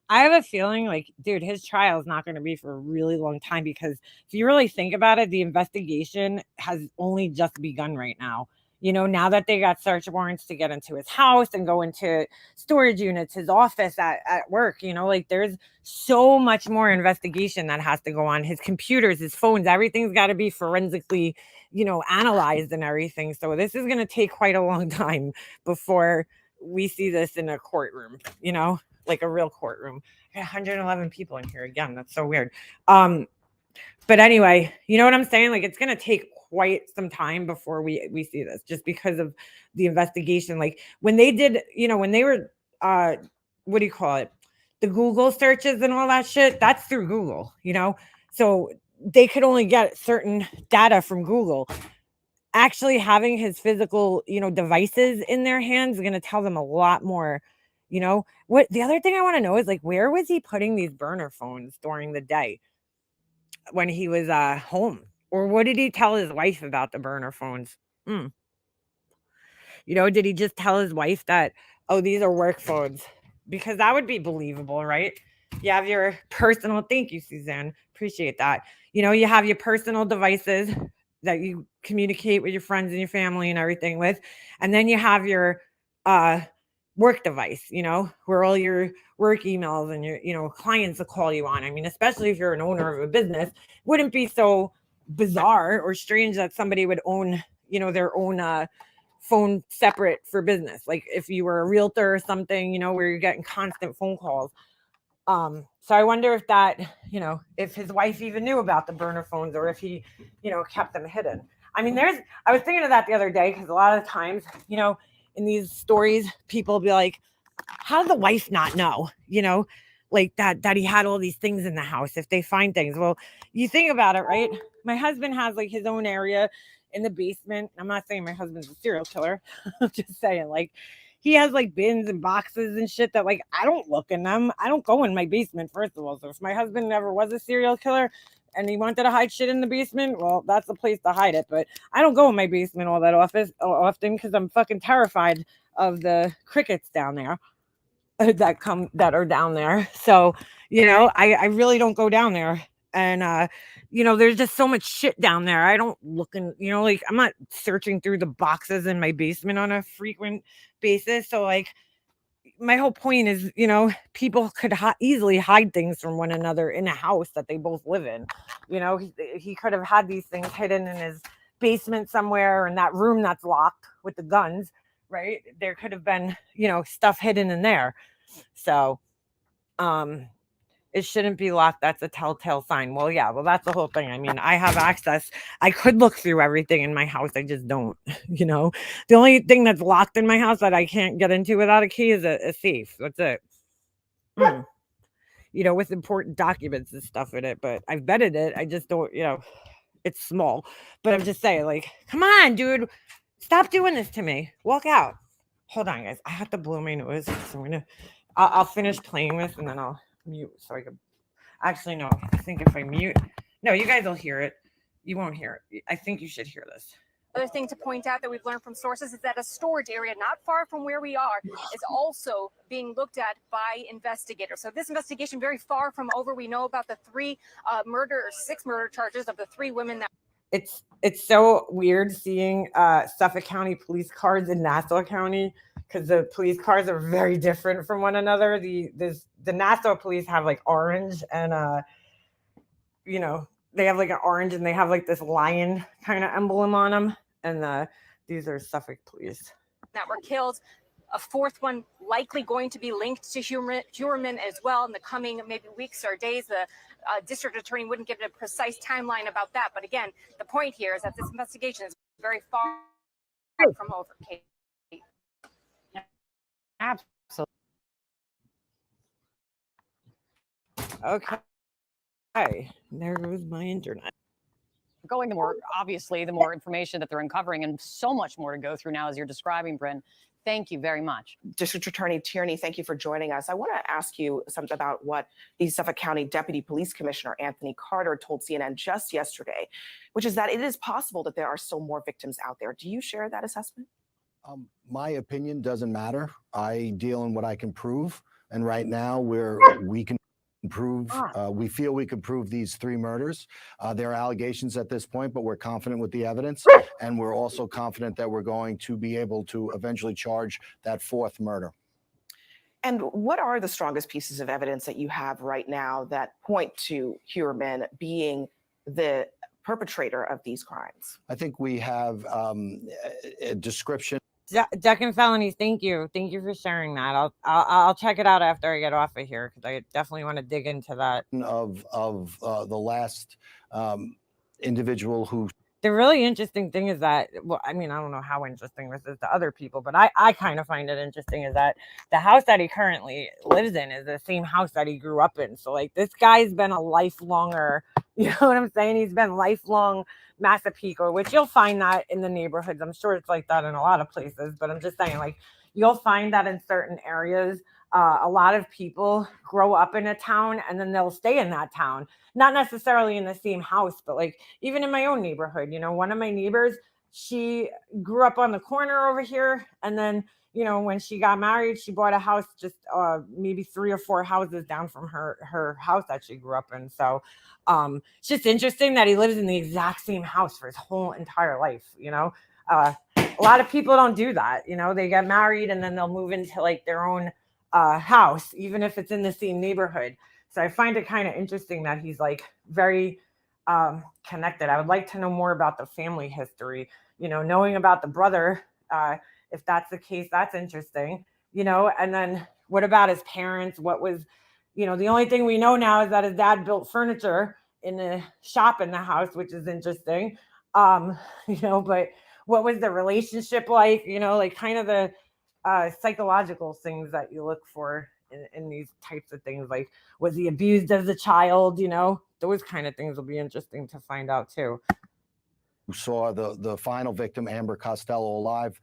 I have a feeling like, dude, his trial is not going to be for a really long time because if you really think about it, the investigation has only just begun right now. You know, now that they got search warrants to get into his house and go into storage units, his office at work, you know, like there's so much more investigation that has to go on. His computers, his phones, everything's got to be forensically, you know, analyzed and everything. So this is going to take quite a long time before we see this in a courtroom, you know, like a real courtroom. 111 people in here again. That's so weird. But anyway, you know what I'm saying? Like it's going to take quite some time before we see this just because of the investigation. Like when they did, you know, when they were, what do you call it? The Google searches and all that shit, that's through Google, you know? So they could only get certain data from Google. Actually having his physical, you know, devices in their hands is going to tell them a lot more. You know, what the other thing I want to know is like, where was he putting these burner phones during the day when he was home? Or what did he tell his wife about the burner phones? You know, did he just tell his wife that, oh, these are work phones? Because that would be believable, right? You have your personal, thank you, Suzanne. Appreciate that. You know, you have your personal devices that you communicate with your friends and your family and everything with. And then you have your work device, you know, where all your work emails and your, you know, clients will call you on. I mean, especially if you're an owner of a business, wouldn't be so bizarre or strange that somebody would own, you know, their own phone separate for business. Like if you were a realtor or something, you know, where you're getting constant phone calls. So I wonder if that, you know, if his wife even knew about the burner phones or if he, you know, kept them hidden. I mean, I was thinking of that the other day because a lot of times, you know, in these stories, people will be like, how did the wife not know, you know, like that he had all these things in the house if they find things? Well, you think about it, right? My husband has like his own area in the basement. I'm not saying my husband's a serial killer. I'm just saying like he has like bins and boxes and shit that like I don't look in them. I don't go in my basement, first of all. So if my husband never was a serial killer and he wanted to hide shit in the basement, well, that's the place to hide it. But I don't go in my basement all that often because I'm fucking terrified of the crickets down there that are down there. So, you know, I really don't go down there. And you know, there's just so much shit down there. I don't look in, you know, like I'm not searching through the boxes in my basement on a frequent basis. So like my whole point is, you know, people could easily hide things from one another in a house that they both live in. You know, he could have had these things hidden in his basement somewhere, in that room that's locked with the guns, right? There could have been, you know, stuff hidden in there. So it shouldn't be locked. That's a telltale sign. Well, yeah, well, that's the whole thing. I mean, I have access. I could look through everything in my house. I just don't, you know. The only thing that's locked in my house that I can't get into without a key is a safe. That's it. You know, with important documents and stuff in it. But I've vetted it. I just don't, you know, it's small. But I'm just saying, like, come on, dude. Stop doing this to me. Walk out. Hold on, guys. I have to blow my nose. So I'm going to, I'll finish playing this and then I'll mute so I can. Actually, no. I think if I mute, no, you guys will hear it. You won't hear it. I think you should hear this.
Other thing to point out that we've learned from sources is that a storage area not far from where we are is also being looked at by investigators. So this investigation very far from over. We know about the 6 murder charges of the 3 women that.
It's so weird seeing Suffolk County police cars in Nassau County because the police cars are very different from one another. The Nassau police have like orange and you know, they have like an orange and they have like this lion kind of emblem on them, and these are Suffolk police
that were killed. A 4th one likely going to be linked to Heuermann as well in the coming maybe weeks or days. The district attorney wouldn't give a precise timeline about that. But again, the point here is that this investigation is very far from over. Kate.
Absolutely. Okay. There goes my internet.
Going, the more obviously, the more information that they're uncovering, and so much more to go through now as you're describing, Bryn. Thank you very much.
District Attorney Tierney, thank you for joining us. I want to ask you something about what the Suffolk County Deputy Police Commissioner Anthony Carter told CNN just yesterday, which is that it is possible that there are still more victims out there. Do you share that assessment?
My opinion doesn't matter. I deal in what I can prove.
And right now we can prove, we feel we can prove these 3 murders. There are allegations at this point, but we're confident with the evidence. And we're also confident that we're going to be able to eventually charge that 4th murder.
And what are the strongest pieces of evidence that you have right now that point to Heuermann being the perpetrator of these crimes?
I think we have a description.
Deck and felonies. Thank you for sharing that. I'll check it out after I get off of here, because I definitely want to dig into that.
Of the last individual who.
The really interesting thing is that, well, I mean, I don't know how interesting this is to other people, but I kind of find it interesting is that the house that he currently lives in is the same house that he grew up in. So like, this guy's been a lifelonger, you know what I'm saying? He's been lifelong Massapequa, which you'll find that in the neighborhoods. I'm sure it's like that in a lot of places, but I'm just saying, like, you'll find that in certain areas. A lot of people grow up in a town and then they'll stay in that town, not necessarily in the same house, but like even in my own neighborhood, you know, one of my neighbors, she grew up on the corner over here. And then, you know, when she got married, she bought a house just maybe 3 or 4 houses down from her house that she grew up in. So it's just interesting that he lives in the exact same house for his whole entire life, you know. A lot of people don't do that, you know, they get married and then they'll move into like their own house, even if it's in the same neighborhood. So I find it kind of interesting that he's like very connected. I would like to know more about the family history, you know, knowing about the brother. If that's the case, that's interesting, you know. And then what about his parents? What was, you know, the only thing we know now is that his dad built furniture in the shop in the house, which is interesting. You know, but what was the relationship like, you know, like kind of the psychological things that you look for in these types of things, like was he abused as a child, you know, those kind of things will be interesting to find out too.
Who saw the final victim, Amber Costello, alive,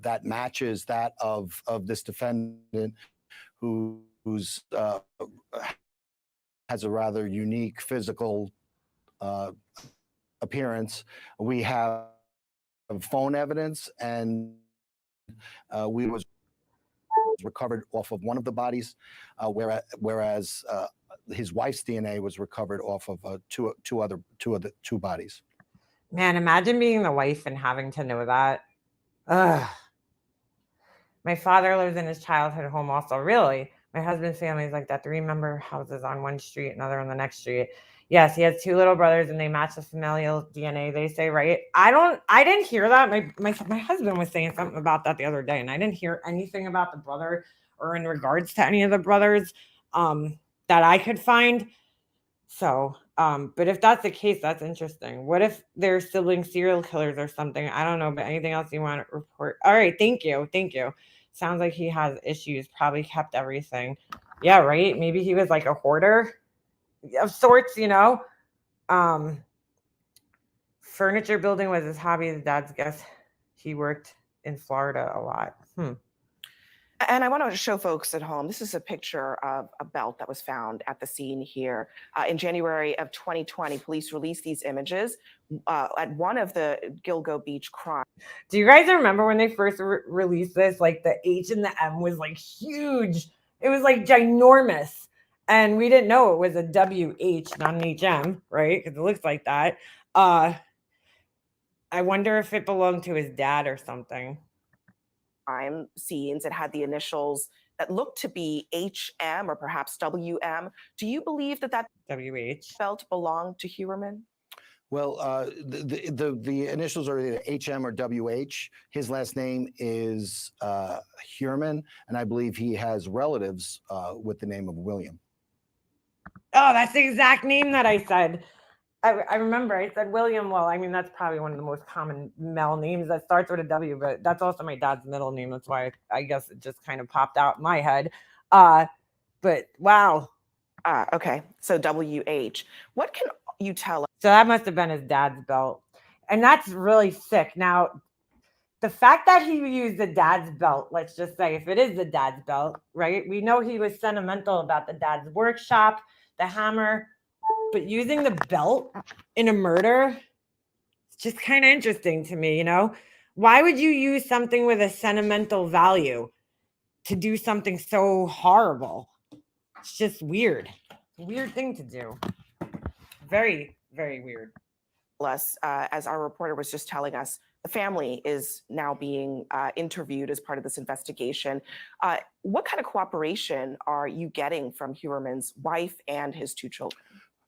that matches that of this defendant who's has a rather unique physical appearance. We have phone evidence, and we was recovered off of one of the bodies, whereas his wife's DNA was recovered off of two bodies.
Man, imagine being the wife and having to know that. Ugh. My father lives in his childhood home also. Really? My husband's family is like that. 3-member houses on one street, another on the next street. Yes, he has 2 little brothers and they match the familial DNA, they say, right? I didn't hear that. My husband was saying something about that the other day, and I didn't hear anything about the brother or in regards to any of the brothers that I could find. So, but if that's the case, that's interesting. What if they're sibling serial killers or something? I don't know, but anything else you want to report? All right, thank you. Sounds like he has issues, probably kept everything. Yeah, right? Maybe he was like a hoarder of sorts, you know. Furniture building was his hobby. His dad's guess. He worked in Florida a lot.
And I want to show folks at home, this is a picture of a belt that was found at the scene here. In January of 2020, police released these images at one of the Gilgo Beach crimes.
Do you guys remember when they first released this? Like the H and the M was like huge. It was like ginormous. And we didn't know it was a WH, not an HM, right? Because it looks like that. I wonder if it belonged to his dad or something.
Crime scenes. It had the initials that looked to be HM or perhaps WM. Do you believe that
WH
belt belonged to Heuermann?
Well, the initials are either HM or WH. His last name is Heuermann, and I believe he has relatives with the name of William.
Oh, that's the exact name that I said. I remember I said William. Well, I mean, that's probably one of the most common male names that starts with a W, but that's also my dad's middle name. That's why I guess it just kind of popped out in my head. But wow.
Okay, so WH. What can you tell us?
So that must have been his dad's belt. And that's really sick. Now, the fact that he used the dad's belt, let's just say, if it is the dad's belt, right? We know he was sentimental about the dad's workshop, the hammer, but using the belt in a murder, it's just kind of interesting to me, you know? Why would you use something with a sentimental value to do something so horrible. It's just weird. Weird thing to do. Very, very weird.
As our reporter was just telling us, the family is now being interviewed as part of this investigation. What kind of cooperation are you getting from Huerman's wife and his 2 children?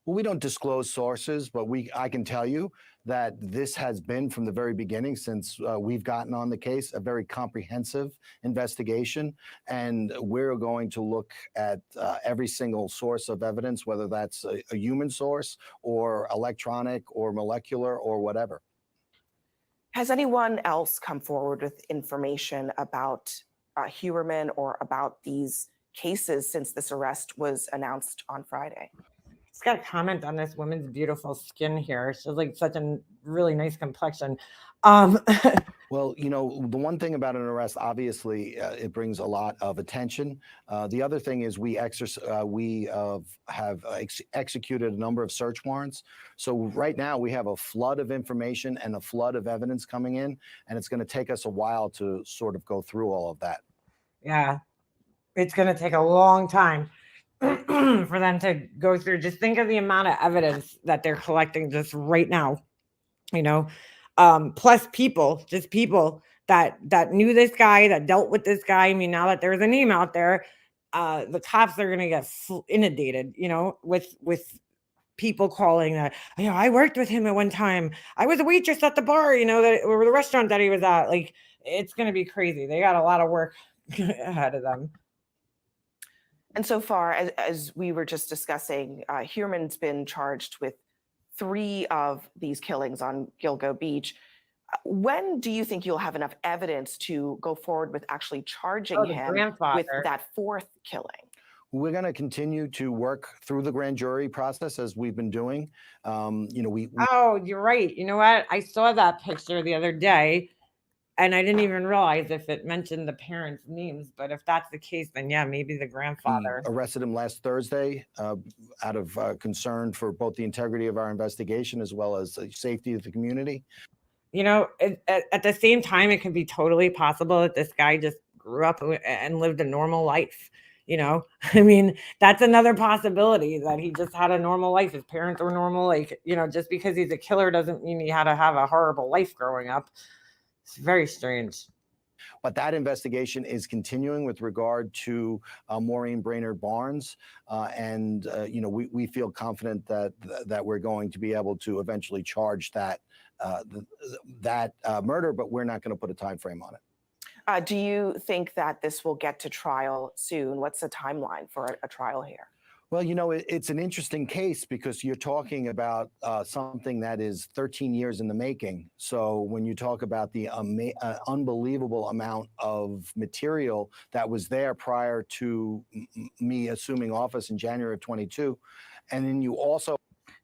Well, we don't disclose sources, but I can tell you that this has been from the very beginning, since we've gotten on the case, a very comprehensive investigation. And we're going to look at every single source of evidence, whether that's a human source or electronic or molecular or whatever.
Has anyone else come forward with information about Huerman or about these cases since this arrest was announced on Friday?
Just got a comment on this woman's beautiful skin here. She has like such a really nice complexion.
Well, you know, the one thing about an arrest, obviously, it brings a lot of attention. The other thing is we have executed a number of search warrants. So right now we have a flood of information and a flood of evidence coming in, and it's going to take us a while to sort of go through all of that.
Yeah, it's going to take a long time for them to go through. Just think of the amount of evidence that they're collecting just right now, you know. Plus people that knew this guy, that dealt with this guy. I mean, now that there's a name out there, the cops are going to get inundated, you know, with people calling that, you know, I worked with him at one time. I was a waitress at the bar, you know, or the restaurant that he was at. Like, it's going to be crazy. They got a lot of work ahead of them.
And so far, as we were just discussing, Huerman's been charged with 3 of these killings on Gilgo Beach. When do you think you'll have enough evidence to go forward with actually charging him with that 4th killing?
We're going to continue to work through the grand jury process as we've been doing. You know,
Oh, you're right. You know what? I saw that picture the other day, and I didn't even realize if it mentioned the parents' names. But if that's the case, then yeah, maybe the grandfather.
We arrested him last Thursday out of concern for both the integrity of our investigation as well as the safety of the community.
You know, at the same time, it could be totally possible that this guy just grew up and lived a normal life. You know, I mean, that's another possibility, that he just had a normal life. His parents were normal. Like, you know, just because he's a killer doesn't mean he had to have a horrible life growing up. It's very strange.
But that investigation is continuing with regard to Maureen Brainerd-Barnes. And, you know, we feel confident that we're going to be able to eventually charge that murder, but we're not going to put a time frame on it.
Do you think that this will get to trial soon? What's the timeline for a trial here?
Well, you know, it's an interesting case because you're talking about something that is 13 years in the making. So when you talk about the unbelievable amount of material that was there prior to me assuming office in January of 22, and then you also...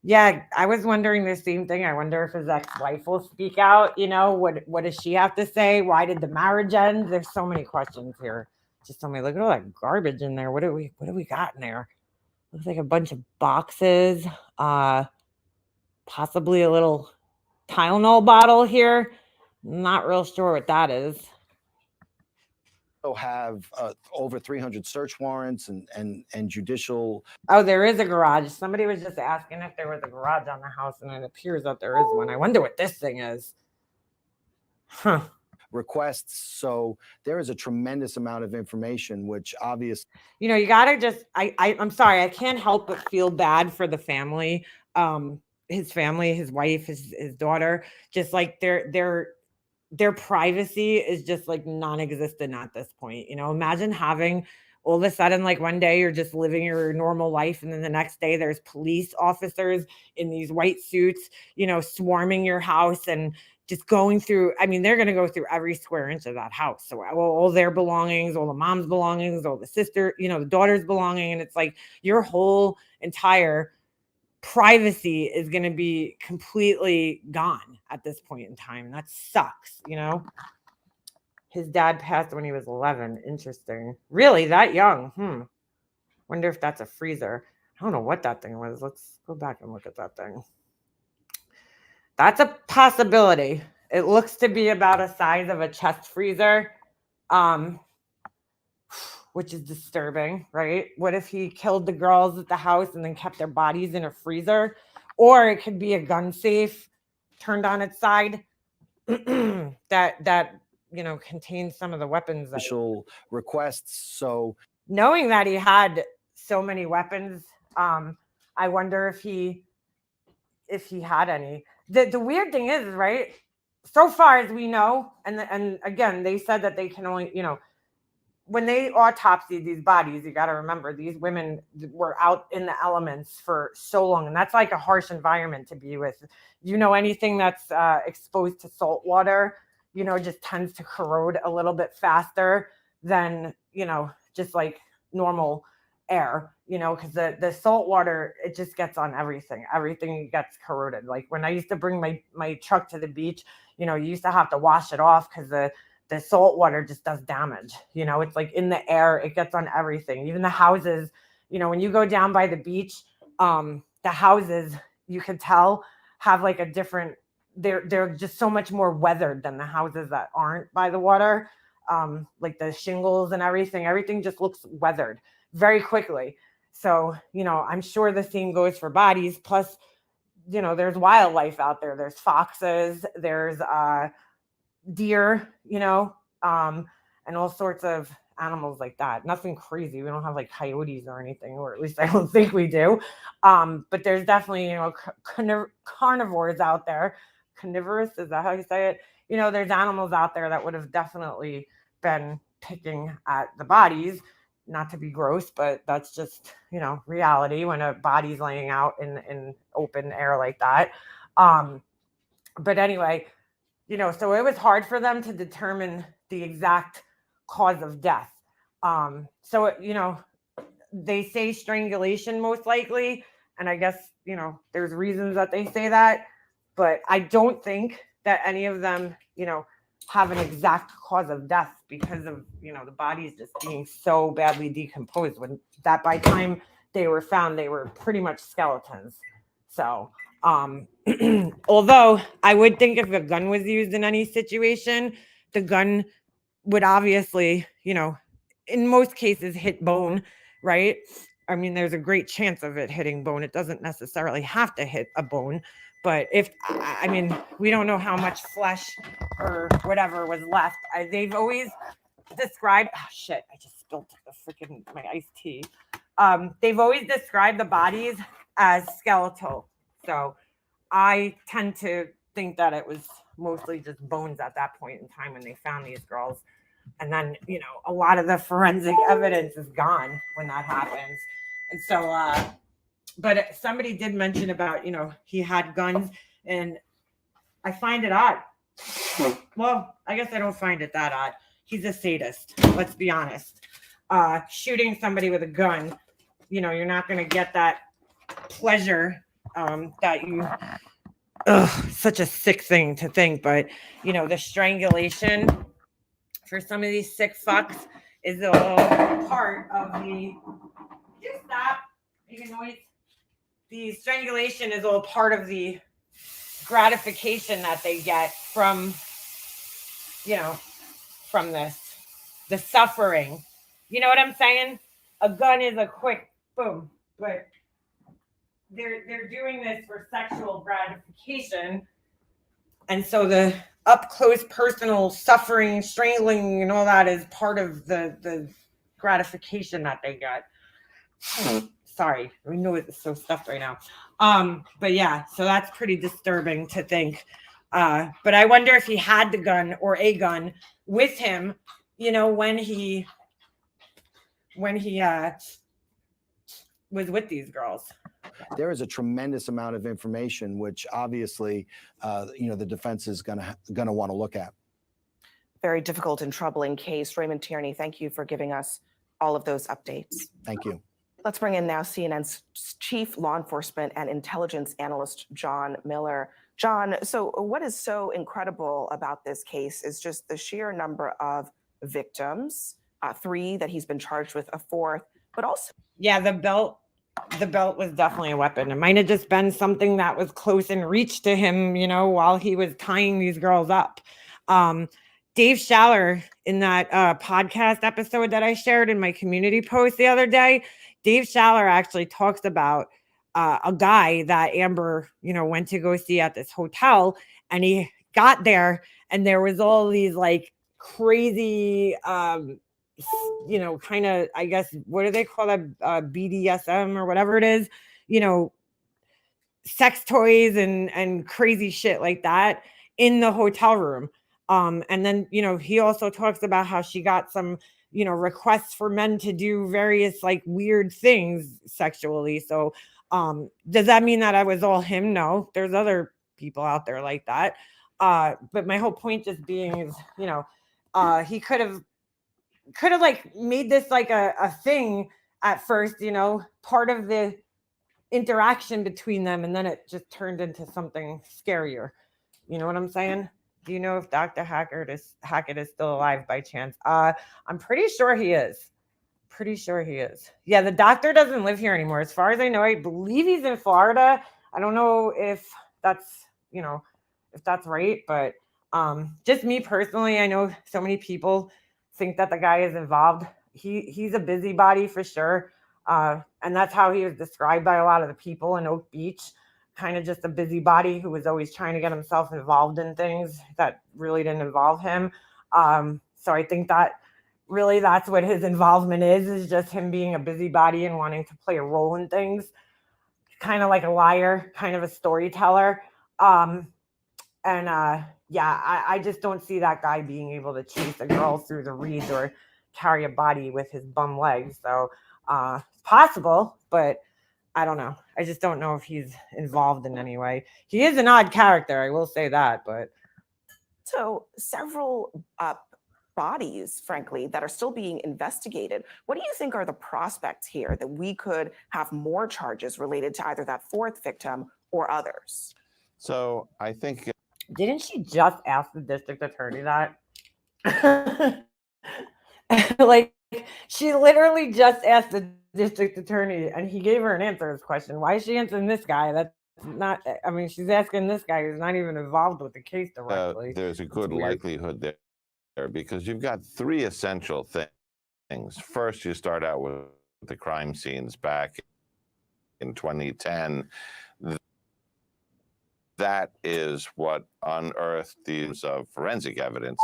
Yeah, I was wondering the same thing. I wonder if his ex-wife will speak out. You know, what does she have to say? Why did the marriage end? There's so many questions here. Just tell me, look at all that garbage in there. What do we got in there? Looks like a bunch of boxes, possibly a little Tylenol bottle here. Not real sure what that is.
Have over 300 search warrants and judicial.
Oh, there is a garage. Somebody was just asking if there was a garage on the house, and it appears that there is one. I wonder what this thing is. Huh.
Requests. So there is a tremendous amount of information, which obviously,
you know, you gotta just, I'm sorry, I can't help but feel bad for the family, his family, his wife, his daughter. Just like their privacy is just like non-existent at this point. You know, imagine having all of a sudden, like one day you're just living your normal life, and then the next day there's police officers in these white suits, you know, swarming your house and just going through. I mean, they're going to go through every square inch of that house. So all their belongings, all the mom's belongings, all the sister, you know, the daughter's belonging. And it's like your whole entire privacy is going to be completely gone at this point in time. That sucks, you know. His dad passed when he was 11. Interesting. Really, that young? Wonder if that's a freezer. I don't know what that thing was. Let's go back and look at that thing. That's a possibility. It looks to be about the size of a chest freezer. which is disturbing, right? What if he killed the girls at the house and then kept their bodies in a freezer? Or it could be a gun safe turned on its side that contains some of the weapons.
Official requests. So
knowing that he had so many weapons, I wonder if he had any. The weird thing is, right? So far as we know, and again, they said that they can only, when they autopsy these bodies, you got to remember these women were out in the elements for so long, and that's like a harsh environment to be with. Anything that's exposed to salt water, just tends to corrode a little bit faster than just like normal air, because the salt water, it just gets on everything gets corroded. Like when I used to bring my truck to the beach, you used to have to wash it off because the salt water just does damage. It's like in the air, it gets on everything, even the houses. When you go down by the beach, the houses, you could tell, have like a different, they're just so much more weathered than the houses that aren't by the water. Like the shingles and everything just looks weathered very quickly. So, I'm sure the same goes for bodies. Plus, there's wildlife out there. There's foxes, there's deer, and all sorts of animals like that. Nothing crazy. We don't have like coyotes or anything, or at least I don't think we do. But there's definitely, carnivores out there. Carnivorous, is that how you say it? There's animals out there that would have definitely been picking at the bodies. Not to be gross, but that's just, reality when a body's laying out in open air like that. But anyway, so it was hard for them to determine the exact cause of death. So, they say strangulation most likely. And I guess, there's reasons that they say that. But I don't think that any of them, have an exact cause of death because of, the bodies just being so badly decomposed. When that by the time they were found, they were pretty much skeletons. So, although I would think if a gun was used in any situation, the gun would obviously, in most cases hit bone, right? I mean, there's a great chance of it hitting bone. It doesn't necessarily have to hit a bone. But we don't know how much flesh or whatever was left. They've always described, I just spilled my iced tea. They've always described the bodies as skeletal. So I tend to think that it was mostly just bones at that point in time when they found these girls. And then, a lot of the forensic evidence is gone when that happens. And so, but somebody did mention about, he had guns, and I find it odd. Well, I guess I don't find it that odd. He's a sadist. Let's be honest. Shooting somebody with a gun, you're not going to get that pleasure that you, such a sick thing to think. But, the strangulation for some of these sick fucks is all part of the, just stop making noise. The strangulation is all part of the gratification that they get from, from this, the suffering. You know what I'm saying? A gun is a quick boom, but they're doing this for sexual gratification. And so the up close personal suffering, strangling, and all that is part of the gratification that they get. Sorry, I know it's so stuffed right now. But yeah, so that's pretty disturbing to think. But I wonder if he had the gun or a gun with him, when he was with these girls.
There is a tremendous amount of information, which obviously, the defense is going to want to look at.
Very difficult and troubling case. Raymond Tierney, thank you for giving us all of those updates.
Thank you.
Let's bring in now CNN's chief law enforcement and intelligence analyst, John Miller. John, so what is so incredible about this case is just the sheer number of victims, 3 that he's been charged with, a 4th, but also.
Yeah, the belt was definitely a weapon. It might have just been something that was close in reach to him, while he was tying these girls up. Dave Schaller, in that podcast episode that I shared in my community post the other day, Dave Schaller actually talks about a guy that Amber, went to go see at this hotel, and he got there and there was all these like crazy, kind of, I guess, what do they call that? BDSM or whatever it is, sex toys and crazy shit like that in the hotel room. And then, he also talks about how she got some, requests for men to do various like weird things sexually. So, does that mean that I was all him? No, there's other people out there like that. But my whole point just being is, he could have like made this like a thing at first, part of the interaction between them, and then it just turned into something scarier. You know what I'm saying? Do you know if Dr. Hackett is still alive by chance? I'm pretty sure he is. Yeah, the doctor doesn't live here anymore. As far as I know, I believe he's in Florida. I don't know if that's, if that's right, but just me personally, I know so many people think that the guy is involved. He's a busybody for sure. And that's how he was described by a lot of the people in Oak Beach, kind of just a busybody who was always trying to get himself involved in things that really didn't involve him. So I think that really that's what his involvement is just him being a busybody and wanting to play a role in things, kind of like a liar, kind of a storyteller. I just don't see that guy being able to chase a girl through the reeds or carry a body with his bum legs. So it's possible, but I don't know. I just don't know if he's involved in any way. He is an odd character, I will say that, but.
So several bodies, frankly, that are still being investigated. What do you think are the prospects here that we could have more charges related to either that fourth victim or others?
So I think.
Didn't she just ask the district attorney that? Like, she literally just asked the district attorney and he gave her an answer to this question. Why is she answering this guy? That's not, I mean, she's asking this guy who's not even involved with the case directly.
There's a good likelihood there because you've got three essential things. First, you start out with the crime scenes back in 2010. That is what unearthed these forensic evidence.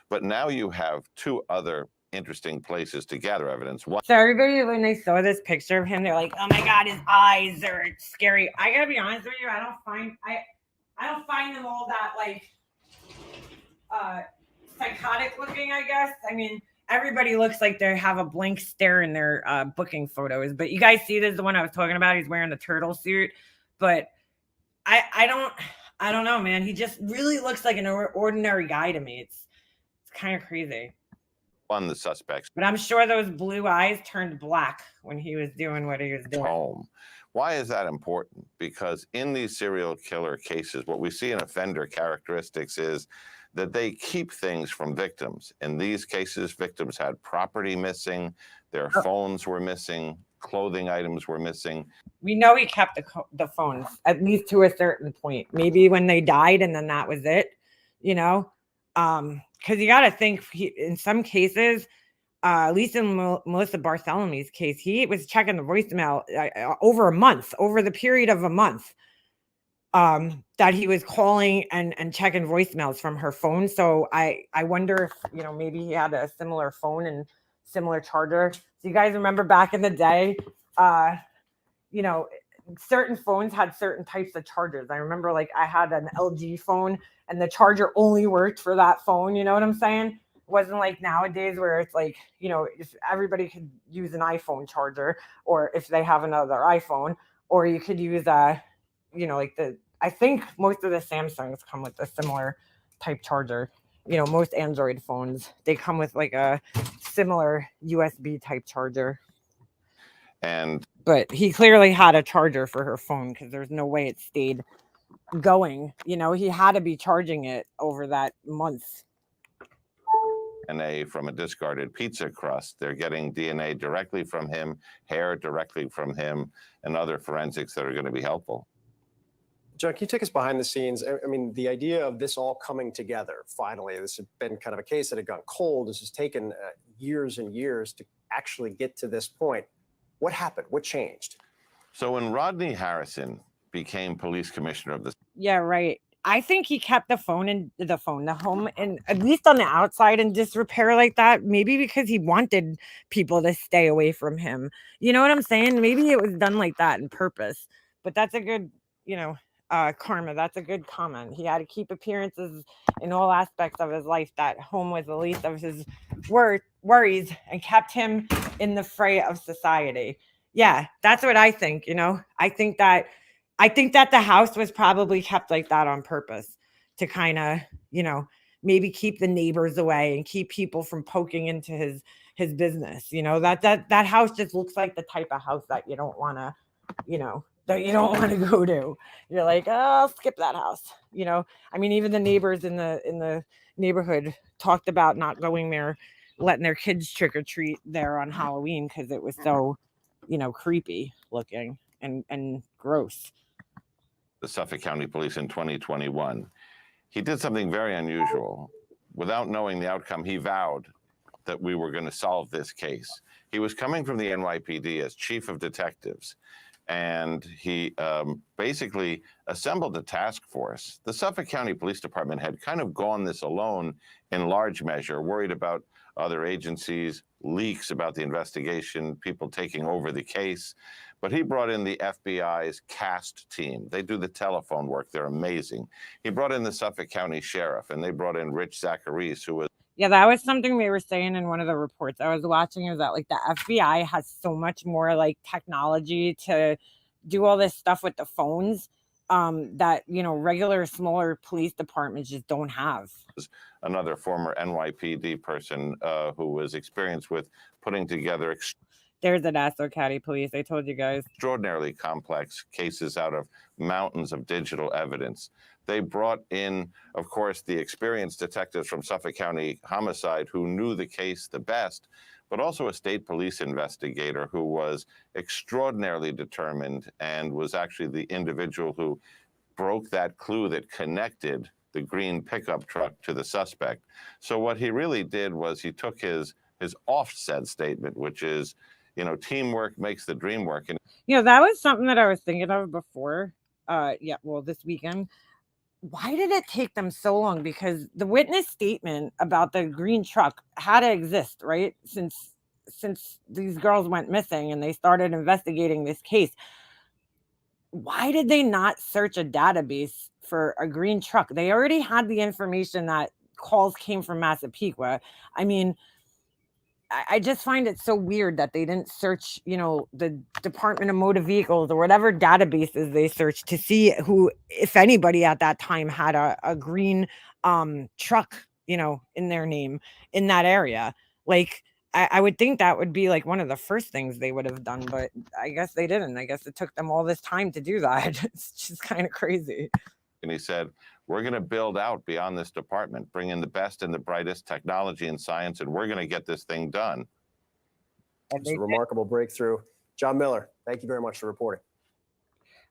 But now you have two other interesting places to gather evidence. One.
So everybody, when they saw this picture of him, they're like, "Oh my God, his eyes are scary." I gotta be honest with you, I don't find them all that like psychotic looking. I guess. I mean, everybody looks like they have a blank stare in their booking photos. But you guys see, this is the one I was talking about. He's wearing the turtle suit, but. I don't know, man. He just really looks like an ordinary guy to me. It's kind of crazy.
One, the suspects.
But I'm sure those blue eyes turned black when he was doing what he was doing.
Home. Why is that important? Because in these serial killer cases, what we see in offender characteristics is that they keep things from victims. In these cases, victims had property missing, their phones were missing, clothing items were missing.
We know he kept the phones, at least to a certain point. Maybe when they died and then that was it, because you got to think in some cases, at least in Melissa Barthelomew's case, he was checking the voicemail over the period of a month that he was calling and checking voicemails from her phone. So I wonder if, maybe he had a similar phone and similar charger. So you guys remember back in the day, certain phones had certain types of chargers. I remember like I had an LG phone and the charger only worked for that phone. You know what I'm saying? It wasn't like nowadays where it's like, if everybody could use an iPhone charger, or if they have another iPhone, or you could use I think most of the Samsungs come with a similar type charger. Most Android phones, they come with like a similar USB type charger. But he clearly had a charger for her phone because there's no way it stayed going. He had to be charging it over that month.
DNA from a discarded pizza crust. They're getting DNA directly from him, hair directly from him, and other forensics that are going to be helpful.
John, can you take us behind the scenes? I mean, the idea of this all coming together, finally, this had been kind of a case that had gone cold. This has taken years and years to actually get to this point. What happened? What changed?
So when Rodney Harrison became police commissioner of the
Yeah, right. I think he kept the home, and at least on the outside in disrepair like that. Maybe because he wanted people to stay away from him. You know what I'm saying? Maybe it was done like that on purpose. But that's a good, karma. That's a good comment. He had to keep appearances in all aspects of his life. That home was the least of his worries and kept him in the fray of society. Yeah, that's what I think. I think that the house was probably kept like that on purpose to kind of, maybe keep the neighbors away and keep people from poking into his business. That house just looks like the type of house that you don't want to, go to. You're like, oh, I'll skip that house. I mean, even the neighbors in the neighborhood talked about not going there, letting their kids trick or treat there on Halloween because it was so, creepy looking and gross.
The Suffolk County Police in 2021, he did something very unusual. Without knowing the outcome, he vowed that we were going to solve this case. He was coming from the NYPD as chief of detectives, and he basically assembled a task force. The Suffolk County Police Department had kind of gone this alone in large measure, worried about other agencies, leaks about the investigation, people taking over the case. But he brought in the FBI's CAST team. They do the telephone work. They're amazing. He brought in the Suffolk County Sheriff, and they brought in Rich Zacharies, who was...
Yeah, that was something they were saying in one of the reports I was watching, is that like the FBI has so much more like technology to do all this stuff with the phones that, regular smaller police departments just don't have.
Another former NYPD person who was experienced with putting together
there's an Nassau County Police. I told you guys.
Extraordinarily complex cases out of mountains of digital evidence. They brought in, of course, the experienced detectives from Suffolk County Homicide who knew the case the best, but also a state police investigator who was extraordinarily determined and was actually the individual who broke that clue that connected the green pickup truck to the suspect. So what he really did was he took his offset statement, which is, teamwork makes the dream work. And
that was something that I was thinking of before. This weekend. Why did it take them so long? Because the witness statement about the green truck had to exist, right? Since these girls went missing and they started investigating this case. Why did they not search a database for a green truck? They already had the information that calls came from Massapequa. I mean, I just find it so weird that they didn't search, the Department of Motor Vehicles or whatever databases they searched to see who, if anybody at that time had a green truck, in their name in that area. Like, I would think that would be like one of the first things they would have done, but I guess they didn't. I guess it took them all this time to do that. It's just kind of crazy.
And he said, we're going to build out beyond this department, bring in the best and the brightest technology and science, and we're going to get this thing done.
It's a remarkable breakthrough. John Miller, thank you very much for reporting.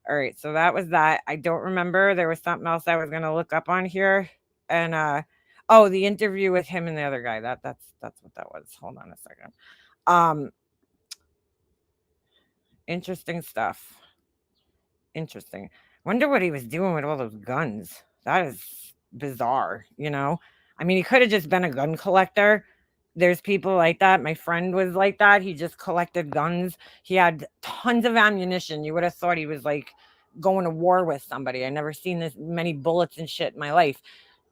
All right, so that was that. I don't remember. There was something else I was going to look up on here. And, the interview with him and the other guy. That's what that was. Hold on a second. Interesting stuff. Interesting. Wonder what he was doing with all those guns. That is bizarre, I mean, he could have just been a gun collector. There's people like that. My friend was like that. He just collected guns. He had tons of ammunition. You would have thought he was like going to war with somebody. I never seen this many bullets and shit in my life.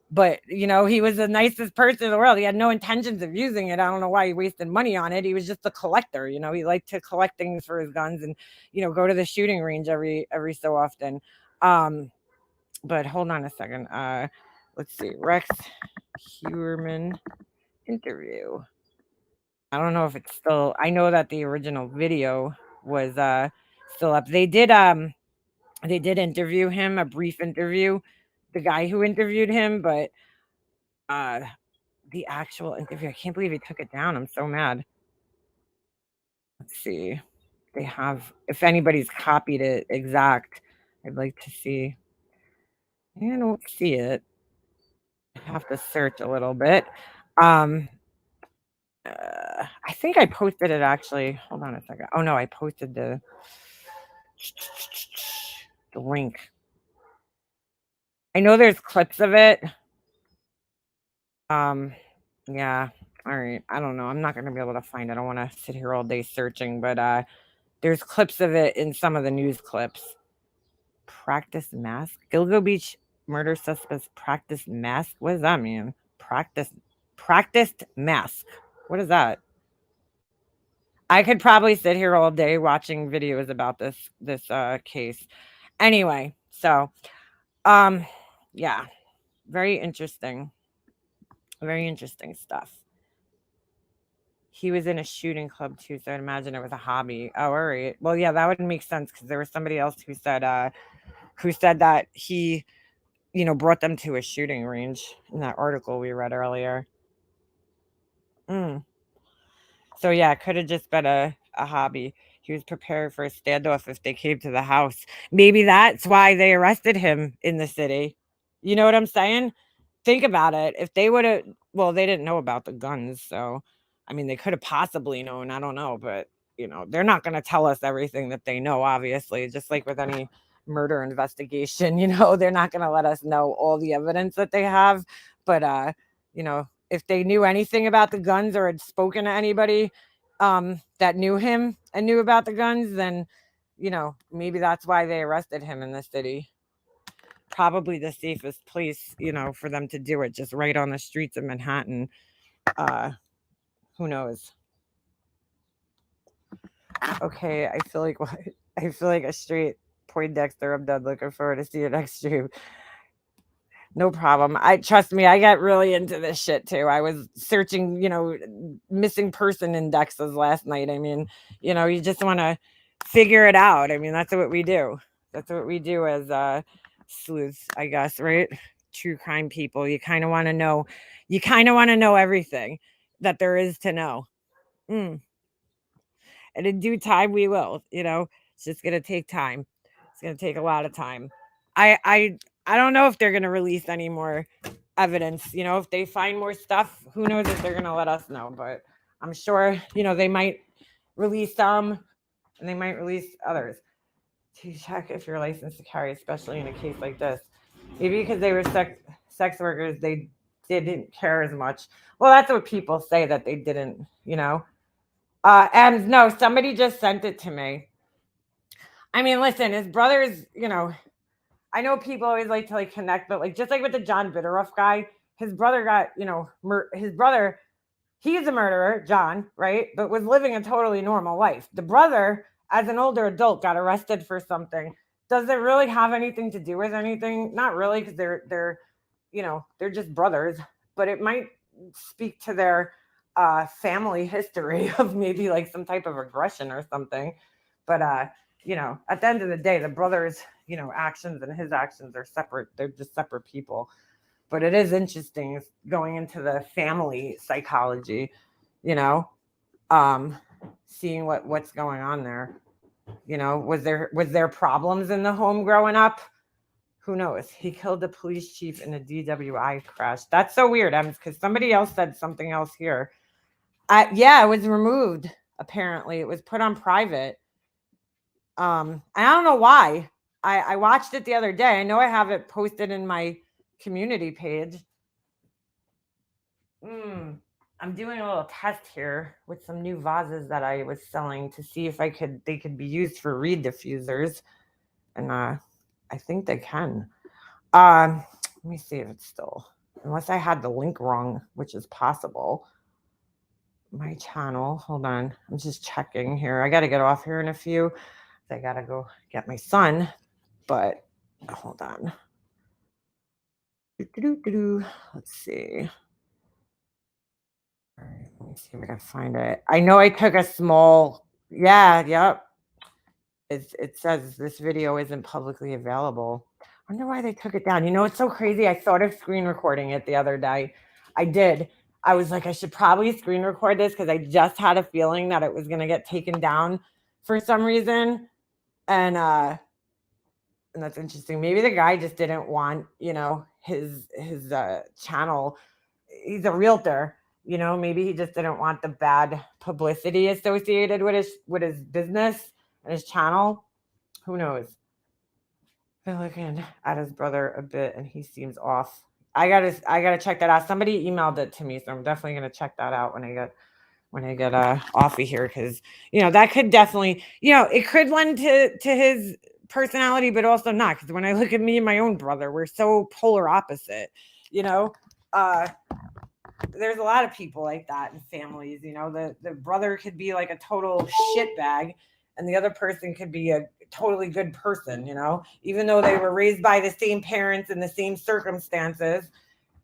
But, he was the nicest person in the world. He had no intentions of using it. I don't know why he wasted money on it. He was just a collector. He liked to collect things for his guns and, go to the shooting range every so often. But hold on a second. Let's see. Rex Heuermann interview. I don't know if it's still, I know that the original video was still up. They did interview him, a brief interview, the guy who interviewed him, but the actual interview, I can't believe he took it down. I'm so mad. Let's see. They have, if anybody's copied it exact, I'd like to see. I don't see it. I have to search a little bit. I think I posted it actually. Hold on a second. Oh no, I posted the link. I know there's clips of it. Yeah. All right. I don't know. I'm not gonna be able to find it. I don't want to sit here all day searching, but there's clips of it in some of the news clips. Practice mask. Gilgo Beach murder suspects practice mask. What does that mean? Practiced mask. What is that? I could probably sit here all day watching videos about this case. Anyway, so yeah, very interesting. Very interesting stuff. He was in a shooting club too, so I'd imagine it was a hobby. Oh, all right. Well, yeah, that would make sense because there was somebody else who said that he, brought them to a shooting range in that article we read earlier. So yeah, it could have just been a hobby. He was prepared for a standoff if they came to the house. Maybe that's why they arrested him in the city. You know what I'm saying? Think about it. If they would have, well, they didn't know about the guns, so I mean, they could have possibly known. I don't know, but they're not going to tell us everything that they know. Obviously, just like with any murder investigation, they're not going to let us know all the evidence that they have. But if they knew anything about the guns or had spoken to anybody that knew him and knew about the guns, then maybe that's why they arrested him in the city. Probably the safest place, for them to do it, just right on the streets of Manhattan. Who knows? Okay, I feel like a straight Poindexter. I'm done. Looking forward to see you next stream. No problem. Trust me, I got really into this shit too. I was searching, missing person indexes last night. I mean, you just want to figure it out. I mean, that's what we do. That's what we do as sleuths, I guess, right? True crime people. You kind of want to know. You kind of want to know everything that there is to know. And in due time, we will. It's just gonna take time. It's gonna take a lot of time. I don't know if they're gonna release any more evidence. If they find more stuff, who knows if they're gonna let us know. But I'm sure they might release some, and they might release others. To check if you're licensed to carry, especially in a case like this. Maybe because they were sex workers, they didn't care as much. Well, that's what people say, that they didn't. And no, somebody just sent it to me. I mean, listen, his brother's, I know people always like to connect, but just like with the John Bittrolff guy, his brother got, his brother, he's a murderer, John, right? But was living a totally normal life. The brother, as an older adult, got arrested for something. Does it really have anything to do with anything? Not really, because they're just brothers. But it might speak to their family history of maybe some type of aggression or something. But at the end of the day, the brothers, actions and his actions are separate. They're just separate people. But it is interesting going into the family psychology, seeing what's going on there. Was there problems in the home growing up? Who knows? He killed the police chief in a DWI crash. That's so weird, because somebody else said something else here. Yeah, it was removed. Apparently, it was put on private. I don't know why. I watched it the other day. I know I have it posted in my community page. I'm doing a little test here with some new vases that I was selling to see if they could be used for reed diffusers, and I think they can. Let me see if it's still, unless I had the link wrong, which is possible. My channel. Hold on. I'm just checking here. I got to get off here in a few. I got to go get my son, but hold on. Let's see. All right, let me see if I can find it. I know I took a small, yep. It says this video isn't publicly available. I wonder why they took it down. It's so crazy. I thought of screen recording it the other day. I did. I was like, I should probably screen record this because I just had a feeling that it was going to get taken down for some reason. And And that's interesting. Maybe the guy just didn't want, his channel. He's a realtor, maybe he just didn't want the bad publicity associated with his business and his channel. Who knows? Been looking at his brother a bit and he seems off. I gotta check that out. Somebody emailed it to me, so I'm definitely gonna check that out when I get off of here, because that could definitely, it could lend to his personality, but also not, because when I look at me and my own brother, we're so polar opposite. There's a lot of people like that in families. The brother could be like a total shitbag, and the other person could be a totally good person, even though they were raised by the same parents in the same circumstances.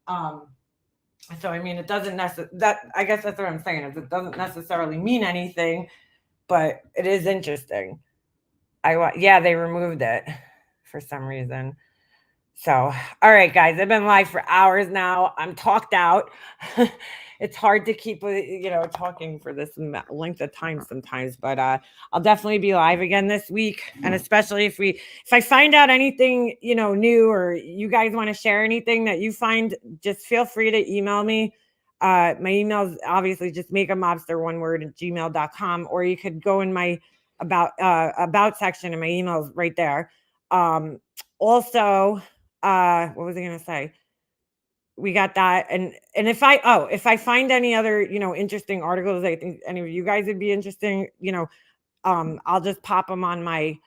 So I mean, it doesn't I guess that's what I'm saying, is it doesn't necessarily mean anything, but it is interesting. Yeah, they removed it for some reason. So, all right, guys, I've been live for hours now. I'm talked out. It's hard to keep, talking for this length of time sometimes, but I'll definitely be live again this week. And especially if I find out anything, new, or you guys want to share anything that you find, just feel free to email me. My email is obviously just makeamobster, one word, at gmail.com, or you could go in my about section, and my email is right there. Also, what was I going to say? We got that. And if I find any other, interesting articles, I think any of you guys would be interesting, I'll just pop them on my,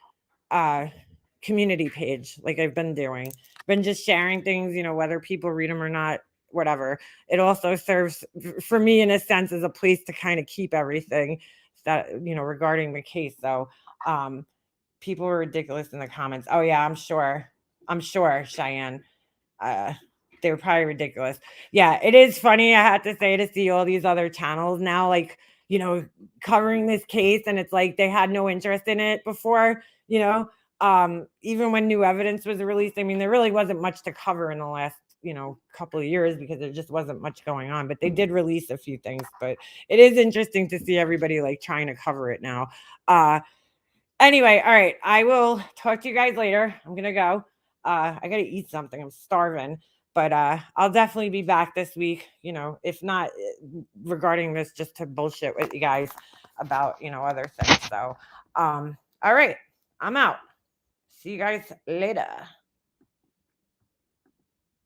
community page, like I've been doing. Been just sharing things, whether people read them or not, whatever. It also serves for me, in a sense, as a place to kind of keep everything that, regarding the case. So, people were ridiculous in the comments. Oh yeah, I'm sure, Cheyenne. They were probably ridiculous. Yeah, it is funny, I had to say, to see all these other channels now, like, covering this case, and it's like they had no interest in it before, even when new evidence was released. I mean, there really wasn't much to cover in the last, couple of years, because there just wasn't much going on, but they did release a few things. But it is interesting to see everybody like trying to cover it now. Anyway, all right, I will talk to you guys later. I'm gonna go. I gotta eat something. I'm starving. But I'll definitely be back this week, if not regarding this, just to bullshit with you guys about, other things. So, all right, I'm out. See you guys later.